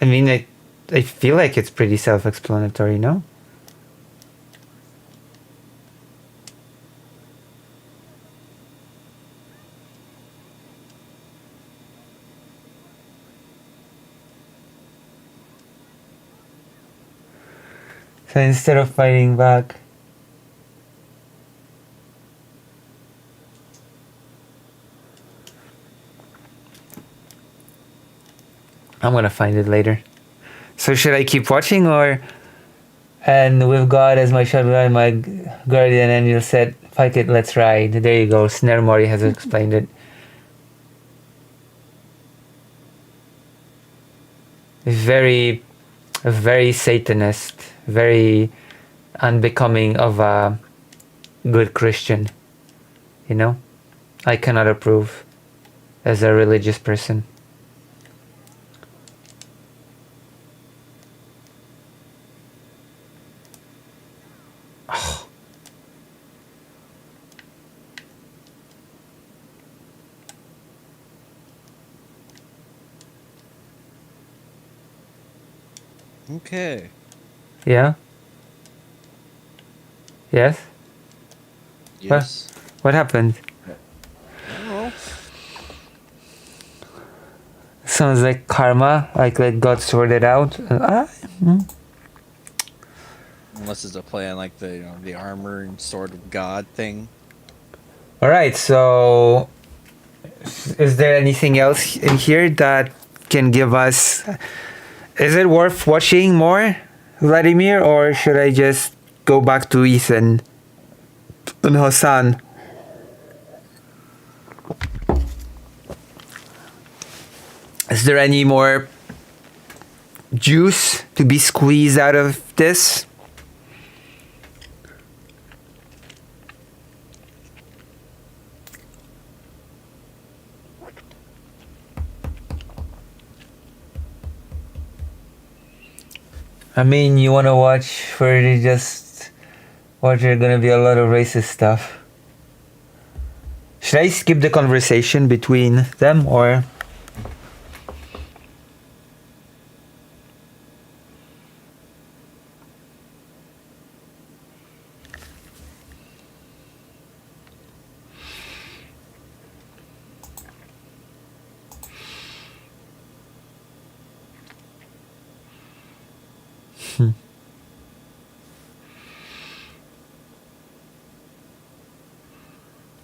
I mean, I feel like it's pretty self-explanatory, no? So instead of fighting back, I'm gonna find it later. So should I keep watching, or? And with God as my shotgun, my guardian, and you said, "Fuck it, let's ride." There you go. Snare Mori has explained it. Very Satanist, very unbecoming of a good Christian. I cannot approve as a religious person. Okay. Yeah? Yes? Yes. What happened? Well, Sounds like karma, like God sorted out. unless it's a play on like the the armor and sword of God thing. All right, so is there anything else in here that can give us... Is it worth watching more, Vladimir, or should I just go back to Ethan and Hassan? Is there any more juice to be squeezed out of this? I mean, you want to watch where they just watch there's gonna be a lot of racist stuff. Should I skip the conversation between them or?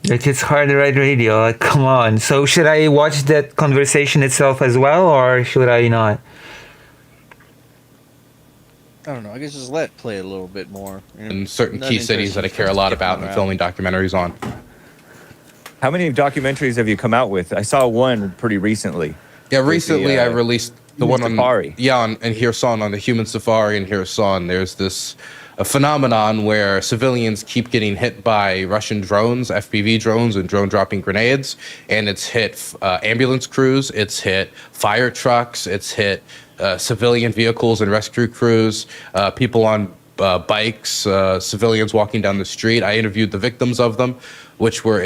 Like, it's hard to write radio, like, come on. So should I watch that conversation itself as well, or should I not? I don't know. I guess just let it play a little bit more. In certain key cities that I care a lot about and filming documentaries on. How many documentaries have you come out with? I saw one pretty recently. Yeah, recently I released the one on Safari. in Kherson, on the human safari in Kherson. There's this a phenomenon where civilians keep getting hit by Russian drones, FPV drones, and drone dropping grenades, and it's hit ambulance crews, it's hit fire trucks, it's hit civilian vehicles and rescue crews, people on bikes, civilians walking down the street. I interviewed the victims of them, which were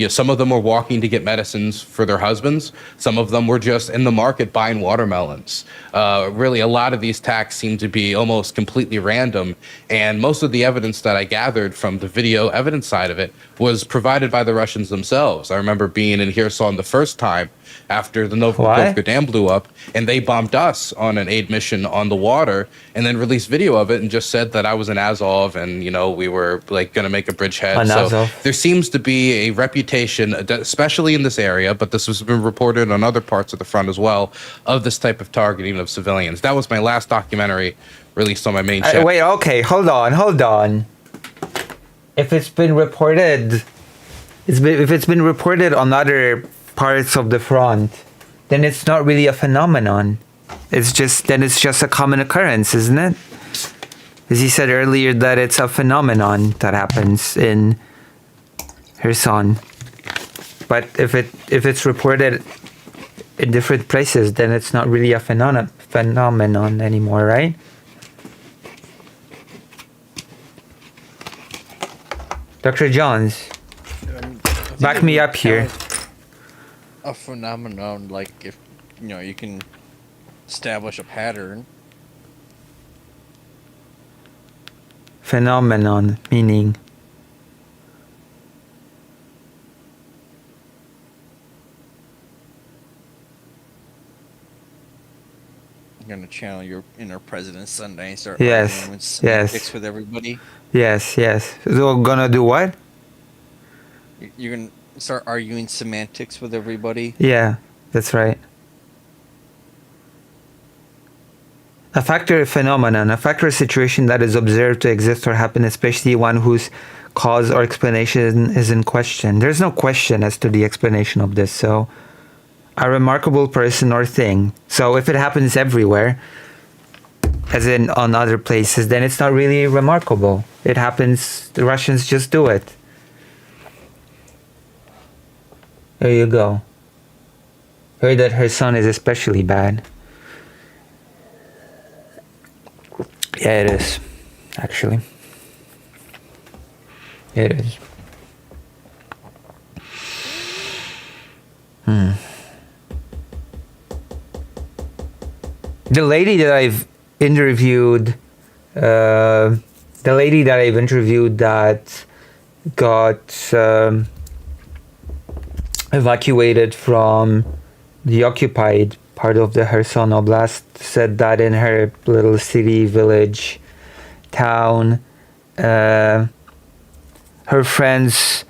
some of them were walking to get medicines for their husbands. Some of them were just in the market buying watermelons. Really, a lot of these attacks seem to be almost completely random. And most of the evidence that I gathered from the video evidence side of it was provided by the Russians themselves. I remember being in Kherson the first time after the Novokhovka Dam blew up, and they bombed us on an aid mission on the water, and then released video of it and just said that I was in Azov, and we were like going to make a bridgehead. So there seems to be a reputation, especially in this area, but this has been reported on other parts of the front as well, of this type of targeting of civilians. That was my last documentary released on my main channel. Wait, okay, hold on. If it's been reported, if it's been reported on other parts of the front, then it's not really a phenomenon. It's just a common occurrence, isn't it? As he said earlier, that it's a phenomenon that happens in Kherson. But if it's reported in different places, then it's not really a phenomenon anymore, right? Dr. Johns, back me up here. A phenomenon, like if you can establish a pattern. Phenomenon meaning. I'm gonna channel your inner president Sunday and start Yes, arguing with yes. semantics with everybody. Yes. So we're gonna do what? You're gonna start arguing semantics with everybody. Yeah, that's right. A factor phenomenon, a factor situation that is observed to exist or happen, especially one whose cause or explanation is in question. There's no question as to the explanation of this. So, a remarkable person or thing. So if it happens everywhere, as in on other places, then it's not really remarkable. It happens, the Russians just do it. There you go. Heard that her son is especially bad. Yeah, it is. Actually. It is. The lady that I've interviewed the lady that I've interviewed that got evacuated from the occupied part of the Kherson Oblast said that in her little city, village, town, her friends,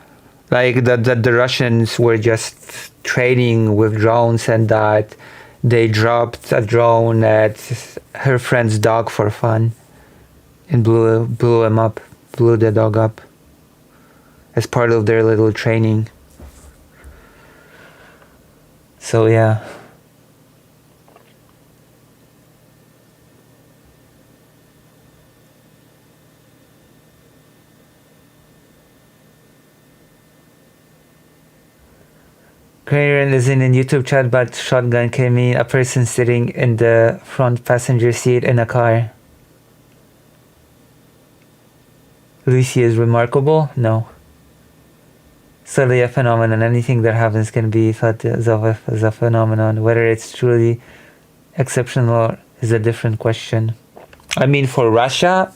like that the Russians were just trading with drones, and that they dropped a drone at her friend's dog for fun and blew the dog up as part of their little training. So yeah. Karen is in a YouTube chat, but shotgun came in a person sitting in the front passenger seat in a car. Lucy is remarkable? No. Solely a phenomenon. Anything that happens can be thought as a phenomenon. Whether it's truly exceptional is a different question. I mean, for Russia,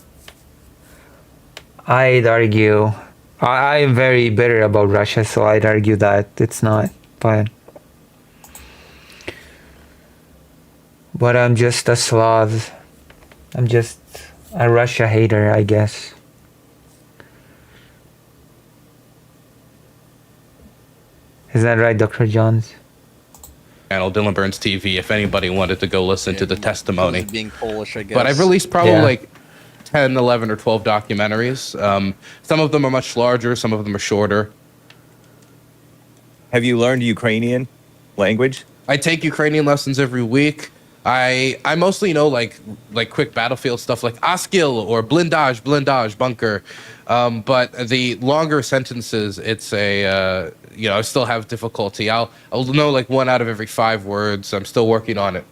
I'd argue... I'm very bitter about Russia, so I'd argue that it's not. But I'm just a Slav. I'm just a Russia hater, I guess. Is that right, Dr. Johns? Channel Dylan Burns TV, if anybody wanted to go listen to the testimony. Being Polish, I guess. But I've released probably like 10, 11, or 12 documentaries. Some of them are much larger, some of them are shorter. Have you learned Ukrainian language? I take Ukrainian lessons every week. I mostly know like quick battlefield stuff like Askil or blindage, bunker. But the longer sentences, it's I still have difficulty. I'll know like 1 out of every 5 words. I'm still working on it.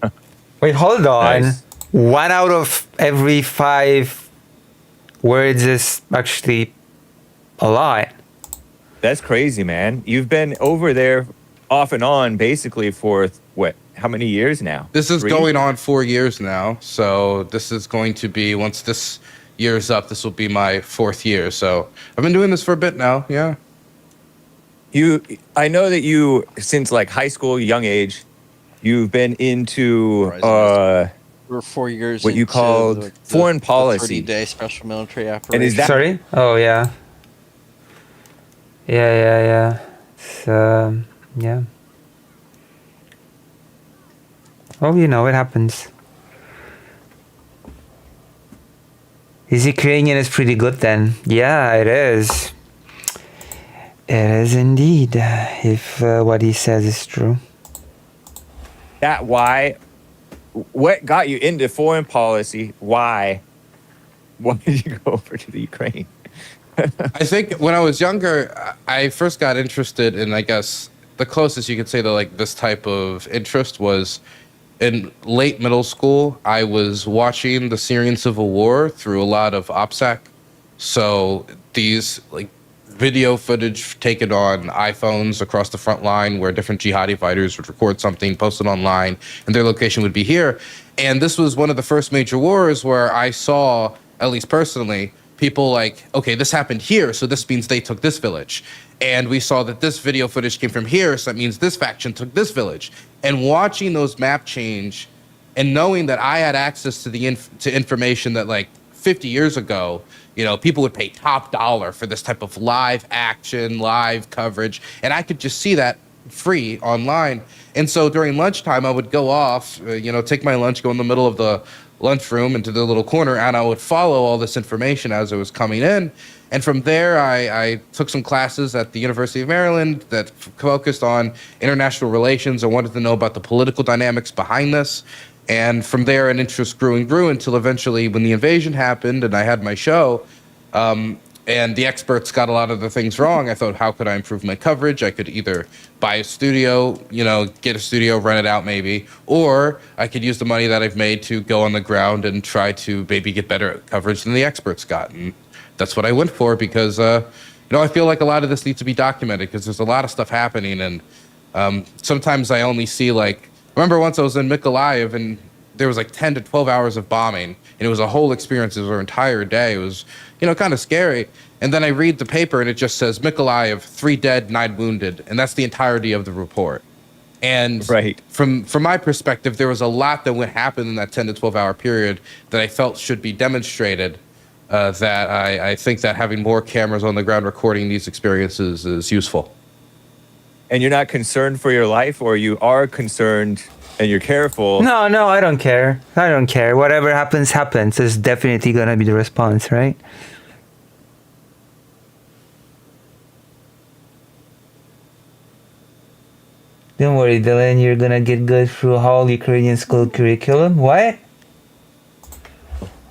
Wait, hold on. Nice. 1 out of every 5 words is actually a lot. That's crazy, man. You've been over there off and on basically for what? How many years now? This is 3? going on 4 years now. So this is going to be, once this year's up, this will be my 4th year. So I've been doing this for a bit now. Yeah. I know that you, since like high school, young age, you've been into we're 4 years what you called foreign policy. 30-day special military operation. And is that sorry? Oh yeah. Yeah. So yeah. Well, it happens. His Ukrainian is pretty good then. Yeah, it is. It is indeed, if what he says is true. What got you into foreign policy? Why did you go over to the Ukraine? I think when I was younger, I first got interested in, I guess, the closest you could say to like this type of interest was in late middle school. I was watching the Syrian civil war through a lot of OPSEC. So these like video footage taken on iPhones across the front line where different jihadi fighters would record something, post it online, and their location would be here. And this was one of the first major wars where I saw, at least personally, people like, okay, this happened here, so this means they took this village. And we saw that this video footage came from here, so that means this faction took this village. And watching those map change and knowing that I had access to the information that like 50 years ago, people would pay top dollar for this type of live action, live coverage. And I could just see that free online. And so during lunchtime, I would go off, take my lunch, go in the middle of the lunchroom into the little corner, and I would follow all this information as it was coming in. And from there, I took some classes at the University of Maryland that focused on international relations. I wanted to know about the political dynamics behind this. And from there, an interest grew and grew until eventually when the invasion happened and I had my show, and the experts got a lot of the things wrong, I thought, how could I improve my coverage? I could either buy a studio, get a studio, rent it out maybe, or I could use the money that I've made to go on the ground and try to maybe get better coverage than the experts got. And that's what I went for because, I feel like a lot of this needs to be documented because there's a lot of stuff happening. And sometimes I only see I remember once I was in Mykolaiv and there was like 10 to 12 hours of bombing, and it was a whole experience. It was our entire day. It was, kind of scary. And then I read the paper, and it just says Mykolaiv, 3 dead, 9 wounded, and that's the entirety of the report. And from my perspective, there was a lot that would happen in that 10 to 12 hour period that I felt should be demonstrated. That I think that having more cameras on the ground recording these experiences is useful. And you're not concerned for your life, or you are concerned and you're careful? No, I don't care. I don't care. Whatever happens, happens. It's definitely going to be the response, right? Don't worry, Dylan. You're going to get good through whole Ukrainian school curriculum. What?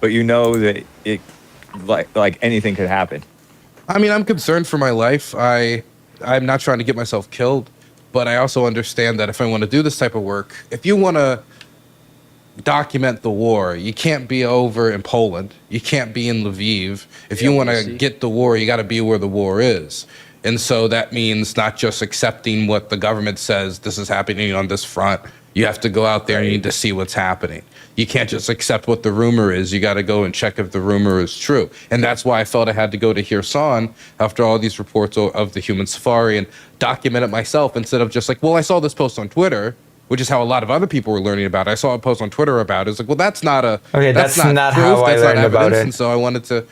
But you know that it, like anything could happen. I mean, I'm concerned for my life. I'm not trying to get myself killed, but I also understand that if I want to do this type of work, if you want to document the war, you can't be over in Poland. You can't be in Lviv. If you want to get the war, you got to be where the war is. And so that means not just accepting what the government says, this is happening on this front. You have to go out there and you need to see what's happening. You can't just accept what the rumor is. You got to go and check if the rumor is true. And that's why I felt I had to go to Kherson after all these reports of the human safari and document it myself instead of just like, well, I saw this post on Twitter, which is how a lot of other people were learning about it. I saw a post on Twitter about it. It's like, well, that's not a that's not proof, how I that's learned not about evidence. it. And so I wanted to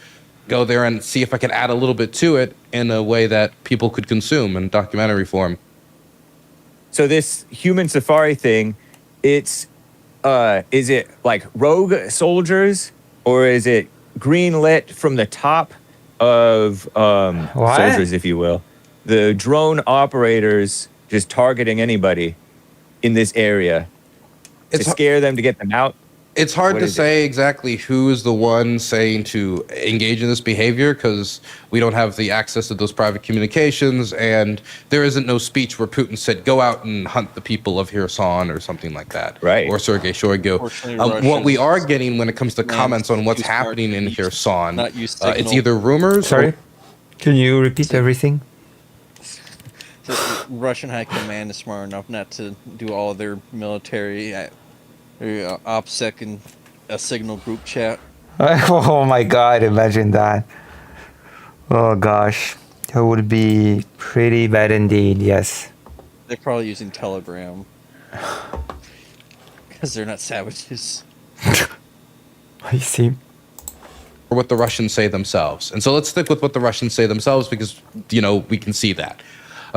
go there and see if I could add a little bit to it in a way that people could consume in documentary form. So this human safari thing, it's is it like rogue soldiers, or is it green lit from the top of soldiers, if you will? The drone operators just targeting anybody in this area to scare them, to get them out. It's hard to say exactly who is the one saying to engage in this behavior because we don't have the access to those private communications, and there isn't no speech where Putin said, go out and hunt the people of Kherson or something like that. Right. Or Sergei Shoigu. What we are getting when it comes to comments on what's happening in Kherson, it's either rumors. Sorry? Can you repeat everything? So Russian High Command is smart enough not to do all their military OPSEC and a signal group chat. Oh my God, imagine that. Oh gosh, that would be pretty bad indeed, yes. They're probably using Telegram. Because they're not savages. I see. Or what the Russians say themselves. And so let's stick with what the Russians say themselves because, we can see that.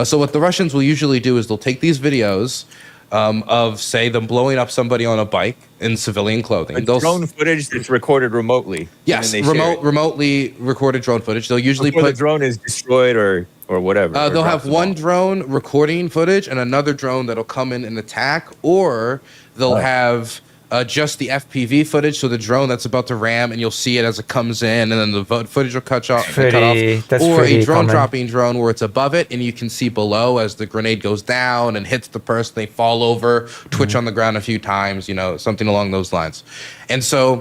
So what the Russians will usually do is they'll take these videos of, say, them blowing up somebody on a bike in civilian clothing. Drone footage that's recorded remotely. Yes, remotely recorded drone footage. They'll usually before the drone is destroyed or whatever. They'll have one drone recording footage and another drone that'll come in and attack, or they'll have just the FPV footage, so the drone that's about to ram, and you'll see it as it comes in, and then the footage will cut off. Or a drone dropping drone where it's above it, and you can see below as the grenade goes down and hits the person, they fall over, twitch on the ground a few times, something along those lines. And so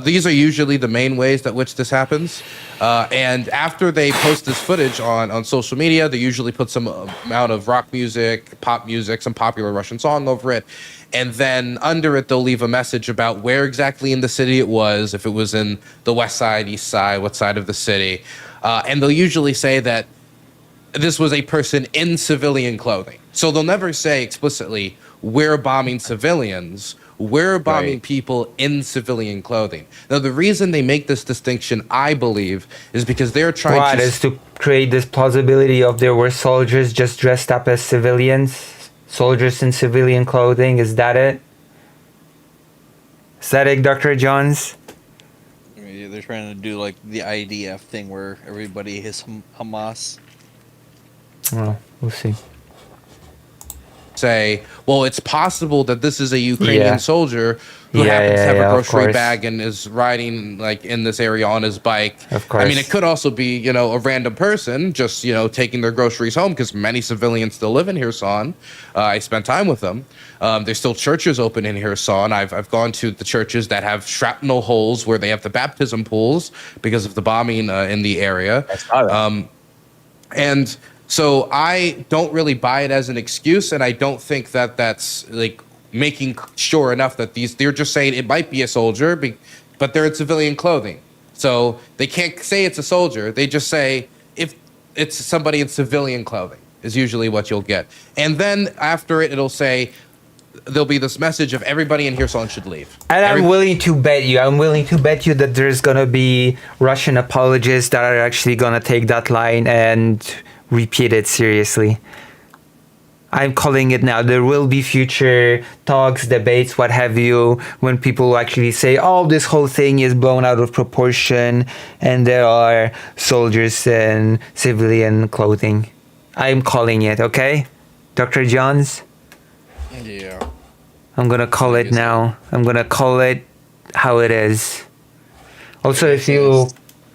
these are usually the main ways that which this happens. And after they post this footage on social media, they usually put some amount of rock music, pop music, some popular Russian song over it. And then under it, they'll leave a message about where exactly in the city it was, if it was in the west side, east side, what side of the city. And they'll usually say that this was a person in civilian clothing. So they'll never say explicitly, we're bombing civilians. We're bombing people in civilian clothing. Now, the reason they make this distinction, I believe, is because they're trying to create this plausibility of there were soldiers just dressed up as civilians. Soldiers in civilian clothing, is that it? Is that it, Dr. Jones? I mean, they're trying to do like the IDF thing where everybody is Hamas. Well, we'll see. Say, well, it's possible that this is a Ukrainian soldier who happens to have a grocery bag and is riding like in this area on his bike. Of course. I mean, it could also be, a random person just, taking their groceries home because many civilians still live in Kherson. I spent time with them. There's still churches open in Kherson. I've gone to the churches that have shrapnel holes where they have the baptism pools because of the bombing in the area. And so I don't really buy it as an excuse, and I don't think that that's like making sure enough that they're just saying it might be a soldier, but they're in civilian clothing. So they can't say it's a soldier. They just say if it's somebody in civilian clothing is usually what you'll get. And then after it, it'll say, there'll be this message of everybody in Kherson should leave. And I'm willing to bet you that there's going to be Russian apologists that are actually going to take that line and repeat it seriously. I'm calling it now. There will be future talks, debates, what have you, when people actually say, oh, this whole thing is blown out of proportion and there are soldiers in civilian clothing. I'm calling it, okay? Dr. Johns? Yeah. I'm going to call it now. I'm going to call it how it is. Also, if you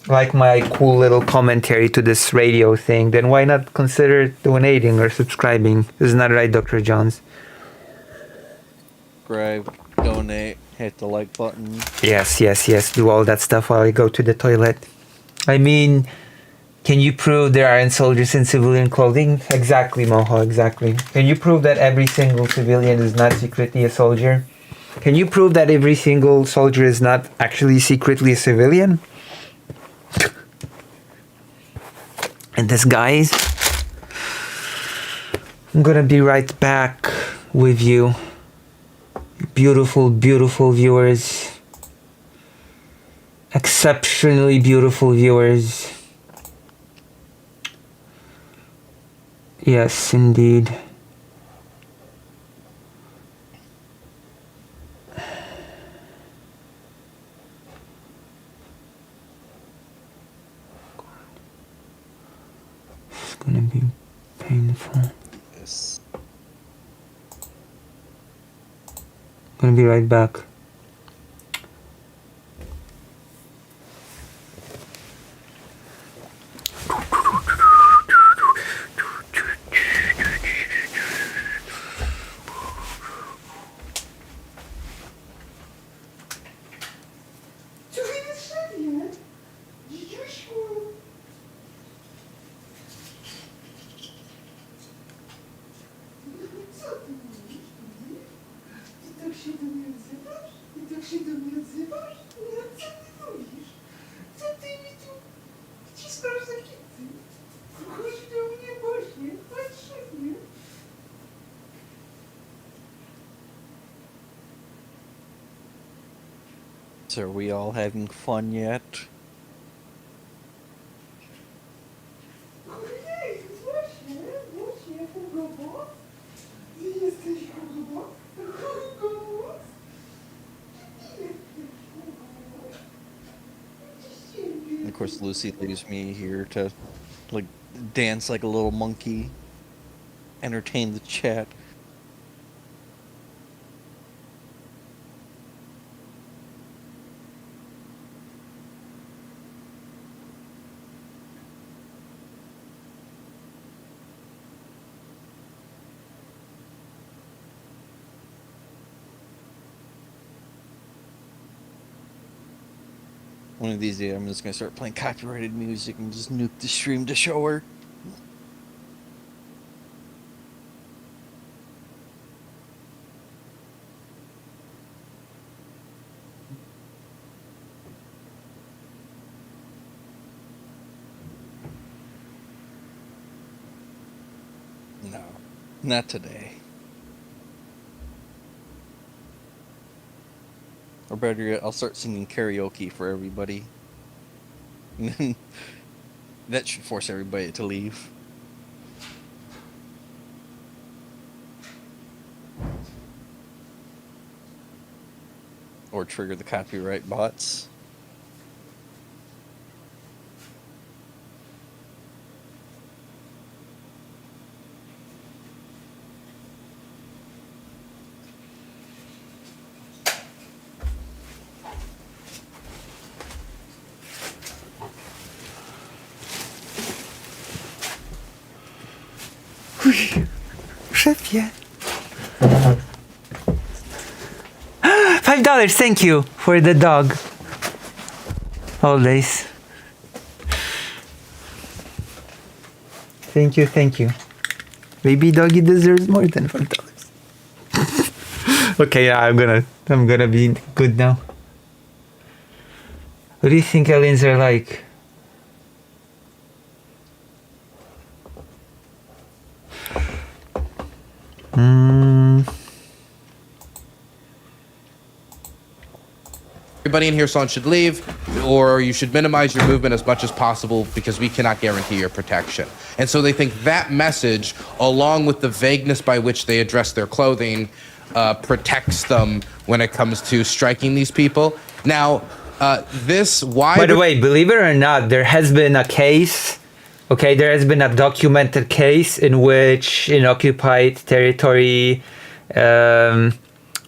like my cool little commentary to this radio thing, then why not consider donating or subscribing? Isn't that right, Dr. Johns? Subscribe, donate, hit the like button. Yes. Do all that stuff while I go to the toilet. I mean, can you prove there aren't soldiers in civilian clothing? Exactly, Moho, exactly. Can you prove that every single civilian is not secretly a soldier? Can you prove that every single soldier is not actually secretly a civilian? And this, guys, I'm gonna be right back with you. Beautiful, beautiful viewers. Exceptionally beautiful viewers. Yes, indeed. It's gonna be painful. Yes. Gonna be right back. So are we all having fun yet? Of course, Lucy leaves me here to, like, dance like a little monkey, entertain the chat. One of these days, I'm just gonna start playing copyrighted music and just nuke the stream to show her. No, not today. Or better yet, I'll start singing karaoke for everybody. And then that should force everybody to leave. Or trigger the copyright bots. Szefie. $5, thank you for the dog. Always. Thank you. Baby doggy deserves more than $5. Okay, yeah, I'm gonna be good now. What do you think aliens are like? Everybody in Hirson should leave, or you should minimize your movement as much as possible because we cannot guarantee your protection. And so they think that message, along with the vagueness by which they address their clothing, protects them when it comes to striking these people. Now, By the way, believe it or not, there has been a case. Okay, there has been a documented case in which, in occupied territory,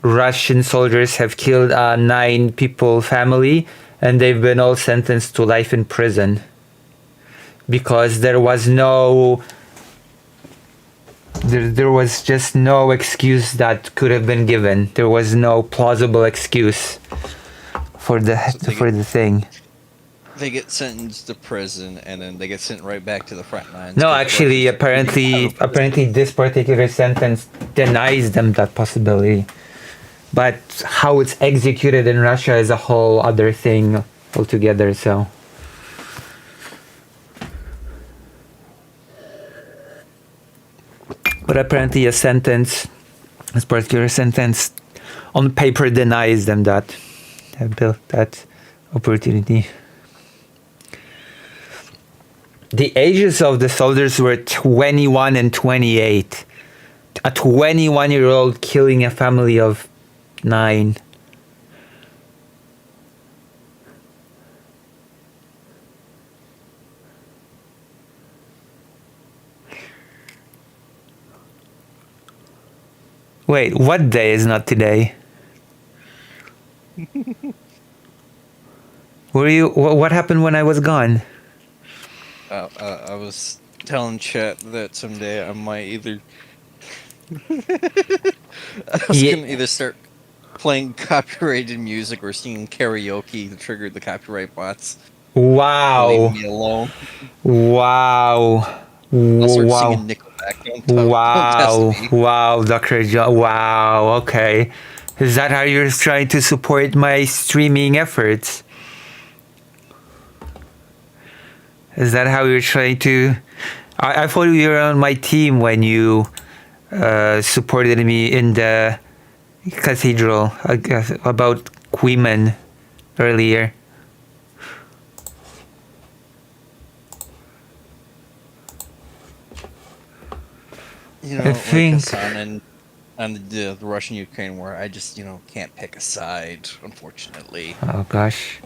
Russian soldiers have killed a 9-people family, and they've been all sentenced to life in prison because there was no. There was just no excuse that could have been given. There was no plausible excuse for the thing. They get sentenced to prison, and then they get sent right back to the front lines. No, actually, apparently, this particular sentence denies them that possibility. But how it's executed in Russia is a whole other thing altogether. So. But apparently this particular sentence on paper denies them that opportunity. The ages of the soldiers were 21 and 28. A 21-year-old killing a family of 9. Wait, what day is not today? What happened when I was gone? I was telling Chet that someday I might either... gonna either start playing copyrighted music or singing karaoke to trigger the copyright bots. Wow. Leave me alone. Wow. I'll start singing Nickelback. Wow, Dr. John. Wow, okay. Is that how you're trying to support my streaming efforts? Is that how you're trying to... I thought you were on my team when you supported me in the cathedral about women earlier. You know, I think like on the Russian-Ukraine war, I just, can't pick a side, unfortunately. Oh, gosh.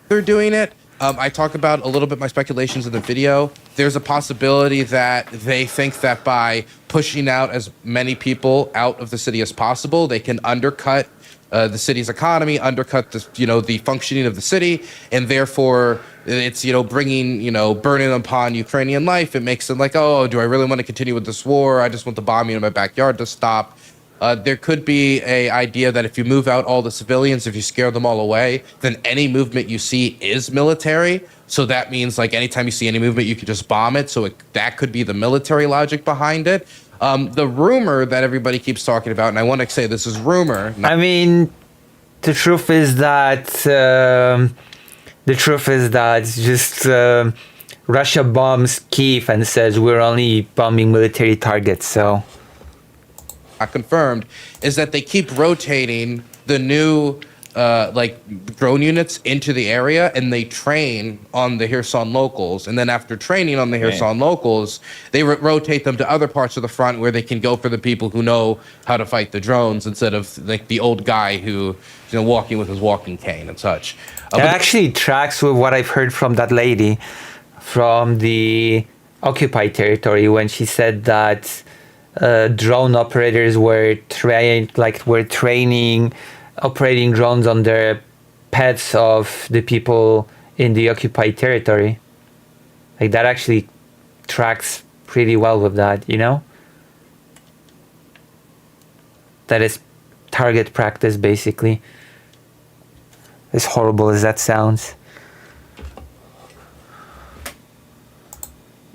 They're doing it. I talk about a little bit my speculations in the video. There's a possibility that they think that by pushing out as many people out of the city as possible, they can undercut the city's economy, undercut the functioning of the city, and therefore it's bringing burden upon Ukrainian life. It makes them like, oh, do I really want to continue with this war? I just want the bombing in my backyard to stop. There could be a idea that if you move out all the civilians, if you scare them all away, then any movement you see is military. So that means like anytime you see any movement, you could just bomb it. So that could be the military logic behind it. The rumor that everybody keeps talking about, and I want to say this is rumor. I mean, the truth is that just Russia bombs Kyiv and says we're only bombing military targets. So. Not confirmed, is that they keep rotating the new drone units into the area, and they train on the Kherson locals, and then after training on the Kherson locals, they rotate them to other parts of the front where they can go for the people who know how to fight the drones instead of like the old guy who walking with his walking cane and such. That actually tracks with what I've heard from that lady from the occupied territory when she said that drone operators were training operating drones on the pets of the people in the occupied territory. Like that actually tracks pretty well with that, That is target practice basically. As horrible as that sounds.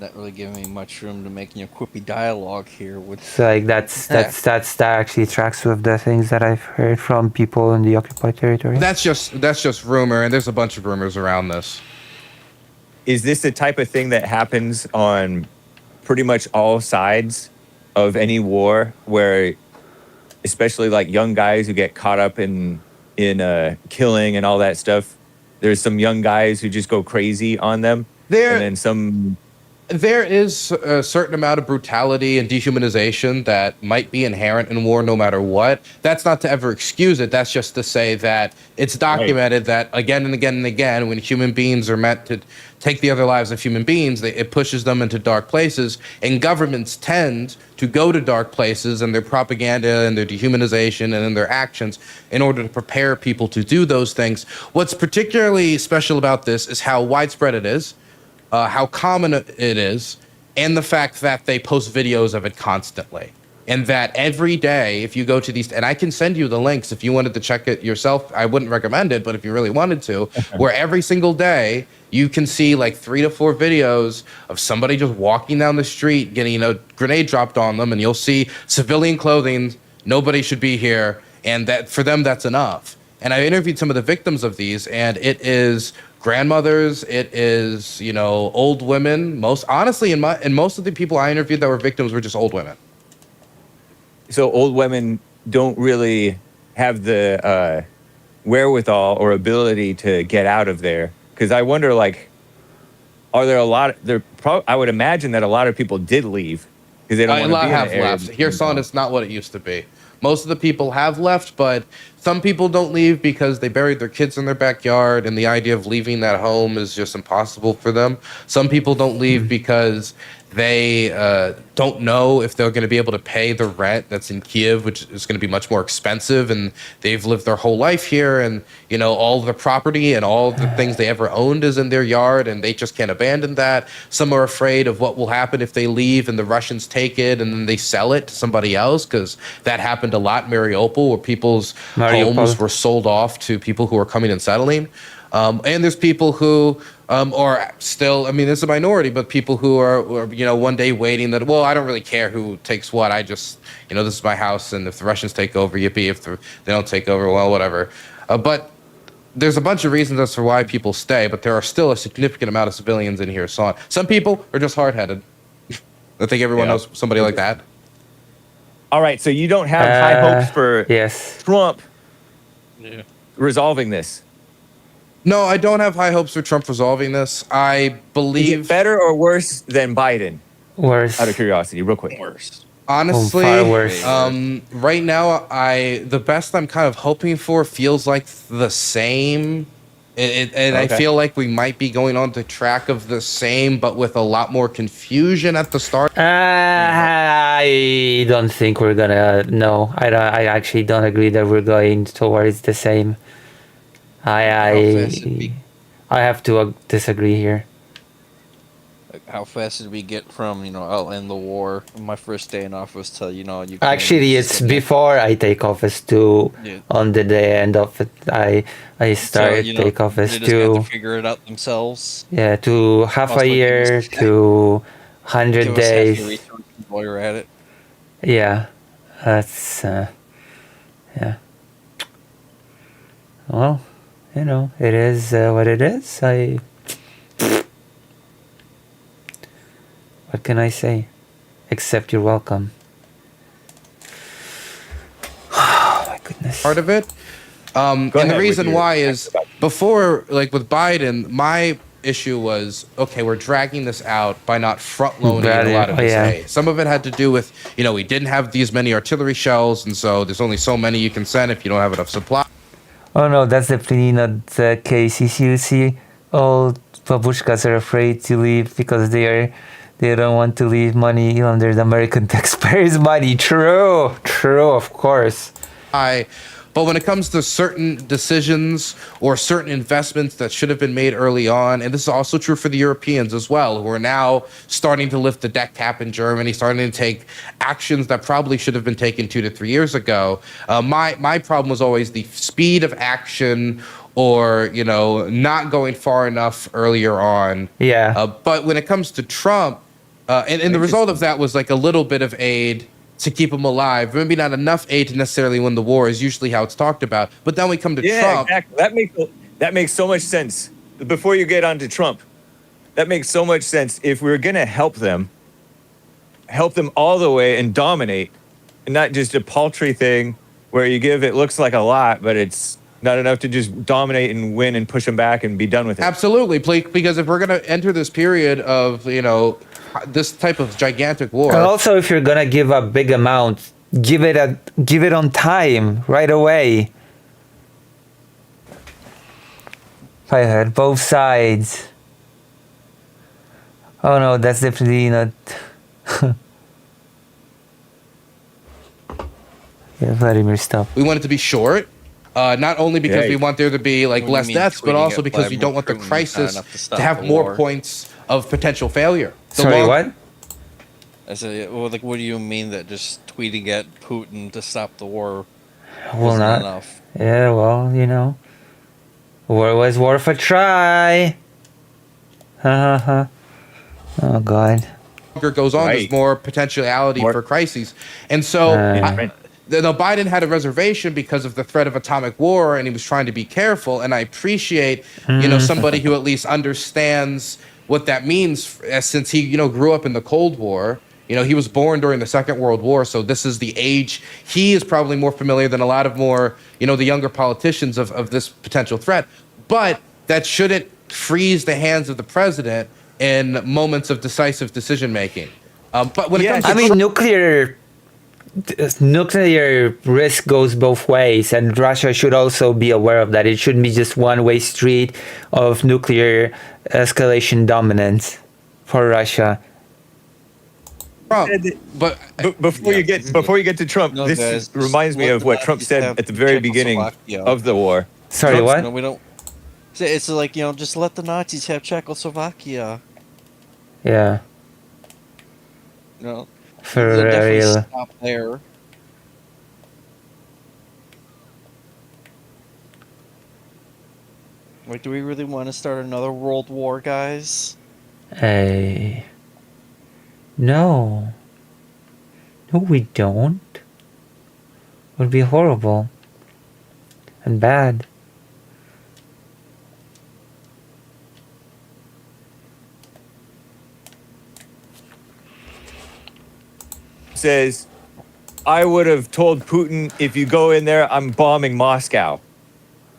not really giving me much room to make quippy dialogue here. With So like that actually tracks with the things that I've heard from people in the occupied territory. That's just rumor, and there's a bunch of rumors around this. Is this the type of thing that happens on pretty much all sides of any war, where especially like young guys who get caught up in killing and all that stuff, there's some young guys who just go crazy on them, and then some. There is a certain amount of brutality and dehumanization that might be inherent in war no matter what. That's not to ever excuse it. That's just to say that it's documented that again and again and again, when human beings are meant to take the other lives of human beings, it pushes them into dark places. And governments tend to go to dark places in their propaganda and their dehumanization and in their actions in order to prepare people to do those things. What's particularly special about this is how widespread it is. How common it is, and the fact that they post videos of it constantly. And that every day, if you go to these, and I can send you the links if you wanted to check it yourself. I wouldn't recommend it, but if you really wanted to, where every single day you can see like 3 to 4 videos of somebody just walking down the street, getting a grenade dropped on them, and you'll see civilian clothing, nobody should be here, and that for them, that's enough. And I interviewed some of the victims of these, and it is grandmothers, it is, old women. Most of the people I interviewed that were victims were just old women. So old women don't really have the wherewithal or ability to get out of there. Because I wonder, are there a lot? I would imagine that a lot of people did leave because they don't want to be in the area. Left. Kherson is not what it used to be. Most of the people have left, but some people don't leave because they buried their kids in their backyard, and the idea of leaving that home is just impossible for them. Some people don't leave because they don't know if they're going to be able to pay the rent that's in Kiev, which is going to be much more expensive, and they've lived their whole life here, and all the property and all the things they ever owned is in their yard, and they just can't abandon that. Some are afraid of what will happen if they leave and the Russians take it and then they sell it to somebody else, because that happened a lot in Mariupol, where people's homes were sold off to people who are coming and settling. And there's people who are still, it's a minority, but people who are one day waiting that, well, I don't really care who takes what. I just, this is my house, and if the Russians take over, yippee. If they don't take over, well, whatever. But there's a bunch of reasons as to why people stay, but there are still a significant amount of civilians in here. So some people are just hard-headed. I think everyone knows somebody like that. All right, so you don't have high hopes for Trump resolving this? No, I don't have high hopes for Trump resolving this. I believe... Is it better or worse than Biden? Worse. Out of curiosity, real quick. Worse. Honestly, far worse. Right now, the best I'm kind of hoping for feels like the same. I feel like we might be going on the track of the same, but with a lot more confusion at the start. I don't think we're gonna. No, I actually don't agree that we're going towards the same. I have to disagree here. How fast did we get from I'll end the war? My first day in office till you. Actually, it's before I take office to on the day end of it. I start take office they just to have to figure it out themselves. Yeah, to half a year to 100 days. While you're at it. Yeah, that's yeah. Well, it is what it is. What can I say? Except you're welcome. Oh my goodness. Part of it. And the reason why is before, with Biden, my issue was, okay, we're dragging this out by not front-loading a lot of his aid. Some of it had to do with, we didn't have these many artillery shells, and so there's only so many you can send if you don't have enough supply. Oh no, that's definitely not the case. You see, all babushkas are afraid to leave because they don't want to leave money under the American taxpayers' money. True, of course. But when it comes to certain decisions or certain investments that should have been made early on, and this is also true for the Europeans as well, who are now starting to lift the debt cap in Germany, starting to take actions that probably should have been taken 2 to 3 years ago. My problem was always the speed of action, or not going far enough earlier on. Yeah. But when it comes to Trump, And the result of that was like a little bit of aid to keep him alive. Maybe not enough aid to necessarily win the war is usually how it's talked about. But then we come to Trump. Exactly. That makes so much sense. Before you get on to Trump, that makes so much sense. If we're gonna help them all the way and dominate, and not just a paltry thing where you give it looks like a lot, but it's not enough to just dominate and win and push them back and be done with it. Absolutely, because if we're gonna enter this period of this type of gigantic war. And also, if you're gonna give a big amount, give it on time, right away. I heard both sides. Oh no, that's definitely not. Yeah, Vladimir, stop. We want it to be short, not only because we want there to be less deaths, but also because we don't want the crisis to have more points of potential failure. Sorry, what? I said, well, what do you mean that just tweeting at Putin to stop the war Well, not enough? Yeah, well, war was worth a try. Oh God. Longer goes on, there's more potentiality for crises, and so. Biden had a reservation because of the threat of atomic war, and he was trying to be careful. And I appreciate, somebody who at least understands what that means, since he, grew up in the Cold War. He was born during the Second World War, so this is the age. He is probably more familiar than a lot of the younger politicians of this potential threat. But that shouldn't freeze the hands of the president in moments of decisive decision making. But when it comes to nuclear risk goes both ways, and Russia should also be aware of that. It shouldn't be just one-way street of nuclear escalation dominance for Russia. But before you get to Trump, this reminds me of what Trump said at the very beginning of the war. Sorry, what? No, we don't. It's like, just let the Nazis have Czechoslovakia. Yeah. No. For real. real. Stop there. Like, do we really want to start another world war, guys? No. No, we don't. It would be horrible. And bad. Says, I would have told Putin, if you go in there, I'm bombing Moscow.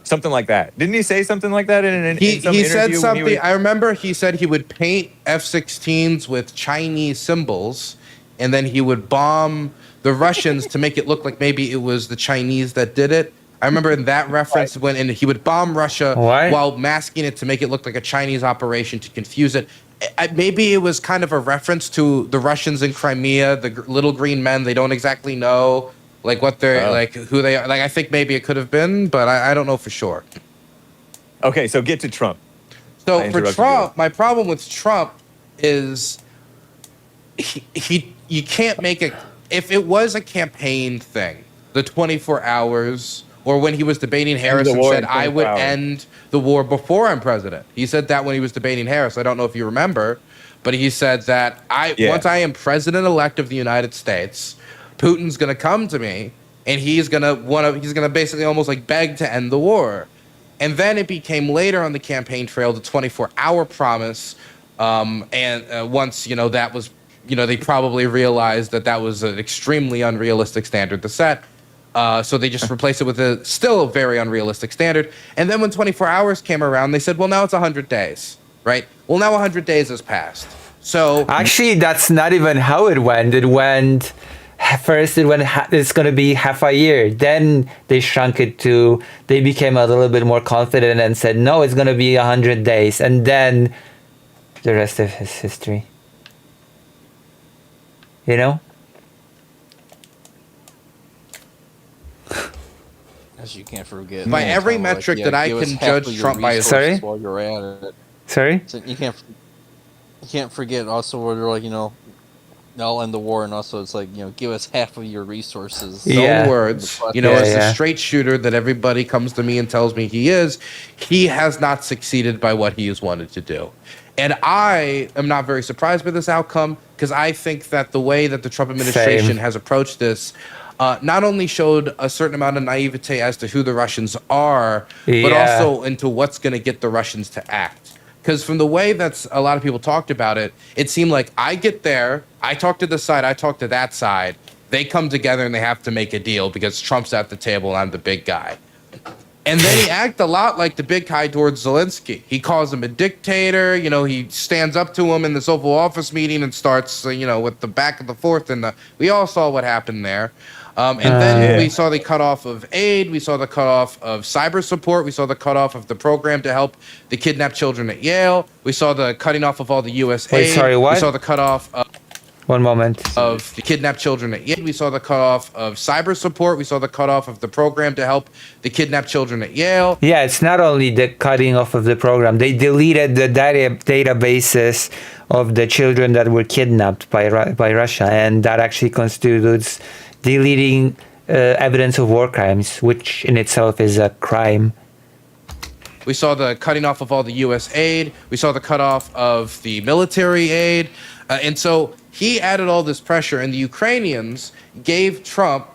Something like that. Didn't he say something like that in some he interview? said something. I remember he said he would paint F-16s with Chinese symbols, and then he would bomb the Russians to make it look like maybe it was the Chinese that did it. I remember in that reference and he would bomb Russia while masking it to make it look like a Chinese operation to confuse it. Maybe it was kind of a reference to the Russians in Crimea, the little green men. They don't exactly know what they're who they are. I think maybe it could have been, but I don't know for sure. Okay, so get to Trump. So for Trump, my problem with Trump is you can't make it. If it was a campaign thing, the 24 hours. Or when he was debating Harris and said, I would end the war before I'm president. He said that when he was debating Harris. I don't know if you remember, but he said that once I am president-elect of the United States, Putin's going to come to me and he's going to basically almost beg to end the war. And then it became later on the campaign trail the 24-hour promise. Once, that was, they probably realized that was an extremely unrealistic standard to set. So they just replaced it with a still very unrealistic standard. And then when 24 hours came around, they said, well, now it's 100 days, right? Well, now 100 days has passed. So actually, that's not even how it went. It went first. It's going to be half a year. Then they shrunk it to. They became a little bit more confident and said, no, it's going to be 100 days. And then the rest of his history. You can't forget. By every metric that I can judge Trump by is while you're at it. Sorry? So you can't forget also where they're I'll end the war, and also it's give us half of your resources. No words. As the straight shooter that everybody comes to me and tells me he is, he has not succeeded by what he has wanted to do. And I am not very surprised by this outcome because I think that the way that the Trump administration has approached this not only showed a certain amount of naivete as to who the Russians are, but also into what's going to get the Russians to act. Because from the way that a lot of people talked about it, it seemed like I get there, I talk to this side, I talk to that side. They come together and they have to make a deal because Trump's at the table and I'm the big guy. And then he acted a lot like the big guy towards Zelensky. He calls him a dictator. You know, he stands up to him in this Oval Office meeting and starts, with the back of the fourth. And we all saw what happened there. And then we saw the cutoff of aid. We saw the cutoff of cyber support. We saw the cutoff of the program to help the kidnapped children at Yale. We saw the cutting off of all the U.S. aid. Wait, sorry, what? We saw the cutoff of... One moment. Of the kidnapped children at Yale. We saw the cutoff of cyber support. We saw the cutoff of the program to help the kidnapped children at Yale. Yeah, it's not only the cutting off of the program. They deleted the databases of the children that were kidnapped by Russia, and that actually constitutes deleting evidence of war crimes, which in itself is a crime. We saw the cutting off of all the U.S. aid. We saw the cutoff of the military aid. And so he added all this pressure, and the Ukrainians gave Trump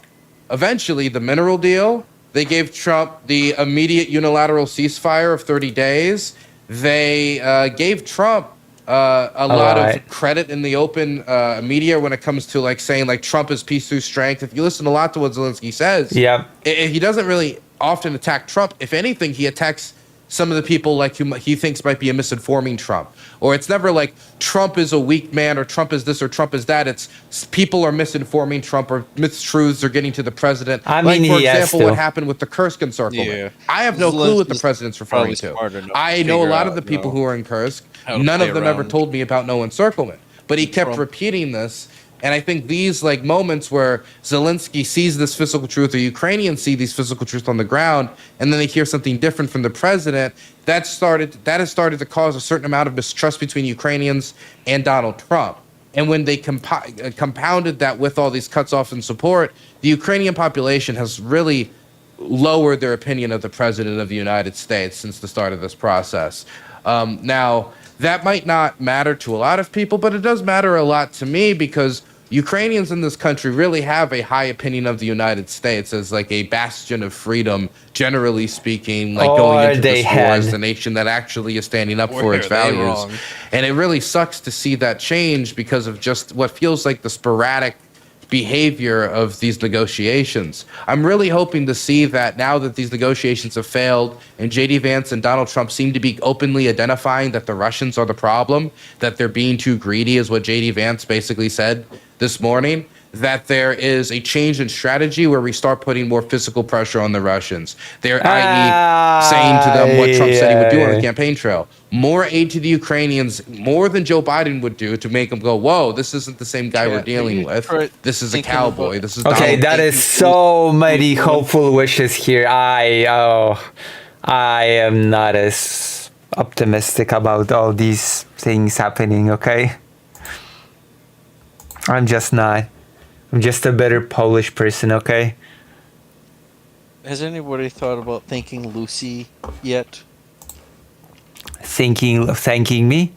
eventually the mineral deal. They gave Trump the immediate unilateral ceasefire of 30 days. They gave Trump a lot of credit in the open media when it comes to saying Trump is peace through strength. If you listen a lot to what Zelensky says, he doesn't really often attack Trump. If anything, he attacks some of the people who he thinks might be a misinforming Trump. Or it's never like Trump is a weak man or Trump is this or Trump is that. It's people are misinforming Trump or mistruths are getting to the president. For example, what happened with the Kursk encirclement. Yeah. I have no clue what the president's referring to. I know a lot of the people who are in Kursk. None of them ever told me about no encirclement. But he kept repeating this. And I think these moments where Zelensky sees this physical truth or Ukrainians see these physical truths on the ground, and then they hear something different from the president, that has started to cause a certain amount of mistrust between Ukrainians and Donald Trump. And when they compounded that with all these cuts off in support, the Ukrainian population has really lowered their opinion of the president of the United States since the start of this process. Now, that might not matter to a lot of people, but it does matter a lot to me because Ukrainians in this country really have a high opinion of the United States as a bastion of freedom, generally speaking, going into this war as the nation that actually is standing up for its values. And it really sucks to see that change because of just what feels like the sporadic behavior of these negotiations. I'm really hoping to see that now that these negotiations have failed and J.D. Vance and Donald Trump seem to be openly identifying that the Russians are the problem, that they're being too greedy is what J.D. Vance basically said this morning, that there is a change in strategy where we start putting more physical pressure on the Russians. They're i.e. saying to them what Trump said he would do on the campaign trail. More aid to the Ukrainians, more than Joe Biden would do to make them go, whoa, this isn't the same guy we're dealing with. This is a cowboy. This is Donald. That is so many hopeful wishes here. I am not as optimistic about all these things happening, okay? I'm just not. I'm just a better Polish person, okay? Has anybody thought about thanking Lucy yet? Thanking me?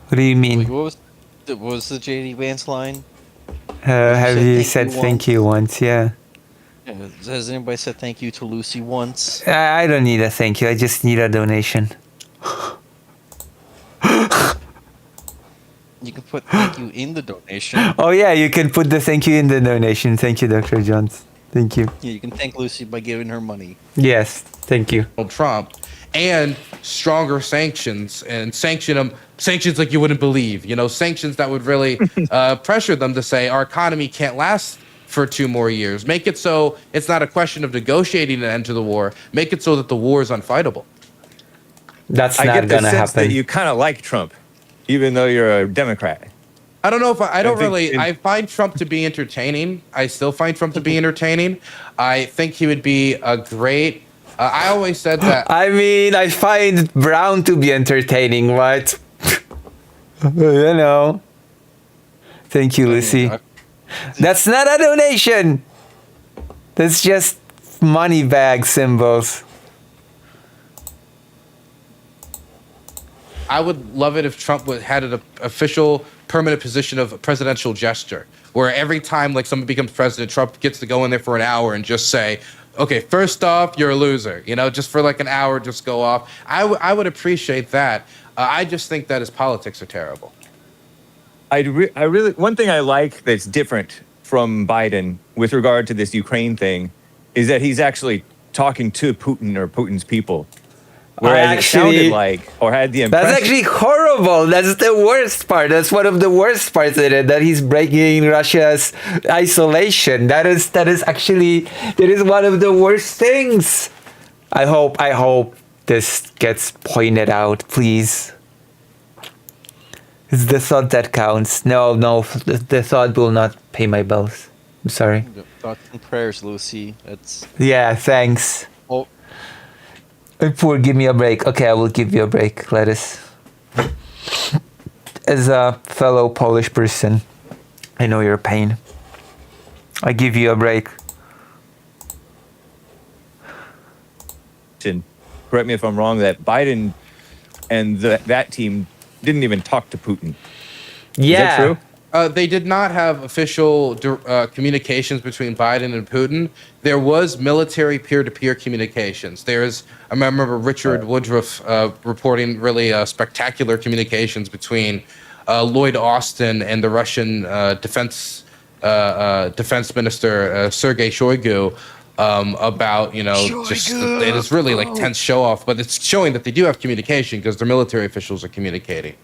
What do you mean? What was the J.D. Vance line? Have you said thank you once? Yeah. Has anybody said thank you to Lucy once? I don't need a thank you. I just need a donation. You can put thank you in the donation. Oh yeah, you can put the thank you in the donation. Thank you, Dr. Jones. Thank you. Yeah, you can thank Lucy by giving her money. Yes, thank you. Trump and stronger sanctions and sanctions like you wouldn't believe. Sanctions that would really pressure them to say our economy can't last for 2 more years. Make it so it's not a question of negotiating an end to the war. Make it so that the war is unfightable. That's not going to happen. I get the sense happen. that you kind of like Trump, even though you're a Democrat. I don't know if I find Trump to be entertaining. I still find Trump to be entertaining. I think he would be a great. I always said that. I mean, I find Brown to be entertaining, right? Thank you, Lucy. That's not a donation. That's just money bag symbols. I would love it if Trump had an official permanent position of presidential gesture, where every time like someone becomes president, Trump gets to go in there for an hour and just say, okay, first off, you're a loser. You know, just for like an hour, just go off. I would appreciate that. I just think that his politics are terrible. I really one thing I like that's different from Biden with regard to this Ukraine thing is that he's actually talking to Putin or Putin's people. Whereas it sounded like, or had the impression. That's actually horrible. That's the worst part. That's one of the worst parts in it, that he's breaking Russia's isolation. That is one of the worst things. I hope this gets pointed out, please. It's the thought that counts. No, the thought will not pay my bills. I'm sorry. Thoughts and prayers, Lucy. Yeah, thanks. Oh. Poor, give me a break. Okay, I will give you a break, Lettuce. As a fellow Polish person, I know your pain. I give you a break. Correct me if I'm wrong, that Biden and that team didn't even talk to Putin. Yeah. Is that true? They did not have official communications between Biden and Putin. There was military peer-to-peer communications. I remember Richard Woodruff reporting really spectacular communications between Lloyd Austin and the Russian defense minister Sergei Shoigu about, it is really like tense show-off, but it's showing that they do have communication because their military officials are communicating.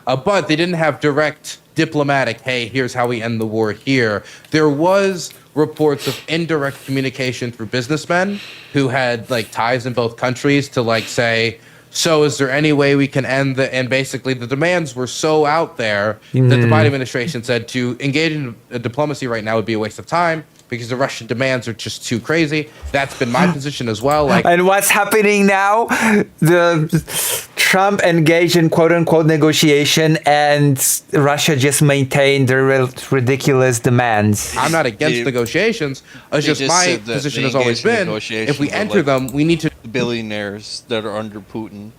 But they didn't have direct diplomatic, hey, here's how we end the war here. There was reports of indirect communication through businessmen who had like ties in both countries to like say, so is there any way we can end and basically the demands were so out there that the Biden administration said to engage in diplomacy right now would be a waste of time because the Russian demands are just too crazy. That's been my position as well. And what's happening now? The Trump engaged in quote-unquote negotiation and Russia just maintained their ridiculous demands. I'm not against negotiations. It's just my position has always been, if we enter them, we need to... Billionaires that are under Putin.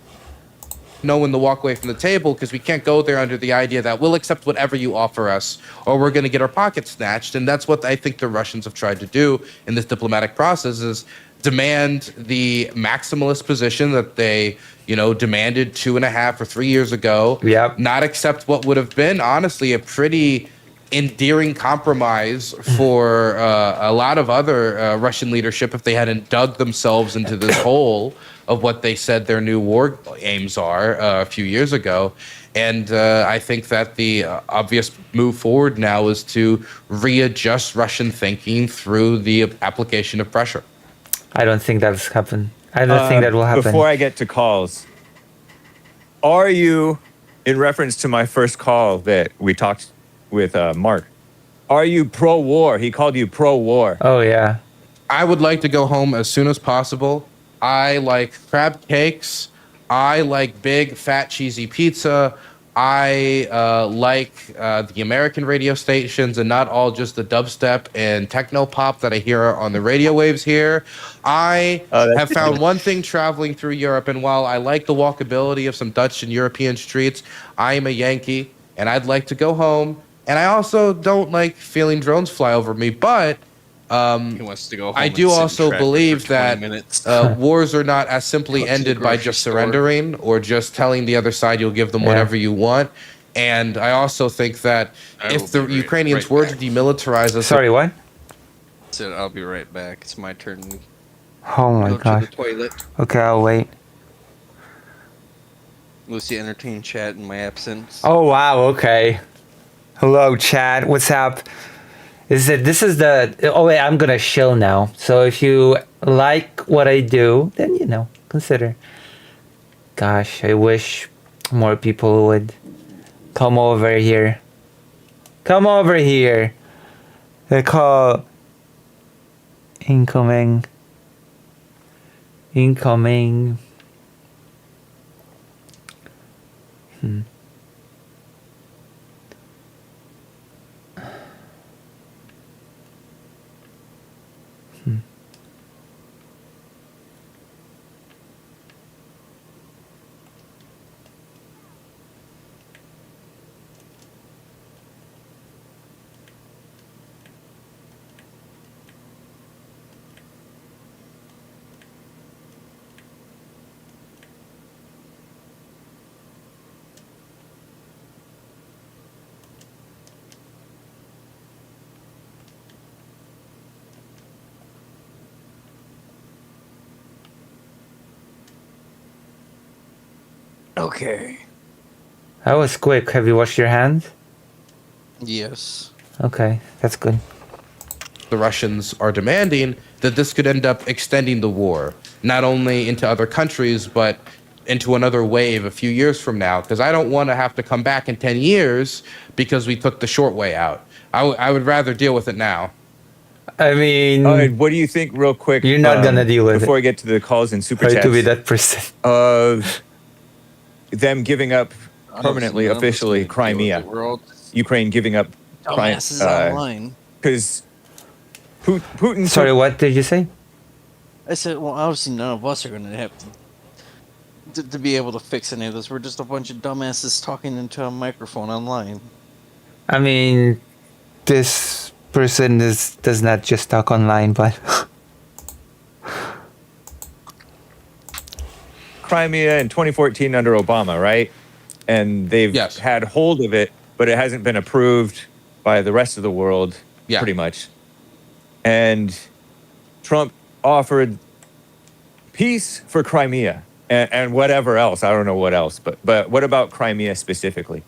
Know when to walk away from the table because we can't go there under the idea that we'll accept whatever you offer us or we're going to get our pockets snatched. And that's what I think the Russians have tried to do in this diplomatic process is demand the maximalist position that they, demanded 2.5 or 3 years ago. Yep. Not accept what would have been, honestly, a pretty endearing compromise for a lot of other Russian leadership if they hadn't dug themselves into this hole of what they said their new war aims are a few years ago. And I think that the obvious move forward now is to readjust Russian thinking through the application of pressure. I don't think that's happened. I don't think that will happen. Before I get to calls, are you, in reference to my first call that we talked with Mark, are you pro-war? He called you pro-war. Oh, yeah. I would like to go home as soon as possible. I like crab cakes. I like big, fat, cheesy pizza. I like the American radio stations and not all just the dubstep and techno pop that I hear on the radio waves here. I have found one thing traveling through Europe, and while I like the walkability of some Dutch and European streets, I am a Yankee, and I'd like to go home. And I also don't like feeling drones fly over me, but he wants to go home I do also believe that wars are not as simply ended by just surrendering or just telling the other side you'll give them whatever you want. And I also think that if the Ukrainians were to demilitarize us... Sorry, what? So I'll be right back. It's my turn. Oh my gosh. To the toilet. Okay, I'll wait. Lucy entertain chat in my absence. Oh, wow, okay. Hello, chat. What's up? This is the... Oh, wait, I'm gonna chill now. So if you like what I do, then, consider. Gosh, I wish more people would come over here. Come over here. They call... Incoming. Okay. That was quick. Have you washed your hands? Yes. Okay, that's good. The Russians are demanding that this could end up extending the war, not only into other countries, but into another wave a few years from now, because I don't want to have to come back in 10 years because we took the short way out. I would rather deal with it now. I mean... what do you think, real quick? You're not going to deal with before it. I get to the calls and super Try chats. to be that person. Of them giving up permanently, officially, Crimea. Ukraine giving up Dumbasses online. Because Putin... Sorry, what did you say? I said, well, obviously none of us are going to have to be able to fix any of this. We're just a bunch of dumbasses talking into a microphone online. I mean, this person does not just talk online, but... Crimea in 2014 under Obama, right? And they've had hold of it, but it hasn't been approved by the rest of the world, pretty much. And Trump offered peace for Crimea and whatever else. I don't know what else, but what about Crimea specifically?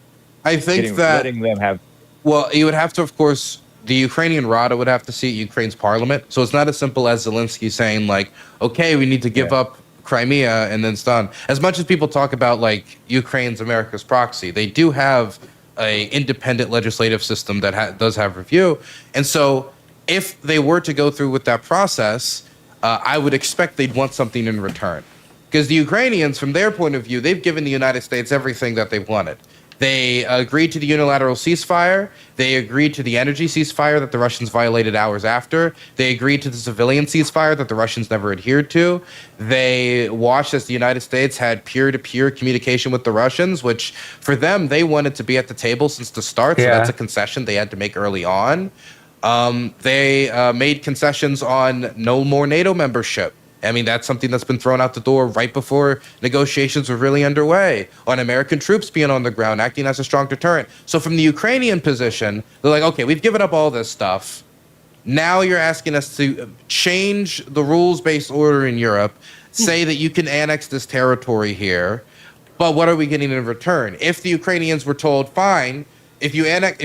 I think that letting them have. Well, you would have to, of course, the Ukrainian Rada would have to see Ukraine's parliament. So it's not as simple as Zelensky saying like, okay, we need to give up Crimea and then it's done. As much as people talk about like Ukraine's America's proxy, they do have a independent legislative system that does have review. And so if they were to go through with that process, I would expect they'd want something in return. Because the Ukrainians, from their point of view, they've given the United States everything that they've wanted. They agreed to the unilateral ceasefire. They agreed to the energy ceasefire that the Russians violated hours after. They agreed to the civilian ceasefire that the Russians never adhered to. They watched as the United States had peer-to-peer communication with the Russians, which for them, they wanted to be at the table since the start. So that's a concession they had to make early on. They made concessions on no more NATO membership. I mean, that's something that's been thrown out the door right before negotiations were really underway, on American troops being on the ground, acting as a strong deterrent. So from the Ukrainian position, they're like, okay, we've given up all this stuff. Now you're asking us to change the rules-based order in Europe, say that you can annex this territory here, but what are we getting in return? If the Ukrainians were told, fine, if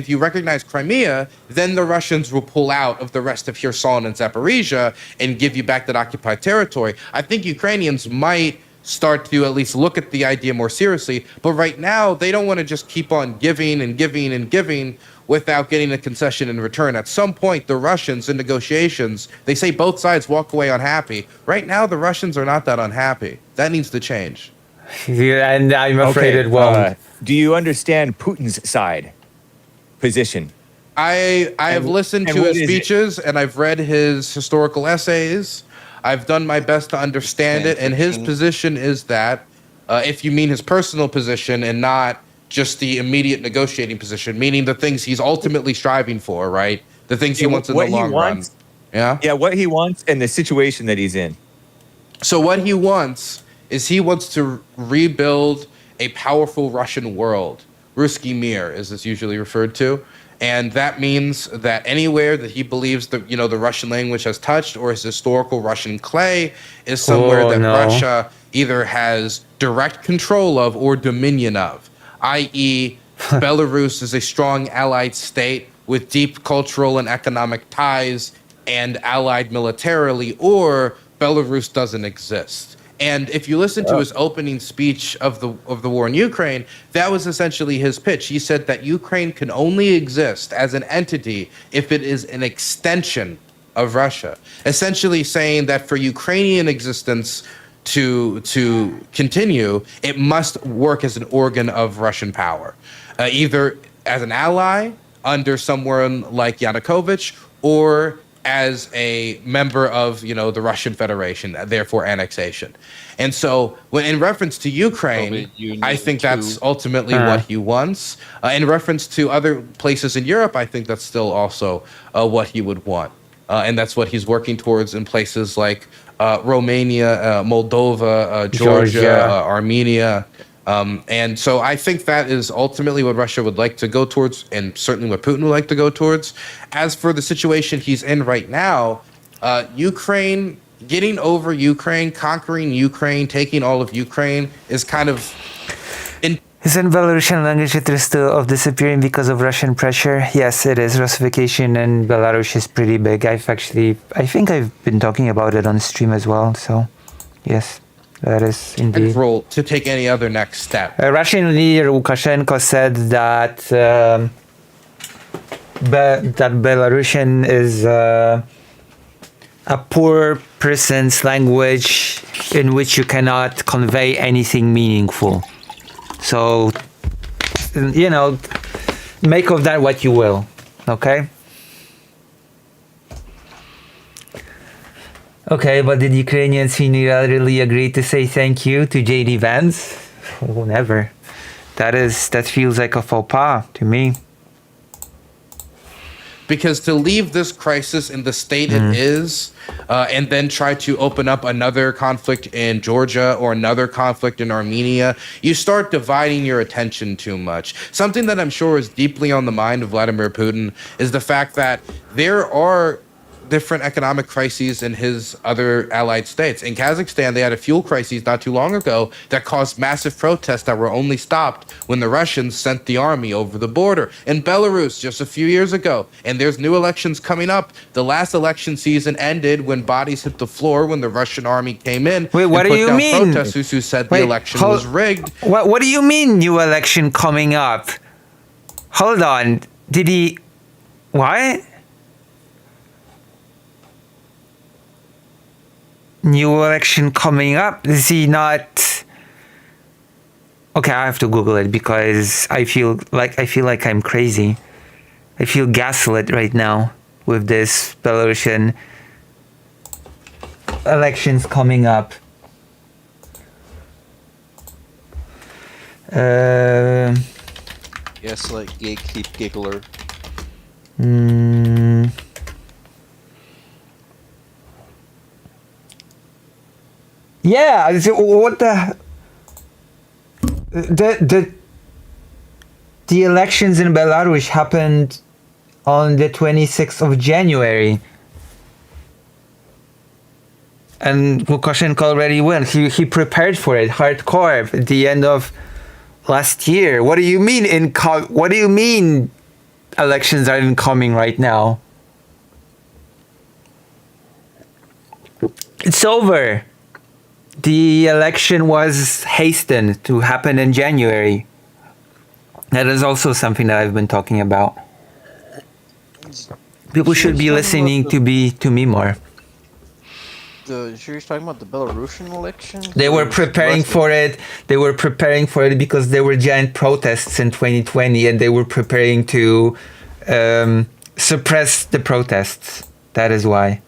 you recognize Crimea, then the Russians will pull out of the rest of Kherson and Zaporizhia and give you back that occupied territory. I think Ukrainians might start to at least look at the idea more seriously. But right now, they don't want to just keep on giving and giving and giving without getting a concession in return. At some point, the Russians in negotiations, they say both sides walk away unhappy. Right now, the Russians are not that unhappy. That needs to change. Yeah, and I'm afraid it won't. Do you understand Putin's side position? I have listened to his speeches and I've read his historical essays. I've done my best to understand it, and his position is that, if you mean his personal position and not just the immediate negotiating position, meaning the things he's ultimately striving for, right? The things he wants in the long run. Yeah, what he wants and the situation that he's in. So what he wants is he wants to rebuild a powerful Russian world. Ruski Mir, as it's usually referred to. And that means that anywhere that he believes that, the Russian language has touched, or his historical Russian clay, is somewhere Russia either has direct control of or dominion of, i.e. Belarus is a strong allied state with deep cultural and economic ties and allied militarily, or Belarus doesn't exist. And if you listen to his opening speech of the war in Ukraine, that was essentially his pitch. He said that Ukraine can only exist as an entity if it is an extension of Russia, essentially saying that for Ukrainian existence to continue, it must work as an organ of Russian power, either as an ally under someone like Yanukovych, or as a member of, the Russian Federation, therefore annexation. And so when in reference to Ukraine, I think that's ultimately what he wants. In reference to other places in Europe, I think that's still also what he would want. And that's what he's working towards in places like Romania, Moldova, Georgia, Armenia. And so I think that is ultimately what Russia would like to go towards, and certainly what Putin would like to go towards. As for the situation he's in right now, Ukraine, getting over Ukraine, conquering Ukraine, taking all of Ukraine is kind of Isn't Belarusian language at risk of disappearing because of Russian pressure? Yes, it is. Russification in Belarus is pretty big. I think I've been talking about it on stream as well. So, yes, that is indeed. Role to take any other next step. Russian leader Lukashenko said that that Belarusian is a poor person's language in which you cannot convey anything meaningful. So, you know, make of that what you will, okay? Okay, but did Ukrainians unilaterally agree to say thank you to JD Vance? Oh, never. That feels like a faux pas to me. Because to leave this crisis in the state it is, and then try to open up another conflict in Georgia or another conflict in Armenia, you start dividing your attention too much. Something that I'm sure is deeply on the mind of Vladimir Putin is the fact that there are different economic crises in his other allied states. In Kazakhstan, they had a fuel crisis not too long ago that caused massive protests that were only stopped when the Russians sent the army over the border. In Belarus, just a few years ago, and there's new elections coming up. The last election season ended when bodies hit the floor when the Russian army came in. Wait, what do you mean? Protesters who said the election was rigged. What do you mean, new election coming up? Hold on. Did he... What? New election coming up? Is he not... Okay, I have to Google it because I feel like I'm crazy. I feel gaslit right now with this Belarusian elections coming up. Yes, like gatekeep giggler. Yeah, what the elections in Belarus happened on the 26th of January. And Lukashenko already won. He prepared for it hardcore at the end of last year. What do you mean what do you mean elections are incoming right now? It's over. The election was hastened to happen in January. That is also something that I've been talking about. People should be listening to me more. You're talking about the Belarusian election? They were preparing for it. They were preparing for it because there were giant protests in 2020, and they were preparing to suppress the protests. That is why.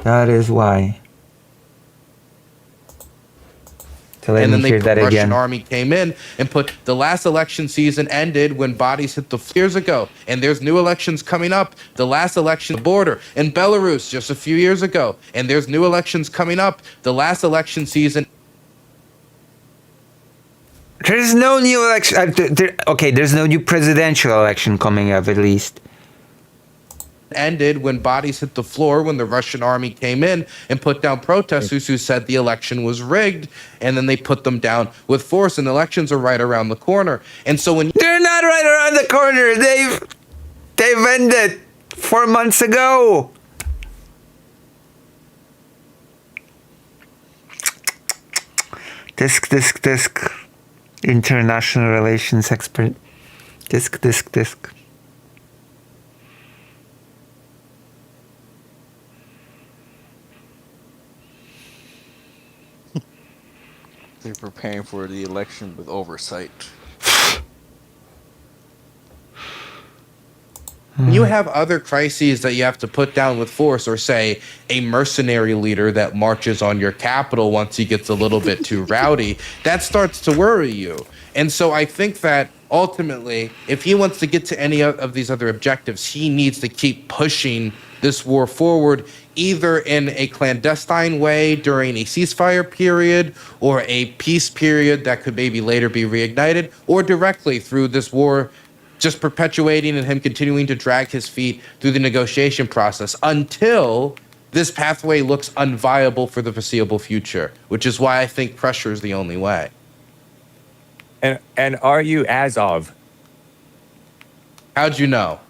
That is why. So let me hear that again. And then the Russian army came in and put the last election season ended when bodies hit the years ago, and there's new elections coming up. The last election border in Belarus just a few years ago, and there's new elections coming up. The last election season. There's no new election. Okay, there's no new presidential election coming up, at least. Ended when bodies hit the floor when the Russian army came in and put down protesters who said the election was rigged, and then they put them down with force, and elections are right around the corner. And so when they're not right around the corner, they've ended 4 months ago. Disc. International relations expert. Disc. They're preparing for the election with oversight. You have other crises that you have to put down with force, or say a mercenary leader that marches on your capital once he gets a little bit too rowdy. That starts to worry you. And so I think that ultimately, if he wants to get to any of these other objectives, he needs to keep pushing this war forward, either in a clandestine way during a ceasefire period or a peace period that could maybe later be reignited, or directly through this war just perpetuating and him continuing to drag his feet through the negotiation process until this pathway looks unviable for the foreseeable future, which is why I think pressure is the only way. And are you Azov? How'd you know?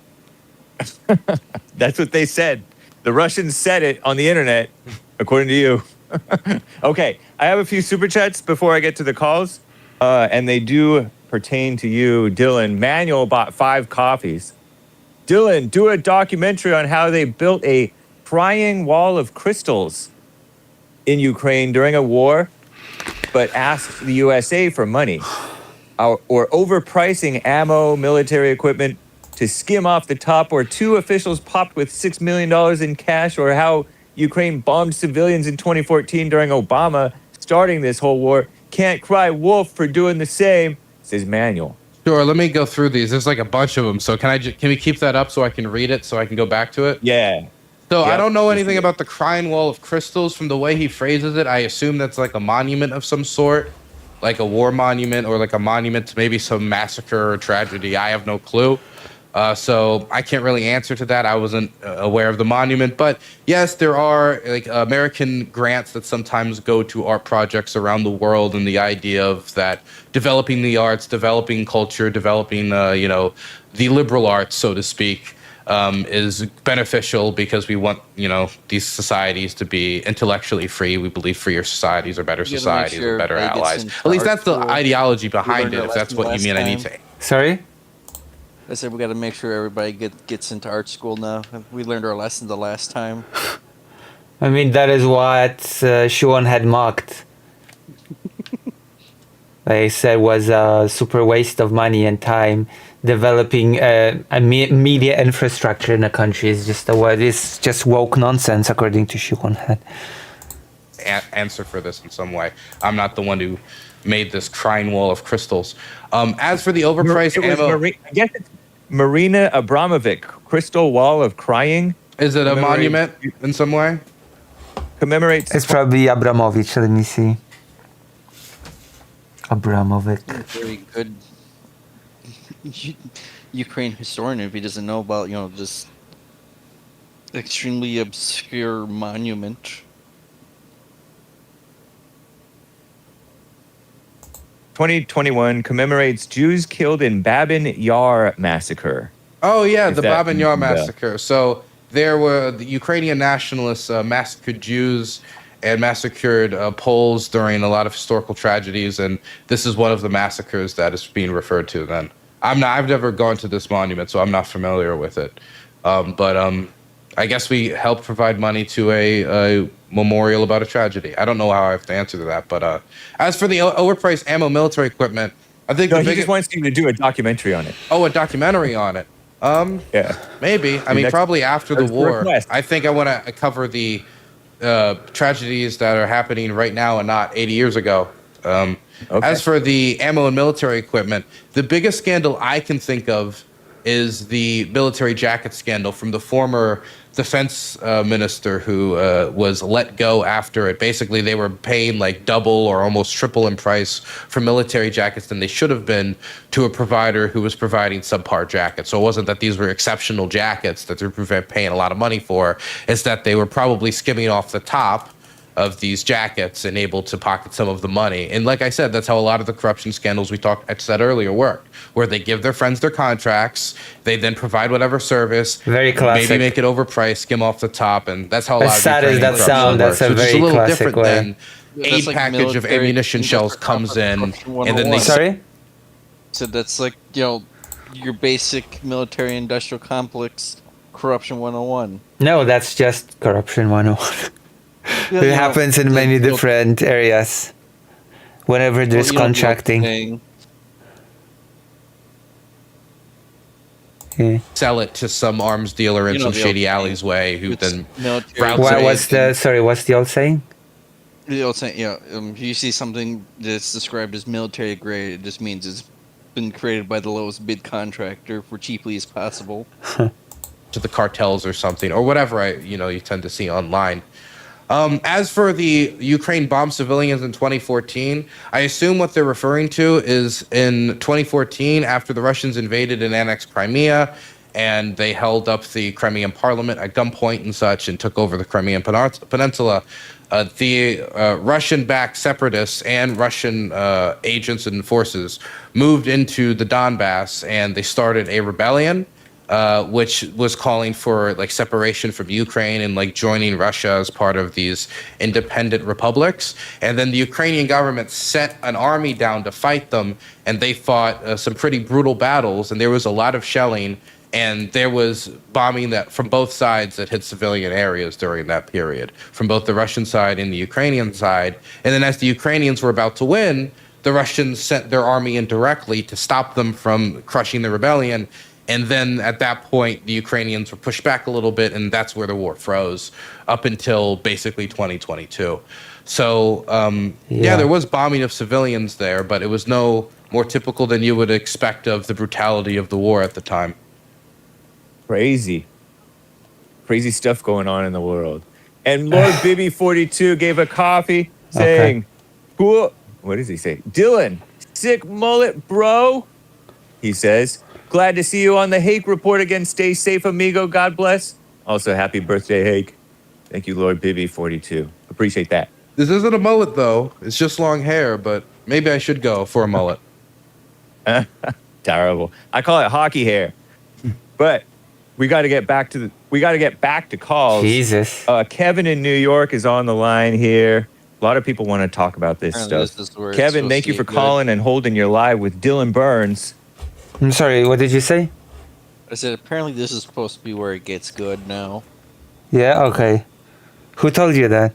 That's what they said. The Russians said it on the internet, according to you. Okay, I have a few super chats before I get to the calls, and they do pertain to you, Dylan. Manuel bought 5 coffees. Dylan, do a documentary on how they built a crying wall of crystals in Ukraine during a war, but asked the USA for money, or overpricing ammo, military equipment to skim off the top, or 2 officials popped with $6 million in cash, or how Ukraine bombed civilians in 2014 during Obama starting this whole war. Can't cry wolf for doing the same, says Manuel. Sure, let me go through these. There's like a bunch of them. So can we keep that up so I can read it so I can go back to it? Yeah. So I don't know anything about the crying wall of crystals. From the way he phrases it, I assume that's like a monument of some sort, like a war monument or like a monument to maybe some massacre or tragedy. I have no clue. So I can't really answer to that. I wasn't aware of the monument, but yes, there are like American grants that sometimes go to art projects around the world, and the idea of that developing the arts, developing culture, developing the liberal arts, so to speak, is beneficial because we want these societies to be intellectually free. We believe freer societies are better societies and better allies. At least that's the ideology behind it. If that's what you mean, I need to. Sorry. I said we got to make sure everybody gets into art school now. We learned our lesson the last time. I mean, that is what Shuon had mocked. They said was a super waste of money and time. Developing a media infrastructure in a country is just it's just woke nonsense, according to Shuon had. Answer for this in some way. I'm not the one who made this crying wall of crystals. As for the overpriced ammo, I guess it's Marina Abramovic, Crystal Wall of Crying. Is it a monument in some way? Commemorates. It's probably Abramovich. Let me see. Abramovic. Very good Ukraine historian if he doesn't know about this extremely obscure monument. 2021 commemorates Jews killed in Babin Yar massacre. Oh yeah, the Babin Yar massacre. So there were the Ukrainian nationalists massacred Jews and massacred Poles during a lot of historical tragedies, and this is one of the massacres that is being referred to. Then I've never gone to this monument, so I'm not familiar with it. But I guess we helped provide money to a memorial about a tragedy. I don't know how I have to answer to that, but as for the overpriced ammo, military equipment, I think he just wants you to do a documentary on it. Oh, a documentary on it. Yeah, maybe. I mean, probably after the war. I think I want to cover the tragedies that are happening right now and not 80 years ago. As for the ammo and military equipment, the biggest scandal I can think of is the military jacket scandal from the former defense minister who was let go after it. Basically, they were paying like double or almost triple in price for military jackets than they should have been to a provider who was providing subpar jackets. So it wasn't that these were exceptional jackets that they're paying a lot of money for. It's that they were probably skimming off the top of these jackets and able to pocket some of the money. And like I said, that's how a lot of the corruption scandals I said earlier worked, where they give their friends their contracts, they then provide whatever service, very classic, maybe make it overpriced, skim off the top, and that's how a lot of sad as that sound, that's a very classic way. Than a package of ammunition shells comes in, and then they... Sorry? So that's like, your basic military industrial complex corruption 101. No, that's just corruption 101. It happens in many different areas. Whenever there's contracting. Sell it to some arms dealer in some shady alley's way, who then what's the old saying? The old saying, you see something that's described as military grade, it just means it's been created by the lowest bid contractor for cheaply as possible. To the cartels or something, or whatever you tend to see online. As for the Ukraine bombed civilians in 2014, I assume what they're referring to is in 2014, after the Russians invaded and annexed Crimea, and they held up the Crimean parliament at gunpoint and such and took over the Crimean Peninsula. The Russian-backed separatists and Russian agents and forces moved into the Donbass, and they started a rebellion, which was calling for like separation from Ukraine and like joining Russia as part of these independent republics. And then the Ukrainian government sent an army down to fight them, and they fought some pretty brutal battles, and there was a lot of shelling. And there was bombing that from both sides that hit civilian areas during that period, from both the Russian side and the Ukrainian side. And then as the Ukrainians were about to win, the Russians sent their army in directly to stop them from crushing the rebellion. And then at that point, the Ukrainians were pushed back a little bit, and that's where the war froze up until basically 2022. So, yeah, there was bombing of civilians there, but it was no more typical than you would expect of the brutality of the war at the time. Crazy stuff going on in the world. And Lord Bibby42 gave a coffee saying, cool. What does he say? Dylan, sick mullet, bro. He says, glad to see you on the Hake report again. Stay safe, amigo. God bless. Also, happy birthday, Hake. Thank you, Lord Bibby42. Appreciate that. This isn't a mullet, though. It's just long hair, but maybe I should go for a mullet. Terrible. I call it hockey hair. But we got to get back to calls. Jesus. Kevin in New York is on the line here. A lot of people want to talk about this stuff. Kevin, thank you for calling and holding your live with Dylan Burns. I'm sorry, what did you say? I said apparently this is supposed to be where it gets good now. Yeah, okay. Who told you that?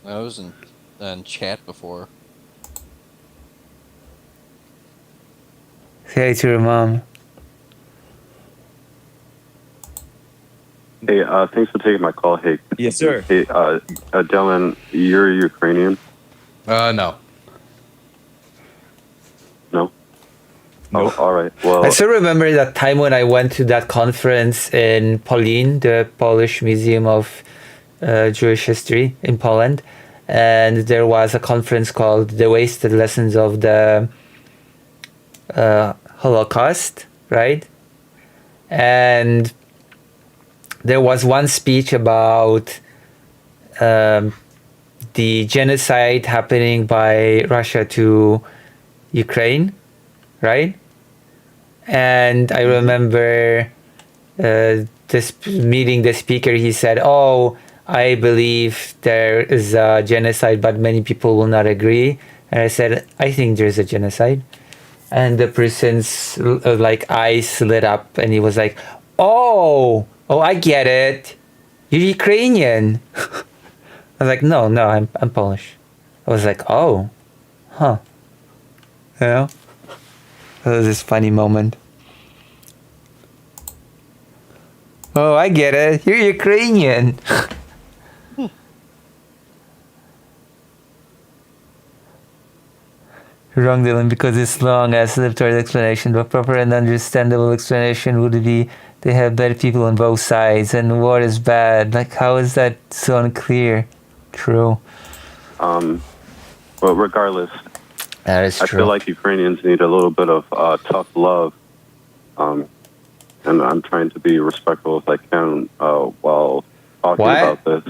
I was in chat before. Say to your mom. Hey, thanks for taking my call. Hey. Yes, sir. Hey, Dylan, you're Ukrainian? No. No? Nope. Oh, all right. Well, I still remember that time when I went to that conference in Polin, the Polish Museum of Jewish History in Poland, and there was a conference called The Wasted Lessons of the Holocaust, right? And there was one speech about the genocide happening by Russia to Ukraine, right? And I remember this meeting the speaker, he said, oh, I believe there is a genocide, but many people will not agree. And I said, I think there's a genocide. And the person's like eyes lit up, and he was like, oh, I get it. You're Ukrainian. I was like, no, I'm Polish. I was like, oh, huh. You know? That was this funny moment. Oh, I get it. You're Ukrainian. Wrong, Dylan, because it's long as the toward explanation. The proper and understandable explanation would be they have bad people on both sides and war is bad. Like, how is that so unclear? True. Well, regardless, that is true. I feel like Ukrainians need a little bit of tough love. And I'm trying to be respectful as I can while talking about this.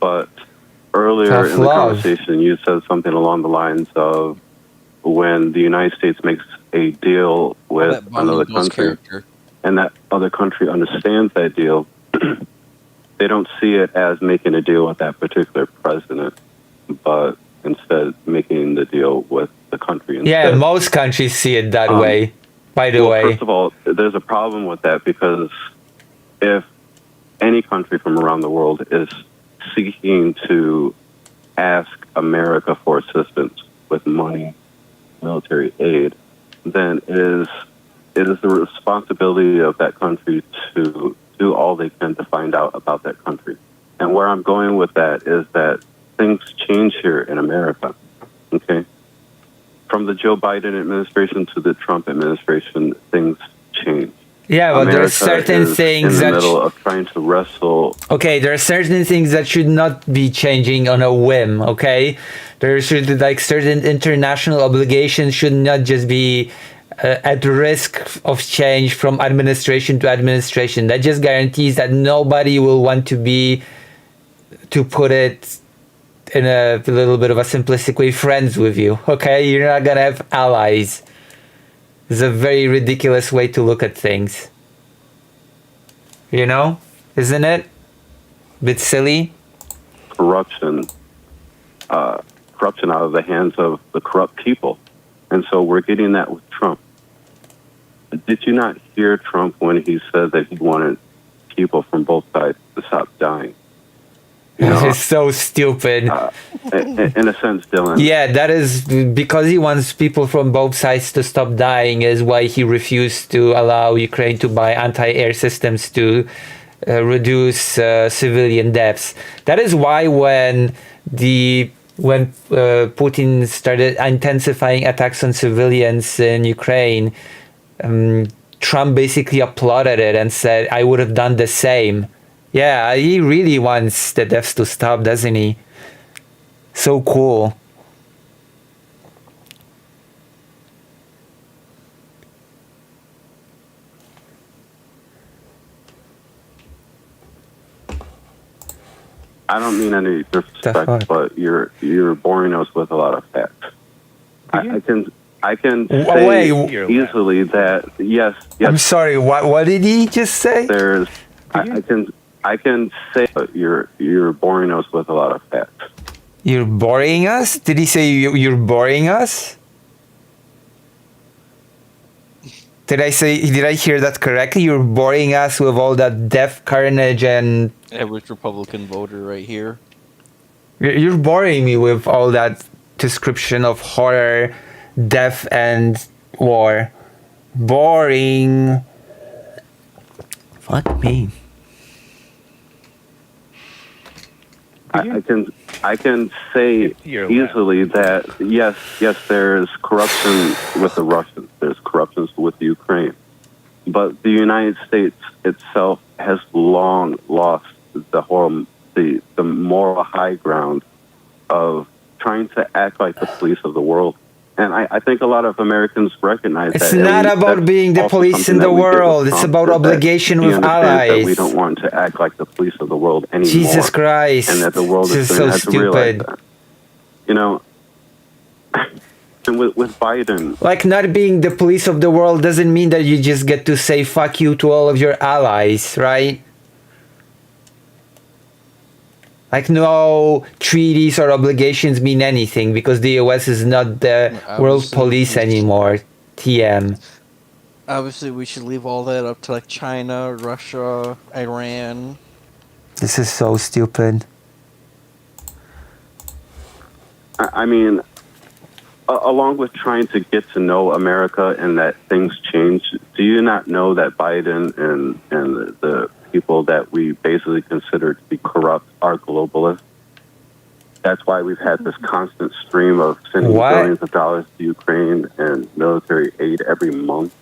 But earlier tough in the love. conversation, you said something along the lines of when the United States makes a deal with another country, and that other country understands that deal, they don't see it as making a deal with that particular president, but instead making the deal with the country instead. Yeah, most countries see it that way, by the way. First of all, there's a problem with that because if any country from around the world is seeking to ask America for assistance with money, military aid, then it is the responsibility of that country to do all they can to find out about that country. And where I'm going with that is that things change here in America, okay? From the Joe Biden administration to the Trump administration, things change. Yeah, but there are certain things in the that middle of trying to wrestle. Okay, there are certain things that should not be changing on a whim. Okay, there should certain international obligations should not just be at risk of change from administration to administration. That just guarantees that nobody will want to put it in a little bit of a simplistic way, friends with you. Okay, you're not gonna have allies. It's a very ridiculous way to look at things. You know, isn't it? Bit silly. Corruption out of the hands of the corrupt people. And so we're getting that with Trump. Did you not hear Trump when he said that he wanted people from both sides to stop dying? It's so stupid. In a sense, Dylan. Yeah, that is because he wants people from both sides to stop dying is why he refused to allow Ukraine to buy anti-air systems to reduce civilian deaths. That is why when Putin started intensifying attacks on civilians in Ukraine, Trump basically applauded it and said, I would have done the same. Yeah, he really wants the deaths to stop, doesn't he? So cool. I don't mean any disrespect, but you're boring us with a lot of facts. I can say easily that yes. I'm sorry. What did he just say? I can say, but you're boring us with a lot of facts. You're boring us? Did he say you're boring us? Did I hear that correctly? You're boring us with all that death, carnage, and... Average Republican voter right here. You're boring me with all that description of horror, death, and war. Boring. Fuck me. I can say easily that yes, there's corruption with the Russians, there's corruption with the Ukraine, but the United States itself has long lost the moral high ground of trying to act like the police of the world. And I think a lot of Americans recognize that. It's not about being the police in the world. It's about obligation with allies. We don't want to act like the police of the world anymore. Jesus Christ. And that the world is so stupid. That. You know, and with Biden. Like, not being the police of the world doesn't mean that you just get to say fuck you to all of your allies, right? Like, no treaties or obligations mean anything because the US is not the world police anymore. TM. Obviously, we should leave all that up to like China, Russia, Iran. This is so stupid. I mean, along with trying to get to know America and that things change, do you not know that Biden and the people that we basically consider to be corrupt are globalists? That's why we've had this constant stream of sending billions of dollars to Ukraine and military aid every month.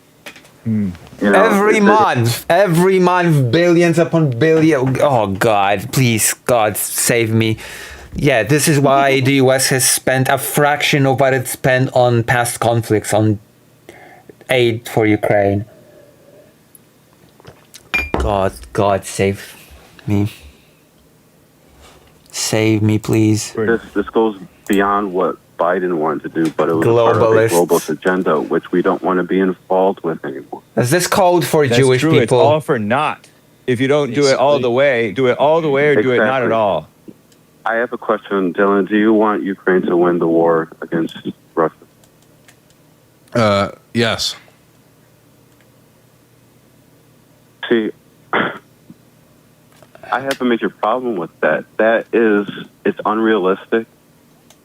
You know, every month, billions upon billions. Oh God, please, God, save me. Yeah, this is why the US has spent a fraction of what it spent on past conflicts on aid for Ukraine. God, save me. Save me, please. This goes beyond what Biden wanted to do, but it was part of a globalist agenda, which we don't want to be involved with anymore. Is this code for That's Jewish true. people? It's all for naught. If you don't do it all the way, do it all the way or do it not at all. I have a question, Dylan. Do you want Ukraine to win the war against Russia? Yes. See, I have a major problem with that. It's unrealistic.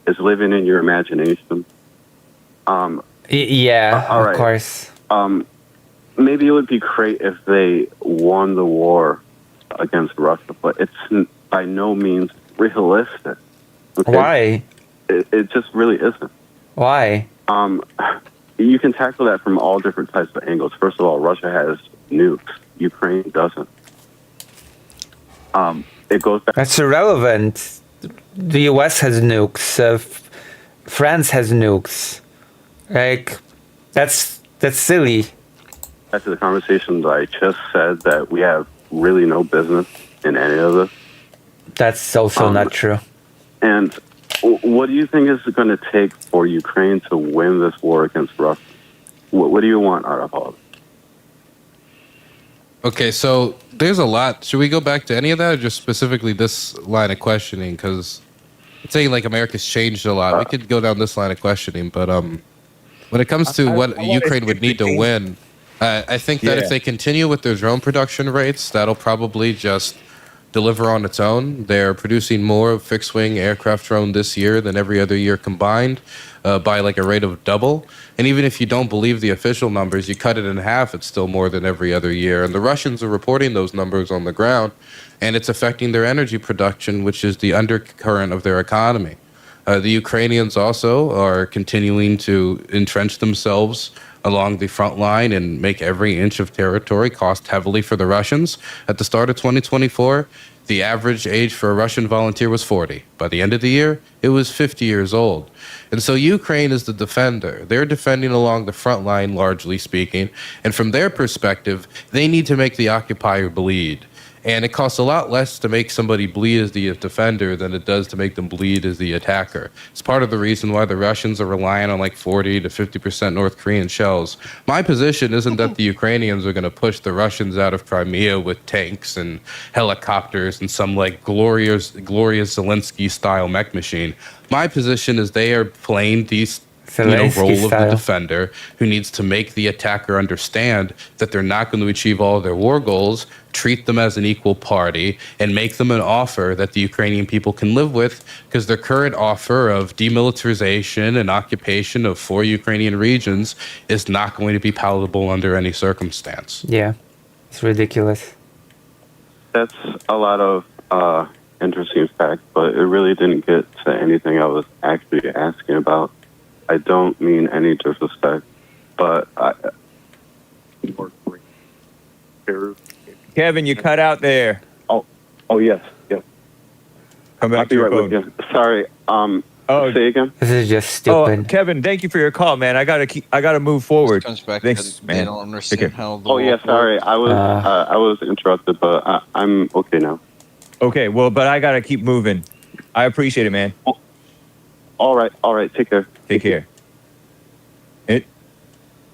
It's living in your imagination. Yeah, all right. Of course. Maybe it would be great if they won the war against Russia, but it's by no means realistic. Okay? Why? It just really isn't. Why? You can tackle that from all different types of angles. First of all, Russia has nukes. Ukraine doesn't. It goes back. That's irrelevant. The US has nukes. France has nukes. Like, that's That's silly. After the conversation that I just said, that we have really no business in any of this. That's also not true. And what do you think is going to take for Ukraine to win this war against Russia? What do you want out of all of it? Okay, so there's a lot. Should we go back to any of that, or just specifically this line of questioning? Because it's saying like America's changed a lot. We could go down this line of questioning, but when it comes to what Ukraine would need to win, I think that if they continue with their drone production rates, that'll probably just deliver on its own. They're producing more fixed-wing aircraft drone this year than every other year combined by like a rate of double. And even if you don't believe the official numbers, you cut it in half, it's still more than every other year. And the Russians are reporting those numbers on the ground, and it's affecting their energy production, which is the undercurrent of their economy. The Ukrainians also are continuing to entrench themselves along the front line and make every inch of territory cost heavily for the Russians. At the start of 2024, the average age for a Russian volunteer was 40. By the end of the year, it was 50 years old. And so Ukraine is the defender. They're defending along the front line, largely speaking. And from their perspective, they need to make the occupier bleed. And it costs a lot less to make somebody bleed as the defender than it does to make them bleed as the attacker. It's part of the reason why the Russians are relying on like 40 to 50% North Korean shells. My position isn't that the Ukrainians are going to push the Russians out of Crimea with tanks and helicopters and some like glorious Zelensky-style mech machine. My position is they are playing these role of the defender who needs to make the attacker understand that they're not going to achieve all of their war goals, treat them as an equal party, and make them an offer that the Ukrainian people can live with, because their current offer of demilitarization and occupation of 4 Ukrainian regions is not going to be palatable under any circumstance. Yeah, it's ridiculous. That's a lot of interesting facts, but it really didn't get to anything I was actually asking about. I don't mean any disrespect, but Kevin, you cut out there. Oh, yes. Come back to your phone. Sorry. Say again. This is just stupid. Oh, Kevin, thank you for your call, man. I gotta move forward. Comes back Thanks, man. They don't understand how the Oh yeah, sorry. I was interrupted, but I'm okay now. Okay, well, but I gotta keep moving. I appreciate it, man. All right. Take care. Take care.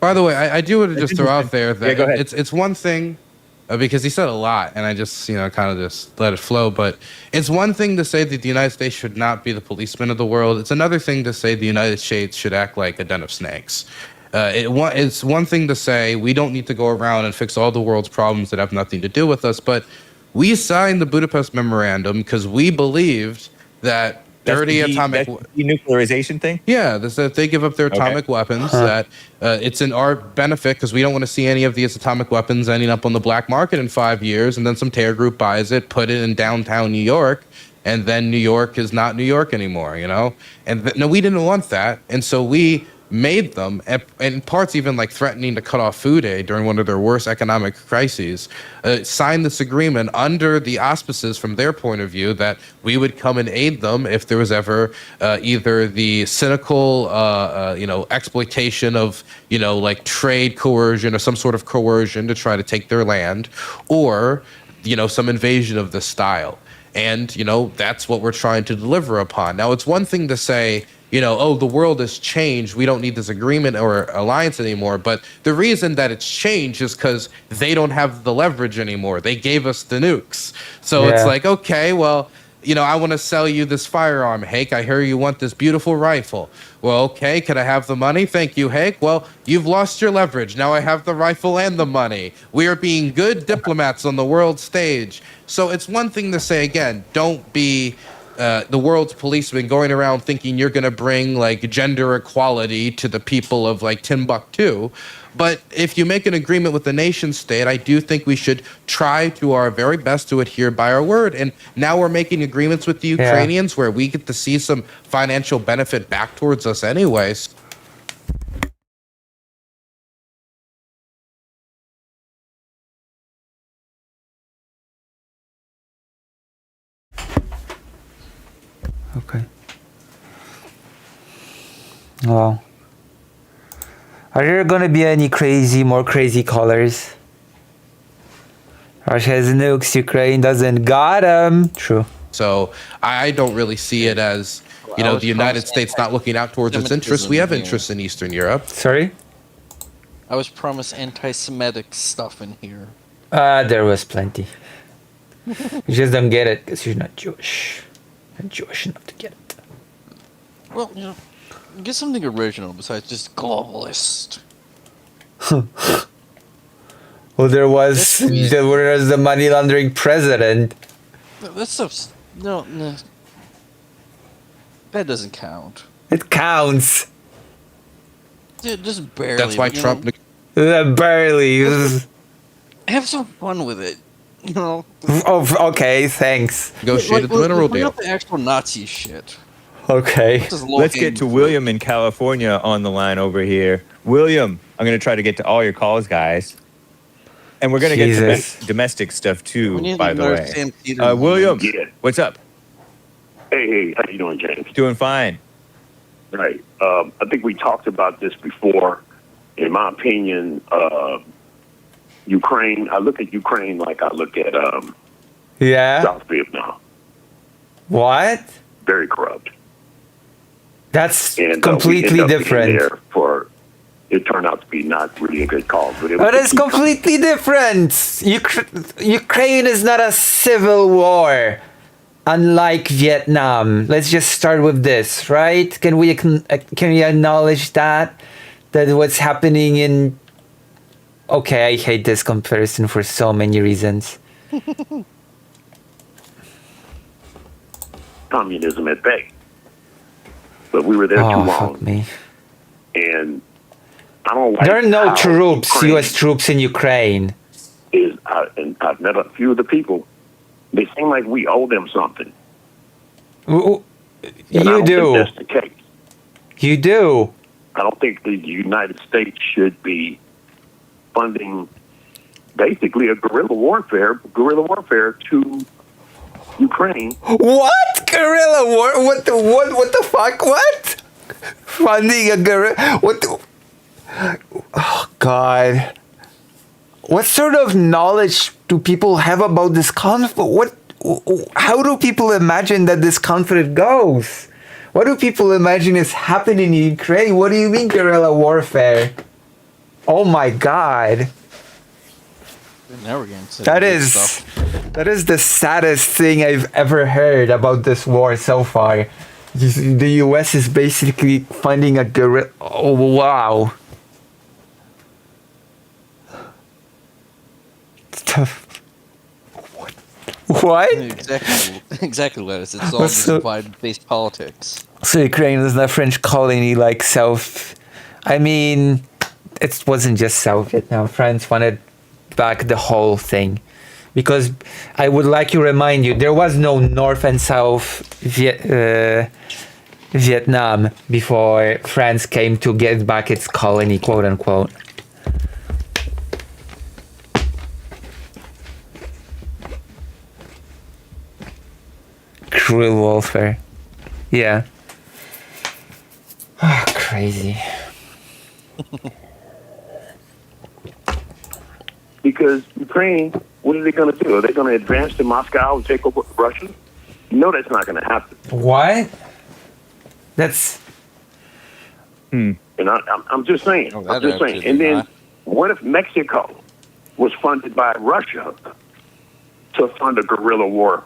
By the way, I do want to just throw out there that go ahead. it's one thing, because he said a lot, and I just kind of just let it flow. But it's one thing to say that the United States should not be the policeman of the world. It's another thing to say the United States should act like a den of snakes. It's one thing to say we don't need to go around and fix all the world's problems that have nothing to do with us, but we signed the Budapest Memorandum because we believed that atomic denuclearization thing. Yeah, that they give up their atomic weapons. That it's in our benefit because we don't want to see any of these atomic weapons ending up on the black market in 5 years, and then some terror group buys it, put it in downtown New York, and then New York is not New York anymore. And no, we didn't want that, and so we made them, and in parts even like threatening to cut off food aid during one of their worst economic crises, signed this agreement under the auspices from their point of view that we would come and aid them if there was ever either the cynical exploitation of like trade coercion or some sort of coercion to try to take their land, or some invasion of this style. And that's what we're trying to deliver upon. Now, it's one thing to say, the world has changed, we don't need this agreement or alliance anymore. But the reason that it's changed is because they don't have the leverage anymore. They gave us the nukes. So It's like, okay, well, I want to sell you this firearm, Hake. I hear you want this beautiful rifle. Well, okay, can I have the money? Thank you, Hake. Well, you've lost your leverage. Now I have the rifle and the money. We are being good diplomats on the world stage. So it's one thing to say, again, don't be the world's policeman going around thinking you're going to bring like gender equality to the people of like Timbuktu. But if you make an agreement with the nation state, I do think we should try to our very best to adhere by our word. And now we're making agreements with the Ukrainians where we get to see some financial benefit back towards us anyways. Okay. Well, Are there gonna be any more crazy colors? Russia has nukes, Ukraine doesn't. Got 'em. True. So I don't really see it as, the United States not looking out towards its interests. We have interests in Eastern Europe. Sorry? I was promised anti-Semitic stuff in here. There was plenty. You just don't get it because you're not Jewish. Not Jewish enough to get it. Well, get something original besides just globalist. Well, there was the money laundering president. That stuff's no. That doesn't count. It counts. Dude, just barely. That's why Trump. Barely. Have some fun with it. Oh, okay. Thanks. Negotiated the mineral deal. The actual Nazi shit. Okay. Let's get to William in California on the line over here. William, I'm going to try to get to all your calls, guys. And we're going to get to domestic stuff too, by the way. William, what's up? Hey, how you doing, James? Doing fine. Right. I think we talked about this before. In my opinion, Ukraine, I look at Ukraine like I look at South Vietnam. What? Very corrupt. That's completely different. It turned out to be not really a good cause. But it's completely different. Ukraine is not a civil war, unlike Vietnam. Let's just start with this, right? Can we acknowledge that what's happening in? Okay, I hate this comparison for so many reasons. Communism at bay. But we were there too long. Fuck me. And I don't like. There are no troops, U.S. troops in Ukraine. And I've met a few of the people. They seem like we owe them something. You do. do. That's the case. You do. I don't think the United States should be funding basically a guerrilla warfare to Ukraine. What? Guerrilla war? What the fuck? What? Funding a guerrilla? What? Oh God! What sort of knowledge do people have about this conflict? How do people imagine that this conflict goes? What do people imagine is happening in Ukraine? What do you mean guerrilla warfare? Oh my God! That is the saddest thing I've ever heard about this war so far. The U.S. is basically funding a guerrilla. Oh wow! What? Exactly what it is. It's all just divide-based politics. So Ukraine is a French colony like South. I mean, it wasn't just South Vietnam. France wanted back the whole thing. Because I would like to remind you, there was no North and South Vietnam before France came to get back its colony, quote unquote. Cruel warfare. Yeah. Oh, crazy. Because Ukraine, what are they going to do? Are they going to advance to Moscow and take over Russia? You know that's not going to happen. What? That's... And I'm just saying. I'm just saying. And then what if Mexico was funded by Russia to fund a guerrilla war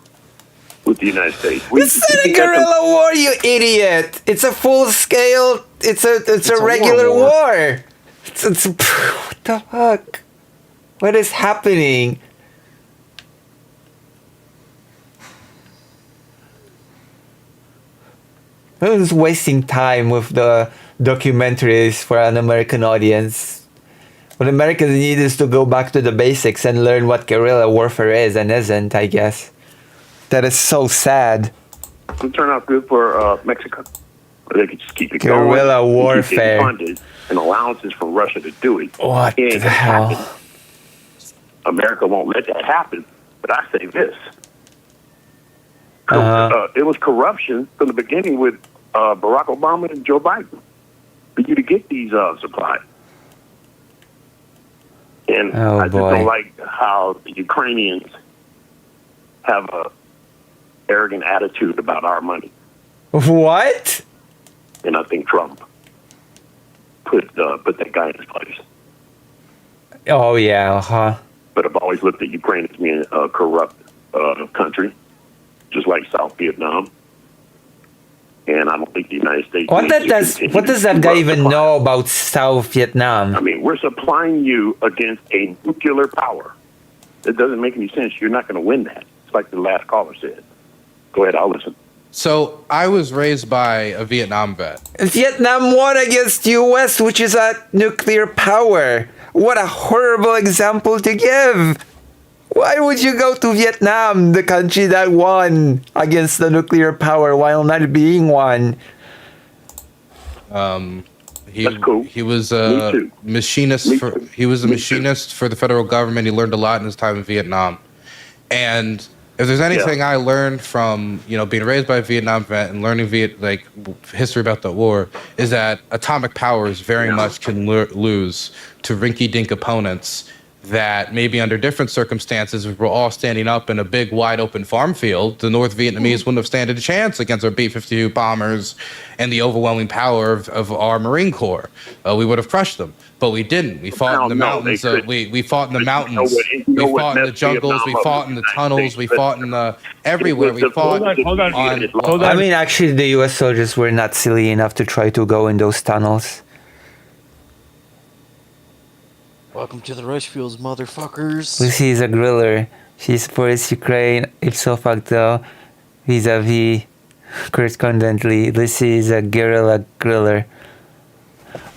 with the United States? This is a guerrilla war, you idiot! It's a full-scale... It's a regular war. It's what the fuck? What is happening? I was wasting time with the documentaries for an American audience. What Americans need is to go back to the basics and learn what guerrilla warfare is and isn't, I guess. That is so sad. It would turn out good for Mexico. Or they could just keep it going. Guerrilla warfare. Funded and allowances from Russia to do it. What the hell? America won't let that happen. But I say this. It was corruption from the beginning with Barack Obama and Joe Biden for you to get these supplies. And Oh, I just boy. don't like how the Ukrainians have a arrogant attitude about our money. What? And I think Trump put that guy in his place. Oh yeah, huh? But I've always looked at Ukraine as being a corrupt country, just like South Vietnam. And I don't think the United States. What needs to does continue that to guy even supply. know about South Vietnam? I mean, we're supplying you against a nuclear power. It doesn't make any sense. You're not going to win that. It's like the last caller said. Go ahead, I'll listen. So I was raised by a Vietnam vet. Vietnam won against US, which is a nuclear power. What a horrible example to give. Why would you go to Vietnam, the country that won against the nuclear power while not being one? He was a machinist for the federal government. He learned a lot in his time in Vietnam. And if there's anything I learned from, being raised by a Vietnam vet and learning history about the war, is that atomic powers very much can lose to rinky-dink opponents that maybe under different circumstances, if we're all standing up in a big, wide-open farm field, the North Vietnamese wouldn't have stood a chance against our B-52 bombers and the overwhelming power of our Marine Corps. We would have crushed them, but we didn't. We fought in the mountains. We fought in the mountains. We fought in the jungles. We fought in the tunnels. We fought in the everywhere. We fought. Hold on. I mean, actually, the US soldiers were not silly enough to try to go in those tunnels. Welcome to the rice fields, motherfuckers. Lucy is a griller. She supports Ukraine ipso facto vis-a-vis correspondently. Lucy is a guerrilla griller.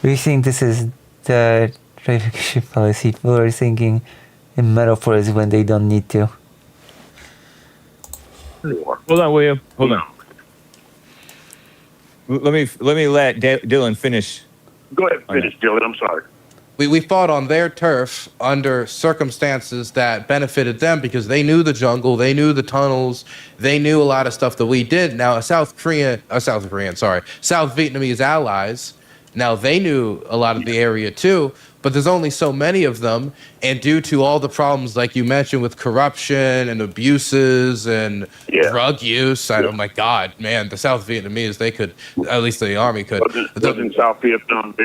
We think this is the traffic policy. People are thinking in metaphors when they don't need to. Hold on, William. Hold on. Let me let Dylan finish. Go ahead, finish, Dylan. I'm sorry. We fought on their turf under circumstances that benefited them because they knew the jungle, they knew the tunnels, they knew a lot of stuff that we did. Now, South Vietnamese allies, now they knew a lot of the area too, but there's only so many of them. And due to all the problems, like you mentioned, with corruption and abuses and drug use, oh my God, man, the South Vietnamese, they could, at least the army could. Wasn't South Vietnam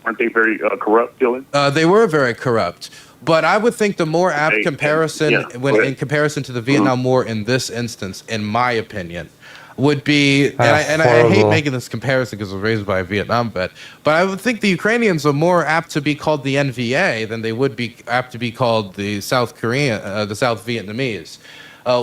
aren't they very corrupt, Dylan? They were very corrupt. But I would think the more apt comparison, in comparison to the Vietnam War in this instance, in my opinion, would be, and I hate making this comparison because I was raised by a Vietnam vet, but I would think the Ukrainians are more apt to be called the NVA than they would be apt to be called the South Vietnamese.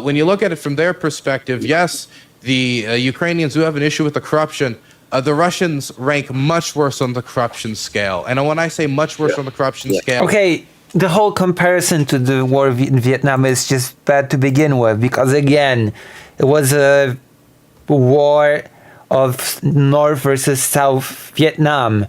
When you look at it from their perspective, yes, the Ukrainians do have an issue with the corruption. The Russians rank much worse on the corruption scale. And when I say much worse on the corruption scale... Okay, the whole comparison to the war in Vietnam is just bad to begin with, because again, it was a war of North versus South Vietnam.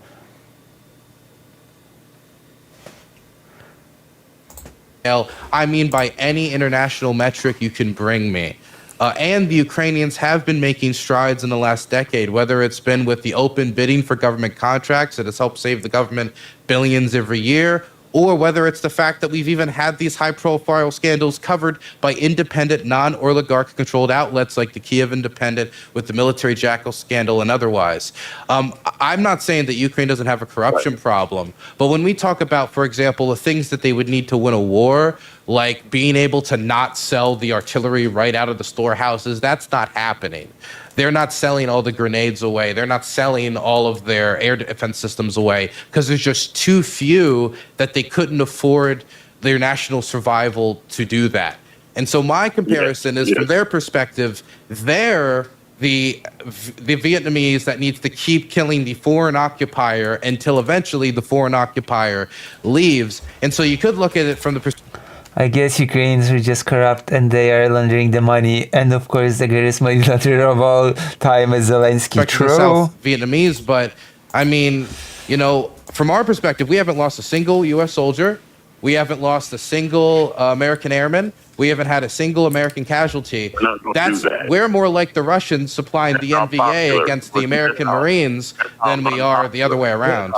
I mean by any international metric you can bring me. And the Ukrainians have been making strides in the last decade, whether it's been with the open bidding for government contracts that has helped save the government billions every year, or whether it's the fact that we've even had these high-profile scandals covered by independent, non-oligarch-controlled outlets like the Kiev Independent with the military jackal scandal and otherwise. I'm not saying that Ukraine doesn't have a corruption problem, but when we talk about, for example, the things that they would need to win a war, like being able to not sell the artillery right out of the storehouses, that's not happening. They're not selling all the grenades away. They're not selling all of their air defense systems away because there's just too few that they couldn't afford their national survival to do that. And so my comparison is from their perspective, they're the Vietnamese that needs to keep killing the foreign occupier until eventually the foreign occupier leaves. And so you could look at it from the perspective. I guess Ukrainians are just corrupt and they are laundering the money. And of course, the greatest money launderer of all time is Zelensky. True. South Vietnamese, but I mean, from our perspective, we haven't lost a single U.S. soldier. We haven't lost a single American airman. We haven't had a single American casualty. We're more like the Russians supplying the NVA against the American Marines than we are the other way around.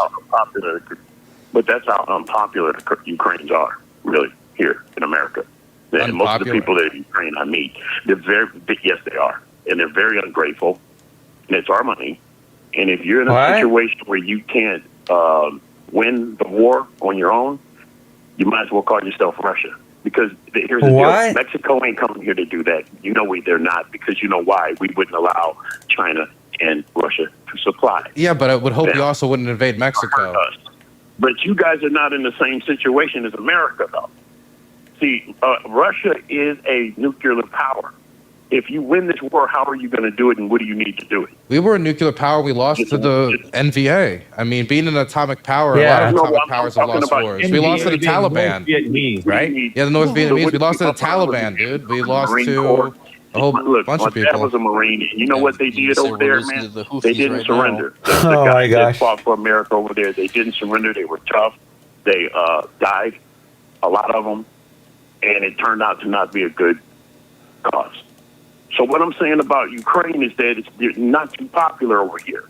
But that's how unpopular the Ukrainians are, really, here in America. And most of the people that in Ukraine I meet, they're yes, they are. And they're very ungrateful. And it's our money. And if you're in a situation where you can't win the war on your own, you might as well call yourself Russia. Because here's the deal. Mexico ain't coming here to do that. You know they're not, because you know why. We wouldn't allow China and Russia to supply. Yeah, but I would hope you also wouldn't invade Mexico. But you guys are not in the same situation as America, though. See, Russia is a nuclear power. If you win this war, how are you going to do it, and what do you need to do it? We were a nuclear power. We lost to the NVA. I mean, being an atomic power, a lot of atomic powers have lost wars. We lost to the Taliban. Vietnamese, right? Yeah, the North Vietnamese. We lost to the Taliban, dude. We lost to a whole bunch of people. That was a Marine. And you know what they did over there, man? They didn't surrender. The Oh my guys that gosh. fought for America over there, they didn't surrender. They were tough. They died, a lot of them, and it turned out to not be a good cause. So what I'm saying about Ukraine is that it's not too popular over here.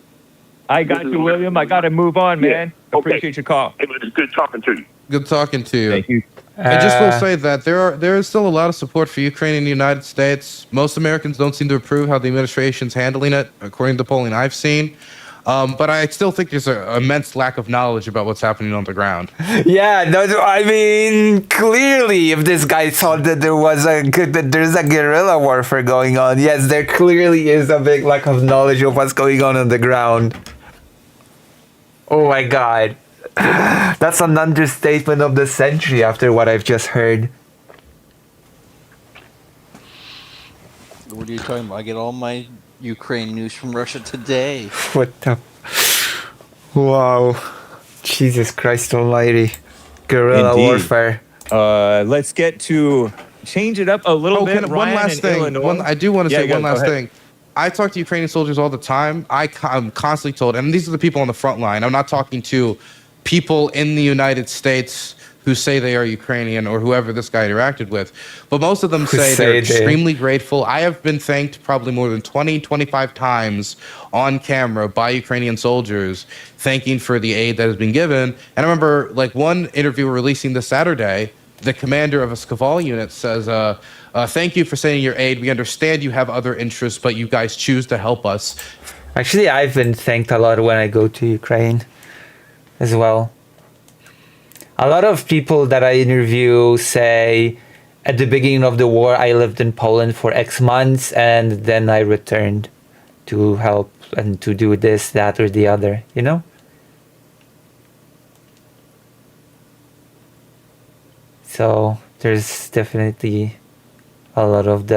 I got you, William. I got to move on, man. Appreciate your call. It was good talking to you. Good talking to you. Thank you. I just will say that there is still a lot of support for Ukraine in the United States. Most Americans don't seem to approve how the administration's handling it, according to polling I've seen. But I still think there's an immense lack of knowledge about what's happening on the ground. Yeah, no, I mean, clearly, if this guy thought that there's a guerrilla warfare going on, yes, there clearly is a big lack of knowledge of what's going on the ground. Oh my God, that's an understatement of the century after what I've just heard. What are you talking about? I get all my Ukraine news from Russia Today. What the? Wow. Jesus Christ almighty. Guerrilla warfare. Let's get to change it up a little bit. One last thing. I do want to say one last thing. I talk to Ukrainian soldiers all the time. I'm constantly told, and these are the people on the front line. I'm not talking to people in the United States who say they are Ukrainian or whoever this guy interacted with. But most of them say they're extremely grateful. I have been thanked probably more than 20, 25 times on camera by Ukrainian soldiers thanking for the aid that has been given. And I remember like one interview we're releasing this Saturday, the commander of a Skaval unit says, thank you for sending your aid. We understand you have other interests, but you guys choose to help us. Actually, I've been thanked a lot when I go to Ukraine as well. A lot of people that I interview say at the beginning of the war, I lived in Poland for X months and then I returned to help and to do this, that, or the other, you know? So there's definitely a lot of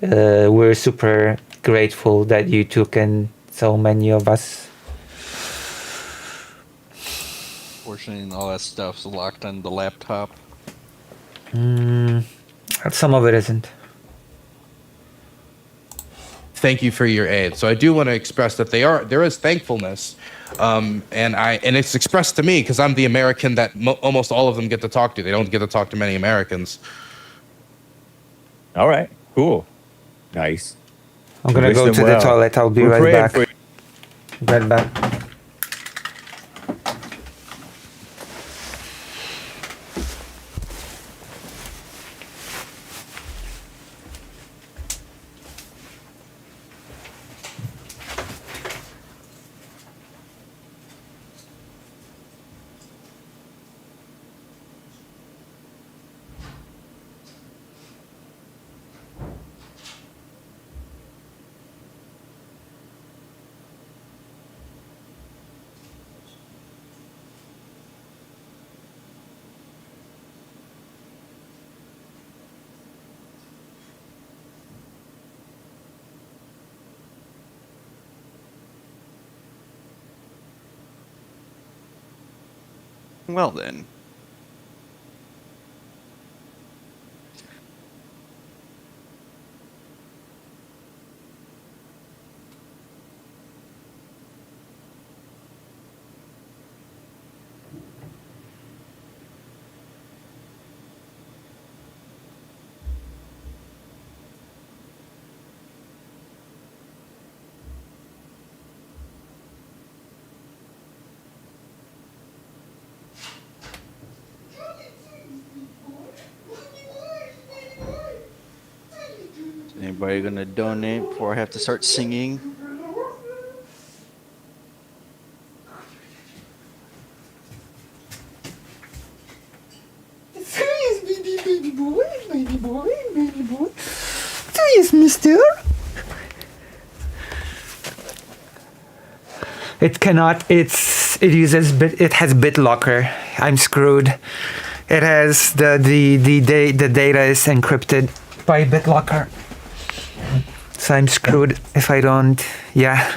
we're super grateful that you took and so many of us. Fortunately, all that stuff's locked on the laptop. Some of it isn't. Thank you for your aid. So I do want to express that there is thankfulness, and it's expressed to me because I'm the American that almost all of them get to talk to. They don't get to talk to many Americans. All right, cool, nice. I'm gonna go to the toilet. I'll be right back. Right back. Well then. Anybody gonna donate before I have to start singing? Baby boy. Yes, mister. It cannot, it has BitLocker. I'm screwed. It has the data is encrypted by BitLocker. So I'm screwed if I don't, yeah.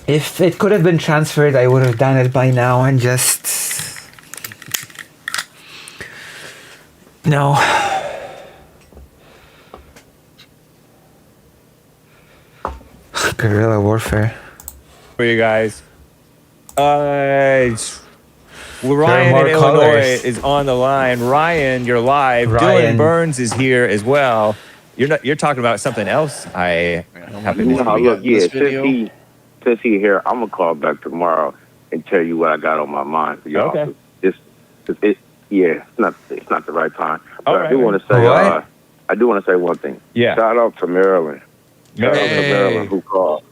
If it could have been transferred, I would have done it by now and just, no. Guerrilla warfare. For you guys. Ryan in Illinois is on the line. Ryan, you're live. Dylan Burns is here as well. You're talking about something else. I happen to look, yeah, since he here, I'm gonna call back tomorrow and tell you what I got on my mind for y'all. Okay. It's not the right time. But I do want to say one thing. Yeah. Shout out to Maryland. Shout out to Maryland who called.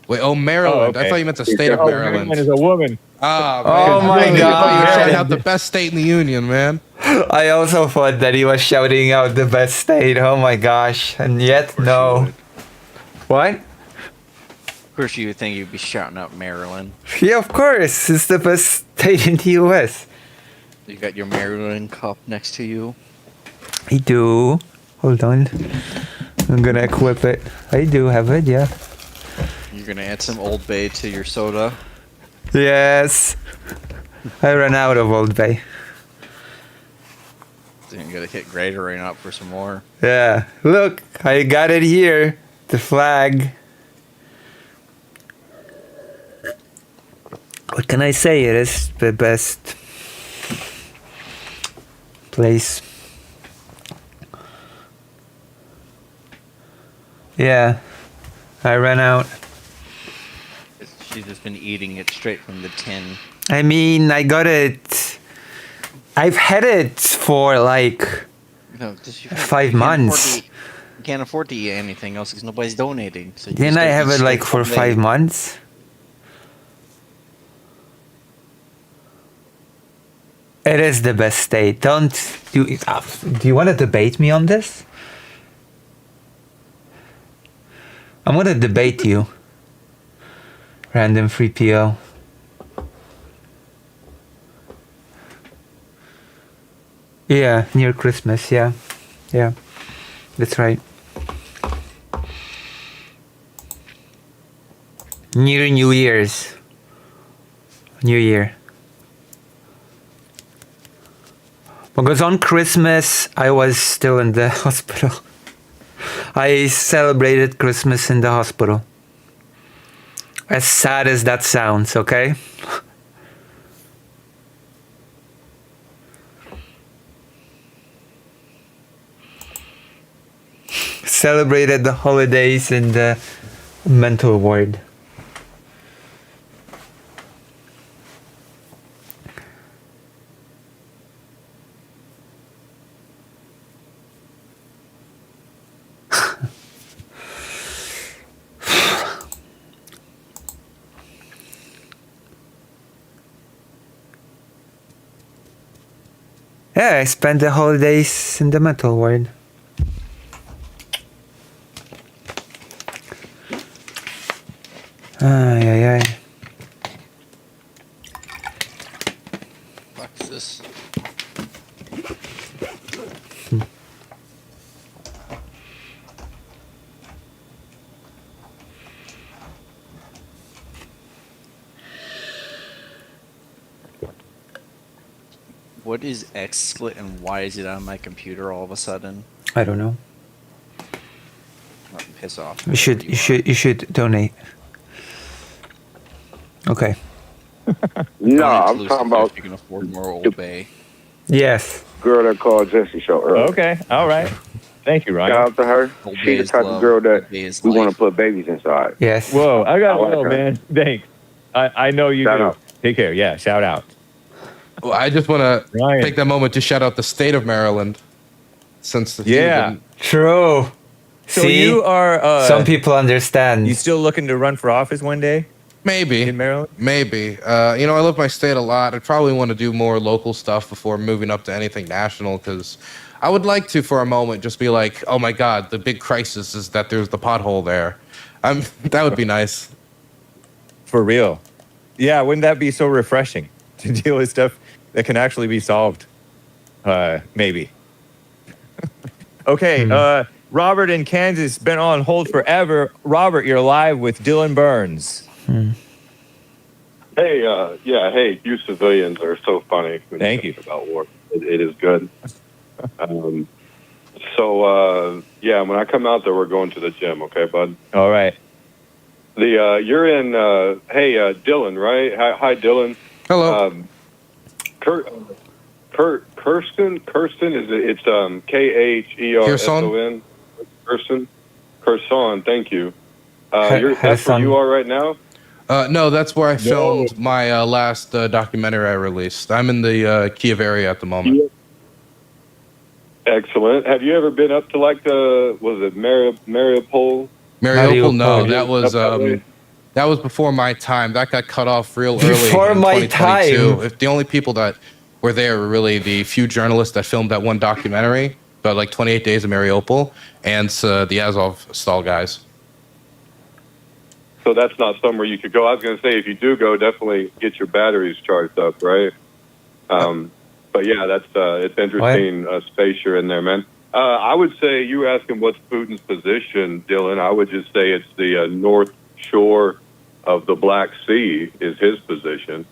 Wait, Maryland. okay. I thought you meant the state of Maryland. Maryland is a woman. Oh my God. You were shouting out the best state in the union, man. I also thought that he was shouting out the best state. Oh my gosh. And yet, no. What? Of course, you would think you'd be shouting out Maryland. Yeah, of course. It's the best state in the US. You got your Maryland cup next to you. I do. Hold on. I'm gonna equip it. I do have it, yeah. You're gonna add some Old Bay to your soda. Yes. I ran out of Old Bay. Then you gotta hit Gatorade up for some more. Yeah. Look, I got it here. The flag. What can I say? It is the best place. Yeah. I ran out. She's just been eating it straight from the tin. I mean, I got it. I've had it for like 5 months. You can't afford to eat anything else because nobody's donating. So Didn't I have it like for 5 months? It is the best state. Do you want to debate me on this? I'm gonna debate you. Random free PO. Yeah, near Christmas, yeah. Yeah. That's right. Near New Year's. New Year. Because on Christmas I was still in the hospital. I celebrated Christmas in the hospital. As sad as that sounds, okay? Celebrated the holidays in the mental ward. Yeah, I spent the holidays in the mental ward. Ay, ay, ay. Fuck's this? What is XSplit and why is it on my computer all of a sudden? I don't know. Oh, piss off. You should donate. Okay. No, I'm talking about you can afford more Old Bay. Yes. Girl that called Jesse show earlier. Okay, all right. Thank you, Ryan. Shout out to her. Old She's Bay the is type love. of girl that Old Bay is we want life. to put babies inside. Yes. Whoa, I got I like to her. man. Thanks. I know you Shout do. out. Take care. Yeah, shout out. Well, I just want to Ryan. take that moment to shout out the state of Maryland. since True. So See? you are. Some people understand. You still looking to run for office one day? Maybe. In Maryland? Maybe. I love my state a lot. I'd probably want to do more local stuff before moving up to anything national, because I would like to, for a moment, just be like, oh my God, the big crisis is that there's the pothole there. That would be nice. For real. Yeah, wouldn't that be so refreshing to deal with stuff that can actually be solved? Maybe. Okay, Robert in Kansas, been on hold forever. Robert, you're live with Dylan Burns. Hey, hey, you civilians are so funny. When Thank you. About war. It is good. When I come out there, we're going to the gym, okay, bud? All right. You're in, Dylan, right? Hi, Dylan. Hello. Kirsten, is it? It's Kherson. Kherson, thank you. That's where you are right now? No, that's where I filmed my last documentary I released. I'm in the Kiev area at the moment. Excellent. Have you ever been up to Mariupol? Mariupol? No, that was before my time. That got cut off real early. Before my time. If the only people that were there were really the few journalists that filmed that one documentary about 28 days of Mariupol and the Azovstal guys. So that's not somewhere you could go. I was going to say, if you do go, definitely get your batteries charged up, right? But yeah, it's interesting space you're in there, man. I would say you were asking what's Putin's position, Dylan. I would just say it's the north shore of the Black Sea is his position,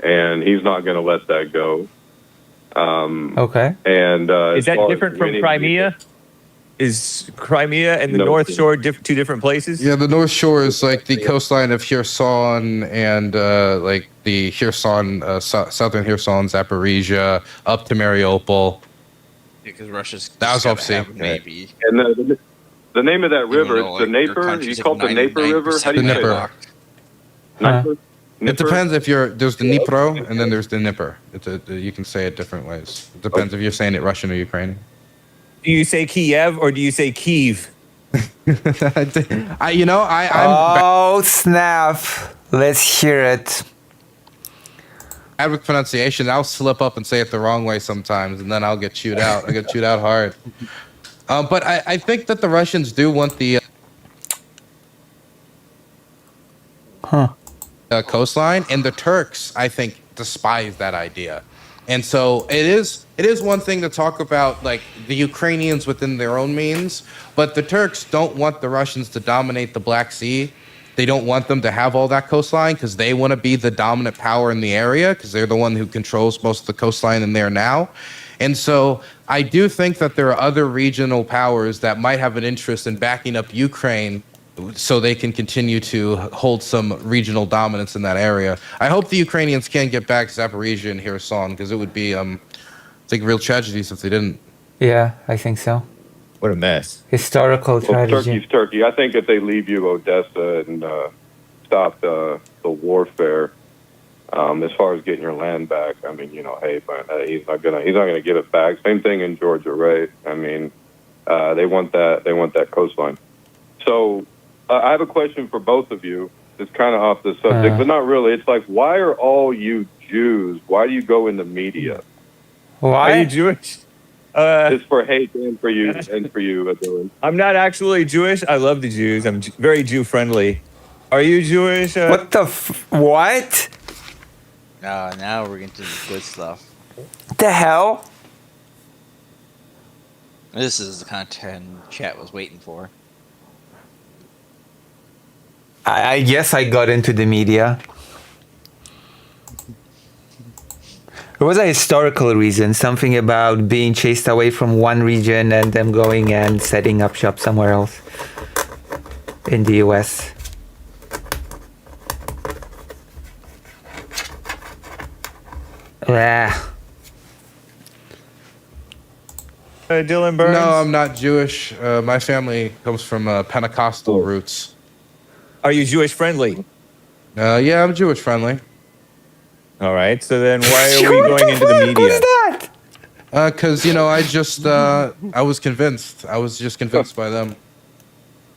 and he's not going to let that go. Okay. And is that different from Crimea? Is Crimea and the North Shore two different places? Yeah, the North Shore is like the coastline of Kherson and the Kherson, southern Kherson, Zaporizhia, up to Mariupol. Because Russia's Azov Sea. Navy. And the name of that river, it's the Dnieper. You call it the Dnieper River? How do you say that? Dnieper? It depends if there's the Dnipro and then there's the Dnieper. You can say it different ways. It depends if you're saying it Russian or Ukrainian. Do you say Kiev or do you say Kiev? Oh, snap. Let's hear it. Bad with pronunciation. I'll slip up and say it the wrong way sometimes, and then I'll get chewed out. I get chewed out hard. But I think that the Russians do want the coastline, and the Turks, I think, despise that idea. And so it is one thing to talk about like the Ukrainians within their own means, but the Turks don't want the Russians to dominate the Black Sea. They don't want them to have all that coastline because they want to be the dominant power in the area because they're the one who controls most of the coastline in there now. And so I do think that there are other regional powers that might have an interest in backing up Ukraine so they can continue to hold some regional dominance in that area. I hope the Ukrainians can get back Zaporizhia and Kherson because it would be real tragedies if they didn't. Yeah, I think so. What a mess. Historical tragedy. Turkey's Turkey. I think if they leave you Odessa and stop the warfare, as far as getting your land back, I mean, he's not gonna give it back. Same thing in Georgia, right? I mean, they want that coastline. So I have a question for both of you. It's kind of off the subject, but not really. It's like, why are all you Jews? Why do you go in the media? Why are you Jewish? It's for hate and for you, Dylan. I'm not actually Jewish. I love the Jews. I'm very Jew friendly. Are you Jewish? What the what? Now we're getting to the good stuff. What the hell? This is the content chat was waiting for. I guess I got into the media. There was a historical reason, something about being chased away from one region and them going and setting up shop somewhere else in the US. Dylan Burns? No, I'm not Jewish. My family comes from Pentecostal roots. Are you Jewish friendly? Yeah, I'm Jewish friendly. All right. So then why are we going into the media? Who's that? Because, I was convinced. I was just convinced by them.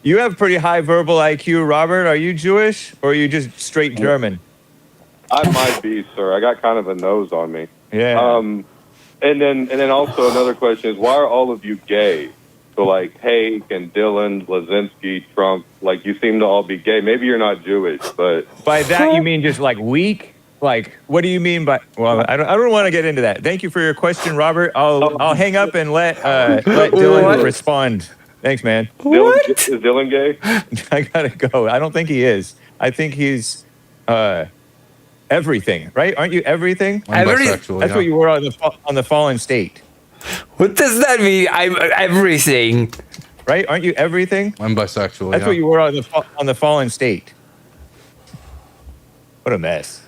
You have pretty high verbal IQ, Robert. Are you Jewish or are you just straight German? I might be, sir. I got kind of a nose on me. Yeah. And then also another question is, why are all of you gay? So like Hake and Dylan, Lazinski, Trump, like you seem to all be gay. Maybe you're not Jewish, but by that you mean just like weak? Like what do you mean by? Well, I don't want to get into that. Thank you for your question, Robert. I'll hang up and let Dylan respond. Thanks, man. Dylan, is Dylan gay? I gotta go. I don't think he is. I think he's everything, right? Aren't you everything? I'm bisexual, That's what you were on the Fallen State. What does that mean? I'm everything. Right? Aren't you everything? I'm bisexual. That's what you were on the Fallen State. What a mess.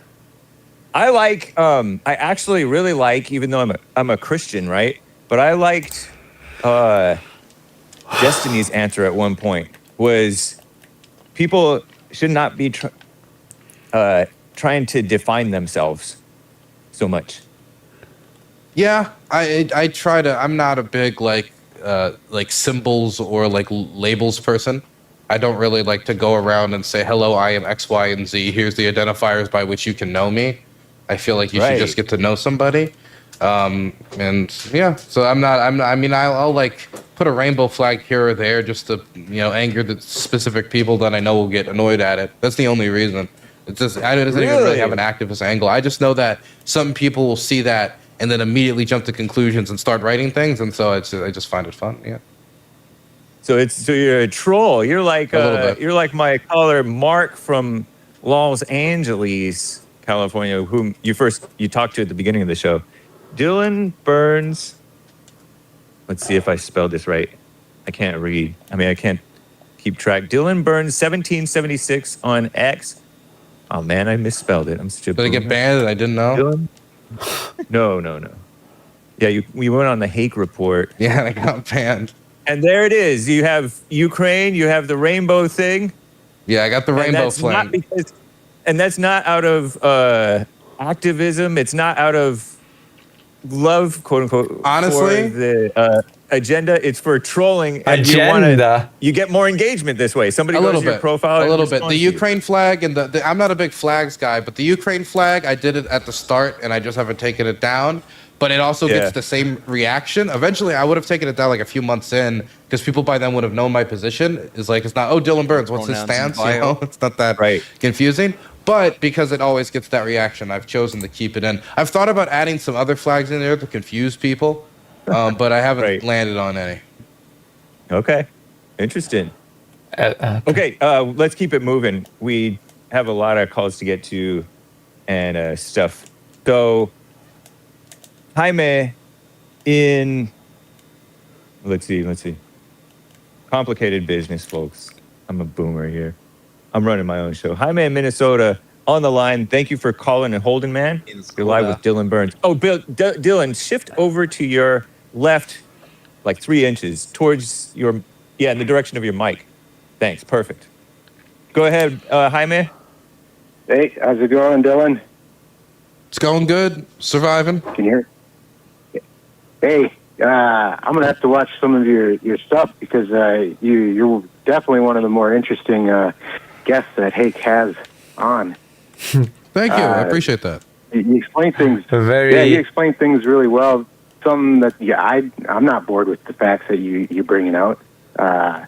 I actually really like, even though I'm a Christian, right? But I liked Destiny's answer at one point was people should not be trying to define themselves so much. Yeah, I try to. I'm not a big like symbols or like labels person. I don't really like to go around and say, hello, I am X, Y, and Z. Here's the identifiers by which you can know me. I feel like you should just get to know somebody. And yeah, so I'll like put a rainbow flag here or there just to, anger the specific people that I know will get annoyed at it. That's the only reason. It doesn't even really have an activist angle. I just know that some people will see that and then immediately jump to conclusions and start writing things. And so I just find it fun. Yeah. So you're a troll. You're like my caller Mark from Los Angeles, California, whom you talked to at the beginning of the show. Dylan Burns. Let's see if I spelled this right. I can't read. I can't keep track. Dylan Burns 1776 on X. Oh man, I misspelled it. I'm stupid. Did I get banned and I didn't know? Dylan? No. Yeah, we went on the Hake report. Yeah, I got banned. And there it is. You have Ukraine. You have the rainbow thing. Yeah, I got the rainbow flag. And that's not out of activism. It's not out of love, quote unquote. Honestly, for the agenda. It's for trolling. And Agenda. You get more engagement this way. Somebody goes to your profile. A little bit. The Ukraine flag and the I'm not a big flags guy, but the Ukraine flag, I did it at the start, and I just haven't taken it down. But it also gets the same reaction. Eventually, I would have taken it down like a few months in because people by then would have known my position. It's like, it's not, Dylan Burns, what's his stance? It's not that confusing. But because it always gets that reaction, I've chosen to keep it in. I've thought about adding some other flags in there to confuse people, but I haven't landed on any. Okay. Interesting. Okay, let's keep it moving. We have a lot of calls to get to and stuff. So, Jaime in, let's see. Complicated business, folks. I'm a boomer here. I'm running my own show. Jaime in Minnesota on the line. Thank you for calling and holding, man. You're live with Dylan Burns. Oh, Dylan, shift over to your left, like 3 inches towards in the direction of your mic. Thanks. Perfect. Go ahead, Jaime. Hey, how's it going, Dylan? It's going good. Surviving. Can you hear? Hey, I'm gonna have to watch some of your stuff because you're definitely one of the more interesting guests that Hake has on. Thank you. I appreciate that. You explain things. You explain things really well. Some that I'm not bored with the facts that you're bringing out. I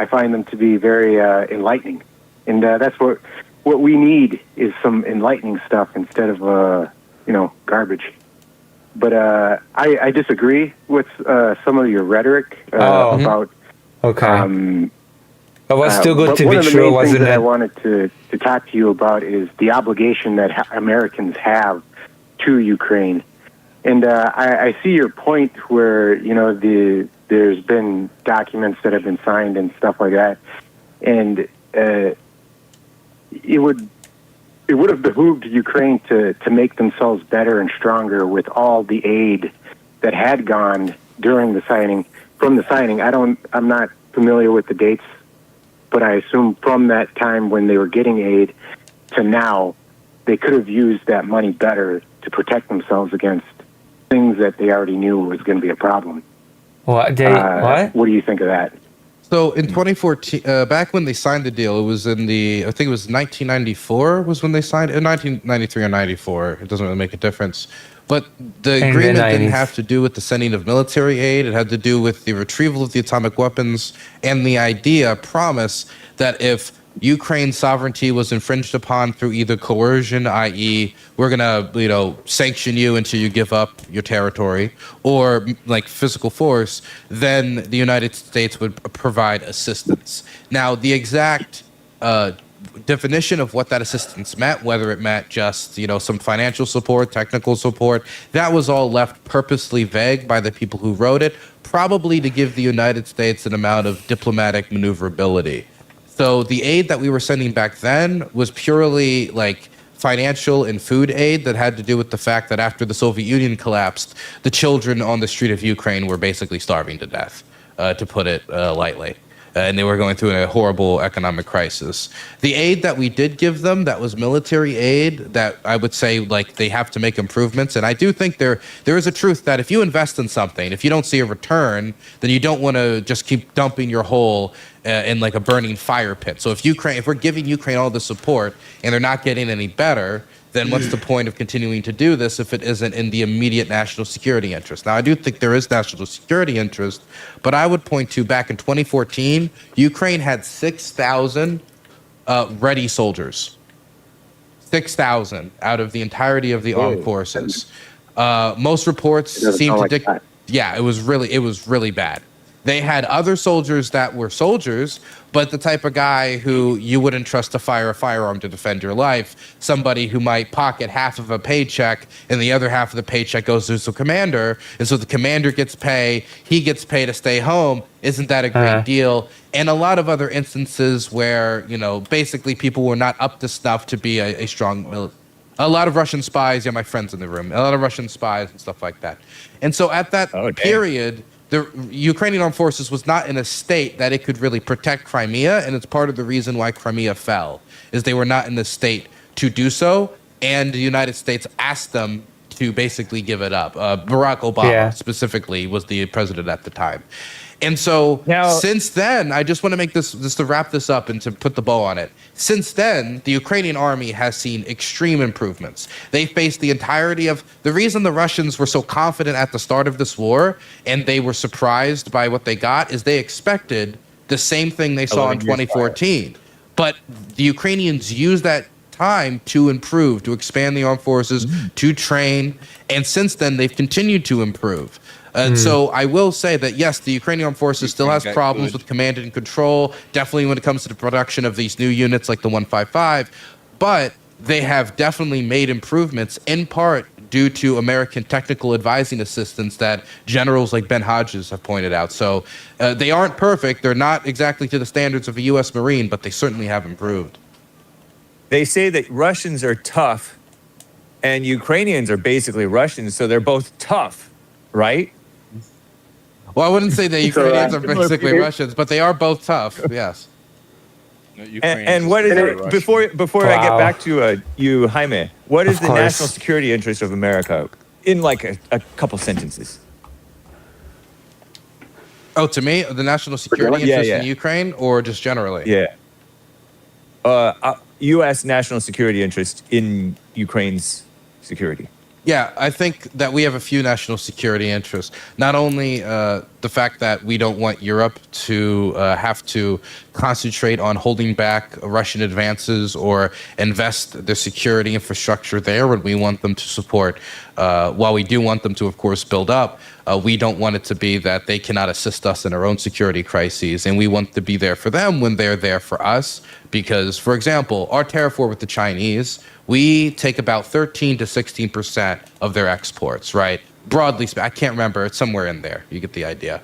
find them to be very enlightening, and that's what we need is some enlightening stuff instead of garbage. But I disagree with some of your rhetoric about. Okay. That was too good to be true, wasn't it? One of the main things that I wanted to talk to you about is the obligation that Americans have to Ukraine. And I see your point where, there's been documents that have been signed and stuff like that. And it would have behooved Ukraine to make themselves better and stronger with all the aid that had gone during the signing. From the signing, I'm not familiar with the dates, but I assume from that time when they were getting aid to now, they could have used that money better to protect themselves against things that they already knew was going to be a problem. What? What do you think of that? So in 2014, back when they signed the deal, it was in I think it was 1994 was when they signed it, 1993 or 94. It doesn't really make a difference. But the agreement didn't have to do with the sending of military aid. It had to do with the retrieval of the atomic weapons and the promise that if Ukraine's sovereignty was infringed upon through either coercion, i.e., we're gonna, sanction you until you give up your territory, or like physical force, then the United States would provide assistance. Now, the exact definition of what that assistance meant, whether it meant just, some financial support, technical support, that was all left purposely vague by the people who wrote it, probably to give the United States an amount of diplomatic maneuverability. So the aid that we were sending back then was purely like financial and food aid that had to do with the fact that after the Soviet Union collapsed, the children on the street of Ukraine were basically starving to death, to put it lightly. And they were going through a horrible economic crisis. The aid that we did give them, that was military aid, that I would say like they have to make improvements. And I do think there is a truth that if you invest in something, if you don't see a return, then you don't want to just keep dumping your whole in like a burning fire pit. So if we're giving Ukraine all the support and they're not getting any better, then what's the point of continuing to do this if it isn't in the immediate national security interest? Now, I do think there is national security interest, but I would point to back in 2014, Ukraine had 6,000 ready soldiers. 6,000 out of the entirety of the armed forces. Most reports seem to it was really bad. They had other soldiers that were soldiers, but the type of guy who you wouldn't trust to fire a firearm to defend your life, somebody who might pocket half of a paycheck and the other half of the paycheck goes to the commander, and so the commander gets pay, he gets paid to stay home. Isn't that a great deal? And a lot of other instances where, basically people were not up to snuff to be a strong military. A lot of Russian spies, my friends in the room, a lot of Russian spies and stuff like that. And so at that period, the Ukrainian armed forces was not in a state that it could really protect Crimea, and it's part of the reason why Crimea fell, is they were not in the state to do so, and the United States asked them to basically give it up. Barack Obama specifically was the president at the time. And so since then, I just want to make this, just to wrap this up and to put the bow on it. Since then, the Ukrainian army has seen extreme improvements. They faced the entirety of the reason the Russians were so confident at the start of this war and they were surprised by what they got is they expected the same thing they saw in 2014. But the Ukrainians used that time to improve, to expand the armed forces, to train. And since then, they've continued to improve. And so I will say that, yes, the Ukrainian armed forces still has problems with command and control, definitely when it comes to the production of these new units like the 155, but they have definitely made improvements in part due to American technical advising assistance that generals like Ben Hodges have pointed out. So they aren't perfect. They're not exactly to the standards of a U.S. Marine, but they certainly have improved. They say that Russians are tough and Ukrainians are basically Russians, so they're both tough, right? Well, I wouldn't say the Ukrainians are basically Russians, but they are both tough. Yes. And what is it, before I get back to you, Jaime? What is the national security interest of America in like a couple sentences? Oh, to me, the national security interest in Ukraine, or just generally? Yeah. U.S. national security interest in Ukraine's security. Yeah, I think that we have a few national security interests. Not only the fact that we don't want Europe to have to concentrate on holding back Russian advances or invest their security infrastructure there when we want them to support, while we do want them to, of course, build up, we don't want it to be that they cannot assist us in our own security crises. And we want to be there for them when they're there for us. Because, for example, our tariff war with the Chinese, we take about 13 to 16% of their exports, right? Broadly speaking, I can't remember. It's somewhere in there. You get the idea.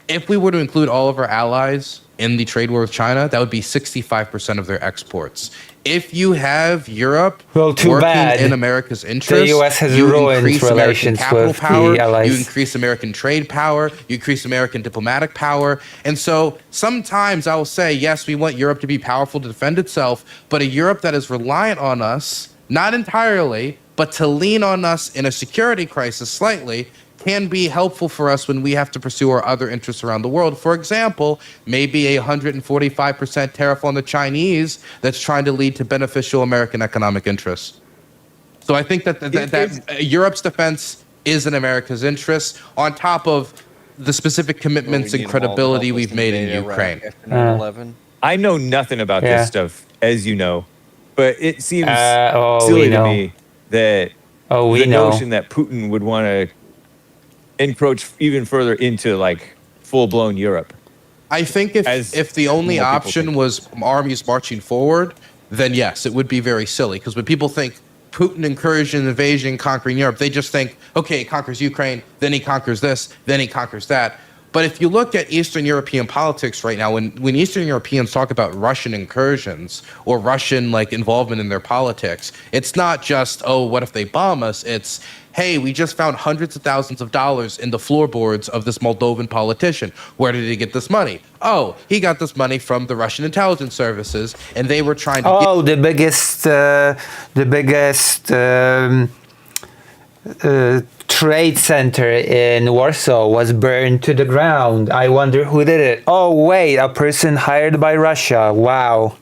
If we were to include all of our allies in the trade war with China, that would be 65% of their exports. If you have Europe working in America's interest, the U.S. has you ruined increase American relations capital with power, the allies. you increase American trade power, you increase American diplomatic power. And so sometimes I will say, yes, we want Europe to be powerful to defend itself, but a Europe that is reliant on us, not entirely, but to lean on us in a security crisis slightly can be helpful for us when we have to pursue our other interests around the world. For example, maybe a 145% tariff on the Chinese that's trying to lead to beneficial American economic interests. So I think that Europe's defense is in America's interest, on top of the specific commitments and credibility we've made in Ukraine. I know nothing about this stuff, as you know, but it seems silly to me that the notion that Putin would want to encroach even further into like full-blown Europe. I think if the only option was armies marching forward, then yes, it would be very silly. Because when people think Putin incursion, invasion, conquering Europe, they just think, okay, he conquers Ukraine, then he conquers this, then he conquers that. But if you look at Eastern European politics right now, when Eastern Europeans talk about Russian incursions or Russian like involvement in their politics, it's not just, oh, what if they bomb us? It's, hey, we just found hundreds of thousands of dollars in the floorboards of this Moldovan politician. Where did he get this money? Oh, he got this money from the Russian intelligence services, and they were trying to the biggest trade center in Warsaw was burned to the ground. I wonder who did it. Oh, wait, a person hired by Russia. Wow.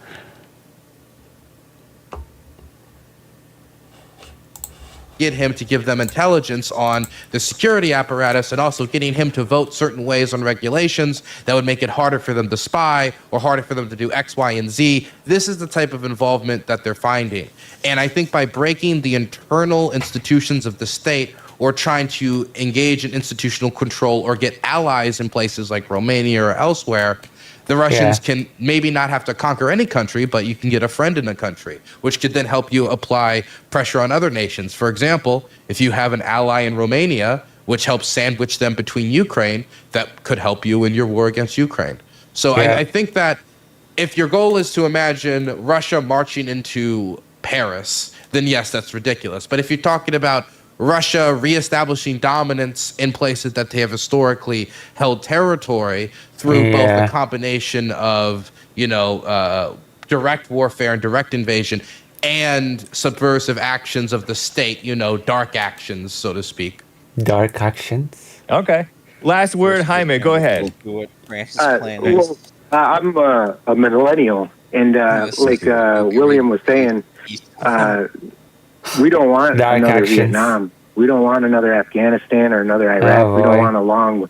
get him to give them intelligence on the security apparatus, and also getting him to vote certain ways on regulations that would make it harder for them to spy or harder for them to do X, Y, and Z. This is the type of involvement that they're finding. And I think by breaking the internal institutions of the state, or trying to engage in institutional control or get allies in places like Romania or elsewhere, the Russians can maybe not have to conquer any country, but you can get a friend in a country, which could then help you apply pressure on other nations. For example, if you have an ally in Romania, which helps sandwich them between Ukraine, that could help you in your war against Ukraine. So I think that if your goal is to imagine Russia marching into Paris, then yes, that's ridiculous. But if you're talking about Russia reestablishing dominance in places that they have historically held territory through both a combination of, direct warfare and direct invasion and subversive actions of the state, dark actions, so to speak. Dark actions? Okay. Last word, Jaime, go ahead. I'm a millennial, and like William was saying, we don't want another Vietnam. We don't want another Afghanistan or another Iraq. We don't want a long,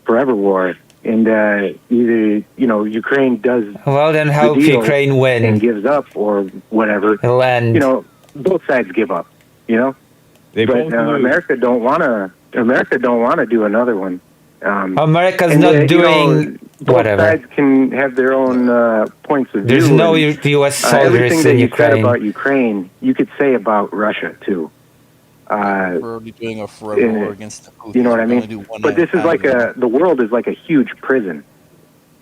forever war. And either Ukraine does then help Ukraine win and gives up, or whatever. Both sides give up. America don't want to. America don't want to do another one. America's not doing whatever. Both sides can have their own points of view. There's no U.S. soldiers everything that in you Ukraine. said about Ukraine, you could say about Russia too. We're already doing a forever war against the Houthis. You know what I mean? But this is like the world is like a huge prison,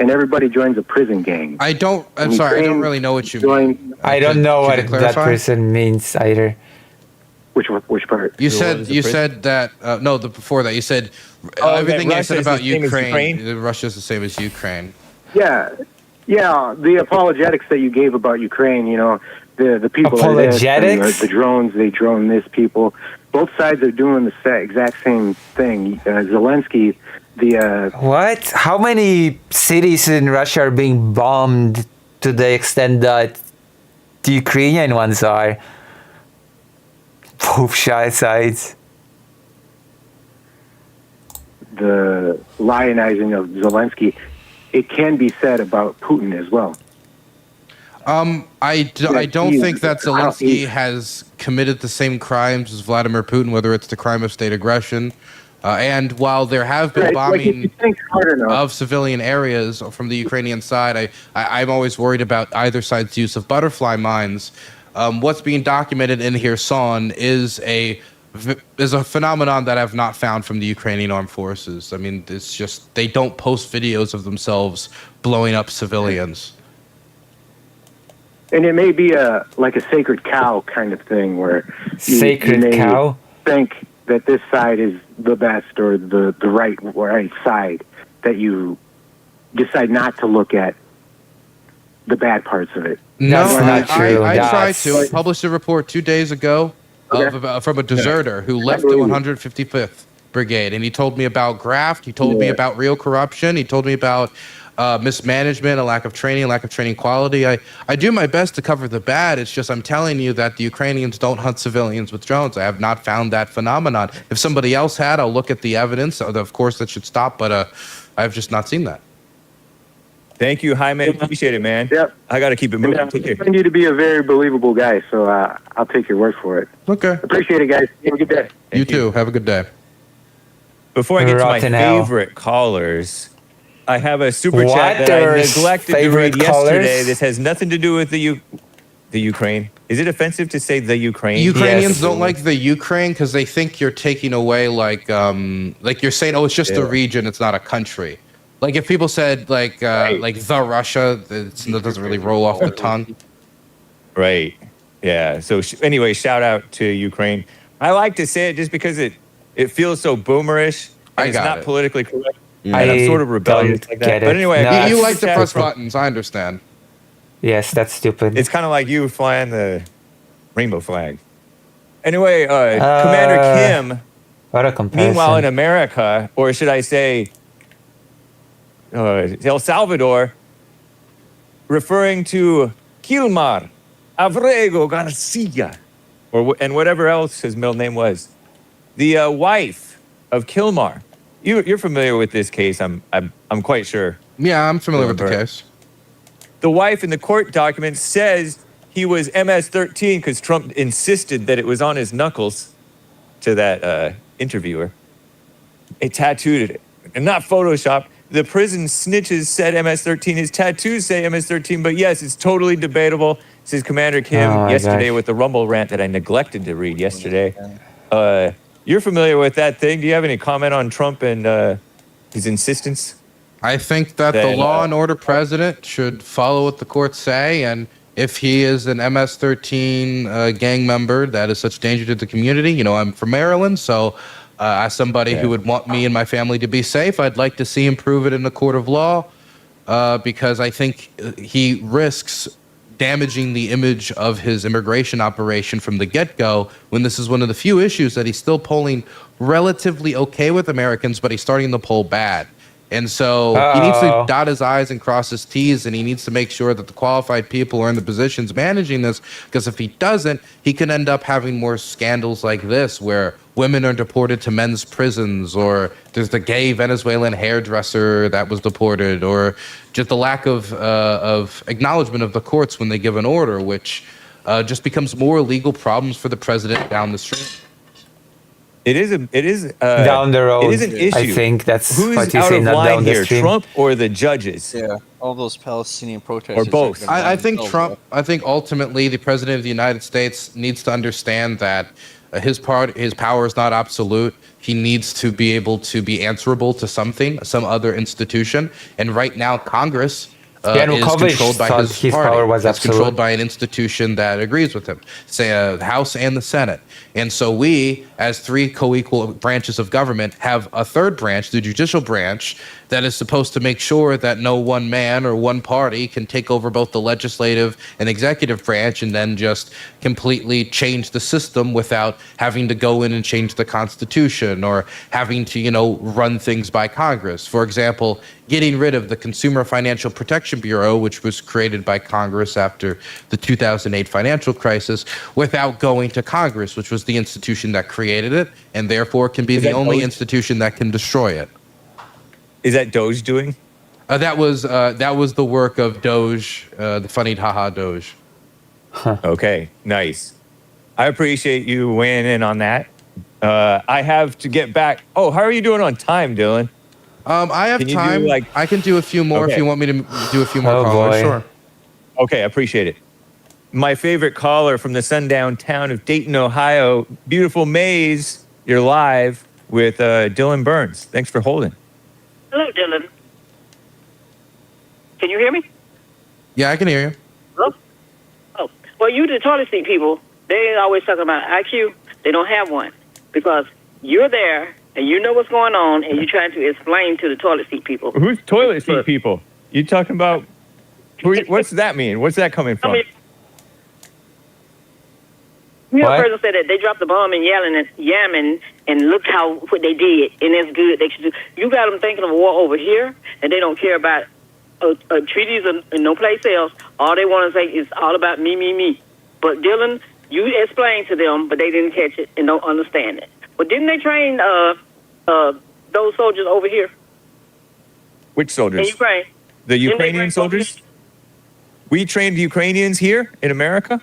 and everybody joins a prison gang. I'm sorry, I don't really know what you mean. I don't know what that person means either. Which part? You said that before that you said everything I said about Ukraine. Russia's the same as Ukraine. Yeah. The apologetics that you gave about Ukraine, the people apologetics, the drones, they drone this people. Both sides are doing the exact same thing. Zelensky, what? How many cities in Russia are being bombed to the extent that the Ukrainian ones are? Both sides. The lionizing of Zelensky, it can be said about Putin as well. I don't think that Zelensky has committed the same crimes as Vladimir Putin, whether it's the crime of state aggression. And while there have been bombing of civilian areas from the Ukrainian side, I'm always worried about either side's use of butterfly mines. What's being documented in Kherson is a phenomenon that I've not found from the Ukrainian armed forces. I mean, it's just they don't post videos of themselves blowing up civilians. And it may be like a sacred cow kind of thing, where you cow think that this side is the best or the right side, that you decide not to look at the bad parts of it. No, that's not true. I tried to. I published a report 2 days ago from a deserter who left the 155th Brigade, and he told me about graft. He told me about real corruption. He told me about mismanagement, a lack of training quality. I do my best to cover the bad. It's just I'm telling you that the Ukrainians don't hunt civilians with drones. I have not found that phenomenon. If somebody else had, I'll look at the evidence. Of course, that should stop, but I've just not seen that. Thank you, Jaime. Appreciate it, man. Yep. I got to keep it moving. I find you to be a very believable guy, so I'll take your word for it. Okay. Appreciate it, guys. Have a good day. You too. Have a good day. Before I get to my Rotten hell. favorite callers, I have a super What? chat that I There's neglected to favorite read callers? yesterday. This has nothing to do with the Ukraine. Is it offensive to say the Ukraine? Ukrainians don't like the Ukraine because they think you're taking away like you're saying, oh, it's just a region, it's not a country. Like if people said like the Russia, it doesn't really roll off the tongue. Right. Yeah. So anyway, shout out to Ukraine. I like to say it just because it feels so boomerish. And it's not politically correct. And I'm sort of rebellious like that. But anyway, no, you like to press buttons. I understand. Yes, that's stupid. It's kind of like you flying the rainbow flag. Anyway, Commander Kim. What a comparison. Meanwhile, in America, or should I say, El Salvador, referring to Kilmar Abrego Garcia, and whatever else his middle name was, the wife of Kilmar. You're familiar with this case, I'm quite sure. Yeah, I'm familiar with the case. The wife in the court document says he was MS-13 because Trump insisted that it was on his knuckles to that interviewer. It tattooed it, and not Photoshop. The prison snitches said MS-13. His tattoos say MS-13, but yes, it's totally debatable. Says Commander Kim yesterday with the Rumble rant that I neglected to read yesterday. You're familiar with that thing. Do you have any comment on Trump and his insistence? I think that the law and order president should follow what the courts say, and if he is an MS-13 gang member that is such danger to the community, I'm from Maryland, so as somebody who would want me and my family to be safe, I'd like to see him prove it in the court of law, because I think he risks damaging the image of his immigration operation from the get-go, when this is one of the few issues that he's still polling relatively okay with Americans, but he's starting to poll bad. And so he needs to dot his I's and cross his T's, and he needs to make sure that the qualified people are in the positions managing this, because if he doesn't, he can end up having more scandals like this, where women are deported to men's prisons, or there's the gay Venezuelan hairdresser that was deported, or just the lack of acknowledgement of the courts when they give an order, which just becomes more legal problems for the president down the street. It is down the road. It is an issue. I think that's who's what you out say, of not line down the here, street. Trump or the judges? Yeah, all those Palestinian protesters. Or both. I think Trump. I think ultimately the president of the United States needs to understand that his power is not absolute. He needs to be able to be answerable to something, some other institution. And right now, Congress is controlled by his party. Power was it's absolute. controlled by an institution that agrees with him, say the House and the Senate. And so we, as three co-equal branches of government, have a third branch, the judicial branch, that is supposed to make sure that no one man or one party can take over both the legislative and executive branch and then just completely change the system without having to go in and change the Constitution or having to, run things by Congress. For example, getting rid of the Consumer Financial Protection Bureau, which was created by Congress after the 2008 financial crisis, without going to Congress, which was the institution that created it, and therefore can be the only institution that can destroy it. Is that Doge doing? That was the work of Doge, the funny haha Doge. Okay, nice. I appreciate you weighing in on that. I have to get back. Oh, how are you doing on time, Dylan? I have time. I can do a few more if you want me to do a few more callers. Sure. Okay, I appreciate it. My favorite caller from the sundown town of Dayton, Ohio, beautiful Maze. You're live with Dylan Burns. Thanks for holding. Hello, Dylan. Can you hear me? Yeah, I can hear you. Hello? Oh, well, you the toilet seat people, they always talking about IQ. They don't have one because you're there and you know what's going on and you're trying to explain to the toilet seat people. Who's toilet seat people? You talking about? What's that mean? What's that coming from? a person said that they dropped the bomb in Yemen, and look what they did, and it's good. They should do. You got them thinking of a war over here, and they don't care about treaties and no place else. All they want to say is all about me, me, me. But Dylan, you explained to them, but they didn't catch it and don't understand it. But didn't they train those soldiers over here? Which soldiers? In Ukraine. The Ukrainian soldiers? We trained Ukrainians here in America?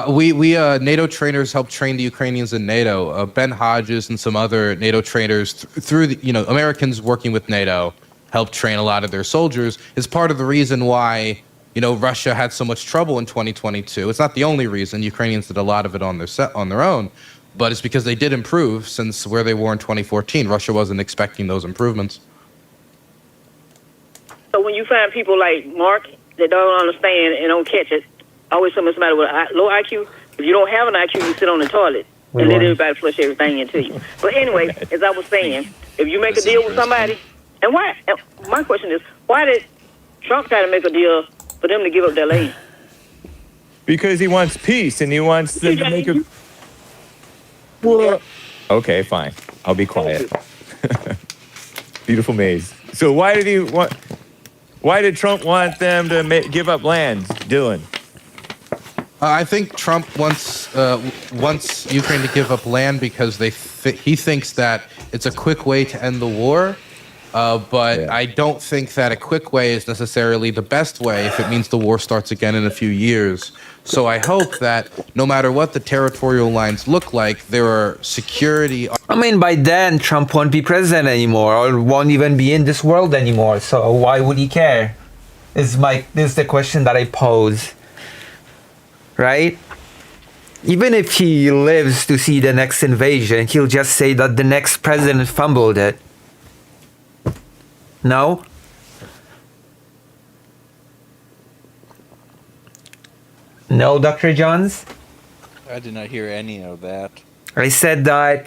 We NATO trainers helped train the Ukrainians in NATO. Ben Hodges and some other NATO trainers through the, Americans working with NATO helped train a lot of their soldiers. Is part of the reason why, Russia had so much trouble in 2022. It's not the only reason. Ukrainians did a lot of it on their own, but it's because they did improve since where they were in 2014. Russia wasn't expecting those improvements. So when you find people like Mark that don't understand and don't catch it, always something's the matter with low IQ. If you don't have an IQ, you sit on the toilet and let everybody flush everything into you. But anyway, as I was saying, if you make a deal with somebody, and why? My question is, why did Trump try to make a deal for them to give up their land? Because he wants peace and he wants them to make a. Well, okay, fine. I'll be quiet. Beautiful maze. So why did Trump want them to give up land, Dylan? I think Trump wants Ukraine to give up land because he thinks that it's a quick way to end the war. But I don't think that a quick way is necessarily the best way if it means the war starts again in a few years. So I hope that no matter what the territorial lines look like, there are security. I mean, by then, Trump won't be president anymore or won't even be in this world anymore. So why would he care? This is the question that I pose. Right? Even if he lives to see the next invasion, he'll just say that the next president fumbled it. No? No, Dr. Johns? I did not hear any of that. I said that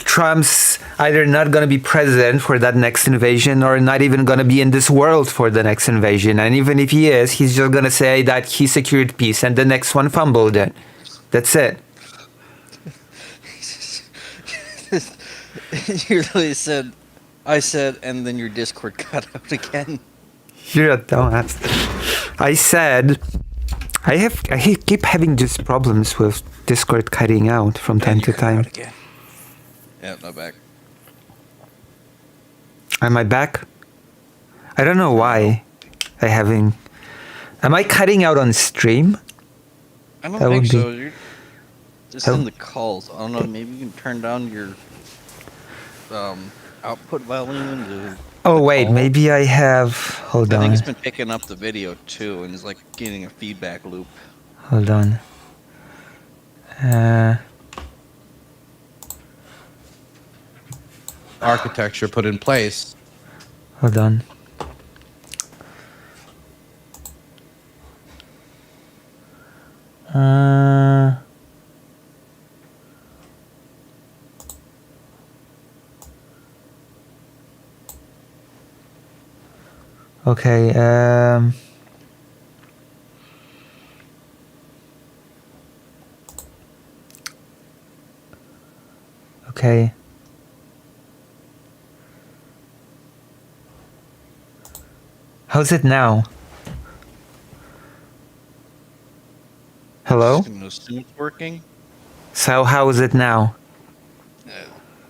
Trump's either not going to be president for that next invasion or not even going to be in this world for the next invasion. And even if he is, he's just going to say that he secured peace and the next one fumbled it. That's it. You really said, I said, and then your Discord cut out again. You're a dumbass. I said, I keep having just problems with Discord cutting out from time to time. Yeah, not back. Am I back? I don't know why. Am I cutting out on stream? I don't think so. You're just in the calls. I don't know. Maybe you can turn down your output volume. Oh wait, maybe I have. Hold on. I think it's been picking up the video too, and it's like getting a feedback loop. Hold on. Architecture put in place. Hold on. Okay, okay. How's it now? Hello? I'm assuming it's working. So how is it now?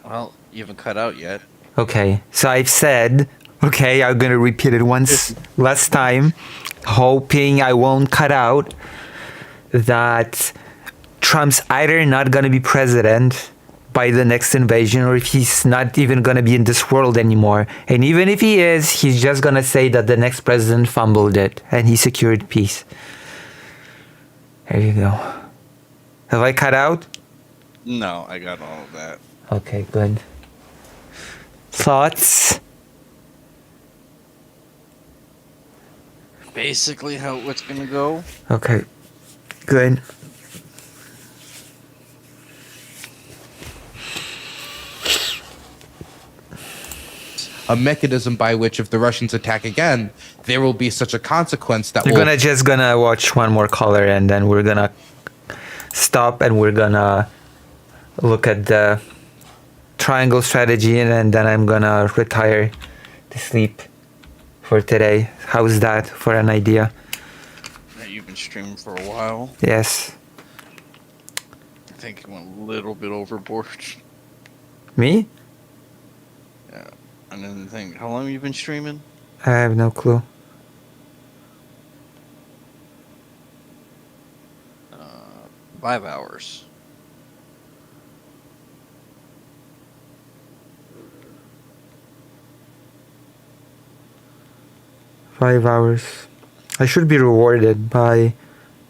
Well, you haven't cut out yet. Okay, so I've said, okay, I'm gonna repeat it once last time, hoping I won't cut out, that Trump's either not gonna be president by the next invasion or if he's not even gonna be in this world anymore. And even if he is, he's just gonna say that the next president fumbled it and he secured peace. There you go. Have I cut out? No, I got all of that. Okay, good. Thoughts? Basically how it's gonna go. Okay, good. A mechanism by which if the Russians attack again, there will be such a consequence that We're just gonna watch one more caller and then we're gonna stop and we're gonna look at the triangle strategy, and then I'm gonna retire to sleep for today. How's that for an idea? You've been streaming for a while. Yes. I think you went a little bit overboard. Me? Yeah. And then think, how long have you been streaming? I have no clue. 5 hours. $5 hours. I should be rewarded by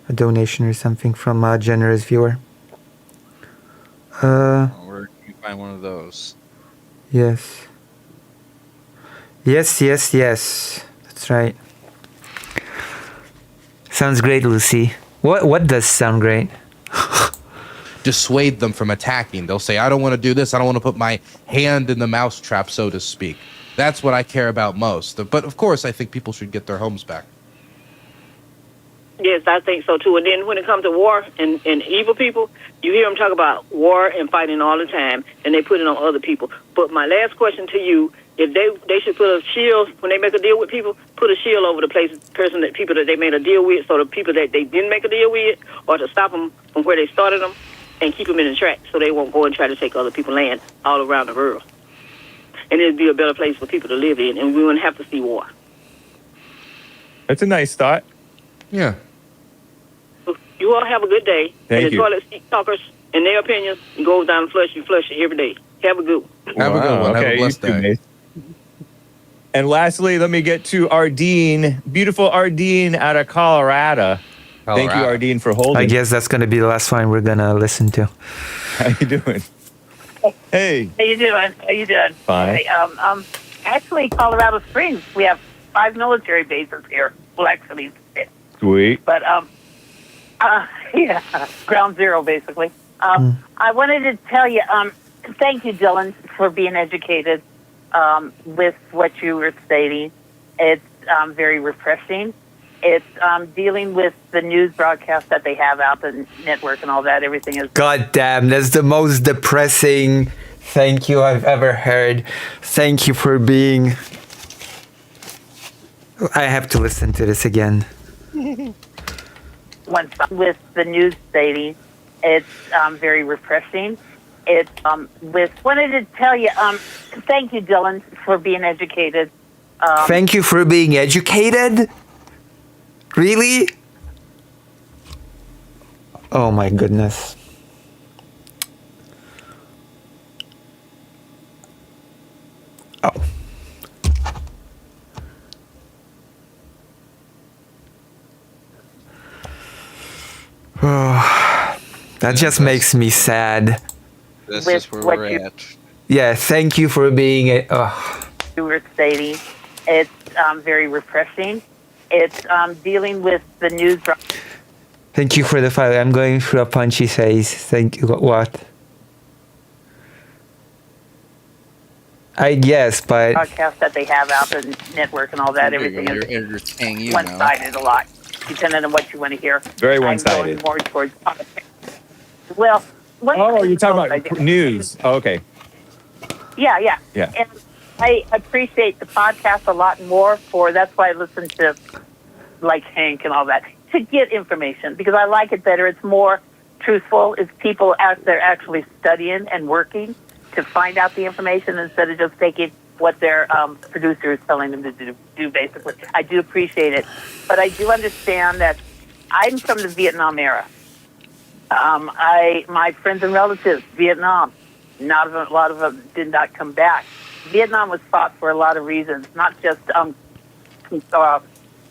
a donation or something from a generous viewer. Where can you find one of those? Yes. Yes. That's right. Sounds great, Lucy. What does sound great? Dissuade them from attacking. They'll say, I don't want to do this. I don't want to put my hand in the mousetrap, so to speak. That's what I care about most. But of course, I think people should get their homes back. Yes, I think so too. And then when it comes to war and evil people, you hear them talk about war and fighting all the time, and they put it on other people. But my last question to you, if they should put a shield when they make a deal with people, put a shield over the people that they made a deal with, so the people that they didn't make a deal with, or to stop them from where they started them, and keep them in the track so they won't go and try to take other people's land all around the world. And it'd be a better place for people to live in, and we wouldn't have to see war. That's a nice thought. Yeah. You all have a good day. Thank and the you. toilet seat talkers, in their opinions, goes down and flush it every day. Have a good one. Have a good one. Have a Okay, blessed you too, day. Mace. And lastly, let me get to Ardeen, beautiful Ardeen out of Colorado. Thank you, Colorado. Ardeen, for holding. I guess that's gonna be the last one we're gonna listen to. How you doing? Hey. How you doing? Fine. Hey, actually, Colorado Springs, we have 5 military bases here. Well, actually, 6. Sweet. But, yeah, ground zero, basically. I wanted to tell you, thank you, Dylan, for being educated with what you were stating. It's very refreshing. It's dealing with the news broadcast that they have out, the network and all that. Everything is... God damn, that's the most depressing thank you I've ever heard. Thank you for being... I have to listen to this again. With the news stating, it's very refreshing. It's wanted to tell you, thank you, Dylan, for being educated. Thank you for being educated? Really? Oh my goodness. Oh. Oh, that just makes me sad. This With is where what we're you- at. Yeah, thank you for being a... You were stating, it's very refreshing. It's dealing with the news. Thank you for the file. I'm going through a punchy phase. Thank you. What? I guess, but... Broadcast that they have out, the network and all that. There you Everything go, is you're entertaining you now. one-sided a lot, depending on what you want to hear. Very I'm one-sided. going more towards politics. Well, Oh, you're talking about news. Oh, okay. Yeah. Yeah. And I appreciate the podcast a lot more that's why I listen to like Hank and all that, to get information, because I like it better. It's more truthful. It's people out there actually studying and working to find out the information instead of just taking what their producer is telling them to do, basically. I do appreciate it. But I do understand that I'm from the Vietnam era. My friends and relatives, Vietnam, a lot of them did not come back. Vietnam was fought for a lot of reasons, not just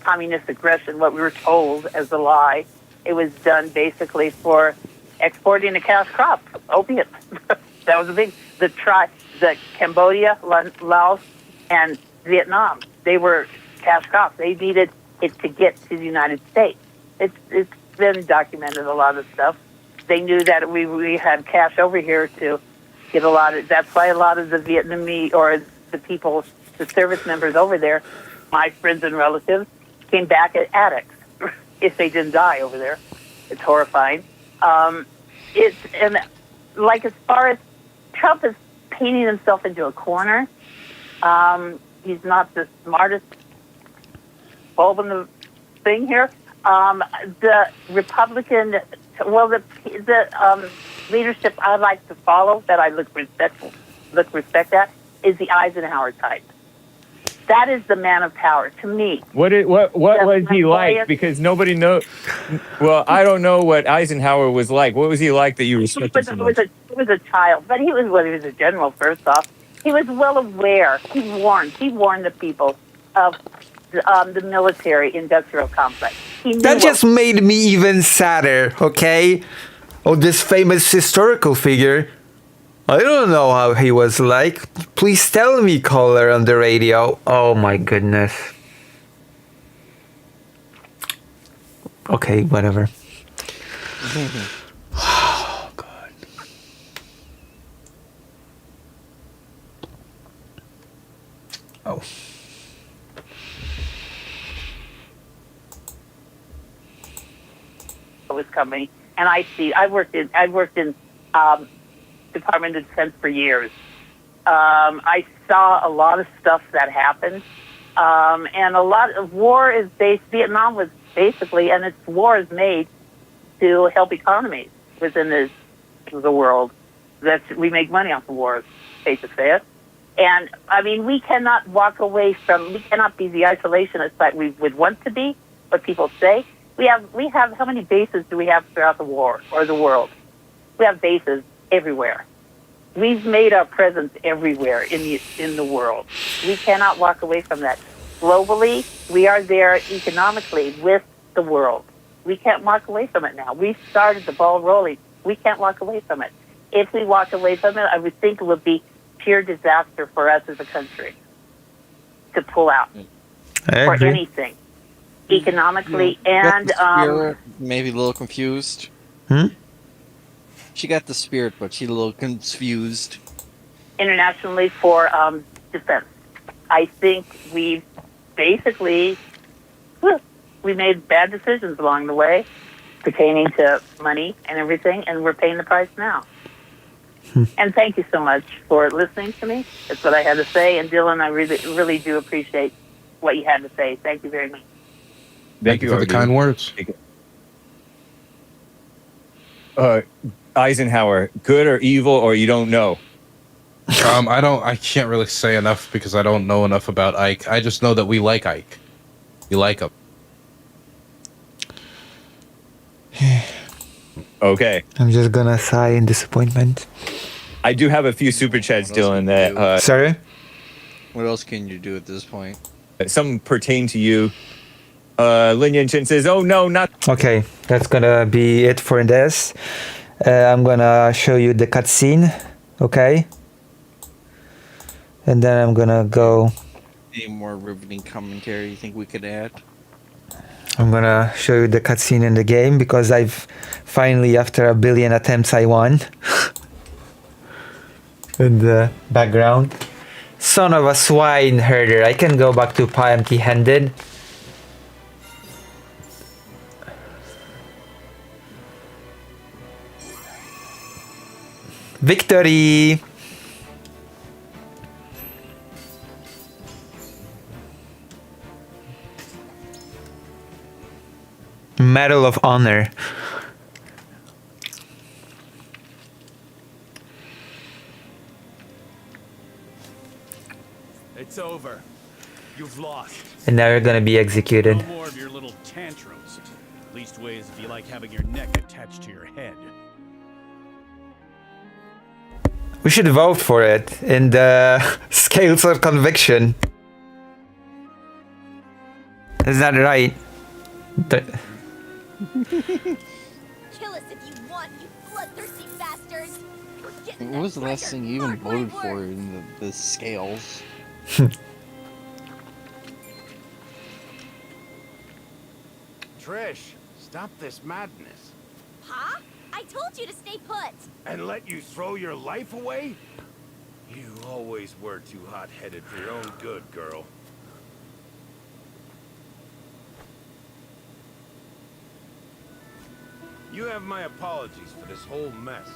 communist aggression, what we were told as a lie. It was done basically for exporting a cash crop, opium. That was a big, the Cambodia, Laos, and Vietnam, they were cash crops. They needed it to get to the United States. It's been documented, a lot of stuff. They knew that we had cash over here to get a lot of, that's why a lot of the Vietnamese, or the people, the service members over there, my friends and relatives, came back as addicts if they didn't die over there. It's horrifying. It's and like as far as Trump is painting himself into a corner. He's not the smartest bulb in the thing here. The Republican, the leadership I like to follow, that I look respect at, is the Eisenhower type. That is the man of power to me. What was he like? Because nobody knows. Well, I don't know what Eisenhower was like. What was he like that you respected so much? He was a child, but he was a general. First off, he was well aware. He warned the people of the military-industrial complex. That just made me even sadder. Okay, this famous historical figure. I don't know how he was like. Please tell me, caller on the radio. Oh my goodness. Okay, whatever. Oh God. Oh. Was coming, and I worked in Department of Defense for years. I saw a lot of stuff that happened, and a lot of war is based. Vietnam was basically, and its war is made to help economies within the world. We make money off the wars, face to face. And I mean, we cannot walk away from. We cannot be the isolationist that we would want to be. What people say. We have how many bases do we have throughout the war or the world? We have bases everywhere. We've made our presence everywhere in the world. We cannot walk away from that. Globally, we are there economically with the world. We can't walk away from it now. We started the ball rolling. We can't walk away from it. If we walk away from it, I would think it would be pure disaster for us as a country to pull out for anything. Economically and maybe a little confused. She got the spirit, but she's a little confused. Internationally for defense, I think we basically we made bad decisions along the way pertaining to money and everything, and we're paying the price now. And thank you so much for listening to me. That's what I had to say. And Dylan, I really do appreciate what you had to say. Thank you very much. Thank you for the kind words. Eisenhower, good or evil, or you don't know? I can't really say enough because I don't know enough about Ike. I just know that we like Ike. We like him. Okay. I'm just gonna sigh in disappointment. I do have a few super chats, Dylan. That sorry. What else can you do at this point? Some pertain to you. Lin Yan Chen says, "Oh no, not." Okay, that's gonna be it for this. I'm gonna show you the cutscene, okay? And then I'm gonna go. Any more riveting commentary you think we could add? I'm gonna show you the cutscene in the game because I've finally, after 1 billion attempts, I won. In the background. Son of a swine herder. I can go back to Pi empty-handed. Victory! Medal of Honor. It's over. You've lost. And now you're gonna be executed. No more of your little tantrums. Least ways if you like having your neck attached to your head. We should vote for it in the scales of conviction. Is that right? Kill us if you want, you bloodthirsty bastards! What was the last thing you even voted for in the scales? Trish, stop this madness. Huh? I told you to stay put! And let you throw your life away? You always were too hot-headed for your own good, girl. You have my apologies for this whole mess.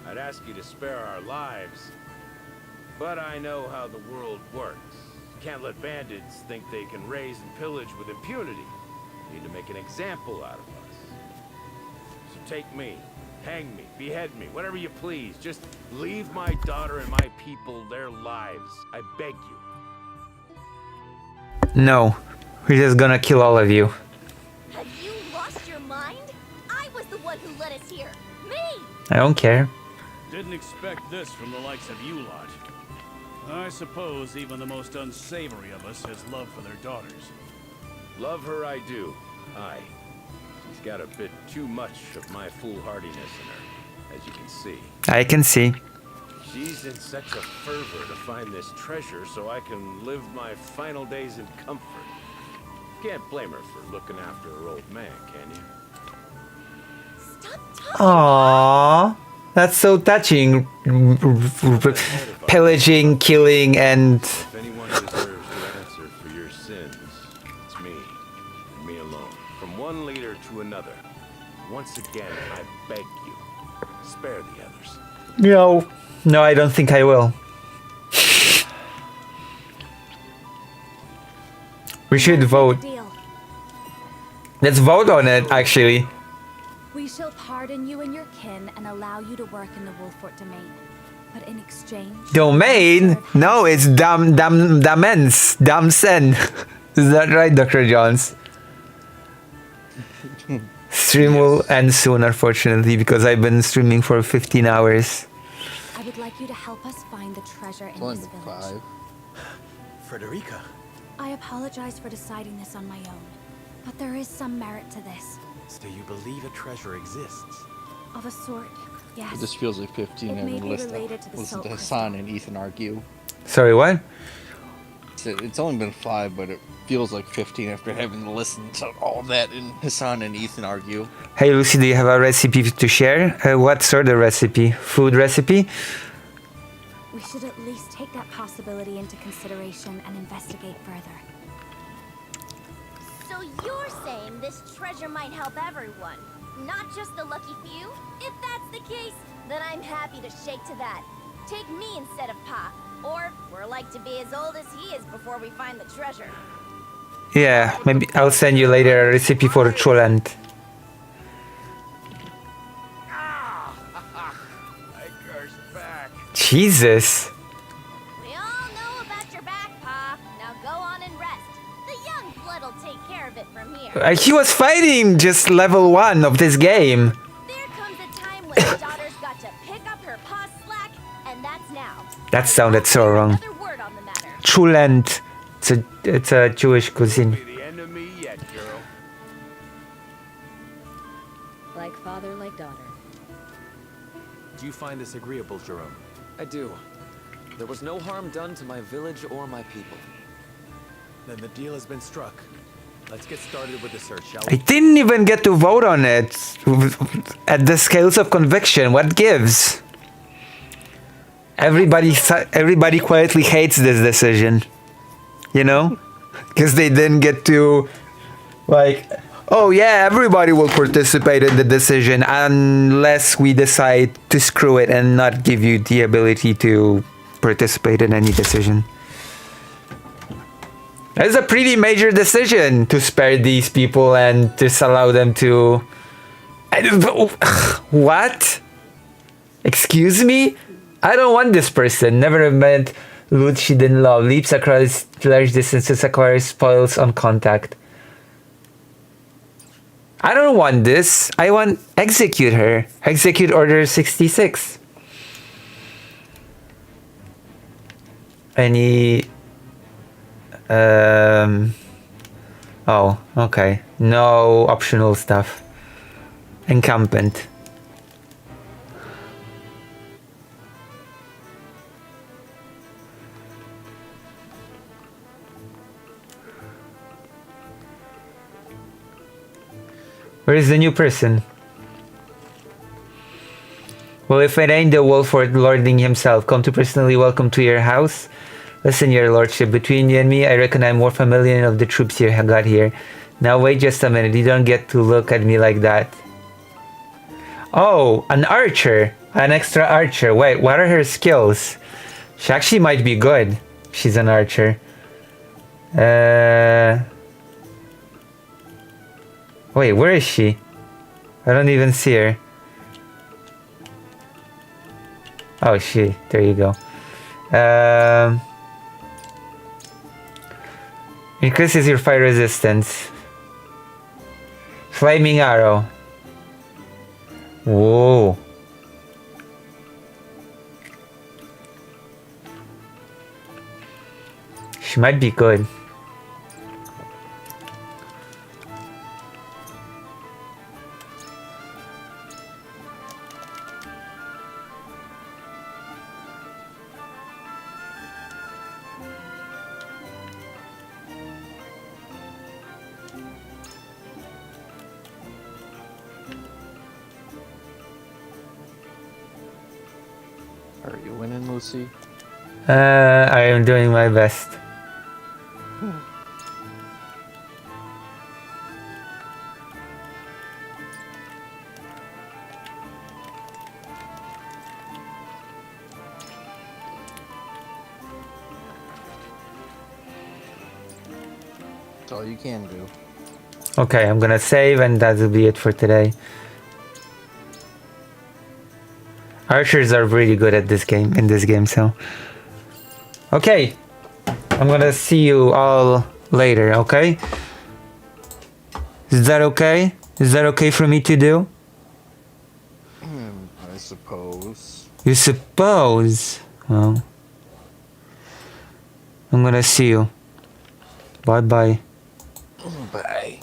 I'd ask you to spare our lives, but I know how the world works. Can't let bandits think they can raise and pillage with impunity. Need to make an example out of us. So take me, hang me, behead me, whatever you please. Just leave my daughter and my people their lives. I beg you. No, we're just gonna kill all of you. Have you lost your mind? I was the one who led us here. Me! I don't care. Didn't expect this from the likes of you lot. I suppose even the most unsavory of us has love for their daughters. Love her I do. Aye. She's got a bit too much of my foolhardiness in her, as you can see. I can see. She's in such a fervor to find this treasure so I can live my final days in comfort. Can't blame her for looking after her old man, can you? Aww. That's so touching. Pillaging, killing, and... If anyone deserves to answer for your sins, it's me. And me alone. From one leader to another. Once again, I beg you, spare the others. No. No, I don't think I will. We should vote. Let's vote on it, actually. We shall pardon you and your kin and allow you to work in the Wolfort domain. But in exchange... Domain? No, it's Damens. Damsen. Is that right, Dr. Johns? Stream will end soon, unfortunately, because I've been streaming for 15 hours. I would like you to help us find the treasure in this village. Frederica. I apologize for deciding this on my own, but there is some merit to this. Do you believe a treasure exists? Of a sort, yes. It just feels like 15 It may and be listen related to the to salt Hassan and Ethan argue. Sorry, what? It's only been 5, but it feels like 15 after having to listen to all that and Hassan and Ethan argue. Hey Lucy, do you have a recipe to share? What sort of recipe? Food recipe? We should at least take that possibility into consideration and investigate further. So you're saying this treasure might help everyone, not just the lucky few? If that's the case, then I'm happy to shake to that. Take me instead of Pa. Or we're like to be as old as he is before we find the treasure. Yeah, maybe I'll send you later a recipe for Choland. Jesus. We all know about your back, Pa. Now go on and rest. The young blood will take care of it from here. He was fighting just level 1 of this game. There comes a time when the daughter's got to pick up her Pa's slack, and that's now. That sounded so wrong. Choland. It's a Jewish cuisine. Like father, like daughter. Do you find this agreeable, Jerome? I do. There was no harm done to my village or my people. Then the deal has been struck. Let's get started with the search, shall I we? didn't even get to vote on it. At the scales of conviction, what gives? Everybody quietly hates this decision. You know? Because they didn't get to, like, oh yeah, everybody will participate in the decision unless we decide to screw it and not give you the ability to participate in any decision. It's a pretty major decision to spare these people and just allow them to... What? Excuse me? I don't want this person. Never met loot she didn't love. Leaps across large distances, acquires spoils on contact. I don't want this. I want execute her. Execute order 66. Any... Oh, okay. No optional stuff. Encampment. Where is the new person? Well, if it ain't the Wolfort lording himself, come to personally welcome to your house. Listen, your lordship, between you and me, I reckon I'm more familiar of the troops you got here. Now wait just a minute, you don't get to look at me like that. Oh, an archer. An extra archer. Wait, what are her skills? She actually might be good. She's an archer. Wait, where is she? I don't even see her. Oh, there you go. Increases your fire resistance. Flaming arrow. Whoa. She might be good. Are you winning, Lucy? I am doing my best. That's all you can do. Okay, I'm gonna save and that'll be it for today. Archers are really good at this game, so. Okay. I'm gonna see you all later, okay? Is that okay? Is that okay for me to do? I suppose. You suppose? Well. I'm gonna see you. Bye-bye. Bye.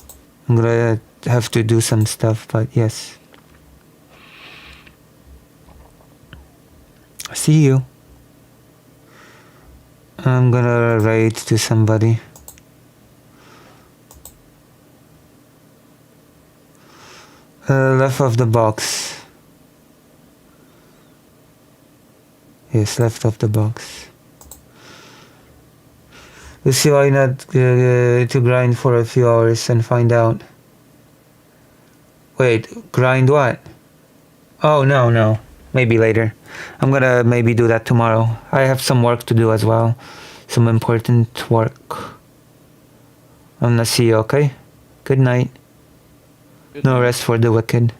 I'm gonna have to do some stuff, but yes. See you. I'm gonna raid to somebody. Left of the box. Yes, left of the box. Let's see why not to grind for a few hours and find out. Wait, grind what? Oh, no. Maybe later. I'm gonna maybe do that tomorrow. I have some work to do as well. Some important work. I'm gonna see you, okay? Good night. No rest for the wicked.